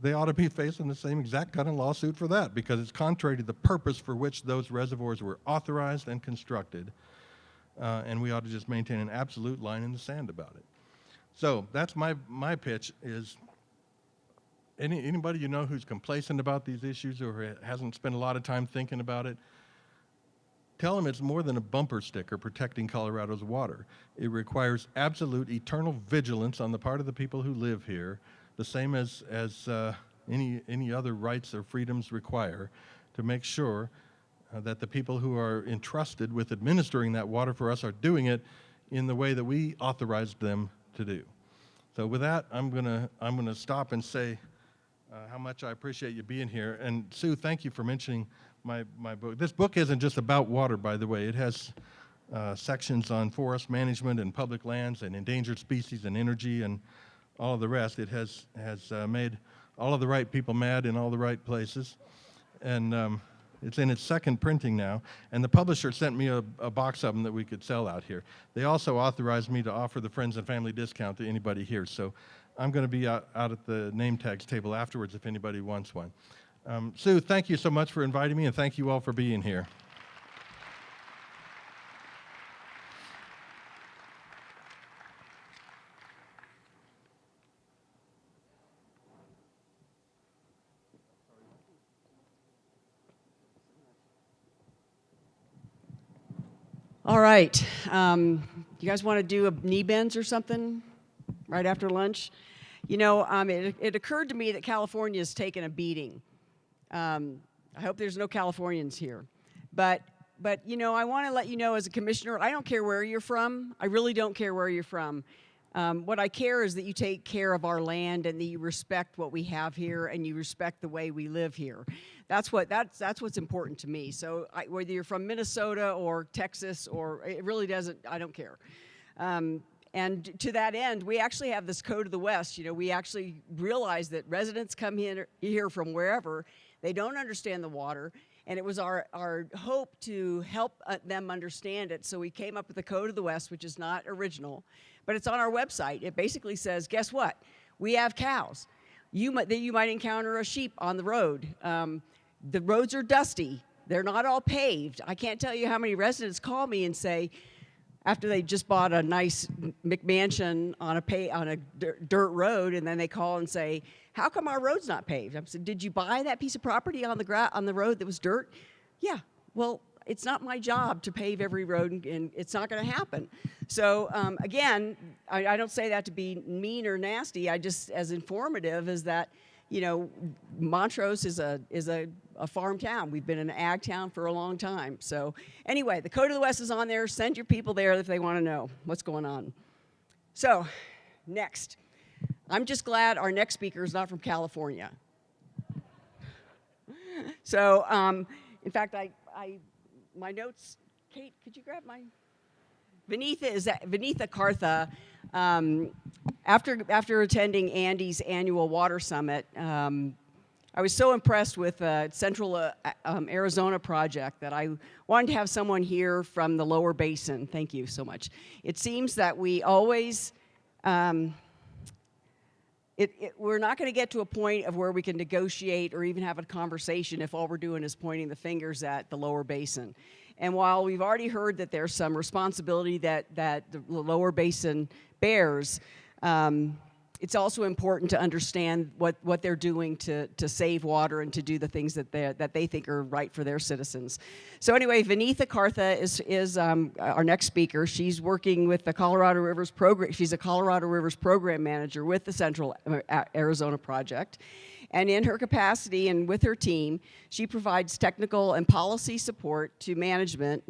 they ought to be facing the same exact kind of lawsuit for that, because it's contrary to the purpose for which those reservoirs were authorized and constructed, and we ought to just maintain an absolute line in the sand about it. So that's my pitch is, anybody you know who's complacent about these issues or hasn't spent a lot of time thinking about it, tell them it's more than a bumper sticker protecting Colorado's water. It requires absolute eternal vigilance on the part of the people who live here, the same as any other rights or freedoms require, to make sure that the people who are entrusted with administering that water for us are doing it in the way that we authorized them to do. So with that, I'm gonna stop and say how much I appreciate you being here. And Sue, thank you for mentioning my book. This book isn't just about water, by the way. It has sections on forest management and public lands and endangered species and energy and all of the rest. It has made all of the right people mad in all the right places. And it's in its second printing now. And the publisher sent me a box of them that we could sell out here. They also authorized me to offer the friends and family discount to anybody here. So I'm going to be out at the name tags table afterwards if anybody wants one. Sue, thank you so much for inviting me, and thank you all for being here. All right. You guys want to do a knee bends or something right after lunch? You know, it occurred to me that California has taken a beating. I hope there's no Californians here. But you know, I want to let you know as a commissioner, I don't care where you're from. I really don't care where you're from. What I care is that you take care of our land and that you respect what we have here and you respect the way we live here. That's what's important to me. So whether you're from Minnesota or Texas, or it really doesn't, I don't care. And to that end, we actually have this Code of the West. You know, we actually realize that residents come here from wherever, they don't understand the water, and it was our hope to help them understand it. So we came up with the Code of the West, which is not original, but it's on our website. It basically says, guess what? We have cows. You might encounter a sheep on the road. The roads are dusty. They're not all paved. I can't tell you how many residents call me and say, after they just bought a nice McMansion on a dirt road, and then they call and say, how come our road's not paved? I said, did you buy that piece of property on the road that was dirt? Yeah, well, it's not my job to pave every road, and it's not going to happen. So again, I don't say that to be mean or nasty. I just, as informative, is that, you know, Montrose is a farm town. We've been an ag town for a long time. So anyway, the Code of the West is on there. Send your people there if they want to know what's going on. So next, I'm just glad our next speaker is not from California. So in fact, my notes, Kate, could you grab my? Vineetha Kartha. After attending Andy's annual water summit, I was so impressed with the Central Arizona project that I wanted to have someone here from the lower basin. Thank you so much. It seems that we always, we're not going to get to a point of where we can negotiate or even have a conversation if all we're doing is pointing the fingers at the lower basin. And while we've already heard that there's some responsibility that the lower basin bears, it's also important to understand what they're doing to save water and to do the things that they think are right for their citizens. So anyway, Vineetha Kartha is our next speaker. She's working with the Colorado Rivers program. She's a Colorado Rivers program manager with the Central Arizona Project. And in her capacity and with her team, she provides technical and policy support to management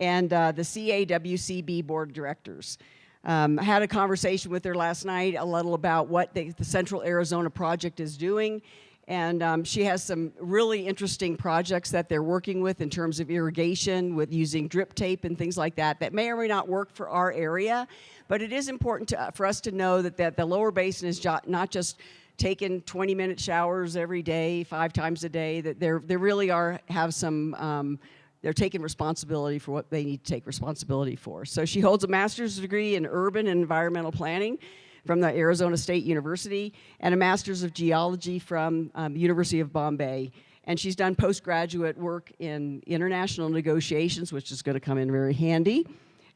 and the CAWCB board of directors. I had a conversation with her last night a little about what the Central Arizona Project is doing, and she has some really interesting projects that they're working with in terms of irrigation, with using drip tape and things like that, that may or may not work for our area, but it is important for us to know that the lower basin is not just taking 20-minute showers every day, 5 times a day, that they really have some, they're taking responsibility for what they need to take responsibility for. So she holds a master's degree in urban and environmental planning from the Arizona State University and a master's of geology from the University of Bombay. And she's done postgraduate work in international negotiations, which is going to come in very handy,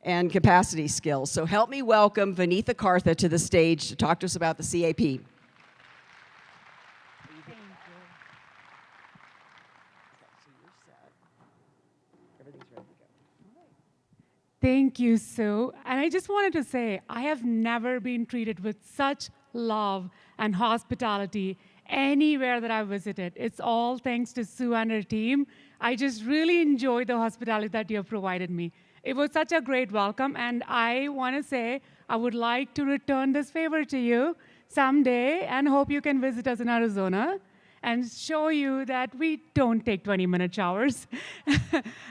and capacity skills. So help me welcome Vineetha Kartha to the stage to talk to us about the CAP. Thank you, Sue. And I just wanted to say, I have never been treated with such love and hospitality anywhere that I've visited. It's all thanks to Sue and her team. I just really enjoyed the hospitality that you have provided me. It was such a great welcome, and I want to say I would like to return this favor to you someday and hope you can visit us in Arizona and show you that we don't take 20-minute showers.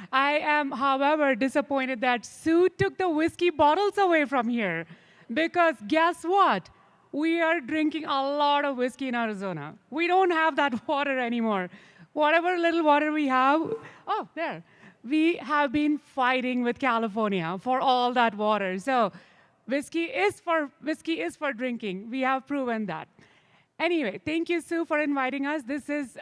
I am, however, disappointed that Sue took the whiskey bottles away from here, because guess what? We are drinking a lot of whiskey in Arizona. We don't have that water anymore. Whatever little water we have, oh, there. We have been fighting with California for all that water. So whiskey is for drinking. We have proven that. Anyway, thank you, Sue, for inviting us. This is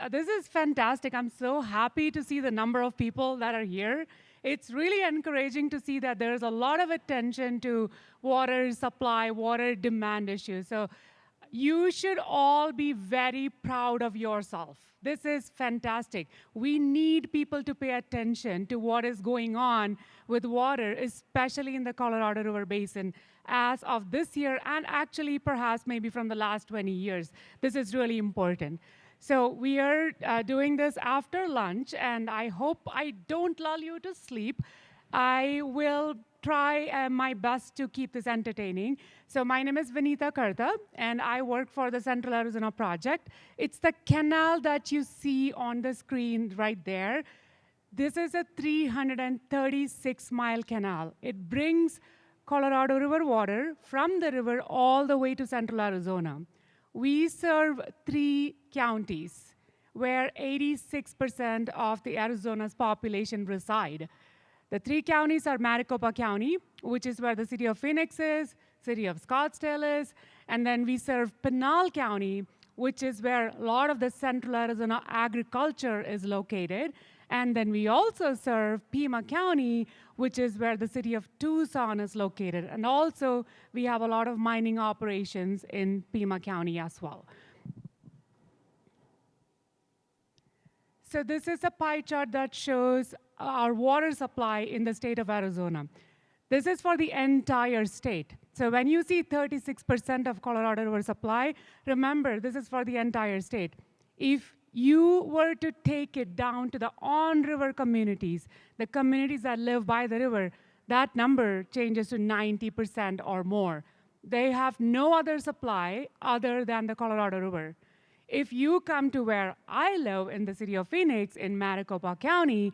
fantastic. I'm so happy to see the number of people that are here. It's really encouraging to see that there's a lot of attention to water supply, water demand issues. So you should all be very proud of yourself. This is fantastic. We need people to pay attention to what is going on with water, especially in the Colorado River Basin, as of this year, and actually perhaps maybe from the last 20 years. This is really important. So we are doing this after lunch, and I hope I don't lull you to sleep. I will try my best to keep this entertaining. So my name is Vineetha Kartha, and I work for the Central Arizona Project. It's the canal that you see on the screen right there. This is a 336-mile canal. It brings Colorado River water from the river all the way to Central Arizona. We serve 3 counties where 86% of the Arizona's population reside. The 3 counties are Maricopa County, which is where the city of Phoenix is, city of Scottsdale is, and then we serve Pinal County, which is where a lot of the Central Arizona agriculture is located. And then we also serve Pima County, which is where the city of Tucson is located. And also, we have a lot of mining operations in Pima County as well. So this is a pie chart that shows our water supply in the state of Arizona. This is for the entire state. So when you see 36% of Colorado River supply, remember, this is for the entire state. If you were to take it down to the on-river communities, the communities that live by the river, that number changes to 90% or more. They have no other supply other than the Colorado River. If you come to where I live in the city of Phoenix, in Maricopa County,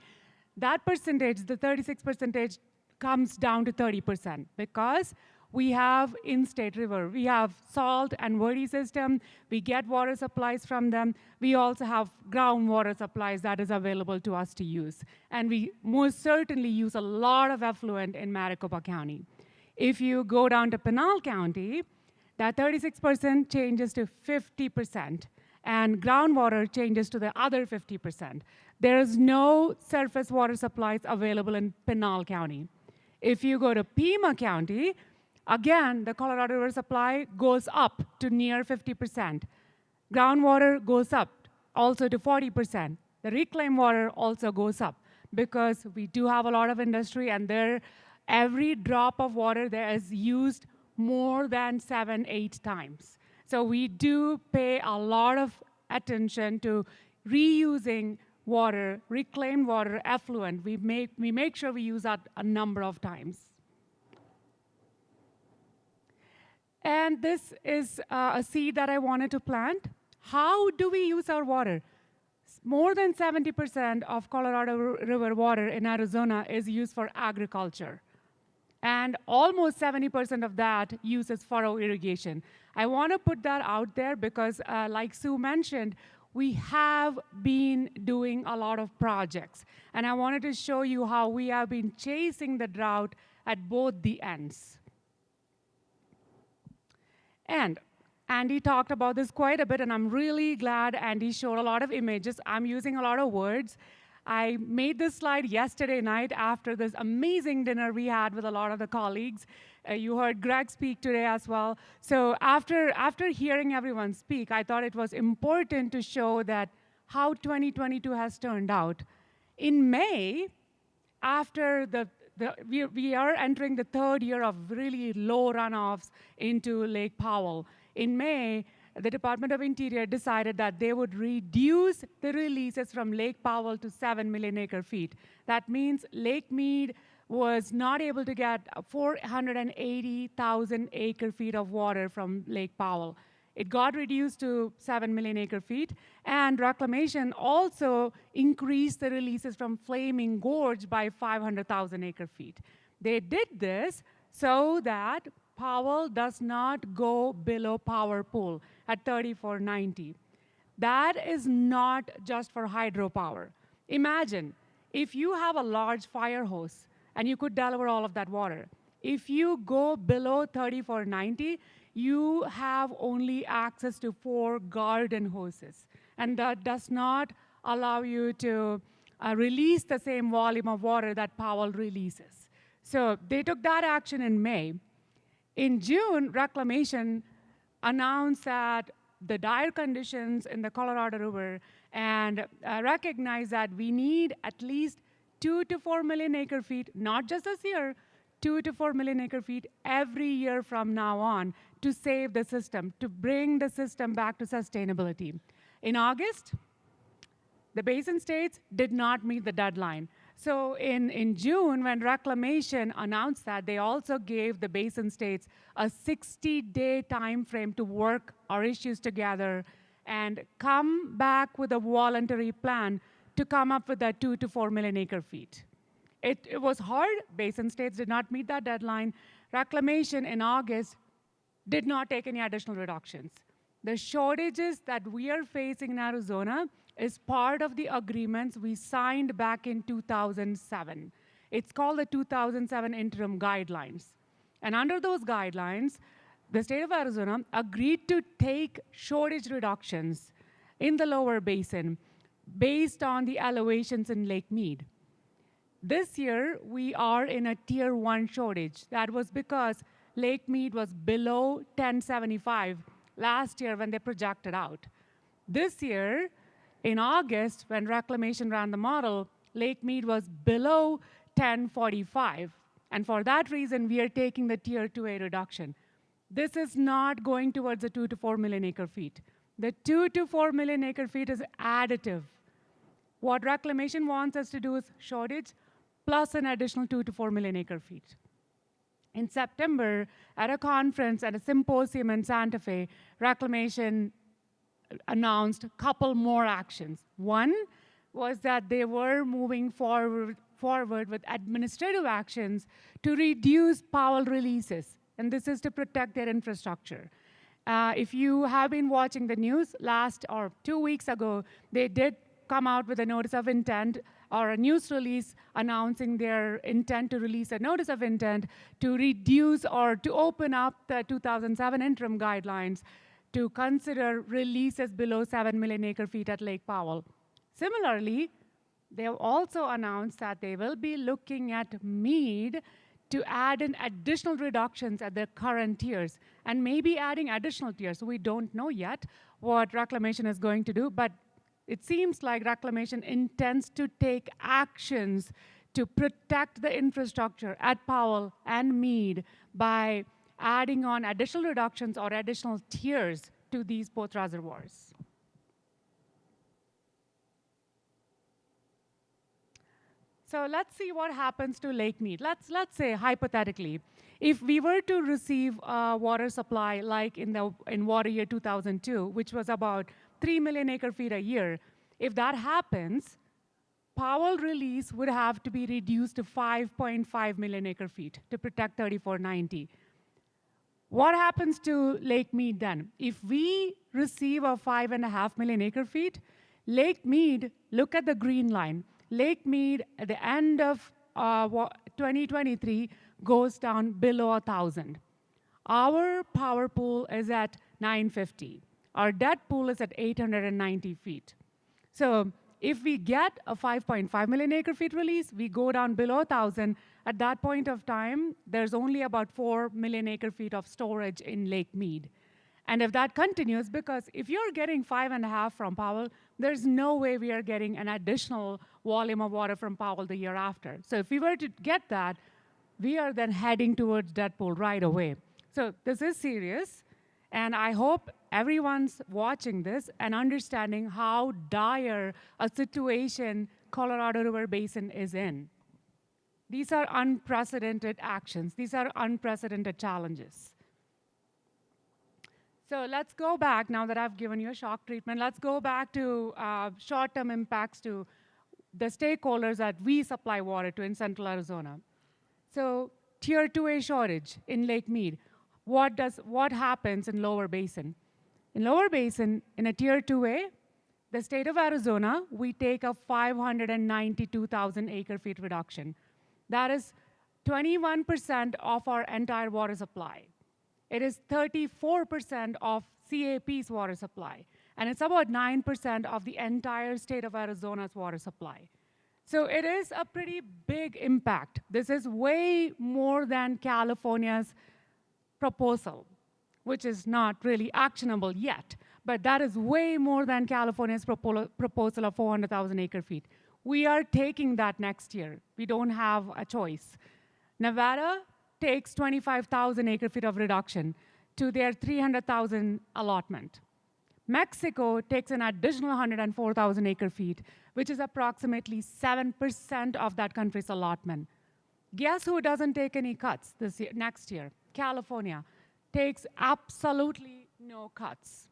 that percentage, the 36%, comes down to 30% because we have in-state river. We have salt and woody system. We get water supplies from them. We also have groundwater supplies that is available to us to use. And we most certainly use a lot of effluent in Maricopa County. If you go down to Pinal County, that 36% changes to 50%, and groundwater changes to the other 50%. There is no surface water supplies available in Pinal County. If you go to Pima County, again, the Colorado River supply goes up to near 50%. Groundwater goes up also to 40%. The reclaimed water also goes up because we do have a lot of industry, and every drop of water there is used more than 7-8 times. So we do pay a lot of attention to reusing water, reclaimed water, effluent. We make sure we use that a number of times. And this is a seed that I wanted to plant. How do we use our water? More than 70% of Colorado River water in Arizona is used for agriculture. And almost 70% of that uses furrow irrigation. I want to put that out there because, like Sue mentioned, we have been doing a lot of projects. And I wanted to show you how we have been chasing the drought at both the ends. And Andy talked about this quite a bit, and I'm really glad Andy showed a lot of images. I'm using a lot of words. I made this slide yesterday night after this amazing dinner we had with a lot of the colleagues. You heard Greg speak today as well. So after hearing everyone speak, I thought it was important to show that how 2022 has turned out. In May, after we are entering the third year of really low runoffs into Lake Powell. In May, the Department of Interior decided that they would reduce the releases from Lake Powell to 7 million acre feet. That means Lake Mead was not able to get 480,000 acre feet of water from Lake Powell. It got reduced to 7 million acre feet, and Reclamation also increased the releases from Flaming Gorge by 500,000 acre feet. They did this so that Powell does not go below power pool at 3490. That is not just for hydropower. Imagine if you have a large fire hose and you could deliver all of that water. If you go below 3490, you have only access to 4 garden hoses. And that does not allow you to release the same volume of water that Powell releases. So they took that action in May. In June, Reclamation announced that the dire conditions in the Colorado River and recognized that we need at least 2 to 4 million acre feet, not just this year, 2 to 4 million acre feet every year from now on to save the system, to bring the system back to sustainability. In August, the basin states did not meet the deadline. So in June, when Reclamation announced that, they also gave the basin states a 60-day time frame to work our issues together and come back with a voluntary plan to come up with that 2 to 4 million acre feet. It was hard. Basin states did not meet that deadline. Reclamation in August did not take any additional reductions. The shortages that we are facing in Arizona is part of the agreements we signed back in 2007. It's called the 2007 Interim Guidelines. And under those guidelines, the state of Arizona agreed to take shortage reductions in the lower basin based on the elevations in Lake Mead. This year, we are in a tier 1 shortage. That was because Lake Mead was below 1075 last year when they projected out. This year, in August, when Reclamation ran the model, Lake Mead was below 1045. And for that reason, we are taking the Tier 2A reduction. This is not going towards the 2 to 4 million acre feet. The 2 to 4 million acre feet is additive. What reclamation wants us to do is shortage plus an additional 2 to 4 million acre feet. In September, at a conference, at a symposium in Santa Fe, reclamation announced a couple more actions. One was that they were moving forward with administrative actions to reduce Powell releases, and this is to protect their infrastructure. If you have been watching the news, 2 weeks ago, they did come out with a notice of intent or a news release announcing their intent to release a notice of intent to reduce or to open up the 2007 interim guidelines to consider releases below 7 million acre feet at Lake Powell. Similarly, they have also announced that they will be looking at Meade to add in additional reductions at their current tiers and maybe adding additional tiers. So we don't know yet what reclamation is going to do, but it seems like reclamation intends to take actions to protect the infrastructure at Powell and Meade by adding on additional reductions or additional tiers to these both reservoirs. So let's see what happens to Lake Mead. Let's say, hypothetically, if we were to receive a water supply like in water year 2002, which was about 3 million acre feet a year, if that happens, Powell release would have to be reduced to 5.5 million acre feet to protect 3490. What happens to Lake Mead then? If we receive a 5.5 million acre feet, Lake Mead, look at the green line. Lake Mead at the end of 2023 goes down below 1,000. Our power pool is at 950. Our debt pool is at 890 feet. So if we get a 5.5 million acre feet release, we go down below 1,000. At that point of time, there's only about 4 million acre feet of storage in Lake Mead. And if that continues, because if you're getting 5.5 from Powell, there's no way we are getting an additional volume of water from Powell the year after. So if we were to get that, we are then heading towards debt pool right away. So this is serious, and I hope everyone's watching this and understanding how dire a situation Colorado River Basin is in. These are unprecedented actions. These are unprecedented challenges. So let's go back, now that I've given you a shock treatment, let's go back to short-term impacts to the stakeholders that we supply water to in Central Arizona. So Tier 2A shortage in Lake Mead. What happens in Lower Basin? In Lower Basin, in a Tier 2A, the state of Arizona, we take a 592,000 acre feet reduction. That is 21% of our entire water supply. It is 34% of CAP's water supply, and it's about 9% of the entire state of Arizona's water supply. So it is a pretty big impact. This is way more than California's proposal, which is not really actionable yet, but that is way more than California's proposal of 400,000 acre feet. We are taking that next year. We don't have a choice. Nevada takes 25,000 acre feet of reduction to their 300,000 allotment. Mexico takes an additional 104,000 acre feet, which is approximately 7% of that country's allotment. Guess who doesn't take any cuts next year? California takes absolutely no cuts.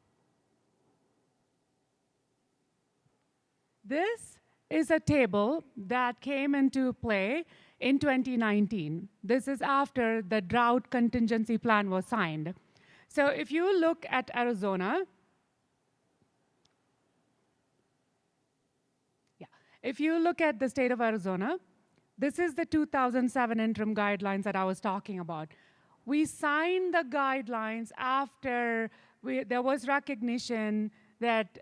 This is a table that came into play in 2019. This is after the drought contingency plan was signed. So if you look at Arizona, if you look at the state of Arizona, this is the 2007 interim guidelines that I was talking about. We signed the guidelines after there was recognition that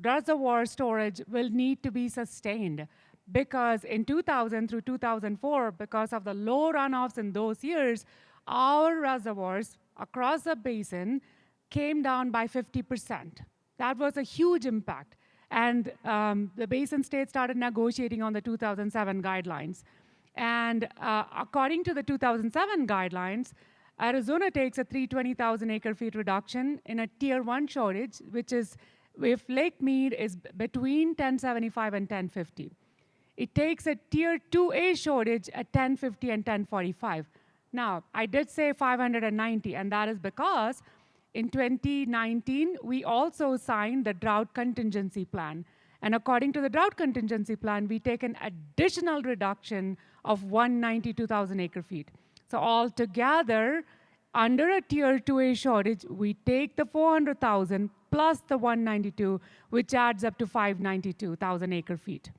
reservoir storage will need to be sustained, because in 2000 through 2004, because of the low runoffs in those years, our reservoirs across the basin came down by 50%. That was a huge impact. And the basin state started negotiating on the 2007 guidelines. And according to the 2007 guidelines, Arizona takes a 320,000 acre-feet reduction in a Tier 1 shortage, which is if Lake Mead is between 1075 and 1050. It takes a Tier 2A shortage at 1050 and 1045. Now, I did say 590, and that is because in 2019, we also signed the drought contingency plan. And according to the drought contingency plan, we take an additional reduction of 192,000 acre-feet. So altogether, under a Tier 2A shortage, we take the 400,000 plus the 192, which adds up to 592,000 acre-feet.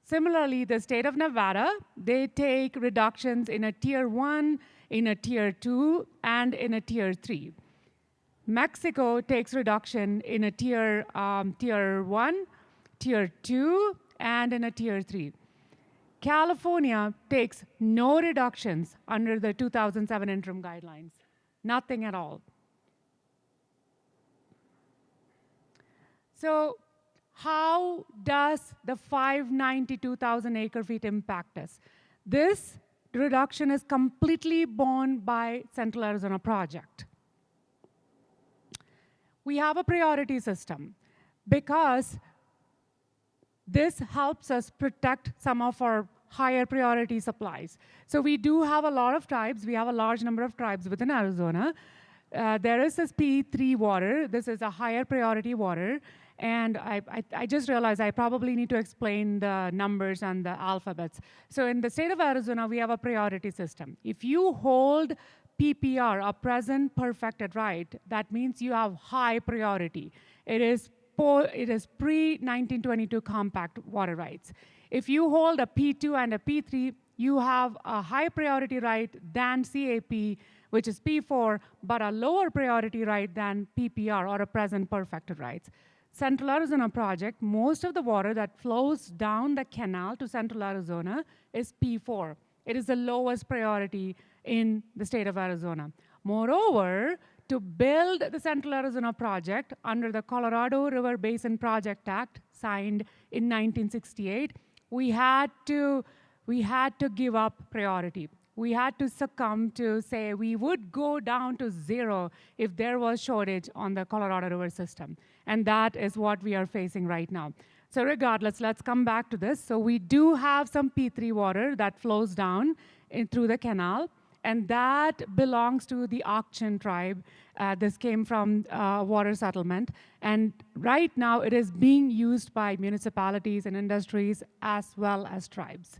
Similarly, the state of Nevada, they take reductions in a Tier 1, in a Tier 2, and in a Tier 3. Mexico takes reduction in a Tier 1, Tier 2, and in a Tier 3. California takes no reductions under the 2007 interim guidelines, nothing at all. So how does the 592,000 acre-feet impact us? This reduction is completely borne by Central Arizona Project. We have a priority system because this helps us protect some of our higher priority supplies. So we do have a lot of tribes. We have a large number of tribes within Arizona. There is this P3 water. This is a higher priority water. And I just realized I probably need to explain the numbers and the alphabets. So in the state of Arizona, we have a priority system. If you hold PPR, a present perfected right, that means you have high priority. It is pre-1922 compact water rights. If you hold a P2 and a P3, you have a high priority right than CAP, which is P4, but a lower priority right than PPR, or a present perfected rights. Central Arizona Project, most of the water that flows down the canal to Central Arizona is P4. It is the lowest priority in the state of Arizona. Moreover, to build the Central Arizona Project under the Colorado River Basin Project Act, signed in 1968, we had to give up priority. We had to succumb to say we would go down to zero if there was shortage on the Colorado River system. And that is what we are facing right now. So regardless, let's come back to this. So we do have some P3 water that flows down through the canal, and that belongs to the Auction tribe. This came from water settlement. And right now it is being used by municipalities and industries as well as tribes.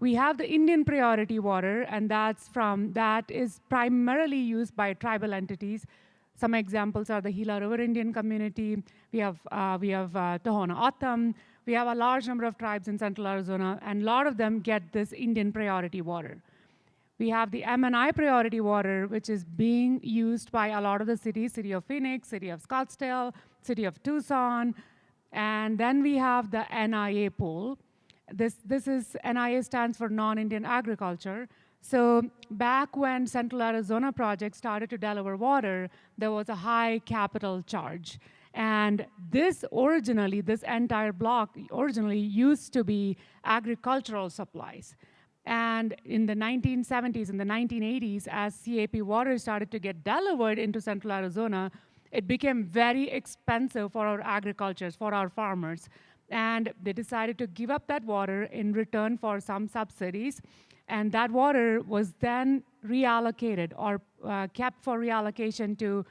We have the Indian priority water, and that is primarily used by tribal entities. Some examples are the Gila River Indian community. We have Tohono O'odham. We have a large number of tribes in Central Arizona, and a lot of them get this Indian priority water. We have the M&I priority water, which is being used by a lot of the cities, City of Phoenix, City of Scottsdale, City of Tucson, and then we have the NIA pool. This is, NIA stands for Non-Indian Agriculture. So back when Central Arizona Project started to deliver water, there was a high capital charge. And this entire block originally used to be agricultural supplies. And in the 1970s and the 1980s, as CAP water started to get delivered into Central Arizona, it became very expensive for our agricultures, for our farmers. And they decided to give up that water in return for some subsidies. And that water was then reallocated or kept for reallocation to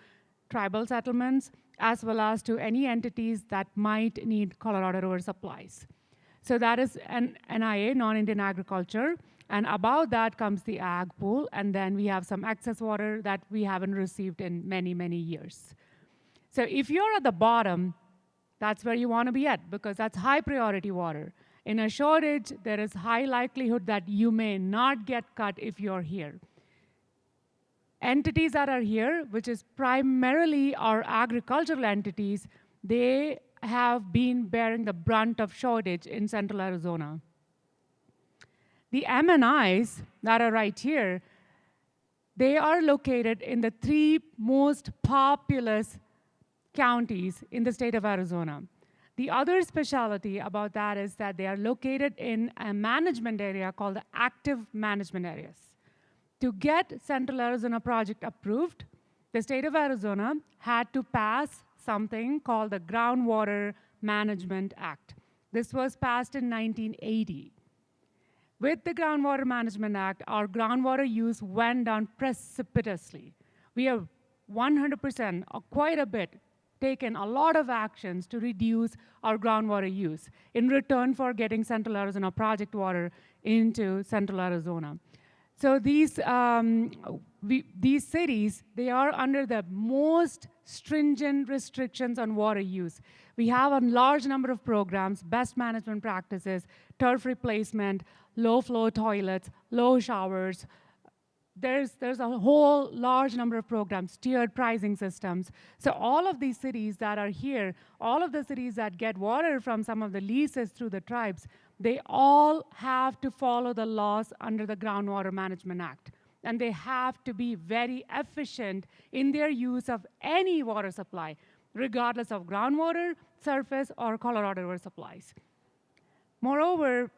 tribal settlements, as well as to any entities that might need Colorado River supplies. So that is an NIA, Non-Indian Agriculture. And above that comes the ag pool. And then we have some excess water that we haven't received in many, many years. So if you're at the bottom, that's where you want to be at, because that's high priority water. In a shortage, there is high likelihood that you may not get cut if you're here. Entities that are here, which is primarily our agricultural entities, they have been bearing the brunt of shortage in Central Arizona. The M&Is that are right here, they are located in the 3 most populous counties in the state of Arizona. The other specialty about that is that they are located in a management area called the active management areas. To get Central Arizona project approved, the state of Arizona had to pass something called the Groundwater Management Act. This was passed in 1980. With the Groundwater Management Act, our groundwater use went down precipitously. We have 100%, or quite a bit, taken a lot of actions to reduce our groundwater use in return for getting Central Arizona project water into Central Arizona. So these cities, they are under the most stringent restrictions on water use. We have a large number of programs, best management practices, turf replacement, low flow toilets, low showers. There's a whole large number of programs, tiered pricing systems. So all of these cities that are here, all of the cities that get water from some of the leases through the tribes, they all have to follow the laws under the Groundwater Management Act. And they have to be very efficient in their use of any water supply, regardless of groundwater, surface, or Colorado River supplies. Moreover,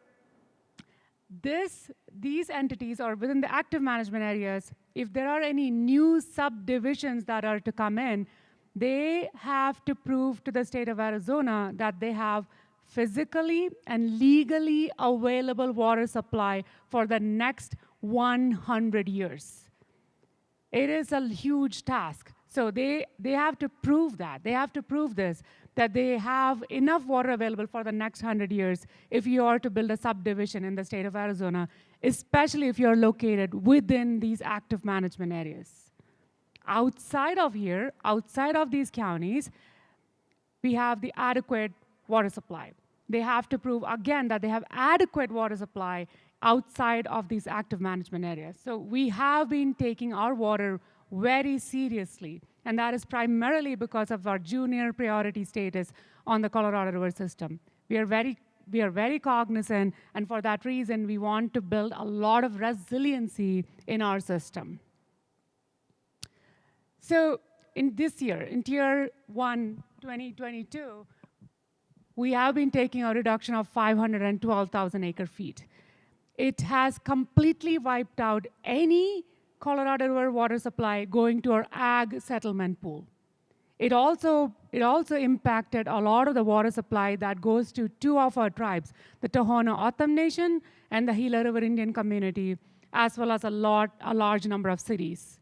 these entities are within the active management areas. If there are any new subdivisions that are to come in, they have to prove to the state of Arizona that they have physically and legally available water supply for the next 100 years. It is a huge task. So they have to prove that. They have to prove this, that they have enough water available for the next 100 years if you are to build a subdivision in the state of Arizona, especially if you're located within these active management areas. Outside of here, outside of these counties, we have the adequate water supply. They have to prove, again, that they have adequate water supply outside of these active management areas. So we have been taking our water very seriously, and that is primarily because of our junior priority status on the Colorado River system. We are very cognizant, and for that reason, we want to build a lot of resiliency in our system. So in this year, in Tier 1, 2022, we have been taking a reduction of 512,000 acre-feet. It has completely wiped out any Colorado River water supply going to our ag settlement pool. It also impacted a lot of the water supply that goes to two of our tribes, the Tohono O'odham Nation and the Gila River Indian community, as well as a large number of cities.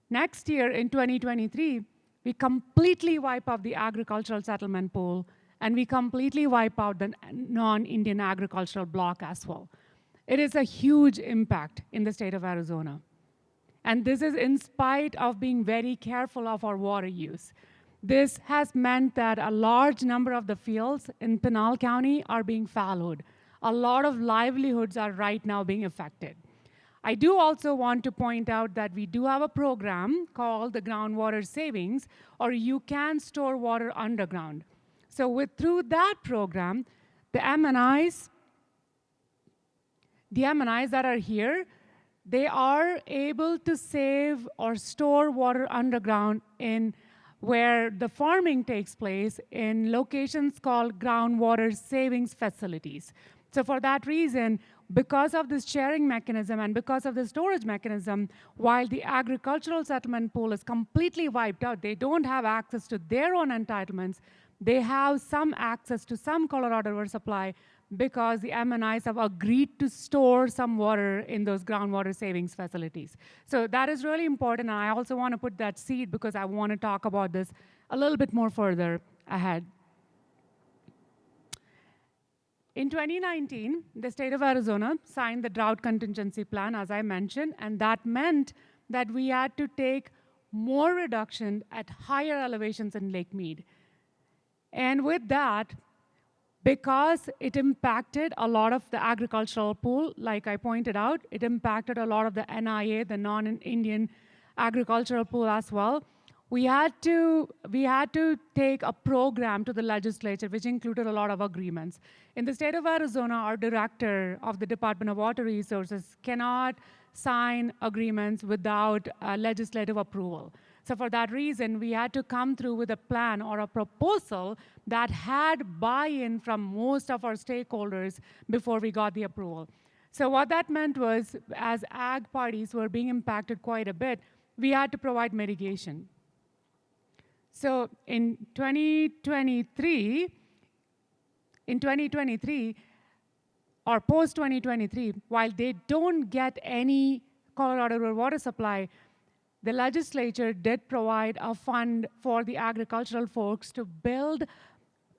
Next year, in 2023, we completely wipe out the agricultural settlement pool, and we completely wipe out the non-Indian agricultural block as well. It is a huge impact in the state of Arizona. And this is in spite of being very careful of our water use. This has meant that a large number of the fields in Pinal County are being fallowed. A lot of livelihoods are right now being affected. I do also want to point out that we do have a program called the Groundwater Savings, or you can store water underground. So through that program, the M&Is that are here, they are able to save or store water underground in where the farming takes place in locations called groundwater savings facilities. So for that reason, because of this sharing mechanism and because of the storage mechanism, while the agricultural settlement pool is completely wiped out, they don't have access to their own entitlements, they have some access to some Colorado River supply because the M&Is have agreed to store some water in those groundwater savings facilities. So that is really important, and I also want to put that seed because I want to talk about this a little bit more further ahead. In 2019, the state of Arizona signed the drought contingency plan, as I mentioned, and that meant that we had to take more reduction at higher elevations in Lake Mead. And with that, because it impacted a lot of the agricultural pool, like I pointed out, it impacted a lot of the NIA, the non-Indian agricultural pool as well. We had to take a program to the legislature, which included a lot of agreements. In the state of Arizona, our director of the Department of Water Resources cannot sign agreements without legislative approval. So for that reason, we had to come through with a plan or a proposal that had buy-in from most of our stakeholders before we got the approval. So what that meant was, as ag parties were being impacted quite a bit, we had to provide mitigation. So in 2023, or post-2023, while they don't get any Colorado River water supply, the legislature did provide a fund for the agricultural folks to build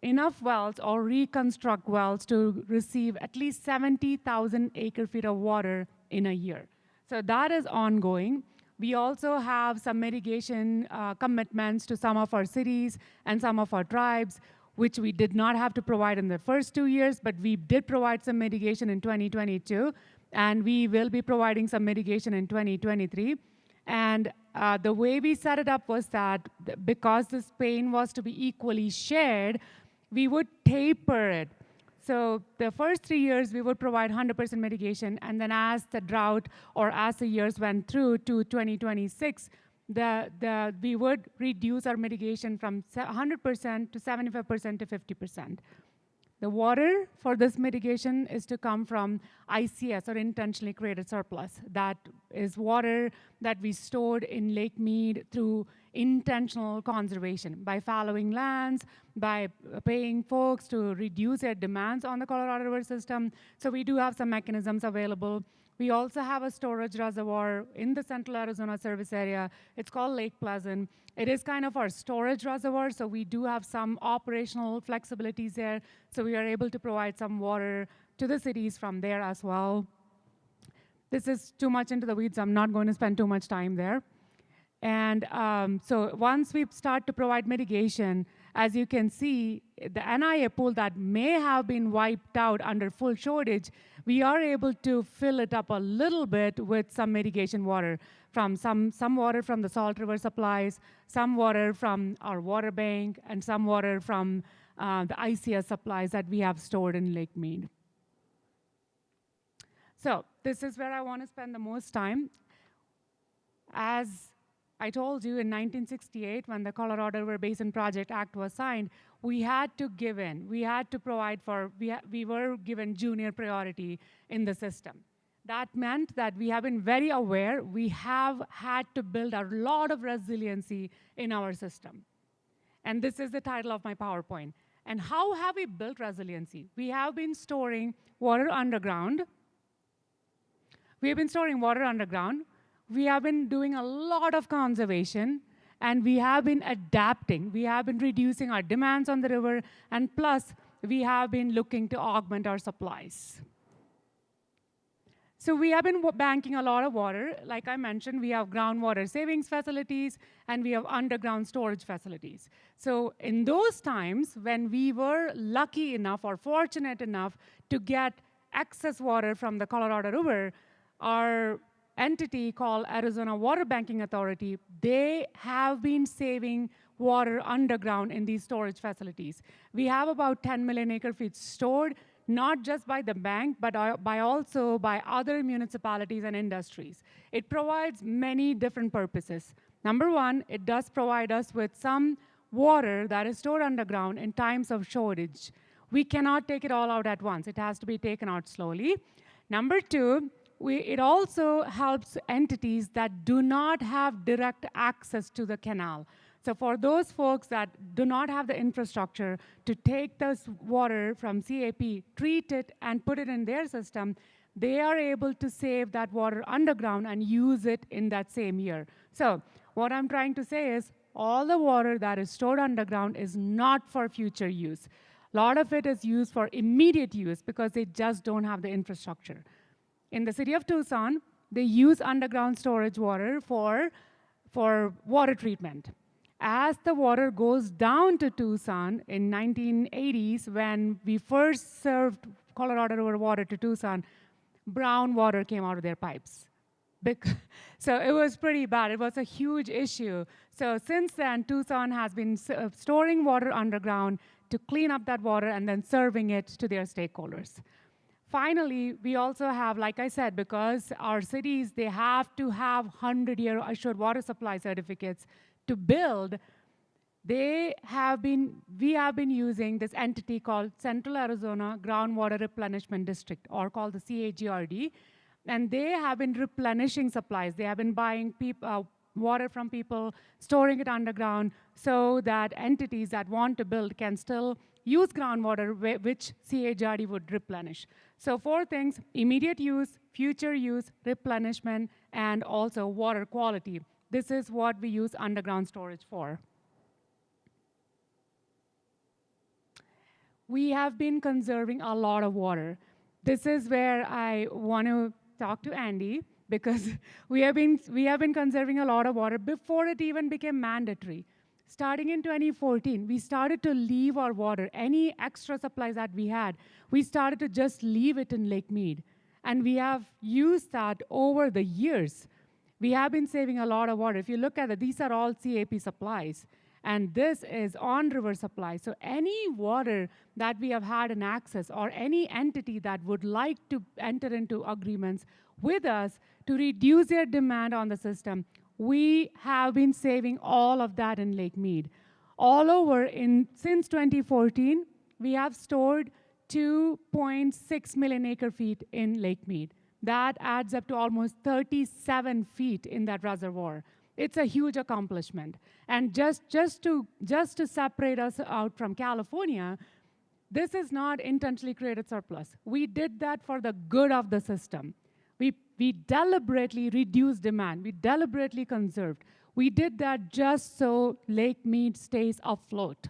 enough wells or reconstruct wells to receive at least 70,000 acre-feet of water in a year. So that is ongoing. We also have some mitigation commitments to some of our cities and some of our tribes, which we did not have to provide in the first 2 years, but we did provide some mitigation in 2022, and we will be providing some mitigation in 2023. And the way we set it up was that because this pain was to be equally shared, we would taper it. So the first 3 years, we would provide 100% mitigation, and then as the drought or as the years went through to 2026, we would reduce our mitigation from 100% to 75% to 50%. The water for this mitigation is to come from ICS, or intentionally created surplus. That is water that we stored in Lake Mead through intentional conservation, by fallowing lands, by paying folks to reduce their demands on the Colorado River system. So we do have some mechanisms available. We also have a storage reservoir in the central Arizona service area. It's called Lake Pleasant. It is kind of our storage reservoir, so we do have some operational flexibilities there. So we are able to provide some water to the cities from there as well. This is too much into the weeds. I'm not going to spend too much time there. And so once we start to provide mitigation, as you can see, the NIA pool that may have been wiped out under full shortage, we are able to fill it up a little bit with some mitigation water, from some water from the Salt River supplies, some water from our water bank, and some water from the ICS supplies that we have stored in Lake Mead. So this is where I want to spend the most time. As I told you, in 1968, when the Colorado River Basin Project Act was signed, we had to give in. We had to provide for, we were given junior priority in the system. That meant that we have been very aware. We have had to build a lot of resiliency in our system. And this is the title of my PowerPoint. And how have we built resiliency? We have been storing water underground. We have been storing water underground. We have been doing a lot of conservation, and we have been adapting. We have been reducing our demands on the river, and plus, we have been looking to augment our supplies. So we have been banking a lot of water. Like I mentioned, we have groundwater savings facilities, and we have underground storage facilities. So in those times, when we were lucky enough or fortunate enough to get excess water from the Colorado River, our entity called Arizona Water Banking Authority, they have been saving water underground in these storage facilities. We have about 10 million acre-feet stored, not just by the bank, but also by other municipalities and industries. It provides many different purposes. Number one, it does provide us with some water that is stored underground in times of shortage. We cannot take it all out at once. It has to be taken out slowly. Number two, it also helps entities that do not have direct access to the canal. So for those folks that do not have the infrastructure to take this water from CAP, treat it, and put it in their system, they are able to save that water underground and use it in that same year. So what I'm trying to say is all the water that is stored underground is not for future use. A lot of it is used for immediate use because they just don't have the infrastructure. In the city of Tucson, they use underground storage water for water treatment. As the water goes down to Tucson in 1980s, when we first served Colorado River water to Tucson, brown water came out of their pipes. So it was pretty bad. It was a huge issue. So since then, Tucson has been storing water underground to clean up that water and then serving it to their stakeholders. Finally, we also have, like I said, because our cities, they have to have 100-year assured water supply certificates to build, we have been using this entity called Central Arizona Groundwater Replenishment District, or called the CAGRD, and they have been replenishing supplies. They have been buying water from people, storing it underground, so that entities that want to build can still use groundwater, which CAGRD would replenish. So 4 things: immediate use, future use, replenishment, and also water quality. This is what we use underground storage for. We have been conserving a lot of water. This is where I want to talk to Andy, because we have been conserving a lot of water before it even became mandatory. Starting in 2014, we started to leave our water, any extra supplies that we had, we started to just leave it in Lake Mead. And we have used that over the years. We have been saving a lot of water. If you look at it, these are all CAP supplies. And this is on-river supply. So any water that we have had in access, or any entity that would like to enter into agreements with us to reduce their demand on the system, we have been saving all of that in Lake Mead. All over, since 2014, we have stored 2.6 million acre feet in Lake Mead. That adds up to almost 37 feet in that reservoir. It's a huge accomplishment. And just to separate us out from California, this is not intentionally created surplus. We did that for the good of the system. We deliberately reduced demand. We deliberately conserved. We did that just so Lake Mead stays afloat.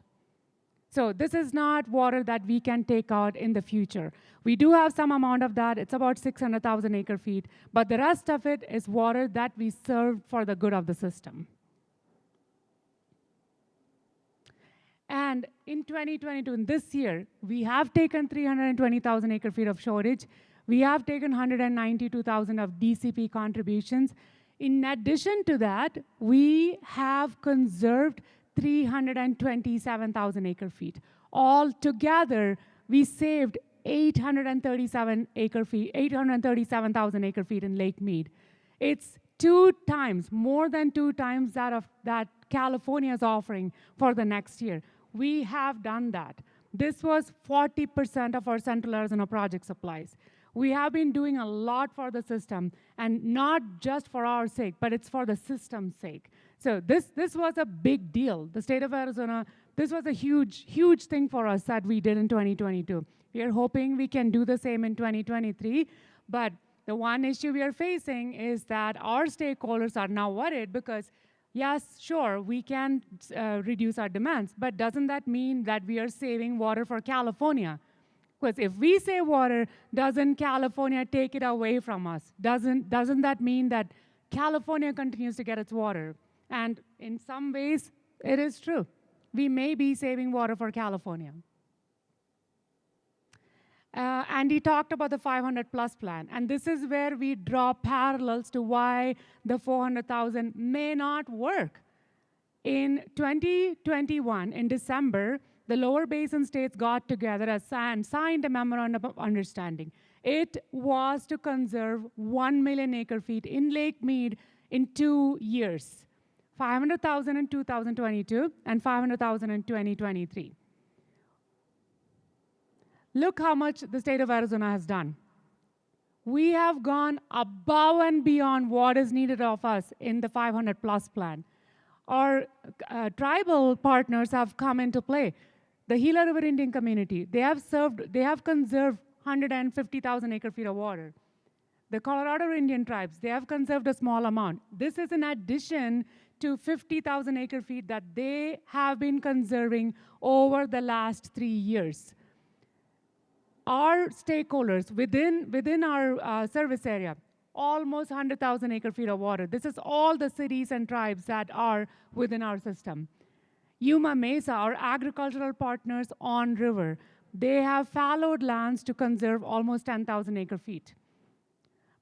So this is not water that we can take out in the future. We do have some amount of that. It's about 600,000 acre feet. But the rest of it is water that we serve for the good of the system. And in 2022, in this year, we have taken 320,000 acre feet of shortage. We have taken 192,000 of DCP contributions. In addition to that, we have conserved 327,000 acre feet. Altogether, we saved 837,000 acre feet in Lake Mead. It's 2 times, more than 2 times that California is offering for the next year. We have done that. This was 40% of our Central Arizona project supplies. We have been doing a lot for the system, and not just for our sake, but it's for the system's sake. So this was a big deal. The state of Arizona, this was a huge, huge thing for us that we did in 2022. We are hoping we can do the same in 2023, but the one issue we are facing is that our stakeholders are now worried because, yes, sure, we can reduce our demands, but doesn't that mean that we are saving water for California? Because if we save water, doesn't California take it away from us? Doesn't that mean that California continues to get its water? And in some ways, it is true. We may be saving water for California. Andy talked about the 500+ plan, and this is where we draw parallels to why the 400,000 may not work. In 2021, in December, the lower basin states got together and signed a memorandum of understanding. It was to conserve 1 million acre feet in Lake Mead in 2 years, 500,000 in 2022 and 500,000 in 2023. Look how much the state of Arizona has done. We have gone above and beyond what is needed of us in the 500+ plan. Our tribal partners have come into play. The Gila River Indian community, they have conserved 150,000 acre feet of water. The Colorado Indian tribes, they have conserved a small amount. This is in addition to 50,000 acre feet that they have been conserving over the last 3 years. Our stakeholders within our service area, almost 100,000 acre feet of water. This is all the cities and tribes that are within our system. Yuma Mesa, our agricultural partners on river, they have fallowed lands to conserve almost 10,000 acre feet.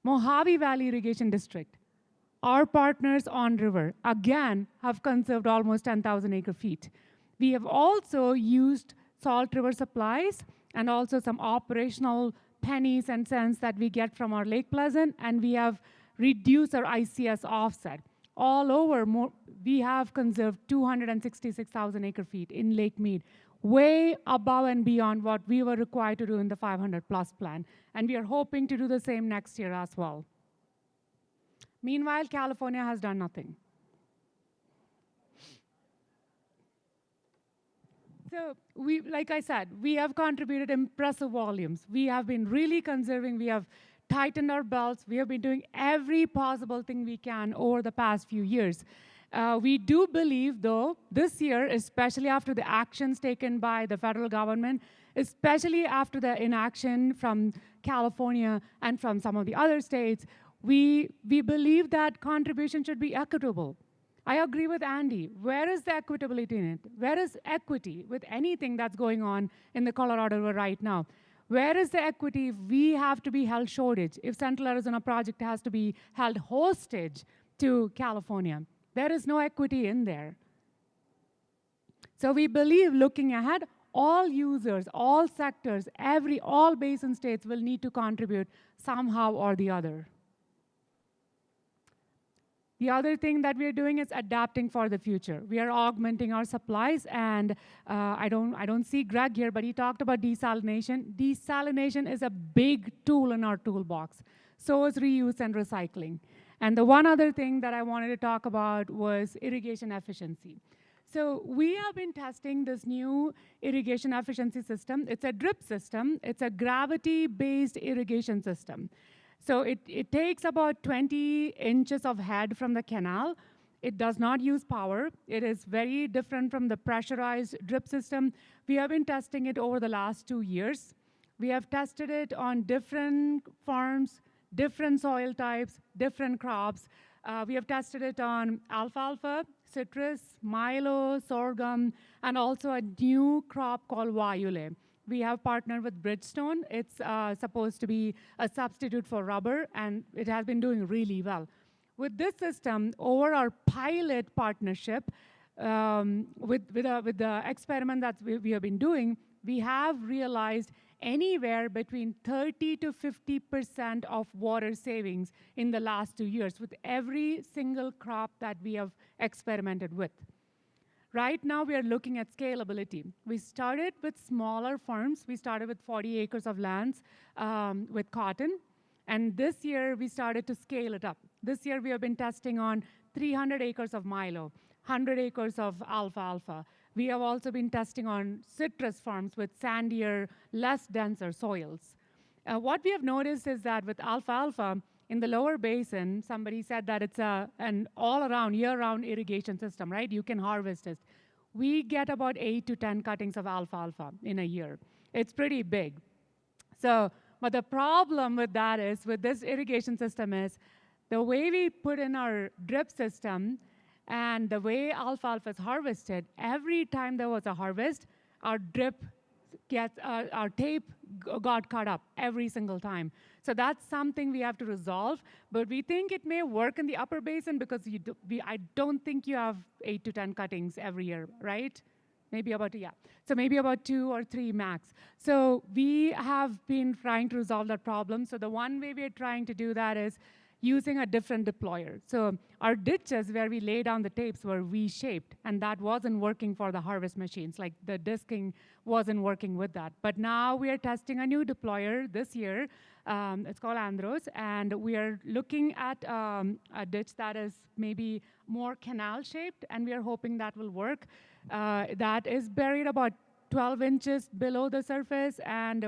Mojave Valley Irrigation District, our partners on river, again, have conserved almost 10,000 acre feet. We have also used Salt River supplies and also some operational pennies and cents that we get from our Lake Pleasant, and we have reduced our ICS offset. all over, we have conserved 266,000 acre feet in Lake Mead, way above and beyond what we were required to do in the 500+ plan. And we are hoping to do the same next year as well. Meanwhile, California has done nothing. So like I said, we have contributed impressive volumes. We have been really conserving. We have tightened our belts. We have been doing every possible thing we can over the past few years. We do believe, though, this year, especially after the actions taken by the federal government, especially after the inaction from California and from some of the other states, we believe that contribution should be equitable. I agree with Andy. Where is the equitability in it? Where is equity with anything that's going on in the Colorado River right now? Where is the equity if we have to be held shortage, if Central Arizona project has to be held hostage to California? There is no equity in there. So we believe, looking ahead, all users, all sectors, all basin states will need to contribute somehow or the other. The other thing that we are doing is adapting for the future. We are augmenting our supplies, and I don't see Greg here, but he talked about desalination. Desalination is a big tool in our toolbox. So is reuse and recycling. And the one other thing that I wanted to talk about was irrigation efficiency. So we have been testing this new irrigation efficiency system. It's a drip system. It's a gravity-based irrigation system. So it takes about 20 inches of head from the canal. It does not use power. It is very different from the pressurized drip system. We have been testing it over the last 2 years. We have tested it on different farms, different soil types, different crops. We have tested it on alfalfa, citrus, milo, sorghum, and also a new crop called vayule. We have partnered with Bridgestone. It's supposed to be a substitute for rubber, and it has been doing really well. With this system, over our pilot partnership, with the experiment that we have been doing, we have realized anywhere between 30 to 50% of water savings in the last 2 years with every single crop that we have experimented with. Right now, we are looking at scalability. We started with smaller farms. We started with 40 acres of lands with cotton. And this year, we started to scale it up. This year, we have been testing on 300 acres of milo, 100 acres of alfalfa. We have also been testing on citrus farms with sandier, less denser soils. What we have noticed is that with alfalfa, in the lower basin, somebody said that it's an all-around, year-round irrigation system, right? You can harvest it. We get about 8 to 10 cuttings of alfalfa in a year. It's pretty big. So, but the problem with that is, with this irrigation system is, the way we put in our drip system and the way alfalfa is harvested, every time there was a harvest, our our tape got cut up every single time. So that's something we have to resolve, but we think it may work in the upper basin because I don't think you have 8 to 10 cuttings every year, right? Maybe about, yeah. So maybe about 2 or 3 max. So we have been trying to resolve that problem. So the one way we are trying to do that is using a different deployer. So our ditches where we lay down the tapes were V-shaped, and that wasn't working for the harvest machines. Like the disking wasn't working with that. But now we are testing a new deployer this year. It's called Andros, and we are looking at a ditch that is maybe more canal-shaped, and we are hoping that will work. That is buried about 12 inches below the surface, and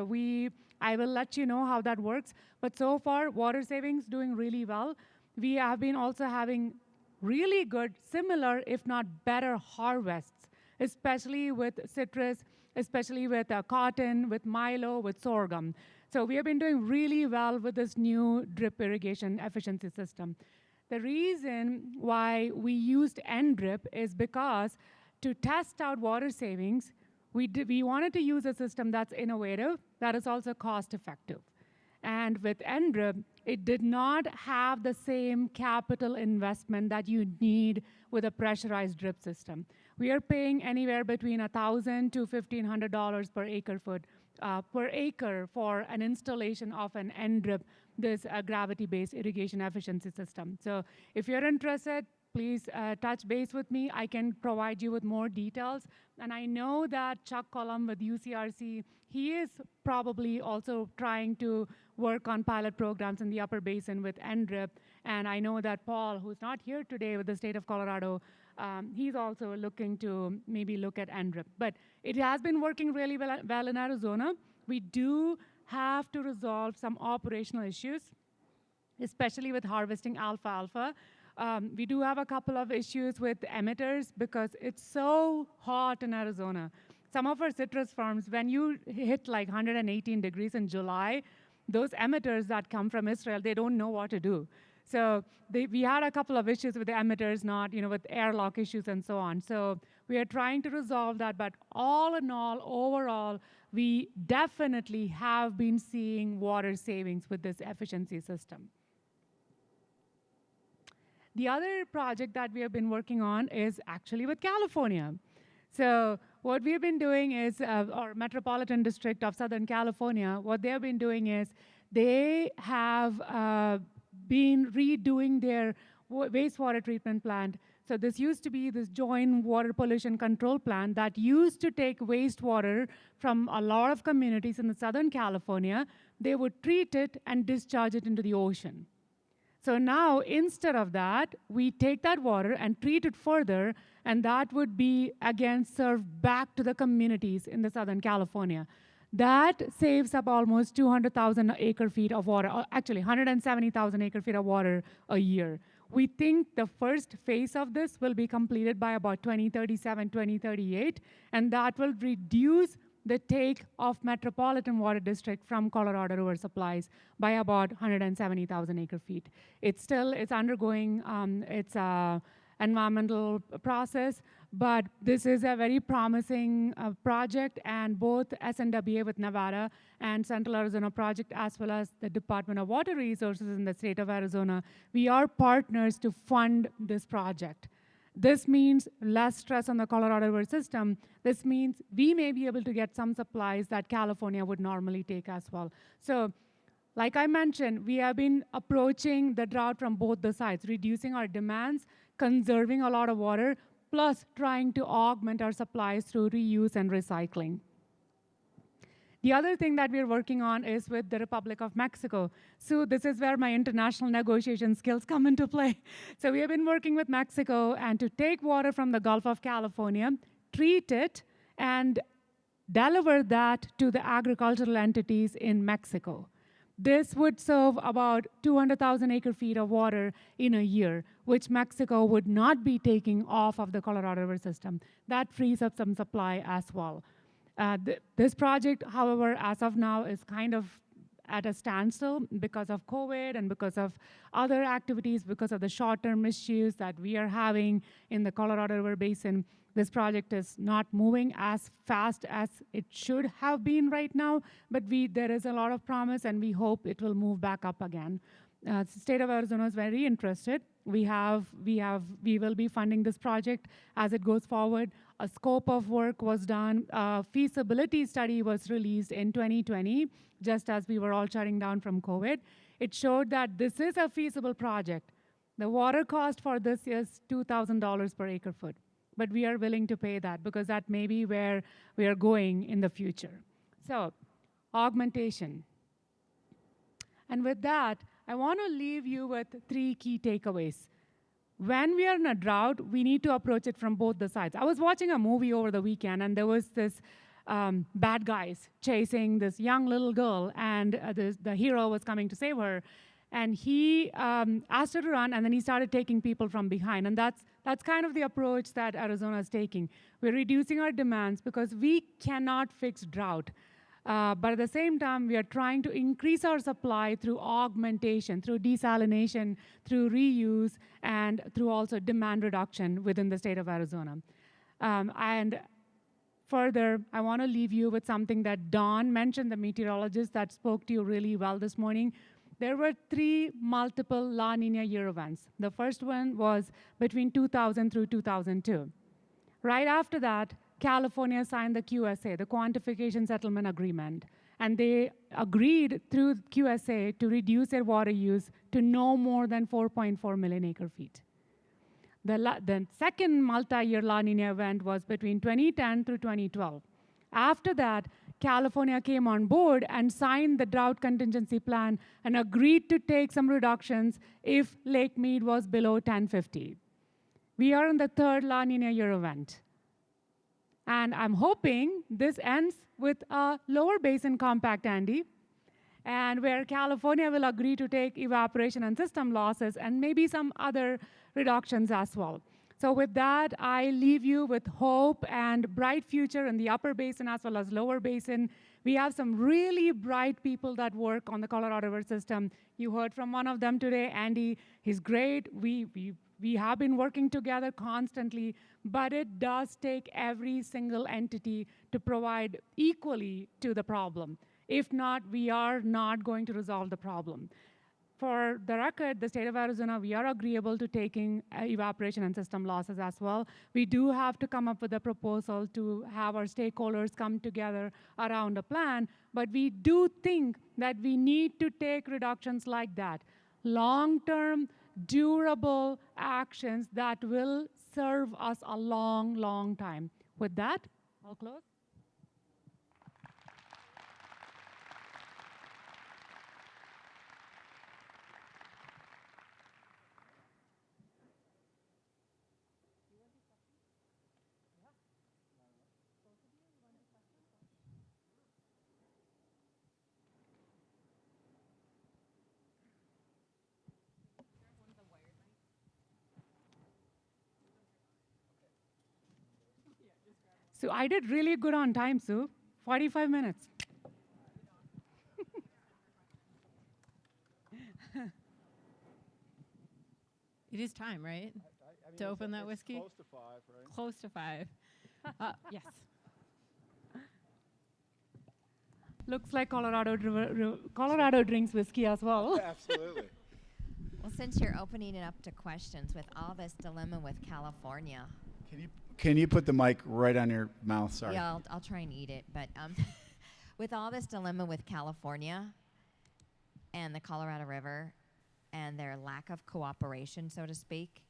I will let you know how that works. But so far, water savings doing really well. We have been also having really good, similar, if not better, harvests, especially with citrus, especially with cotton, with milo, with sorghum. So we have been doing really well with this new drip irrigation efficiency system. The reason why we used N-drip is because to test out water savings, we wanted to use a system that's innovative, that is also cost-effective. And with N-drip, it did not have the same capital investment that you need with a pressurized drip system. We are paying anywhere between $1,000 to $1,500 per acre foot per acre for an installation of an N-drip, this gravity-based irrigation efficiency system. So if you're interested, please touch base with me. I can provide you with more details. And I know that Chuck Cullum with UCRC, he is probably also trying to work on pilot programs in the Upper Basin with NDRIP. And I know that Paul, who's not here today with the state of Colorado, he's also looking to maybe look at NDRIP. But it has been working really well in Arizona. We do have to resolve some operational issues, especially with harvesting alfalfa. We do have a couple of issues with emitters because it's so hot in Arizona. Some of our citrus farms, when you hit like 118 degrees in July, those emitters that come from Israel, they don't know what to do. So we had a couple of issues with the emitters, not, with airlock issues and so on. So we are trying to resolve that, but all in all, overall, we definitely have been seeing water savings with this efficiency system. The other project that we have been working on is actually with California. So what we've been doing is, our Metropolitan District of Southern California, what they've been doing is they have been redoing their wastewater treatment plant. So this used to be this joint water pollution control plant that used to take wastewater from a lot of communities in the Southern California. They would treat it and discharge it into the ocean. So now, instead of that, we take that water and treat it further, and that would be, again, served back to the communities in the Southern California. That saves up almost 200,000 acre-feet of water, actually 170,000 acre-feet of water a year. We think the first phase of this will be completed by about 2037, 2038, and that will reduce the take of Metropolitan Water District from Colorado River supplies by about 170,000 acre-feet. It's undergoing its environmental process, but this is a very promising project, and both SNWA with Nevada and Central Arizona Project, as well as the Department of Water Resources in the state of Arizona, we are partners to fund this project. This means less stress on the Colorado River system. This means we may be able to get some supplies that California would normally take as well. So, like I mentioned, we have been approaching the drought from both the sides, reducing our demands, conserving a lot of water, plus trying to augment our supplies through reuse and recycling. The other thing that we're working on is with the Republic of Mexico. So this is where my international negotiation skills come into play. So we have been working with Mexico and to take water from the Gulf of California, treat it, and deliver that to the agricultural entities in Mexico. This would serve about 200,000 acre-feet of water in a year, which Mexico would not be taking off of the Colorado River system. That frees up some supply as well. This project, however, as of now, is kind of at a standstill because of COVID and because of other activities, because of the short-term issues that we are having in the Colorado River Basin. This project is not moving as fast as it should have been right now, but there is a lot of promise, and we hope it will move back up again. The state of Arizona is very interested. We will be funding this project as it goes forward. A scope of work was done. A feasibility study was released in 2020, just as we were all shutting down from COVID. It showed that this is a feasible project. The water cost for this is $2,000 per acre foot, but we are willing to pay that because that may be where we are going in the future. So, augmentation. And with that, I want to leave you with 3 key takeaways. When we are in a drought, we need to approach it from both the sides. I was watching a movie over the weekend, and there was this bad guys chasing this young little girl, and the hero was coming to save her. And he asked her to run, and then he started taking people from behind. And that's kind of the approach that Arizona is taking. We're reducing our demands because we cannot fix drought. But at the same time, we are trying to increase our supply through augmentation, through desalination, through reuse, and through also demand reduction within the state of Arizona. And further, I want to leave you with something that Dawn mentioned, the meteorologist that spoke to you really well this morning. There were 3 multiple La Nina year events. The first one was between 2000 through 2002. Right after that, California signed the QSA, the Quantification Settlement Agreement, and they agreed through QSA to reduce their water use to no more than 4.4 million acre-feet. The second multi-year La Nina event was between 2010 through 2012. After that, California came on board and signed the drought contingency plan and agreed to take some reductions if Lake Mead was below 1050. We are in the third La Nina year event. And I'm hoping this ends with a lower basin compact, Andy, and where California will agree to take evaporation and system losses and maybe some other reductions as well. So with that, I leave you with hope and bright future in the upper basin as well as lower basin. We have some really bright people that work on the Colorado River system. You heard from one of them today, Andy. He's great. We have been working together constantly, but it does take every single entity to provide equally to the problem. If not, we are not going to resolve the problem. For the record, the state of Arizona, we are agreeable to taking evaporation and system losses as well. We do have to come up with a proposal to have our stakeholders come together around a plan, but we do think that we need to take reductions like that. Long-term, durable actions that will serve us a long, long time. With that, I'll close. So I did really good on time, Sue. 45 minutes. It is time, right? To open that whiskey? Close to 5, right? Close to 5. Yes. Looks like Colorado drinks whiskey as well. Absolutely. Well, since you're opening it up to questions with all this dilemma with California. Can you put the mic right on your mouth? Sorry. Yeah, I'll try and eat it. But with all this dilemma with California and the Colorado River and their lack of cooperation, so to speak,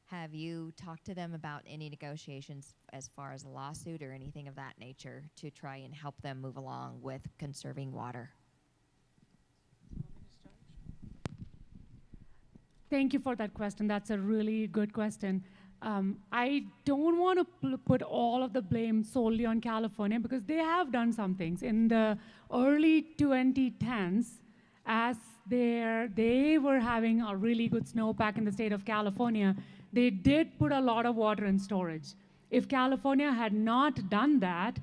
have you talked to them about any negotiations as far as a lawsuit or anything of that nature to try and help them move along with conserving water? Thank you for that question. That's a really good question. I don't want to put all of the blame solely on California because they have done some things. In the early 2010s, as they were having a really good snowpack in the state of California, they did put a lot of water in storage. If California had not done that,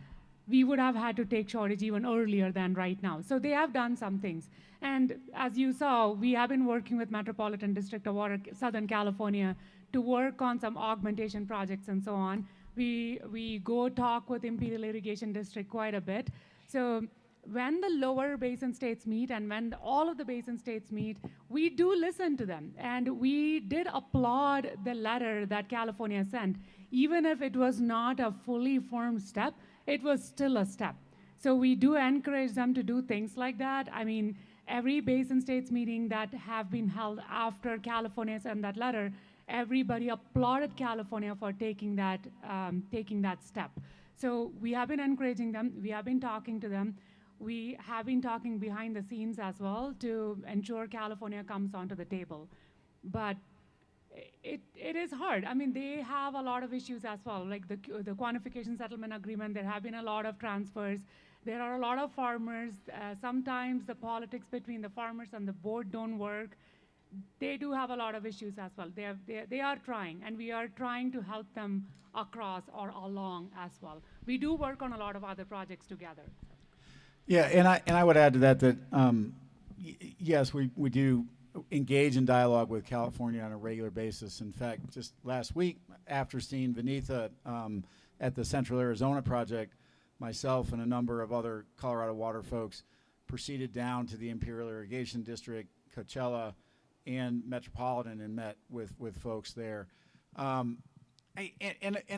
we would have had to take shortage even earlier than right now. So they have done some things. And as you saw, we have been working with Metropolitan District of Water, Southern California, to work on some augmentation projects and so on. We go talk with Imperial Irrigation District quite a bit. So when the lower basin states meet and when all of the basin states meet, we do listen to them. And we did applaud the letter that California sent. Even if it was not a fully formed step, it was still a step. So we do encourage them to do things like that. I mean, every basin states meeting that have been held after California sent that letter, everybody applauded California for taking that step. So we have been encouraging them. We have been talking to them. We have been talking behind the scenes as well to ensure California comes onto the table. But it is hard. I mean, they have a lot of issues as well, like the quantification settlement agreement. There have been a lot of transfers. There are a lot of farmers. Sometimes the politics between the farmers and the board don't work. They do have a lot of issues as well. They are trying, and we are trying to help them across or along as well. We do work on a lot of other projects together. Yeah, and I would add to that yes, we do engage in dialogue with California on a regular basis. In fact, just last week, after seeing Vineetha at the Central Arizona project, myself and a number of other Colorado water folks proceeded down to the Imperial Irrigation District, Coachella, and Metropolitan and met with folks there. And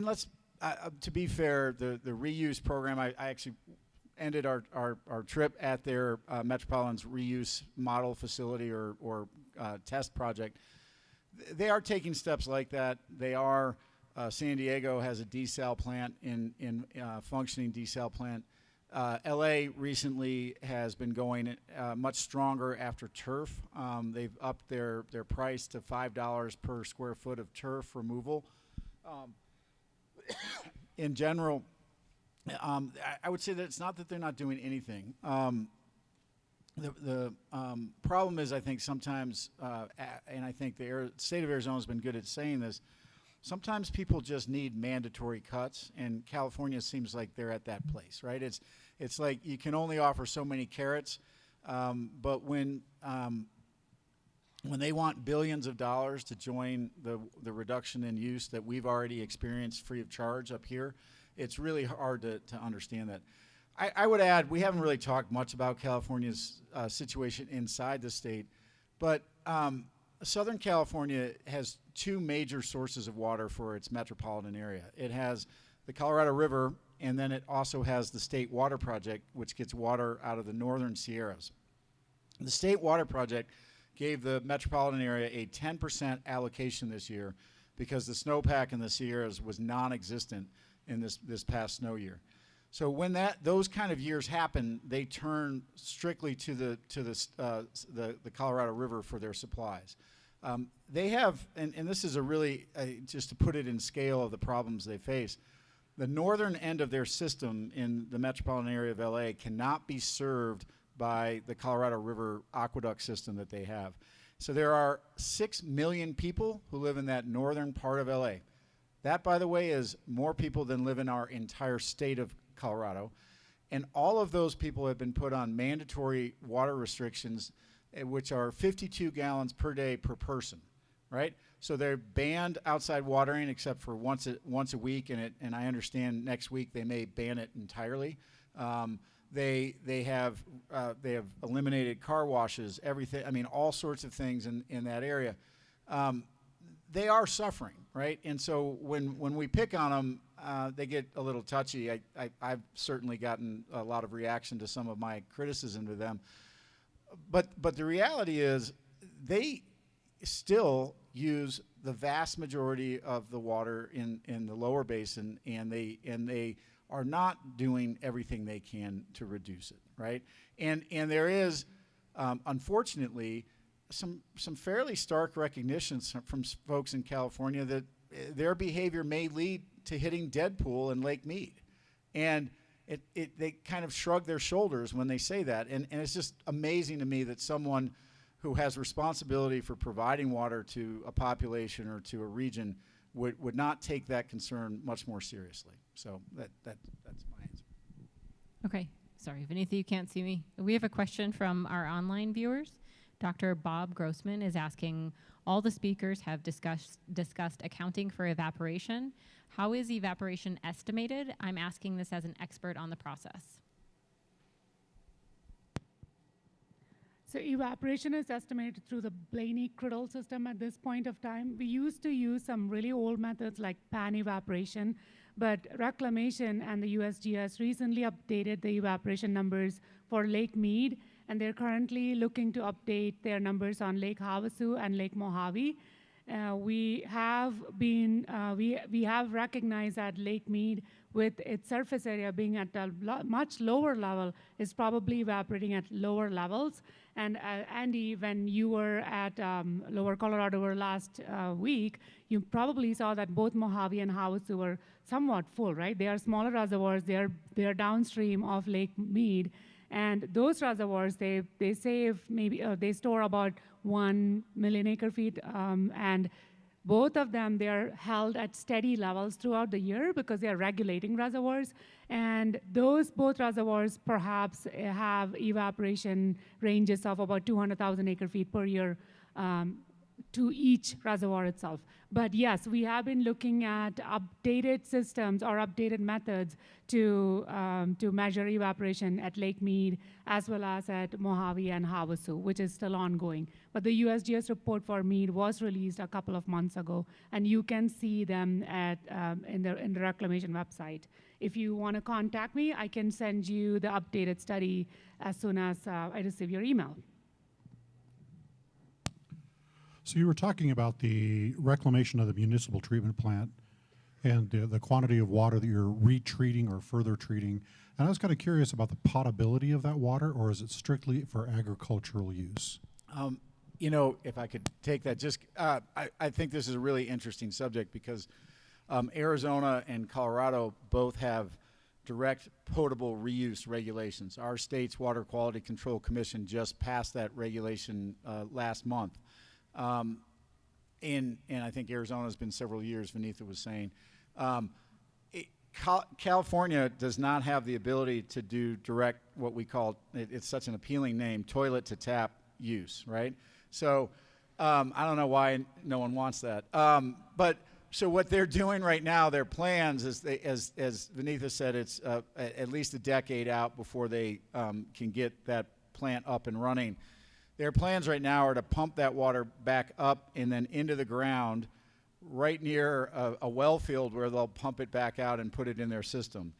let's, to be fair, the reuse program, I actually ended our trip at their Metropolitan's reuse model facility or test project. they are taking steps like that. They are. San Diego has a desal plant in functioning desal plant. LA recently has been going much stronger after turf. They've upped their price to $5 per square foot of turf removal. In general, I would say that it's not that they're not doing anything. The problem is, I think sometimes, and I think the state of Arizona has been good at saying this, sometimes people just need mandatory cuts, and California seems like they're at that place, right? It's like you can only offer so many carrots, but when they want billions of dollars to join the reduction in use that we've already experienced free of charge up here, it's really hard to understand that. I would add, we haven't really talked much about California's situation inside the state, but Southern California has two major sources of water for its metropolitan area. It has the Colorado River, and then it also has the State Water Project, which gets water out of the northern Sierras. The State Water Project gave the metropolitan area a 10% allocation this year because the snowpack in the Sierras was non-existent in this past snow year. So when those kind of years happen, they turn strictly to the Colorado River for their supplies. They have, and this is a really, just to put it in scale of the problems they face, the northern end of their system in the metropolitan area of LA cannot be served by the Colorado River aqueduct system that they have. So there are 6 million people who live in that northern part of LA. That, by the way, is more people than live in our entire state of Colorado. And all of those people have been put on mandatory water restrictions, which are 52 gallons per day per person, right? So they're banned outside watering except for once a week, and I understand next week they may ban it entirely. They have eliminated car washes, everything. I mean, all sorts of things in that area. They are suffering, right? And so when we pick on them, they get a little touchy. I've certainly gotten a lot of reaction to some of my criticism to them. But the reality is they still use the vast majority of the water in the lower basin, and they are not doing everything they can to reduce it, right? And there is, unfortunately, some fairly stark recognitions from folks in California that their behavior may lead to hitting Deadpool in Lake Mead. And they kind of shrug their shoulders when they say that. And it's just amazing to me that someone who has responsibility for providing water to a population or to a region would not take that concern much more seriously. So that's my answer. Okay, sorry, Vineetha, you can't see me. We have a question from our online viewers. Dr. Bob Grossman is asking, all the speakers have discussed accounting for evaporation. How is evaporation estimated? I'm asking this as an expert on the process. So evaporation is estimated through the Blaney-Criddle system at this point of time. We used to use some really old methods like pan evaporation, but Reclamation and the USGS recently updated the evaporation numbers for Lake Mead, and they're currently looking to update their numbers on Lake Havasu and Lake Mojave. We have recognized that Lake Mead, with its surface area being at a much lower level, is probably evaporating at lower levels. And Andy, when you were at Lower Colorado last week, you probably saw that both Mojave and Havasu were somewhat full, right? They are smaller reservoirs. They are downstream of Lake Mead. And those reservoirs, they save maybe, they store about 1 million acre feet, and both of them, they are held at steady levels throughout the year because they are regulating reservoirs. And those both reservoirs perhaps have evaporation ranges of about 200,000 acre feet per year to each reservoir itself. But yes, we have been looking at updated systems or updated methods to measure evaporation at Lake Mead as well as at Mojave and Havasu, which is still ongoing. But the USGS report for Mead was released a couple of months ago, and you can see them at in the Reclamation website. If you want to contact me, I can send you the updated study as soon as I receive your email. So you were talking about the reclamation of the municipal treatment plant and the quantity of water that you're retreating or further treating. And I was kind of curious about the potability of that water, or is it strictly for agricultural use? You know, if I could take that, just I think this is a really interesting subject because Arizona and Colorado both have direct potable reuse regulations. Our state's Water Quality Control Commission just passed that regulation last month. And I think Arizona's been several years, Vineetha was saying. California does not have the ability to do direct, what we call, it's such an appealing name, toilet to tap use, right? So I don't know why no one wants that. But so what they're doing right now, their plans, is as Vineetha said, it's at least a decade out before they can get that plant up and running. Their plans right now are to pump that water back up and then into the ground right near a well field where they'll pump it back out and put it in their system.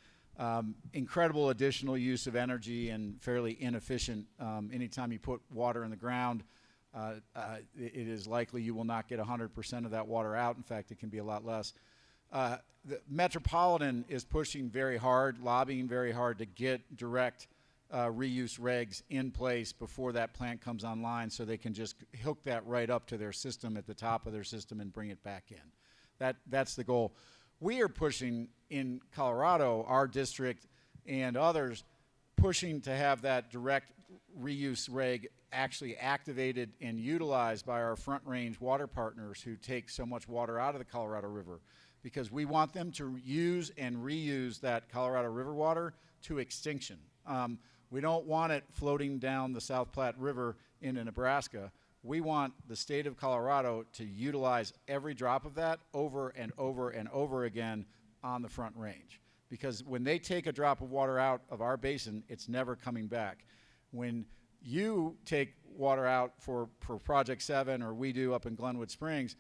Incredible additional use of energy and fairly inefficient. Anytime you put water in the ground, it is likely you will not get 100% of that water out. In fact, it can be a lot less. The Metropolitan is pushing very hard, lobbying very hard to get direct reuse regs in place before that plant comes online so they can just hook that right up to their system at the top of their system and bring it back in. That's the goal. We are pushing in Colorado, our district and others, pushing to have that direct reuse reg actually activated and utilized by our front range water partners who take so much water out of the Colorado River, because we want them to use and reuse that Colorado River water to extinction. We don't want it floating down the South Platte River into Nebraska. We want the state of Colorado to utilize every drop of that over and over and over again on the Front Range. Because when they take a drop of water out of our basin, it's never coming back. When you take water out for Project 7, or we do up in Glenwood Springs,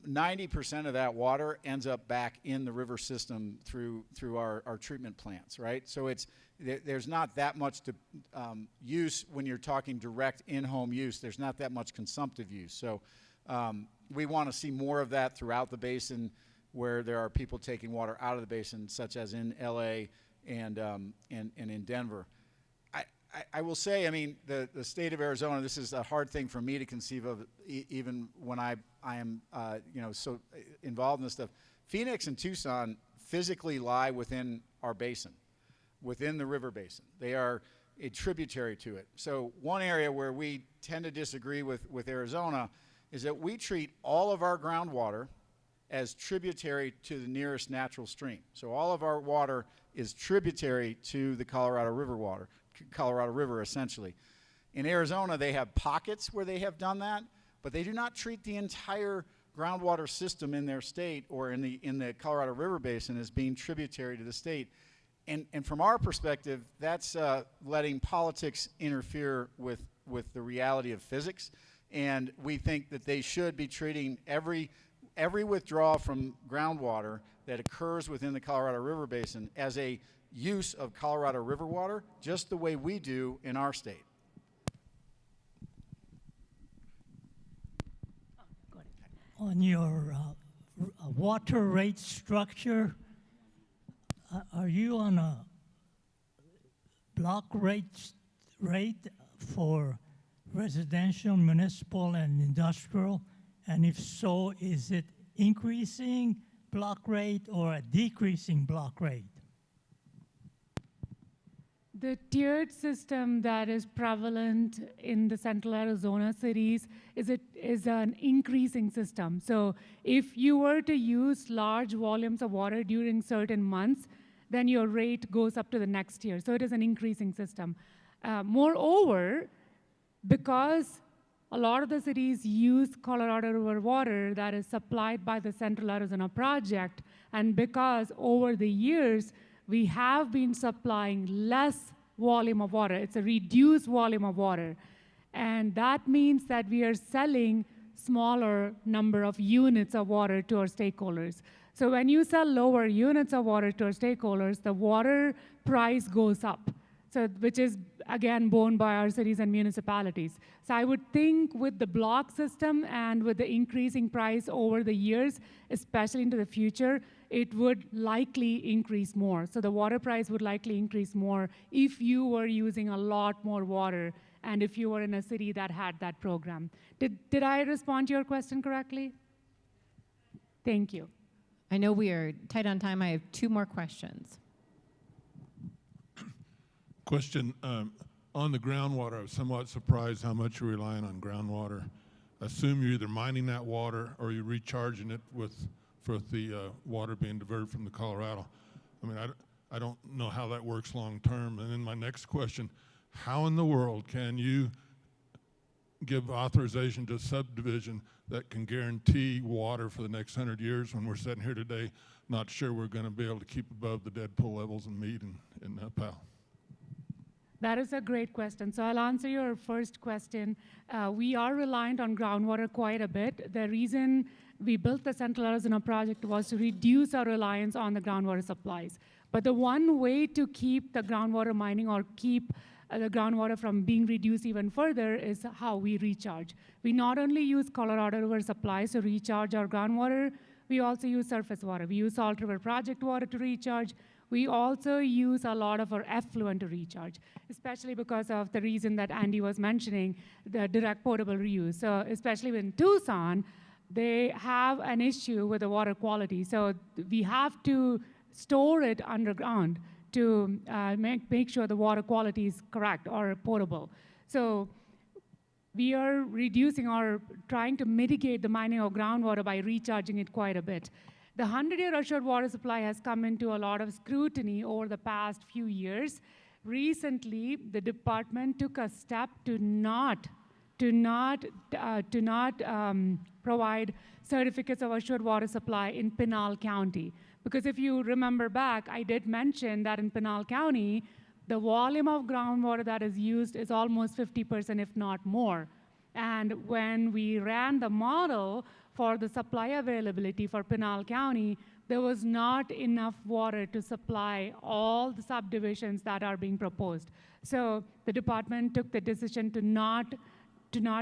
90% of that water ends up back in the river system through our treatment plants, right? So there's not that much use when you're talking direct in-home use. There's not that much consumptive use. So we want to see more of that throughout the basin where there are people taking water out of the basin, such as in LA and in Denver. I will say, I mean, the state of Arizona, this is a hard thing for me to conceive of, even when I am, so involved in this stuff. Phoenix and Tucson physically lie within our basin, within the river basin. They are a tributary to it. So one area where we tend to disagree with Arizona is that we treat all of our groundwater as tributary to the nearest natural stream. So all of our water is tributary to the Colorado River essentially. In Arizona, they have pockets where they have done that, but they do not treat the entire groundwater system in their state or in the Colorado River Basin as being tributary to the state. And from our perspective, that's letting politics interfere with the reality of physics. And we think that they should be treating every withdrawal from groundwater that occurs within the Colorado River Basin as a use of Colorado River water, just the way we do in our state. On your water rate structure, are you on a block rate for residential, municipal, and industrial? And if so, is it increasing block rate or a decreasing block rate? The tiered system that is prevalent in the central Arizona cities is an increasing system. So if you were to use large volumes of water during certain months, then your rate goes up to the next year. So it is an increasing system. Moreover, because a lot of the cities use Colorado River water that is supplied by the Central Arizona Project, and because over the years, we have been supplying less volume of water. It's a reduced volume of water. And that means that we are selling smaller number of units of water to our stakeholders. So when you sell lower units of water to our stakeholders, the water price goes up. so which is again borne by our cities and municipalities. So I would think with the block system and with the increasing price over the years, especially into the future, it would likely increase more. So the water price would likely increase more if you were using a lot more water and if you were in a city that had that program. Did I respond to your question correctly? Thank you. I know we are tight on time. I have 2 more questions. Question, on the groundwater, I was somewhat surprised how much you're relying on groundwater. I assume you're either mining that water or you're recharging it for the water being diverted from the Colorado. I mean, I don't know how that works long term. And then my next question, how in the world can you give authorization to a subdivision that can guarantee water for the next 100 years when we're sitting here today not sure we're going to be able to keep above the dead pool levels in Mead and Powell? That is a great question. So I'll answer your first question. We are reliant on groundwater quite a bit. The reason we built the Central Arizona project was to reduce our reliance on the groundwater supplies. But the one way to keep the groundwater mining or keep the groundwater from being reduced even further is how we recharge. We not only use Colorado River supplies to recharge our groundwater, we also use surface water. We use Salt River Project water to recharge. We also use a lot of our effluent to recharge, especially because of the reason that Andy was mentioning, the direct potable reuse. So especially in Tucson, they have an issue with the water quality. So we have to store it underground to make sure the water quality is correct or potable. So we are reducing or trying to mitigate the mining of groundwater by recharging it quite a bit. The 100-year assured water supply has come into a lot of scrutiny over the past few years. Recently, the department took a step to not provide certificates of assured water supply in Pinal County. Because if you remember back, I did mention that in Pinal County, the volume of groundwater that is used is almost 50%, if not more. And when we ran the model for the supply availability for Pinal County, there was not enough water to supply all the subdivisions that are being proposed. So the department took the decision to not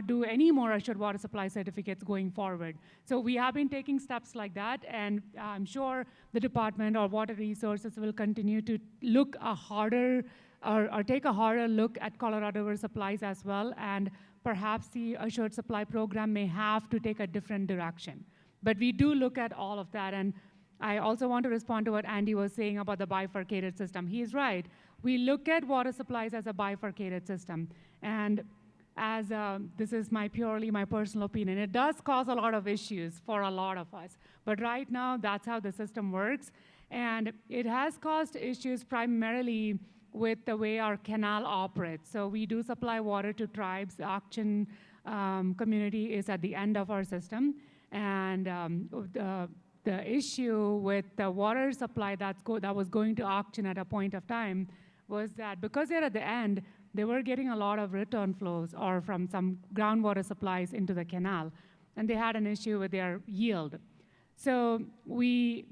do any more assured water supply certificates going forward. So we have been taking steps like that, and I'm sure the department or water resources will continue to look a harder or take a harder look at Colorado River supplies as well, and perhaps the assured supply program may have to take a different direction. But we do look at all of that, and I also want to respond to what Andy was saying about the bifurcated system. He's right. We look at water supplies as a bifurcated system, and as this is purely my personal opinion, it does cause a lot of issues for a lot of us. But right now, that's how the system works. And it has caused issues primarily with the way our canal operates. So we do supply water to tribes. The auction community is at the end of our system. And the issue with the water supply that was going to auction at a point of time was that because they're at the end, they were getting a lot of return flows or from some groundwater supplies into the canal. And they had an issue with their yield. So we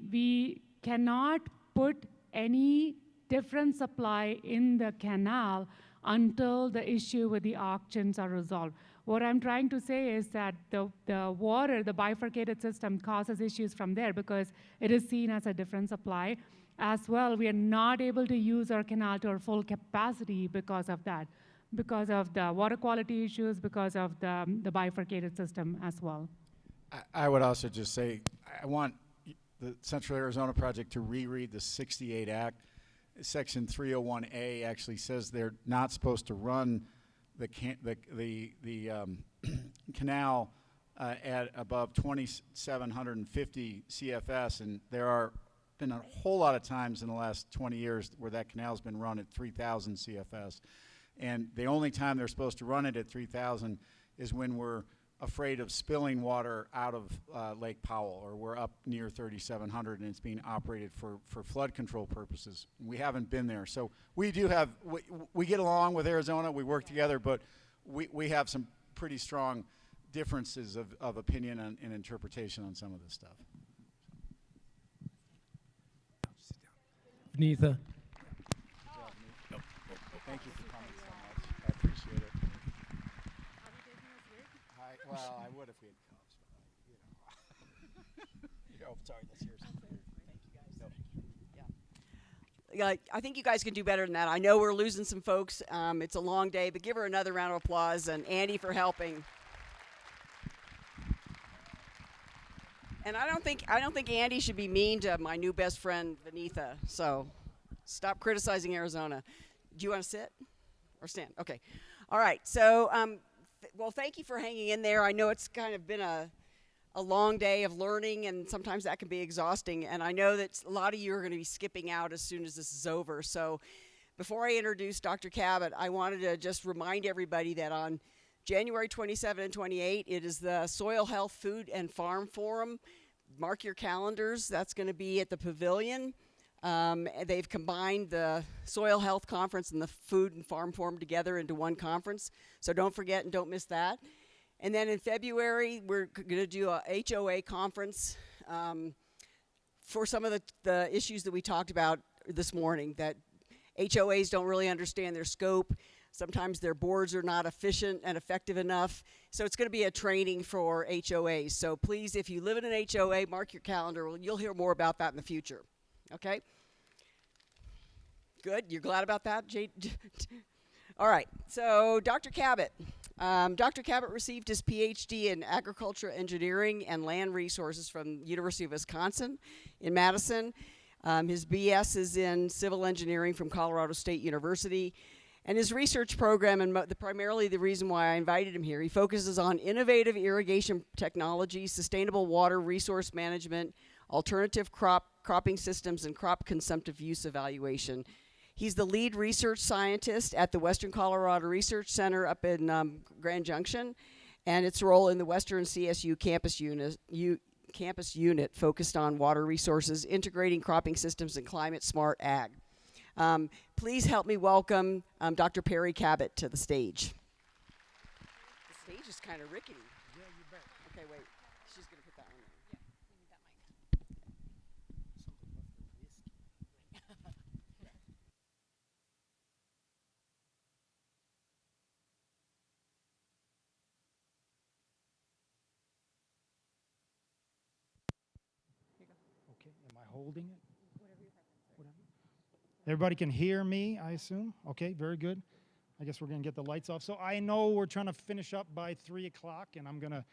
cannot put any different supply in the canal until the issue with the auctions are resolved. What I'm trying to say is that the water, the bifurcated system, causes issues from there because it is seen as a different supply. As well, we are not able to use our canal to our full capacity because of that, because of the water quality issues, because of the bifurcated system as well. I would also just say, I want the Central Arizona Project to reread the 68 Act. Section 301A actually says they're not supposed to run the canal at above 2,750 CFS, and there are been a whole lot of times in the last 20 years where that canal's been run at 3,000 CFS. And the only time they're supposed to run it at 3,000 is when we're afraid of spilling water out of Lake Powell, or we're up near 3,700 and it's being operated for flood control purposes. We haven't been there. So we do have, we get along with Arizona, we work together, but we have some pretty strong differences of opinion and interpretation on some of this stuff. Vineetha. Thank you for coming so much. I appreciate it. Well, I would if we had cups, but oh, sorry, that's yours. Yeah, I think you guys can do better than that. I know we're losing some folks. It's a long day, but give her another round of applause, and Andy for helping. And I don't think Andy should be mean to my new best friend Vineetha. So stop criticizing Arizona. Do you want to sit or stand? Okay. All right. So well, thank you for hanging in there. I know it's kind of been a long day of learning, and sometimes that can be exhausting. And I know that a lot of you are going to be skipping out as soon as this is over. So before I introduce Dr. Cabot, I wanted to just remind everybody that on January 27 and 28, it is the Soil Health Food and Farm Forum. Mark your calendars. That's going to be at the Pavilion. They've combined the Soil Health Conference and the Food and Farm Forum together into one conference. So don't forget and don't miss that. And then in February, we're going to do a HOA conference for some of the issues that we talked about this morning, that HOAs don't really understand their scope. Sometimes their boards are not efficient and effective enough. So it's going to be a training for HOAs. So please, if you live in an HOA, mark your calendar. You'll hear more about that in the future. Okay? Good? You're glad about that, Jade? All right. So Dr. Cabot. Dr. Cabot received his PhD in agriculture engineering and land resources from University of Wisconsin in Madison. His BS is in civil engineering from Colorado State University. And his research program, and primarily the reason why I invited him here, he focuses on innovative irrigation technology, sustainable water resource management, alternative cropping systems, and crop consumptive use evaluation. He's the lead research scientist at the Western Colorado Research Center up in Grand Junction, and its role in the Western CSU campus unit focused on water resources, integrating cropping systems, and climate-smart ag. Please help me welcome Dr. Perry Cabot to the stage. The stage is kind of rickety. Yeah, you bet. Okay, wait. She's going to put that one there. Yeah, we need that Okay, am I holding it? Everybody can hear me, I assume? Okay, very good. I guess we're going to get the lights off. So I know we're trying to finish up by 3 o'clock, and I'm going to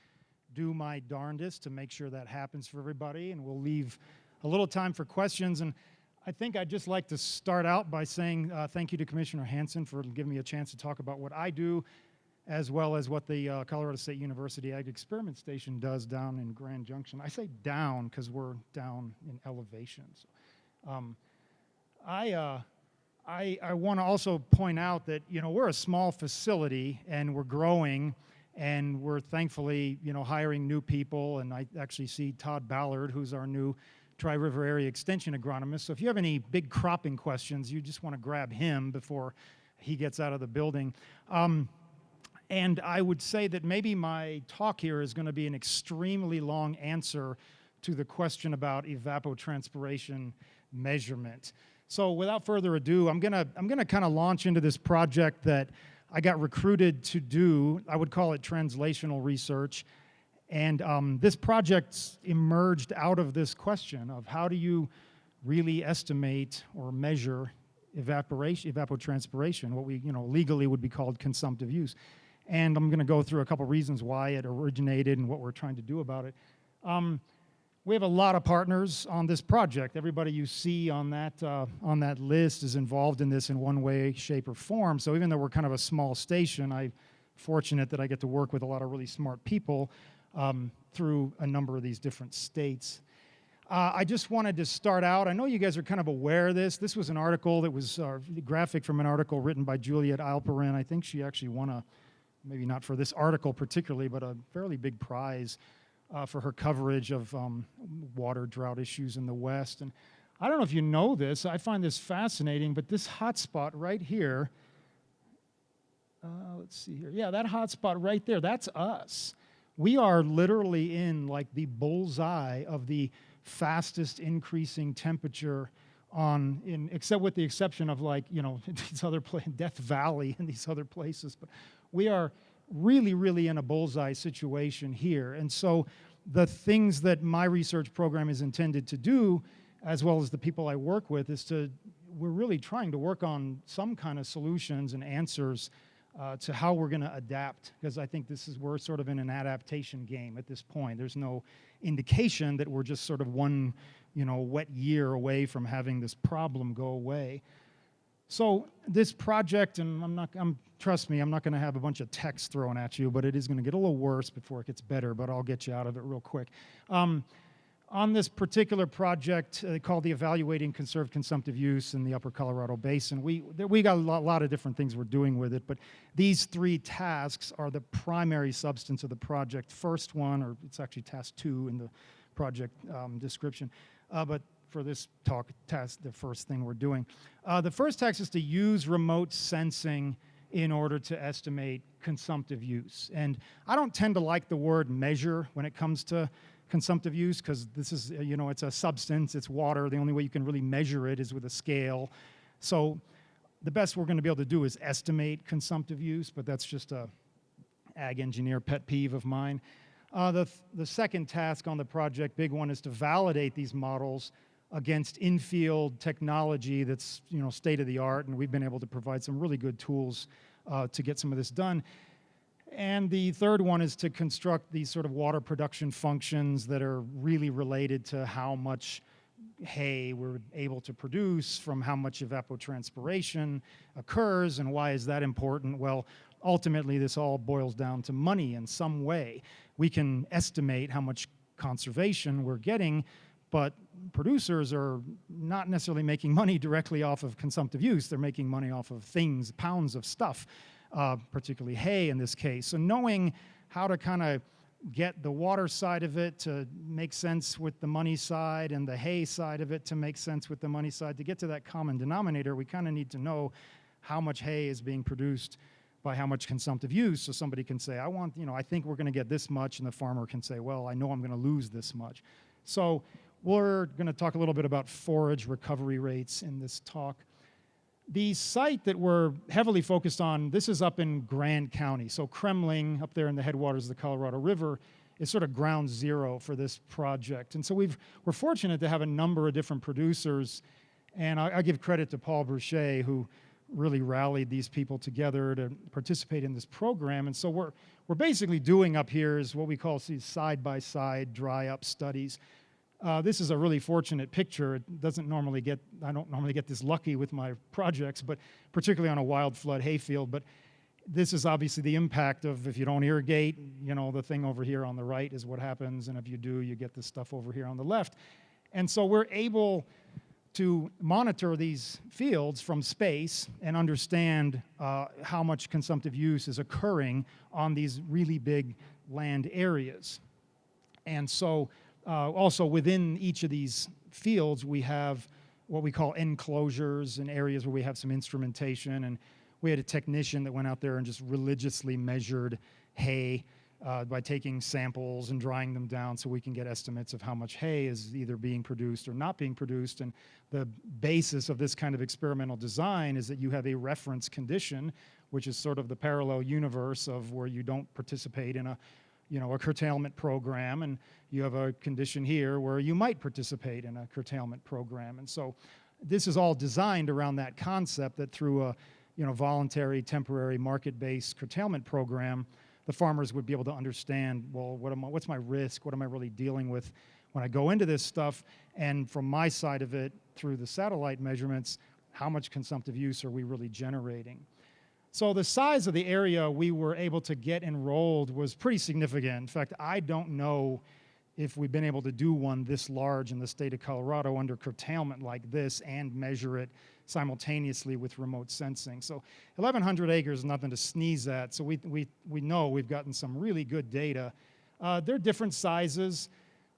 do my darndest to make sure that happens for everybody, and we'll leave a little time for questions. And I think I'd just like to start out by saying thank you to Commissioner Hansen for giving me a chance to talk about what I do, as well as what the Colorado State University Ag Experiment Station does down in Grand Junction. I say down because we're down in elevation. So, I want to also point out that, you know, we're a small facility and we're growing, and we're thankfully, you know, hiring new people. And I actually see Todd Ballard, who's our new Tri-River Area Extension agronomist. So if you have any big cropping questions, you just want to grab him before he gets out of the building. And I would say that maybe my talk here is going to be an extremely long answer to the question about evapotranspiration measurement. So without further ado, I'm gonna kind of launch into this project that I got recruited to do. I would call it translational research. And this project emerged out of this question of how do you really estimate or measure evapotranspiration, what we, you know, legally would be called consumptive use. And I'm going to go through a couple reasons why it originated and what we're trying to do about it. We have a lot of partners on this project. Everybody you see on that list is involved in this in one way, shape, or form. So even though we're kind of a small station, I'm fortunate that I get to work with a lot of really smart people through a number of these different states. I just wanted to start out. I know you guys are kind of aware of this. This was an article that was a graphic from an article written by Juliet Alperin. I think she actually won a, maybe not for this article particularly, but a fairly big prize for her coverage of water drought issues in the West. And I don't know if you know this, I find this fascinating, but this hotspot right here, let's see here. Yeah, that hotspot right there, that's us. We are literally in like the bullseye of the fastest increasing temperature except with the exception of like, these other Death Valley and these other places. But we are really, really in a bullseye situation here. And so the things that my research program is intended to do, as well as the people I work with, we're really trying to work on some kind of solutions and answers to how we're going to adapt, because I think we're sort of in an adaptation game at this point. There's no indication that we're just sort of one, wet year away from having this problem go away. So this project, and trust me, I'm not going to have a bunch of text thrown at you, but it is going to get a little worse before it gets better, but I'll get you out of it real quick. On this particular project called the Evaluating Conserved Consumptive Use in the Upper Colorado Basin, we got a lot of different things we're doing with it, but these 3 tasks are the primary substance of the project. First one, or it's actually task 2 in the project description, but for this talk, the first thing we're doing. The first task is to use remote sensing in order to estimate consumptive use. And I don't tend to like the word measure when it comes to consumptive use, because this is, it's a substance, it's water. The only way you can really measure it is with a scale. So the best we're going to be able to do is estimate consumptive use, but that's just a ag engineer pet peeve of mine. The second task on the project, big one, is to validate these models against in-field technology that's state of the art, and we've been able to provide some really good tools to get some of this done. And the third one is to construct these sort of water production functions that are really related to how much hay we're able to produce from how much evapotranspiration occurs, and why is that important? Well, ultimately this all boils down to money in some way. We can estimate how much conservation we're getting, but producers are not necessarily making money directly off of consumptive use. They're making money off of things, pounds of stuff, particularly hay in this case. So knowing how to kind of get the water side of it to make sense with the money side and the hay side of it to make sense with the money side, to get to that common denominator, we kind of need to know how much hay is being produced by how much consumptive use. So somebody can say, I think we're going to get this much, and the farmer can say, well, I know I'm going to lose this much. So we're going to talk a little bit about forage recovery rates in this talk. The site that we're heavily focused on, this is up in Grand County. So Kremling, up there in the headwaters of the Colorado River, is sort of ground zero for this project. And so we're fortunate to have a number of different producers. And I give credit to Paul Bruchet, who really rallied these people together to participate in this program. And so we're basically doing up here is what we call these side-by-side dry-up studies. This is a really fortunate picture. I don't normally get this lucky with my projects, but particularly on a wild flood hayfield. But this is obviously the impact of if you don't irrigate, the thing over here on the right is what happens, and if you do, you get this stuff over here on the left. And so we're able to monitor these fields from space and understand how much consumptive use is occurring on these really big land areas. And so also within each of these fields, we have what we call enclosures and areas where we have some instrumentation. And we had a technician that went out there and just religiously measured hay by taking samples and drying them down so we can get estimates of how much hay is either being produced or not being produced. And the basis of this kind of experimental design is that you have a reference condition, which is sort of the parallel universe of where you don't participate in a curtailment program, and you have a condition here where you might participate in a curtailment program. And so this is all designed around that concept that through a voluntary, temporary, market-based curtailment program, the farmers would be able to understand, well, what's my risk? What am I really dealing with when I go into this stuff? And from my side of it, through the satellite measurements, how much consumptive use are we really generating? So the size of the area we were able to get enrolled was pretty significant. In fact, I don't know if we've been able to do one this large in the state of Colorado under curtailment like this and measure it simultaneously with remote sensing. So 1,100 acres is nothing to sneeze at. So we know we've gotten some really good data. They're different sizes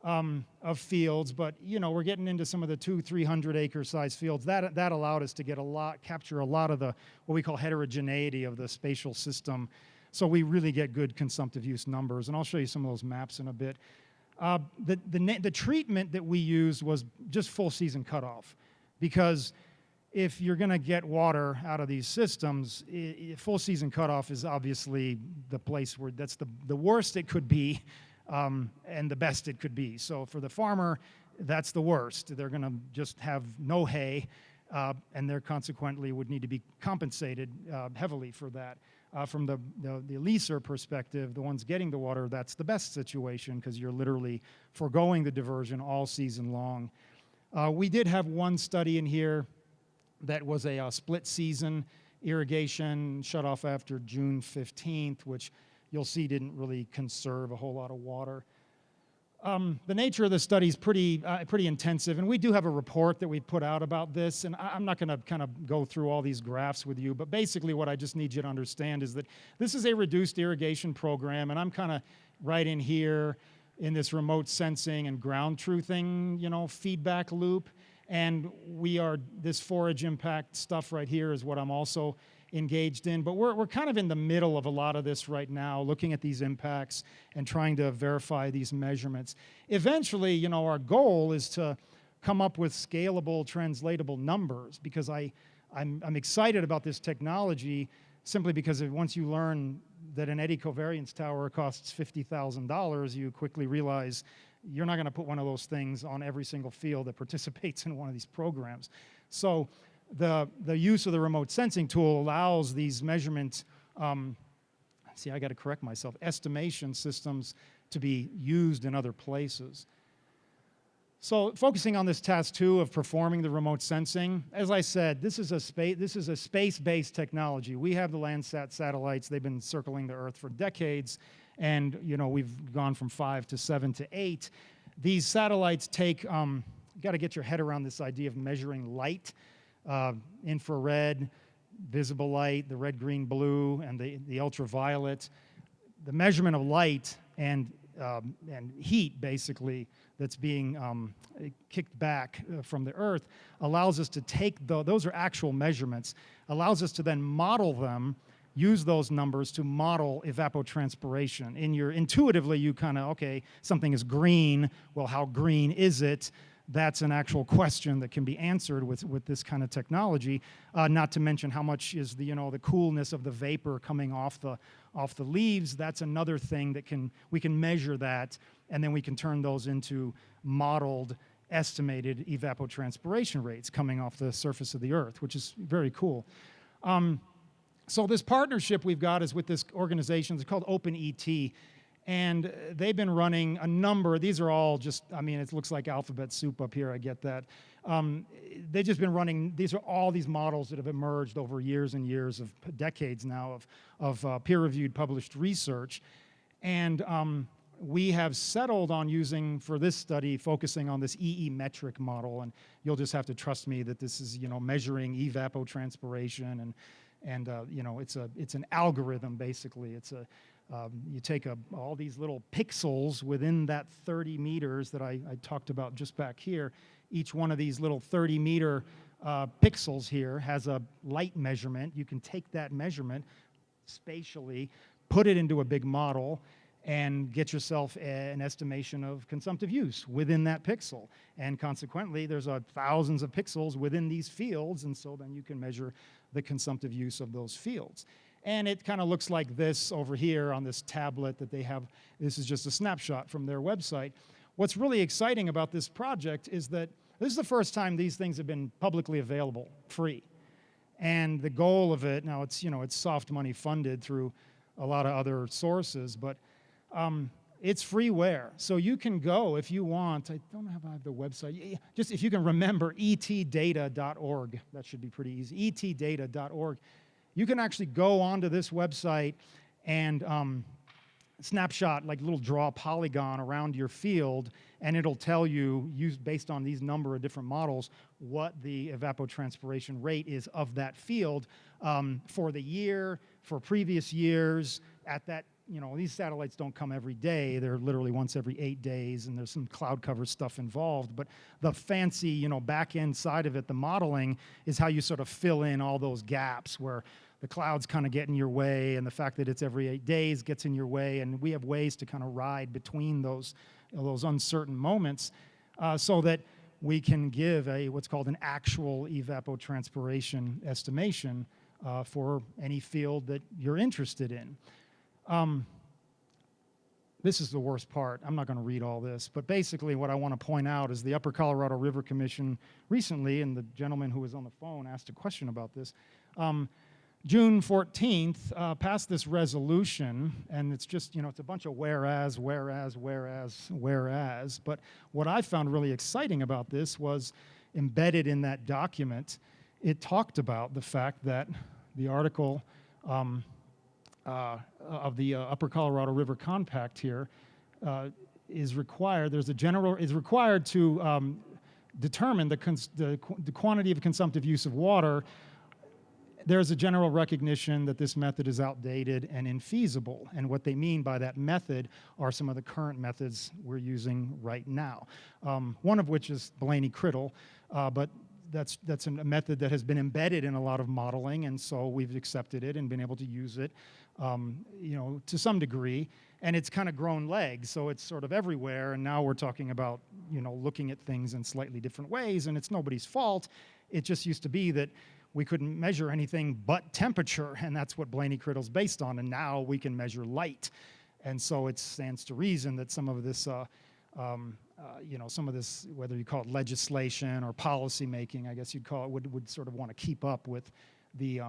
of fields, but we're getting into some of the 200-300 acre size fields. That allowed us to get capture a lot of the what we call heterogeneity of the spatial system. So we really get good consumptive use numbers, and I'll show you some of those maps in a bit. The treatment that we used was just full season cutoff. because if you're going to get water out of these systems, full season cutoff is obviously the place where that's the worst it could be, and the best it could be. So for the farmer, that's the worst. They're going to just have no hay, and they're consequently would need to be compensated heavily for that. From the leaser perspective, the ones getting the water, that's the best situation because you're literally foregoing the diversion all season long. We did have one study in here that was a split season irrigation shut off after June 15th, which you'll see didn't really conserve a whole lot of water. The nature of the study is pretty intensive, and we do have a report that we put out about this, and I'm not going to kind of go through all these graphs with you, but basically what I just need you to understand is that this is a reduced irrigation program, and I'm kind of right in here in this remote sensing and ground truthing, feedback loop, and this forage impact stuff right here is what I'm also engaged in, but we're kind of in the middle of a lot of this right now, looking at these impacts and trying to verify these measurements. Eventually, our goal is to come up with scalable, translatable numbers, because I'm excited about this technology simply because once you learn that an eddy covariance tower costs $50,000, you quickly realize you're not going to put one of those things on every single field that participates in one of these programs. So the use of the remote sensing tool allows these measurement, see, I got to correct myself, estimation systems to be used in other places. So focusing on this task 2 of performing the remote sensing, as I said, this is a space-based technology. We have the Landsat satellites. They've been circling the Earth for decades, and we've gone from 5 to 7 to 8. These satellites take, you got to get your head around this idea of measuring light. Infrared, visible light, the red, green, blue, and the ultraviolet. The measurement of light and heat, basically, that's being kicked back from the Earth allows us to take those are actual measurements, allows us to then model them, use those numbers to model evapotranspiration. Intuitively, you kind of, okay, something is green. Well, how green is it? That's an actual question that can be answered with this kind of technology. Not to mention how much is the coolness of the vapor coming off the leaves. That's another thing that we can measure that, and then we can turn those into modeled, estimated evapotranspiration rates coming off the surface of the Earth, which is very cool. So this partnership we've got is with this organization. It's called OpenET. And they've been running a number, these are all just, it looks like alphabet soup up here, I get that. They've just been running, these are all these models that have emerged over years and years of decades now of peer-reviewed published research. And we have settled on using, for this study, focusing on this EE metric model. And you'll just have to trust me that this is, measuring evapotranspiration and it's an algorithm, basically. You take all these little pixels within that 30 meters that I talked about just back here. Each one of these little 30-meter pixels here has a light measurement. You can take that measurement spatially, put it into a big model, and get yourself an estimation of consumptive use within that pixel. And consequently, there's thousands of pixels within these fields, and so then you can measure the consumptive use of those fields. And it kind of looks like this over here on this tablet that they have. This is just a snapshot from their website. What's really exciting about this project is that this is the first time these things have been publicly available, free. And the goal of it, now it's soft money funded through a lot of other sources, but it's freeware. So you can go if you want. I don't know if I have the website. Just if you can remember etdata.org. That should be pretty easy. etdata.org. You can actually go onto this website and snapshot, like little draw polygon around your field, and it'll tell you, based on these number of different models, what the evapotranspiration rate is of that field for the year, for previous years, at that, these satellites don't come every day. They're literally once every 8 days, and there's some cloud cover stuff involved. But the fancy, back end side of it, the modeling, is how you sort of fill in all those gaps where the clouds kind of get in your way, and the fact that it's every 8 days gets in your way. And we have ways to kind of ride between those uncertain moments so that we can give what's called an actual evapotranspiration estimation for any field that you're interested in. This is the worst part. I'm not going to read all this, but basically what I want to point out is the Upper Colorado River Commission recently, and the gentleman who was on the phone asked a question about this, June 14th passed this resolution, and it's just, it's a bunch of whereas, but what I found really exciting about this was embedded in that document, it talked about the fact that the article of the Upper Colorado River Compact here is required. Is required to determine the quantity of consumptive use of water. There's a general recognition that this method is outdated and infeasible, and what they mean by that method are some of the current methods we're using right now. One of which is Blaney-Criddle, but that's a method that has been embedded in a lot of modeling, and so we've accepted it and been able to use it, to some degree. And it's kind of grown legs, so it's sort of everywhere. And now we're talking about, looking at things in slightly different ways, and it's nobody's fault. It just used to be that we couldn't measure anything but temperature, and that's what Blaney-Criddle's based on. And now we can measure light, and so it stands to reason that some of this. Some of this, whether you call it legislation or policy making, I guess you'd call it, would sort of want to keep up with the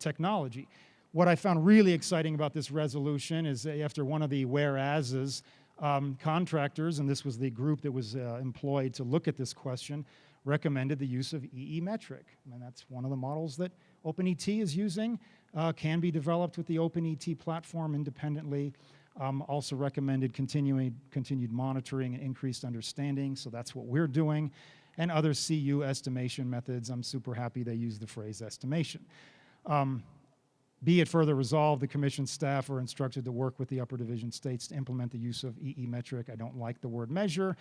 technology. What I found really exciting about this resolution is after one of the whereases, contractors, and this was the group that was employed to look at this question, recommended the use of EE metric. I mean, that's one of the models that OpenET is using, can be developed with the OpenET platform independently. Also recommended continued monitoring and increased understanding, so that's what we're doing. And other CU estimation methods, I'm super happy they use the phrase estimation. Be it further resolved, the commission staff are instructed to work with the upper division states to implement the use of EE metric. I don't like the word measure,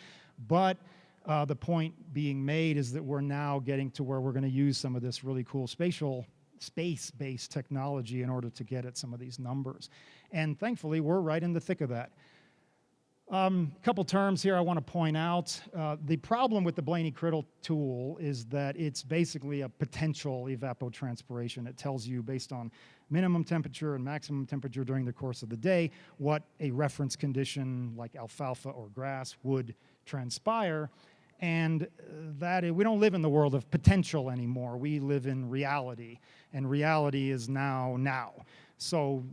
but the point being made is that we're now getting to where we're going to use some of this really cool space-based technology in order to get at some of these numbers. And thankfully, we're right in the thick of that. A couple terms here I want to point out. The problem with the Blaney-Criddle tool is that it's basically a potential evapotranspiration. It tells you based on minimum temperature and maximum temperature during the course of the day what a reference condition like alfalfa or grass would transpire. And we don't live in the world of potential anymore. We live in reality, and reality is now. So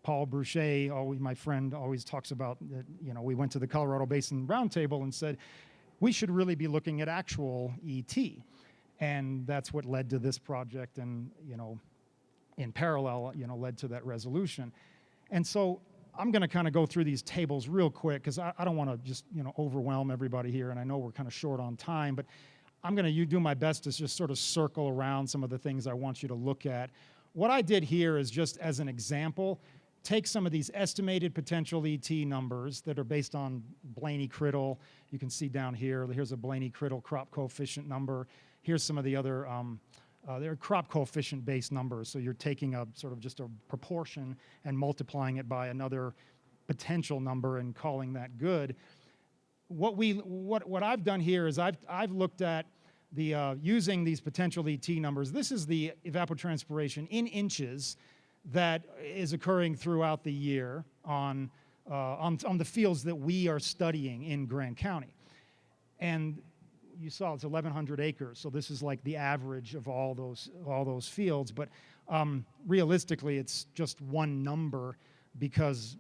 Paul Bruchet, my friend, always talks about that, we went to the Colorado Basin Roundtable and said, we should really be looking at actual ET. And that's what led to this project and, in parallel, led to that resolution. And so I'm going to kind of go through these tables real quick because I don't want to just, overwhelm everybody here, and I know we're kind of short on time, but I'm going to do my best to just sort of circle around some of the things I want you to look at. What I did here is just as an example, take some of these estimated potential ET numbers that are based on Blaney-Criddle. You can see down here, here's a Blaney-Criddle crop coefficient number. Here's some of the other, they're crop coefficient based numbers. So you're taking a sort of just a proportion and multiplying it by another potential number and calling that good. What I've done here is I've looked at the using these potential ET numbers. This is the evapotranspiration in inches that is occurring throughout the year on the fields that we are studying in Grand County. And you saw it's 1,100 acres, so this is like the average of all those fields. But realistically, it's just one number because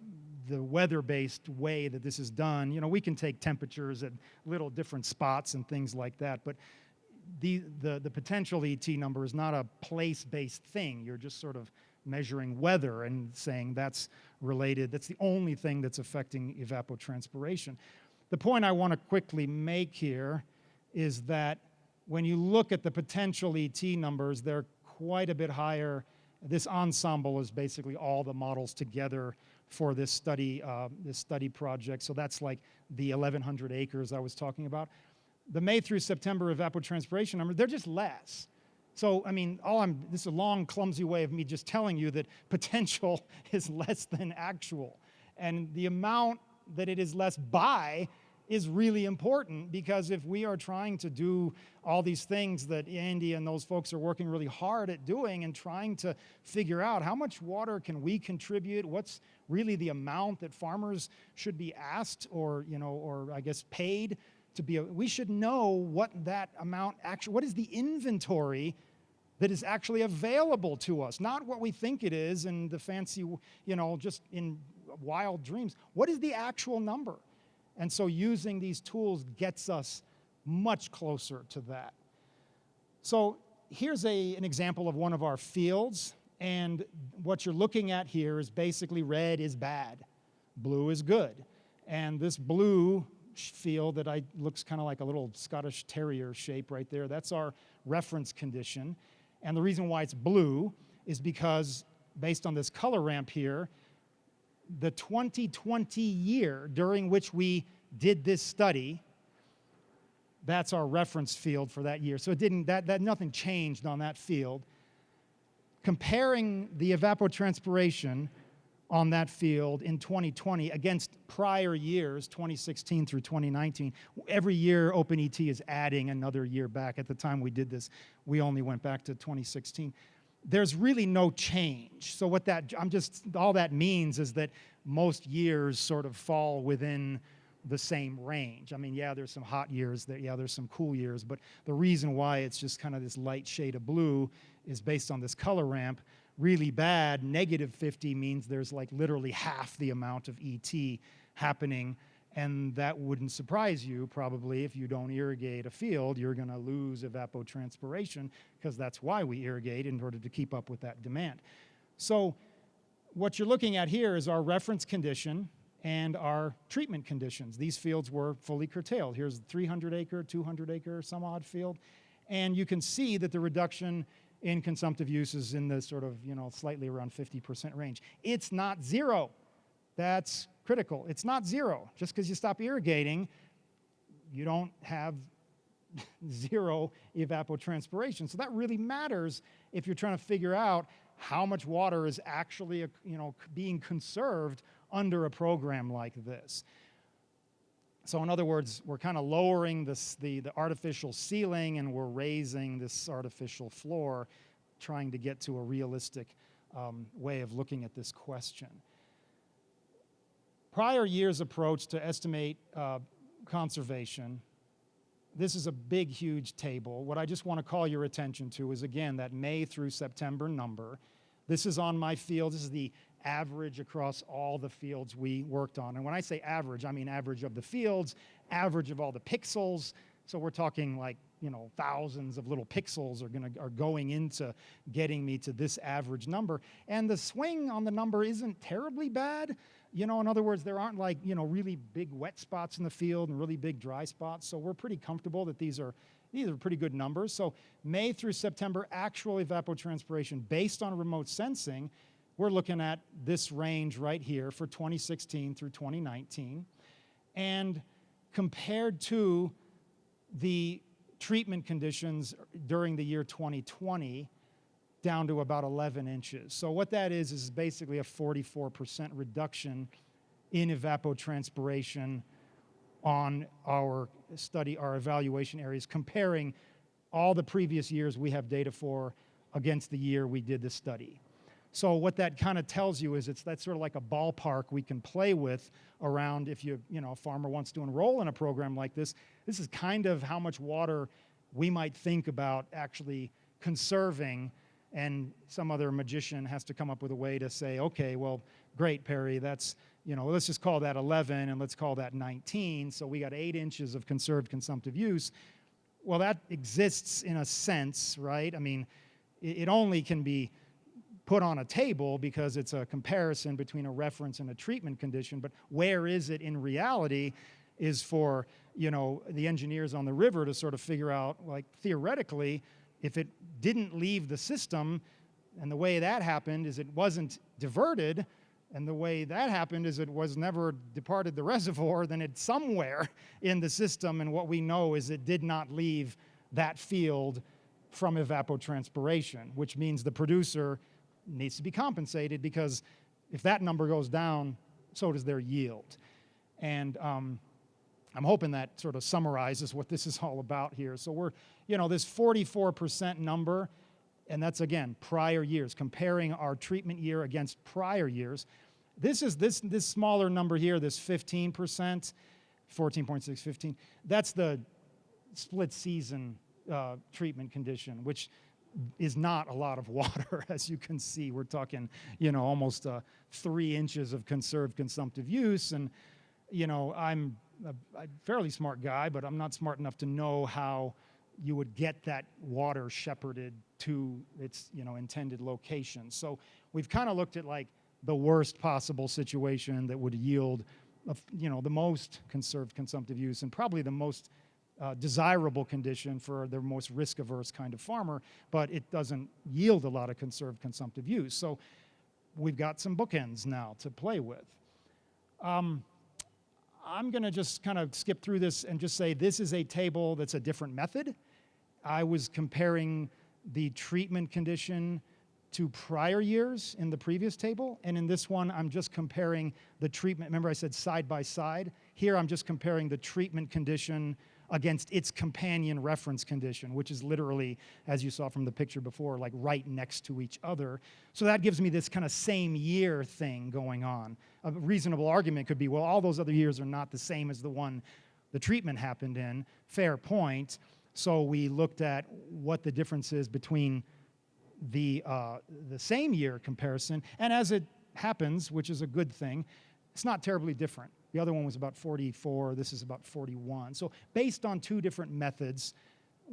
the weather-based way that this is done, we can take temperatures at little different spots and things like that, but the potential ET number is not a place-based thing. You're just sort of measuring weather and saying that's related. That's the only thing that's affecting evapotranspiration. The point I want to quickly make here is that when you look at the potential ET numbers, they're quite a bit higher. This ensemble is basically all the models together for this study project. So that's like the 1,100 acres I was talking about. The May through September evapotranspiration number, they're just less. So, I mean, this is a long, clumsy way of me just telling you that potential is less than actual. And the amount that it is less by is really important, because if we are trying to do all these things that Andy and those folks are working really hard at doing and trying to figure out how much water can we contribute, what's really the amount that farmers should be asked or, or I guess paid to be, we should know what that amount actually, what is the inventory that is actually available to us, not what we think it is and the fancy, just in wild dreams. What is the actual number? And so using these tools gets us much closer to that. So here's an example of one of our fields, and what you're looking at here is basically red is bad, blue is good. And this blue field that looks kind of like a little Scottish Terrier shape right there, that's our reference condition. And the reason why it's blue is because, based on this color ramp here, the 2020 year during which we did this study, that's our reference field for that year. So it didn't, nothing changed on that field. Comparing the evapotranspiration on that field in 2020 against prior years, 2016 through 2019, every year OpenET is adding another year back. At the time we did this, we only went back to 2016. There's really no change. So what all that means is that most years sort of fall within the same range. I mean, yeah, there's some hot years, there's some cool years, but the reason why it's just kind of this light shade of blue is based on this color ramp. Really bad, -50 means there's like literally half the amount of ET happening, and that wouldn't surprise you probably. If you don't irrigate a field, you're going to lose evapotranspiration, because that's why we irrigate, in order to keep up with that demand. So what you're looking at here is our reference condition and our treatment conditions. These fields were fully curtailed. Here's a 300-acre, 200-acre, some odd field, and you can see that the reduction in consumptive use is in the sort of, slightly around 50% range. It's not zero. That's critical. It's not zero. Just because you stop irrigating, you don't have zero evapotranspiration. So that really matters if you're trying to figure out how much water is actually, being conserved under a program like this. So in other words, we're kind of lowering the artificial ceiling, and we're raising this artificial floor, trying to get to a realistic way of looking at this question. Prior year's approach to estimate conservation, this is a big, huge table. What I just want to call your attention to is, again, that May through September number. This is on my field. This is the average across all the fields we worked on. And when I say average, I mean average of the fields, average of all the pixels. So we're talking like, thousands of little pixels are going into getting me to this average number. And the swing on the number isn't terribly bad. In other words, there aren't like, really big wet spots in the field and really big dry spots. So we're pretty comfortable that these are pretty good numbers. So May through September, actual evapotranspiration based on remote sensing, we're looking at this range right here for 2016 through 2019. And compared to the treatment conditions during the year 2020, down to about 11 inches. So what that is basically a 44% reduction in evapotranspiration on our study, our evaluation areas, comparing all the previous years we have data for against the year we did the study. So what that kind of tells you is that's sort of like a ballpark we can play with around if a farmer wants to enroll in a program like this. This is kind of how much water we might think about actually conserving, and some other magician has to come up with a way to say, okay, well, great, Perry, that's, let's just call that 11 and let's call that 19. So we got 8 inches of conserved consumptive use. Well, that exists in a sense, right? I mean, it only can be put on a table because it's a comparison between a reference and a treatment condition, but where is it in reality is for, the engineers on the river to sort of figure out, like, theoretically, if it didn't leave the system, and the way that happened is it wasn't diverted, and the way that happened is it was never departed the reservoir, then it's somewhere in the system, and what we know is it did not leave that field from evapotranspiration, which means the producer needs to be compensated, because if that number goes down, so does their yield. And I'm hoping that sort of summarizes what this is all about here. So we're, this 44% number, and that's, again, prior years, comparing our treatment year against prior years. This smaller number here, this 15%, 14.6, 15, that's the split season treatment condition, which is not a lot of water, as you can see. We're talking, almost 3 inches of conserved consumptive use. And, I'm a fairly smart guy, but I'm not smart enough to know how you would get that water shepherded to its, intended location. So we've kind of looked at like the worst possible situation that would yield, the most conserved consumptive use and probably the most desirable condition for the most risk-averse kind of farmer, but it doesn't yield a lot of conserved consumptive use. So we've got some bookends now to play with. I'm going to just kind of skip through this and just say this is a table that's a different method. I was comparing the treatment condition to prior years in the previous table, and in this one I'm just comparing the treatment. Remember I said side by side? Here I'm just comparing the treatment condition against its companion reference condition, which is literally, as you saw from the picture before, like right next to each other. So that gives me this kind of same year thing going on. A reasonable argument could be, well, all those other years are not the same as the one the treatment happened in. Fair point. So we looked at what the difference is between the same year comparison, and as it happens, which is a good thing, it's not terribly different. The other one was about 44, this is about 41. So based on 2 different methods,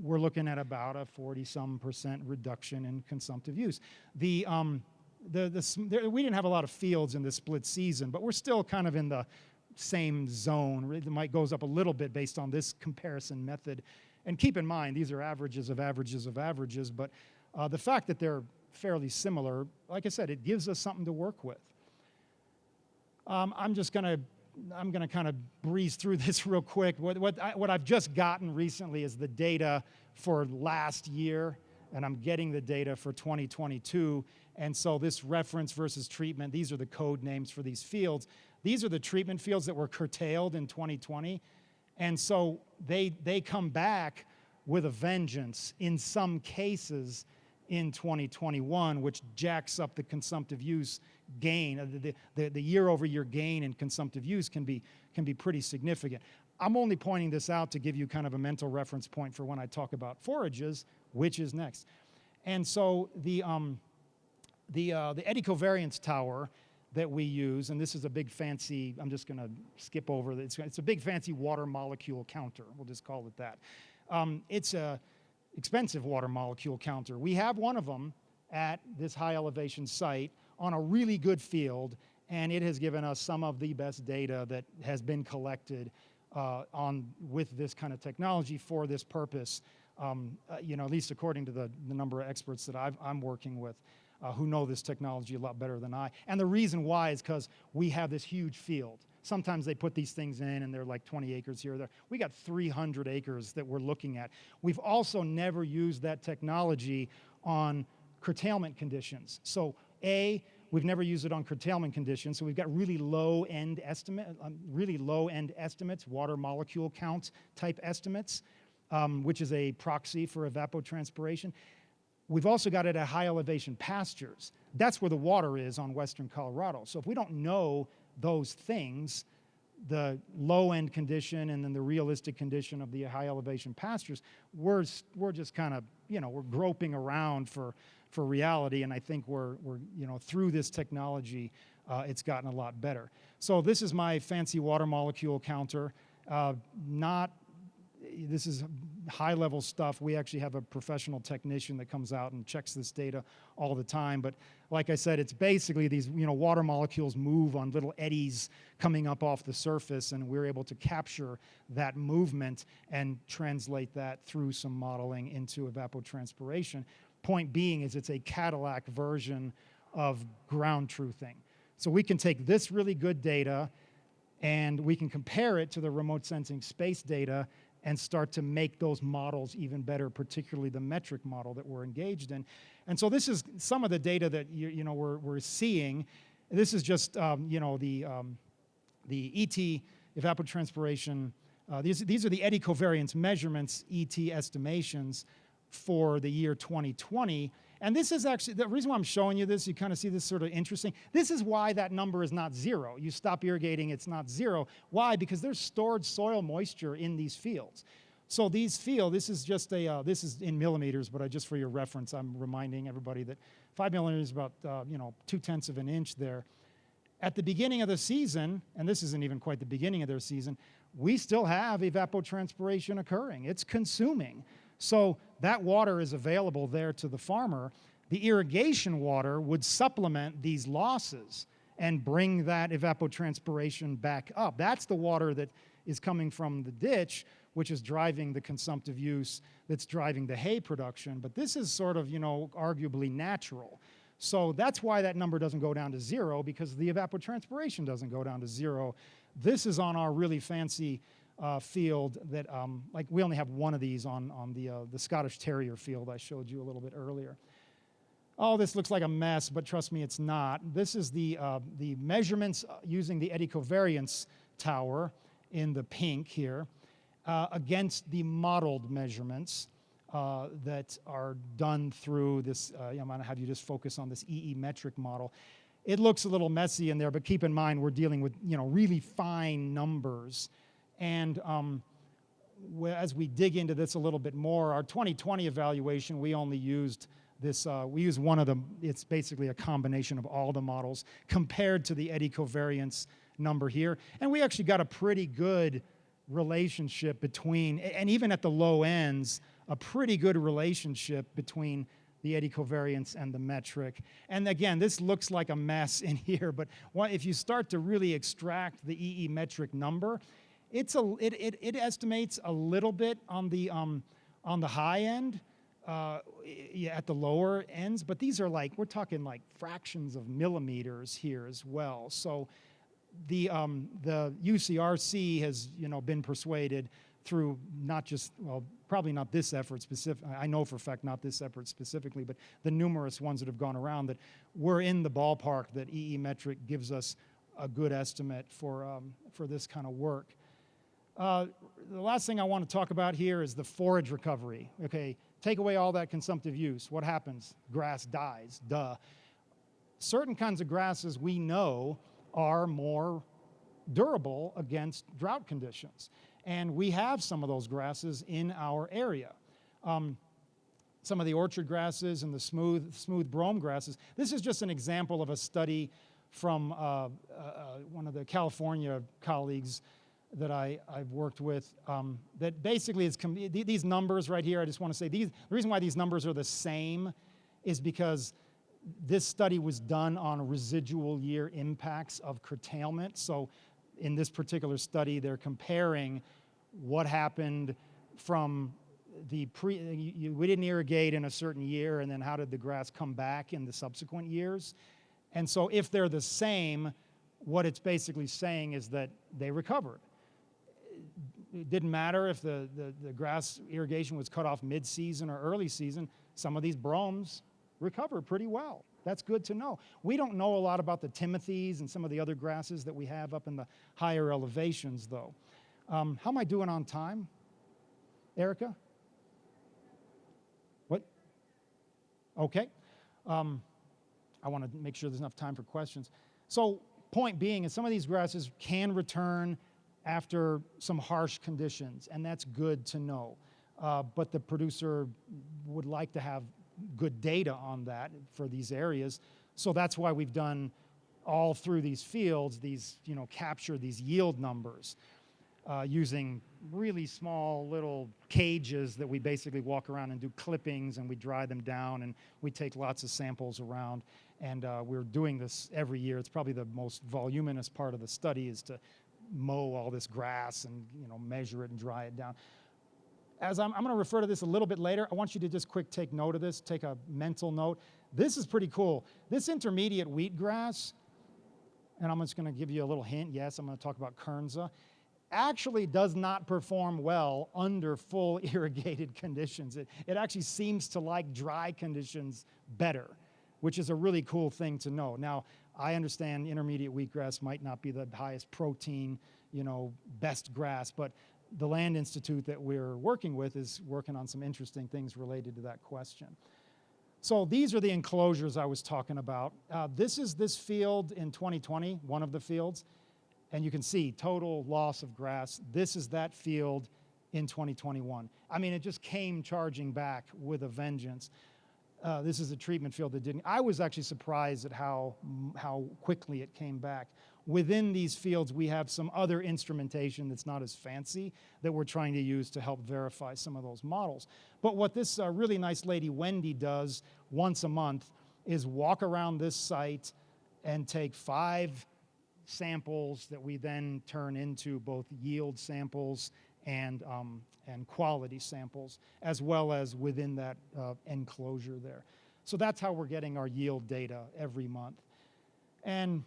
we're looking at about a 40-some% reduction in consumptive use. We didn't have a lot of fields in this split season, but we're still kind of in the same zone. It might goes up a little bit based on this comparison method. And keep in mind, these are averages of averages of averages, but the fact that they're fairly similar, like I said, it gives us something to work with. I'm going to kind of breeze through this real quick. What I've just gotten recently is the data for last year, and I'm getting the data for 2022. And so this reference versus treatment, these are the code names for these fields. These are the treatment fields that were curtailed in 2020. And so they come back with a vengeance in some cases in 2021, which jacks up the consumptive use gain. The year-over-year gain in consumptive use can be pretty significant. I'm only pointing this out to give you kind of a mental reference point for when I talk about forages, which is next. And so the eddy covariance tower that we use, and this is a big fancy, I'm just going to skip over it. It's a big fancy water molecule counter. We'll just call it that. It's a expensive water molecule counter. We have one of them at this high elevation site on a really good field, and it has given us some of the best data that has been collected with this kind of technology for this purpose, at least according to the number of experts that I'm working with who know this technology a lot better than I. And the reason why is because we have this huge field. Sometimes they put these things in and they're like 20 acres here or there. We got 300 acres that we're looking at. We've also never used that technology on curtailment conditions. So we've never used it on curtailment conditions, so we've got really low-end estimates, water molecule count type estimates, which is a proxy for evapotranspiration. We've also got it at high elevation pastures. That's where the water is on western Colorado. So if we don't know those things, the low-end condition and then the realistic condition of the high elevation pastures, we're just kind of, we're groping around for reality, and I think we're through this technology, it's gotten a lot better. So this is my fancy water molecule counter. This is high-level stuff. We actually have a professional technician that comes out and checks this data all the time. But like I said, it's basically these water molecules move on little eddies coming up off the surface, and we're able to capture that movement and translate that through some modeling into evapotranspiration. Point being is it's a Cadillac version of ground truthing. So we can take this really good data and we can compare it to the remote sensing space data and start to make those models even better, particularly the metric model that we're engaged in. And so this is some of the data that we're seeing. This is just the ET evapotranspiration These are the eddy covariance measurements, ET estimations for the year 2020. And this is actually, the reason why I'm showing you this, you kind of see this sort of interesting. This is why that number is not 0. You stop irrigating, it's not 0. Why? Because there's stored soil moisture in these fields. So these fields, this is just a, this is in millimeters, but just for your reference, I'm reminding everybody that 5 millimeters is about, 0.2 of an inch there. At the beginning of the season, and this isn't even quite the beginning of their season, we still have evapotranspiration occurring. It's consuming. So that water is available there to the farmer. The irrigation water would supplement these losses and bring that evapotranspiration back up. That's the water that is coming from the ditch, which is driving the consumptive use, that's driving the hay production. But this is sort of, arguably natural. So that's why that number doesn't go down to 0, because the evapotranspiration doesn't go down to 0. This is on our really fancy field that, like we only have one of these on the Scottish Terrier field I showed you a little bit earlier. Oh, this looks like a mess, but trust me, it's not. This is the measurements using the eddy covariance tower in the pink here against the modeled measurements that are done through this, I'm going to have you just focus on this EE metric model. It looks a little messy in there, but keep in mind we're dealing with really fine numbers. And as we dig into this a little bit more, our 2020 evaluation, we only used this, we used one of them. It's basically a combination of all the models compared to the eddy covariance number here. And we actually got a pretty good relationship between, and even at the low ends, a pretty good relationship between the eddy covariance and the metric. And again, this looks like a mess in here, but if you start to really extract the EE metric number, it estimates a little bit on the high end, at the lower ends, but these are like, we're talking like fractions of millimeters here as well. So the UCRC has been persuaded through not just, well, probably not this effort specific, I know for a fact not this effort specifically, but the numerous ones that have gone around, that we're in the ballpark that EE metric gives us a good estimate for this kind of work. The last thing I want to talk about here is the forage recovery. Okay, take away all that consumptive use. What happens? Grass dies, duh. Certain kinds of grasses we know are more durable against drought conditions. And we have some of those grasses in our area. Some of the orchard grasses and the smooth brome grasses. This is just an example of a study from one of the California colleagues that I've worked with, that basically is, these numbers right here, I just want to say, the reason why these numbers are the same is because this study was done on residual year impacts of curtailment. So in this particular study, they're comparing what happened from the we didn't irrigate in a certain year, and then how did the grass come back in the subsequent years. And so if they're the same, what it's basically saying is that they recovered. It didn't matter if the grass irrigation was cut off mid-season or early season, some of these bromes recovered pretty well. That's good to know. We don't know a lot about the timothies and some of the other grasses that we have up in the higher elevations, though. How am I doing on time? Erica? What? Okay. I want to make sure there's enough time for questions. So point being is some of these grasses can return after some harsh conditions, and that's good to know. But the producer would like to have good data on that for these areas. So that's why we've done all through these fields, capture these yield numbers using really small little cages that we basically walk around and do clippings, and we dry them down, and we take lots of samples around. And we're doing this every year. It's probably the most voluminous part of the study, is to mow all this grass and measure it and dry it down. As I'm going to refer to this a little bit later, I want you to just quick take note of this, take a mental note. This is pretty cool. This intermediate wheatgrass, and I'm just going to give you a little hint. Yes, I'm going to talk about Kernza. Actually does not perform well under full irrigated conditions. It actually seems to like dry conditions better, which is a really cool thing to know. Now, I understand intermediate wheatgrass might not be the highest protein, best grass, but the Land Institute that we're working with is working on some interesting things related to that question. So these are the enclosures I was talking about. This is this field in 2020, one of the fields, and you can see total loss of grass. This is that field in 2021. I mean, it just came charging back with a vengeance. This is a treatment field that didn't. I was actually surprised at how quickly it came back. Within these fields, we have some other instrumentation that's not as fancy that we're trying to use to help verify some of those models. But what this really nice lady, Wendy, does once a month is walk around this site and take 5 samples that we then turn into both yield samples and quality samples, as well as within that enclosure there. So that's how we're getting our yield data every month. And,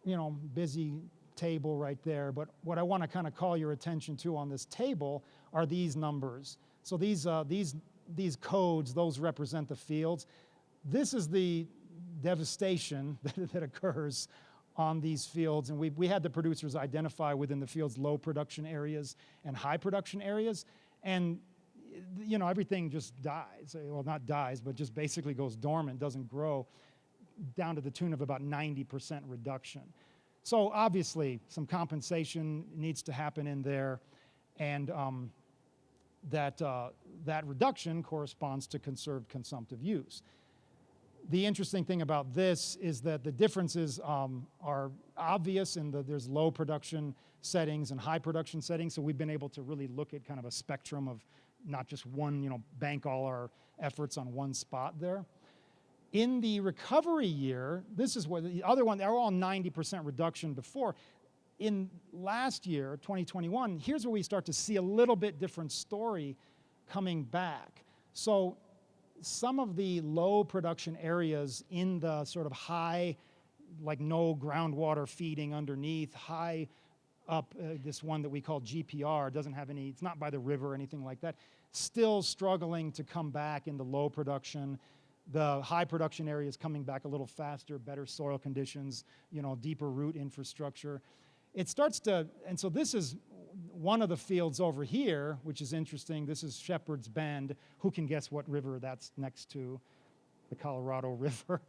you know, busy table right there, but what I want to kind of call your attention to on this table are these numbers. So these codes, those represent the fields. This is the devastation that occurs on these fields, and we had the producers identify within the fields low production areas and high production areas, and you know, everything just dies. Well, not dies, but just basically goes dormant, doesn't grow, down to the tune of about 90% reduction. So obviously some compensation needs to happen in there, and that reduction corresponds to conserved consumptive use. The interesting thing about this is that the differences are obvious in that there's low production settings and high production settings, so we've been able to really look at kind of a spectrum of not just one, you know, bank all our efforts on one spot there. In the recovery year, this is where the other one, they're all 90% reduction before. In last year, 2021, here's where we start to see a little bit different story coming back. So some of the low production areas in the sort of high, like no groundwater feeding underneath, high up, this one that we call GPR, doesn't have any, it's not by the river or anything like that, still struggling to come back in the low production. The high production areas coming back a little faster, better soil conditions, you know, deeper root infrastructure. It starts to, and so this is one of the fields over here, which is interesting. This is Shepherd's Bend. Who can guess what river that's next to? The Colorado River.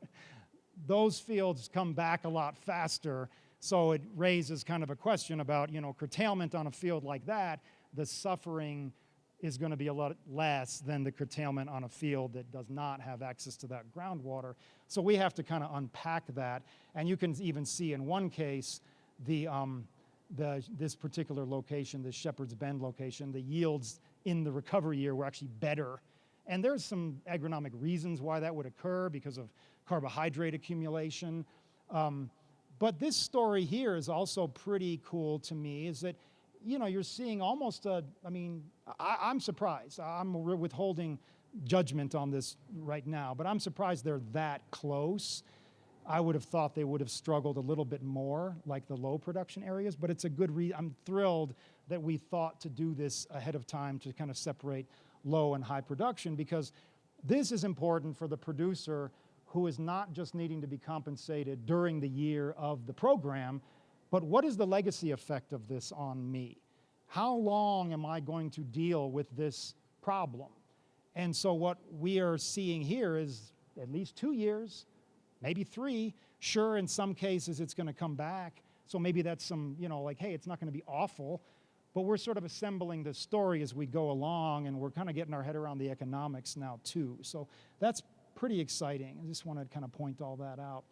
Those fields come back a lot faster, so it raises kind of a question about, you know, curtailment on a field like that. The suffering is going to be a lot less than the curtailment on a field that does not have access to that groundwater. So we have to kind of unpack that, and you can even see in one case this particular location, the Shepherd's Bend location, the yields in the recovery year were actually better. And there's some agronomic reasons why that would occur because of carbohydrate accumulation. But this story here is also pretty cool to me, is that, you know, you're seeing almost a, I mean, I'm surprised. I'm withholding judgment on this right now, but I'm surprised they're that close. I would have thought they would have struggled a little bit more, like the low production areas, but it's a good I'm thrilled that we thought to do this ahead of time to kind of separate low and high production, because this is important for the producer who is not just needing to be compensated during the year of the program, but what is the legacy effect of this on me? How long am I going to deal with this problem? And so what we are seeing here is at least 2 years, maybe 3. Sure, in some cases it's going to come back. So maybe that's some, you know, like, hey, it's not going to be awful. But we're sort of assembling the story as we go along, and we're kind of getting our head around the economics now too. So that's pretty exciting. I just want to kind of point all that out.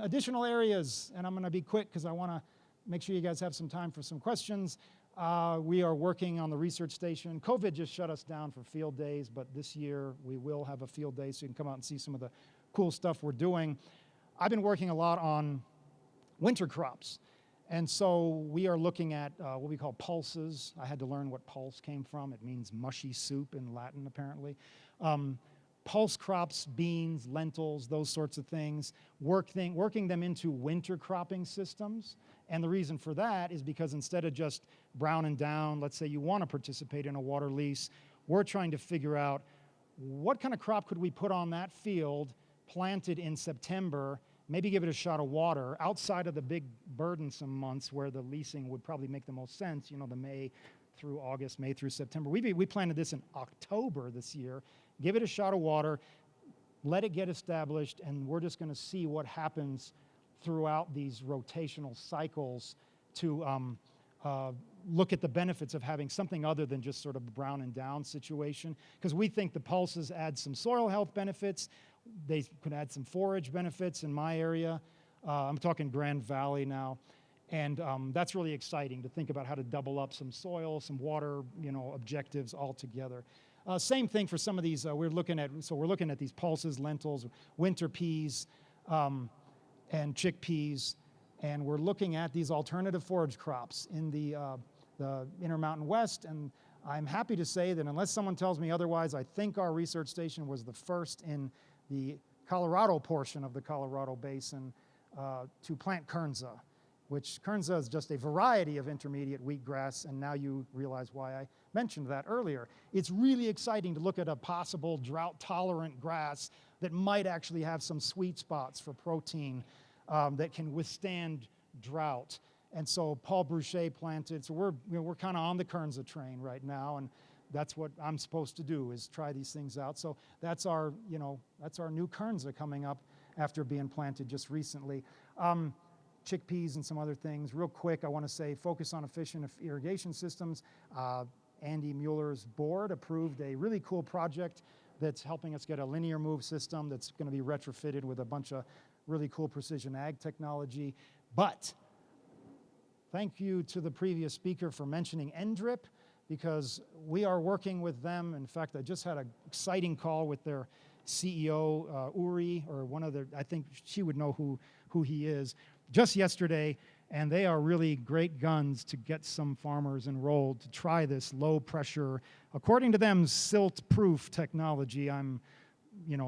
Additional areas, and I'm going to be quick because I want to make sure you guys have some time for some questions. We are working on the research station. COVID just shut us down for field days, but this year we will have a field day so you can come out and see some of the cool stuff we're doing. I've been working a lot on winter crops. And so we are looking at what we call pulses. I had to learn what pulse came from. It means mushy soup in Latin, apparently. Pulse crops, beans, lentils, those sorts of things, working them into winter cropping systems. And the reason for that is because instead of just brown and down, let's say you want to participate in a water lease, we're trying to figure out what kind of crop could we put on that field, planted in September, maybe give it a shot of water outside of the big burdensome months where the leasing would probably make the most sense, you know, the May, through August, May through September. We planted this in October this year. Give it a shot of water, let it get established, and we're just going to see what happens throughout these rotational cycles to look at the benefits of having something other than just sort of brown and down situation. Because we think the pulses add some soil health benefits. They could add some forage benefits in my area. I'm talking Grand Valley now. And that's really exciting to think about how to double up some soil, some water, objectives all together. Same thing for some of these. We're looking at these pulses, lentils, winter peas, and chickpeas, and we're looking at these alternative forage crops in the Intermountain West. And I'm happy to say that unless someone tells me otherwise, I think our research station was the first in the Colorado portion of the Colorado Basin to plant kernza, which kernza is just a variety of intermediate wheatgrass, and now you realize why I mentioned that earlier. It's really exciting to look at a possible drought-tolerant grass that might actually have some sweet spots for protein that can withstand drought. And so Paul Bruchet planted, so we're kind of on the kernza train right now, and that's what I'm supposed to do, is try these things out. So that's our new kernza coming up after being planted just recently. Chickpeas and some other things. Real quick, I want to say focus on efficient irrigation systems. Andy Mueller's board approved a really cool project that's helping us get a linear move system that's going to be retrofitted with a bunch of really cool precision ag technology. But thank you to the previous speaker for mentioning NDRIP, because we are working with them. In fact, I just had an exciting call with their CEO, Uri, or one of the, I think she would know who he is, just yesterday, and they are really great guns to get some farmers enrolled to try this low pressure, according to them, silt-proof technology.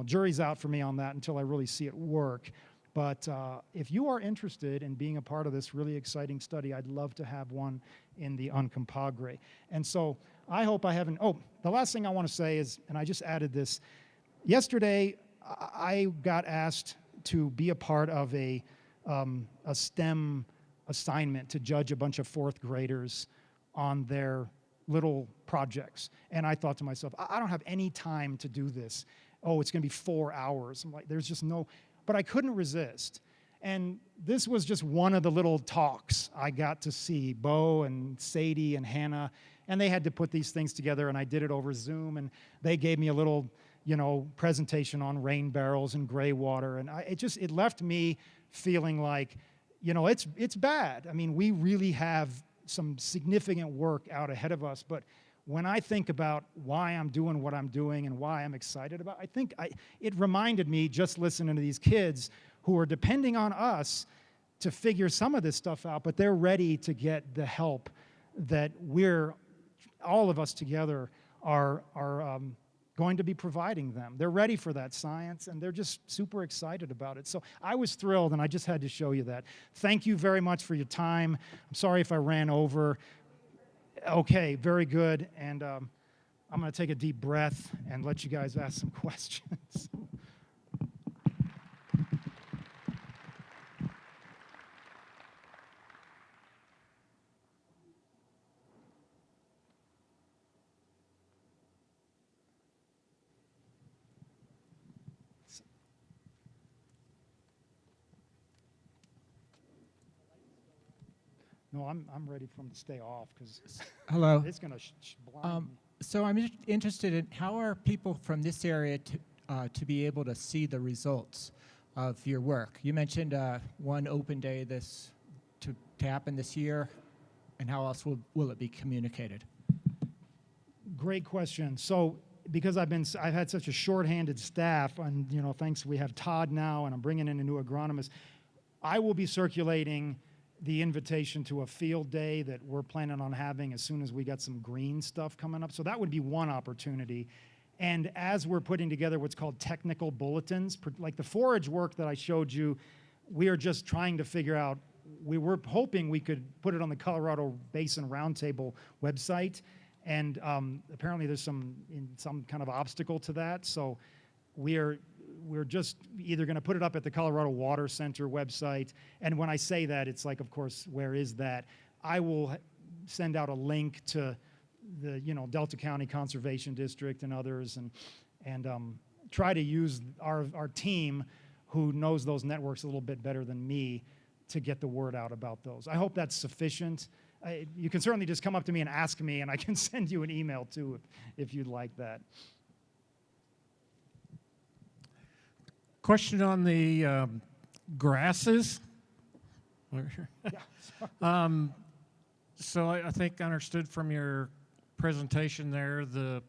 Jury's out for me on that until I really see it work. But if you are interested in being a part of this really exciting study, I'd love to have one in the Uncompahgre. And so I hope I haven't, the last thing I want to say is, and I just added this, yesterday I got asked to be a part of a STEM assignment to judge a bunch of fourth graders on their little projects. And I thought to myself, I don't have any time to do this. It's going to be 4 hours. I'm like, there's just no, but I couldn't resist. And this was just one of the little talks I got to see, Bo and Sadie and Hannah, and they had to put these things together, and I did it over Zoom, and they gave me a little, presentation on rain barrels and gray water, and it left me feeling like, it's bad. I mean, we really have some significant work out ahead of us, but when I think about why I'm doing what I'm doing and why I'm excited about, it reminded me, just listening to these kids who are depending on us to figure some of this stuff out, but they're ready to get the help that all of us together are going to be providing them. They're ready for that science, and they're just super excited about it. So I was thrilled, and I just had to show you that. Thank you very much for your time. I'm sorry if I ran over. Okay, very good. And I'm going to take a deep breath and let you guys ask some questions. No, I'm ready for them to stay off because Hello. It's going to blind me. So I'm interested in how are people from this area to be able to see the results of your work? You mentioned one open day to happen this year, and how else will it be communicated? Great question. So because I've had such a shorthanded staff, and thanks, we have Todd now, and I'm bringing in a new agronomist, I will be circulating the invitation to a field day that we're planning on having as soon as we got some green stuff coming up. So that would be one opportunity. And as we're putting together what's called technical bulletins, like the forage work that I showed you, we are just trying to figure out, we were hoping we could put it on the Colorado Basin Roundtable website. And apparently there's some kind of obstacle to that. So we're just either going to put it up at the Colorado Water Center website. And when I say that, it's like, of course, where is that? I will send out a link to Delta County Conservation District and others, and try to use our team who knows those networks a little bit better than me to get the word out about those. I hope that's sufficient. You can certainly just come up to me and ask me, and I can send you an email too if you'd like that. Question on the grasses. So I think I understood from your presentation there the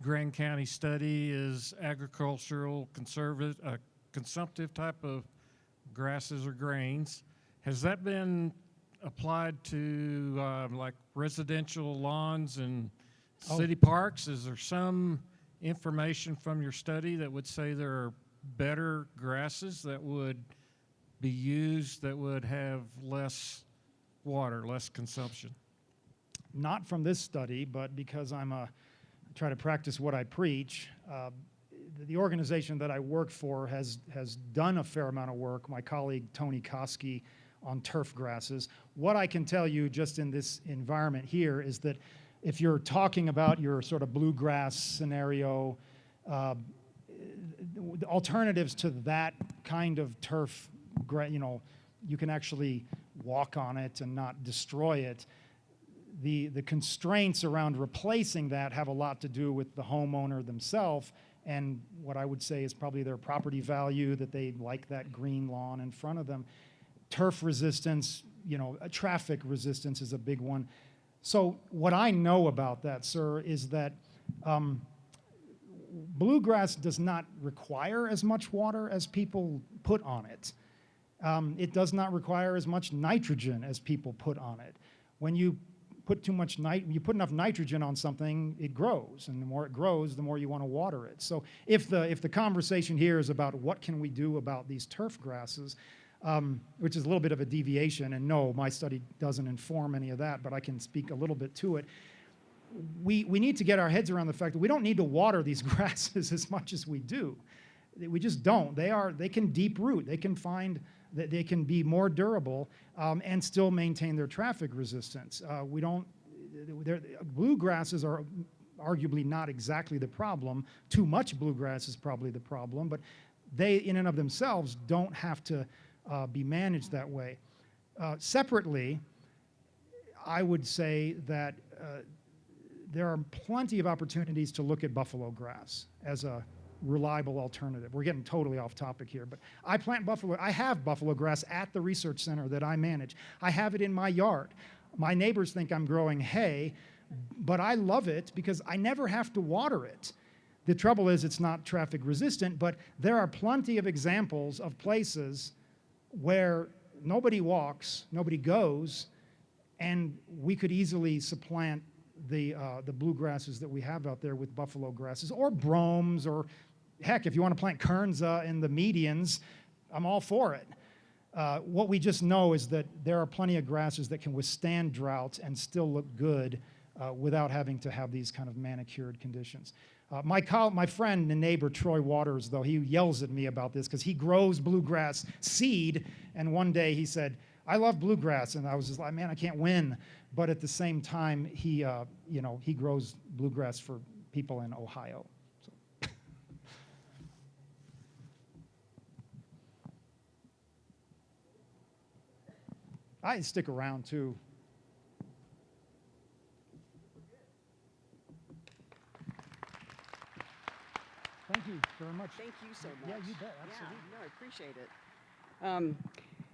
Grand County study is agricultural consumptive type of grasses or grains. Has that been applied to like residential lawns and city parks? Is there some information from your study that would say there are better grasses that would be used that would have less water, less consumption? Not from this study, but because I try to practice what I preach. The organization that I work for has done a fair amount of work, my colleague Tony Koski, on turf grasses. What I can tell you just in this environment here is that if you're talking about your sort of bluegrass scenario, the alternatives to that kind of turf, you can actually walk on it and not destroy it. The constraints around replacing that have a lot to do with the homeowner themselves and what I would say is probably their property value, that they like that green lawn in front of them. Turf resistance, traffic resistance is a big one. So what I know about that, sir, is that bluegrass does not require as much water as people put on it. It does not require as much nitrogen as people put on it. When you put enough nitrogen on something, it grows, and the more it grows, the more you want to water it. So if the conversation here is about what can we do about these turf grasses, which is a little bit of a deviation, and no, my study doesn't inform any of that, but I can speak a little bit to it. We need to get our heads around the fact that we don't need to water these grasses as much as we do. We just don't. They can deep root. They can be more durable and still maintain their traffic resistance. Bluegrasses are arguably not exactly the problem. Too much bluegrass is probably the problem, but they in and of themselves don't have to be managed that way. Separately, I would say that there are plenty of opportunities to look at buffalo grass as a reliable alternative. We're getting totally off topic here, but I have buffalo grass at the research center that I manage. I have it in my yard. My neighbors think I'm growing hay, but I love it because I never have to water it. The trouble is it's not traffic resistant, but there are plenty of examples of places where nobody walks, nobody goes, and we could easily supplant the bluegrasses that we have out there with buffalo grasses or bromes, or heck, if you want to plant Kartha in the medians, I'm all for it. What we just know is that there are plenty of grasses that can withstand drought and still look good without having to have these kind of manicured conditions. My friend and neighbor Troy Waters, though, he yells at me about this because he grows bluegrass seed, and one day he said, I love bluegrass, and I was just like, man, I can't win. But at the same time, he grows bluegrass for people in Ohio. So. I stick around too. Thank you very much. Thank you so much. Yeah, you bet. Absolutely. Yeah, no, I appreciate it.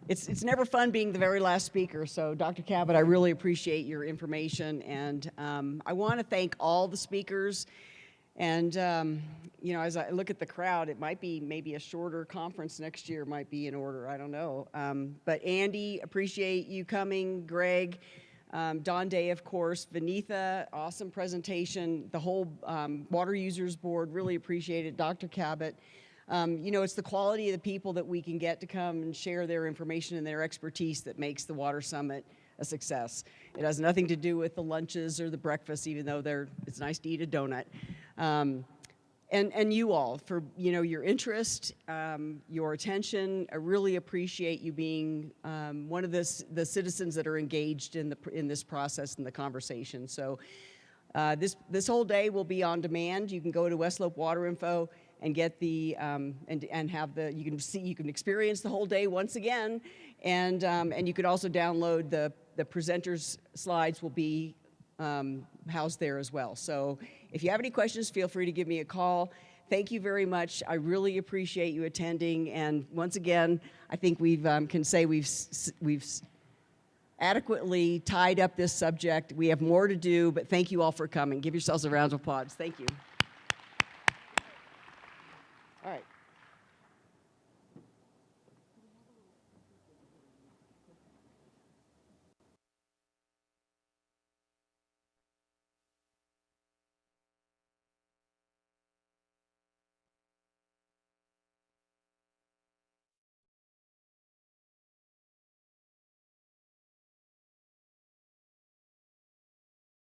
It's never fun being the very last speaker, so Dr. Cabot, I really appreciate your information, and I want to thank all the speakers. And as I look at the crowd, it might be maybe a shorter conference next year might be in order. I don't know. But Andy, appreciate you coming. Greg, Don Day, of course. Vineetha, awesome presentation. The whole Water Users Board, really appreciate it. Dr. Cabot. It's the quality of the people that we can get to come and share their information and their expertise that makes the Water Summit a success. It has nothing to do with the lunches or the breakfast, even though it's nice to eat a donut. and you all for your interest, your attention. I really appreciate you being one of the citizens that are engaged in this process and the conversation. So this whole day will be on demand. You can go to West Slope Water Info and get the and have the you can experience the whole day once again, and you could also download the presenters' slides will be housed there as well. So if you have any questions, feel free to give me a call. Thank you very much. I really appreciate you attending. And once again, I think we've adequately tied up this subject. We have more to do, but thank you all for coming. Give yourselves a round of applause. Thank you. All right.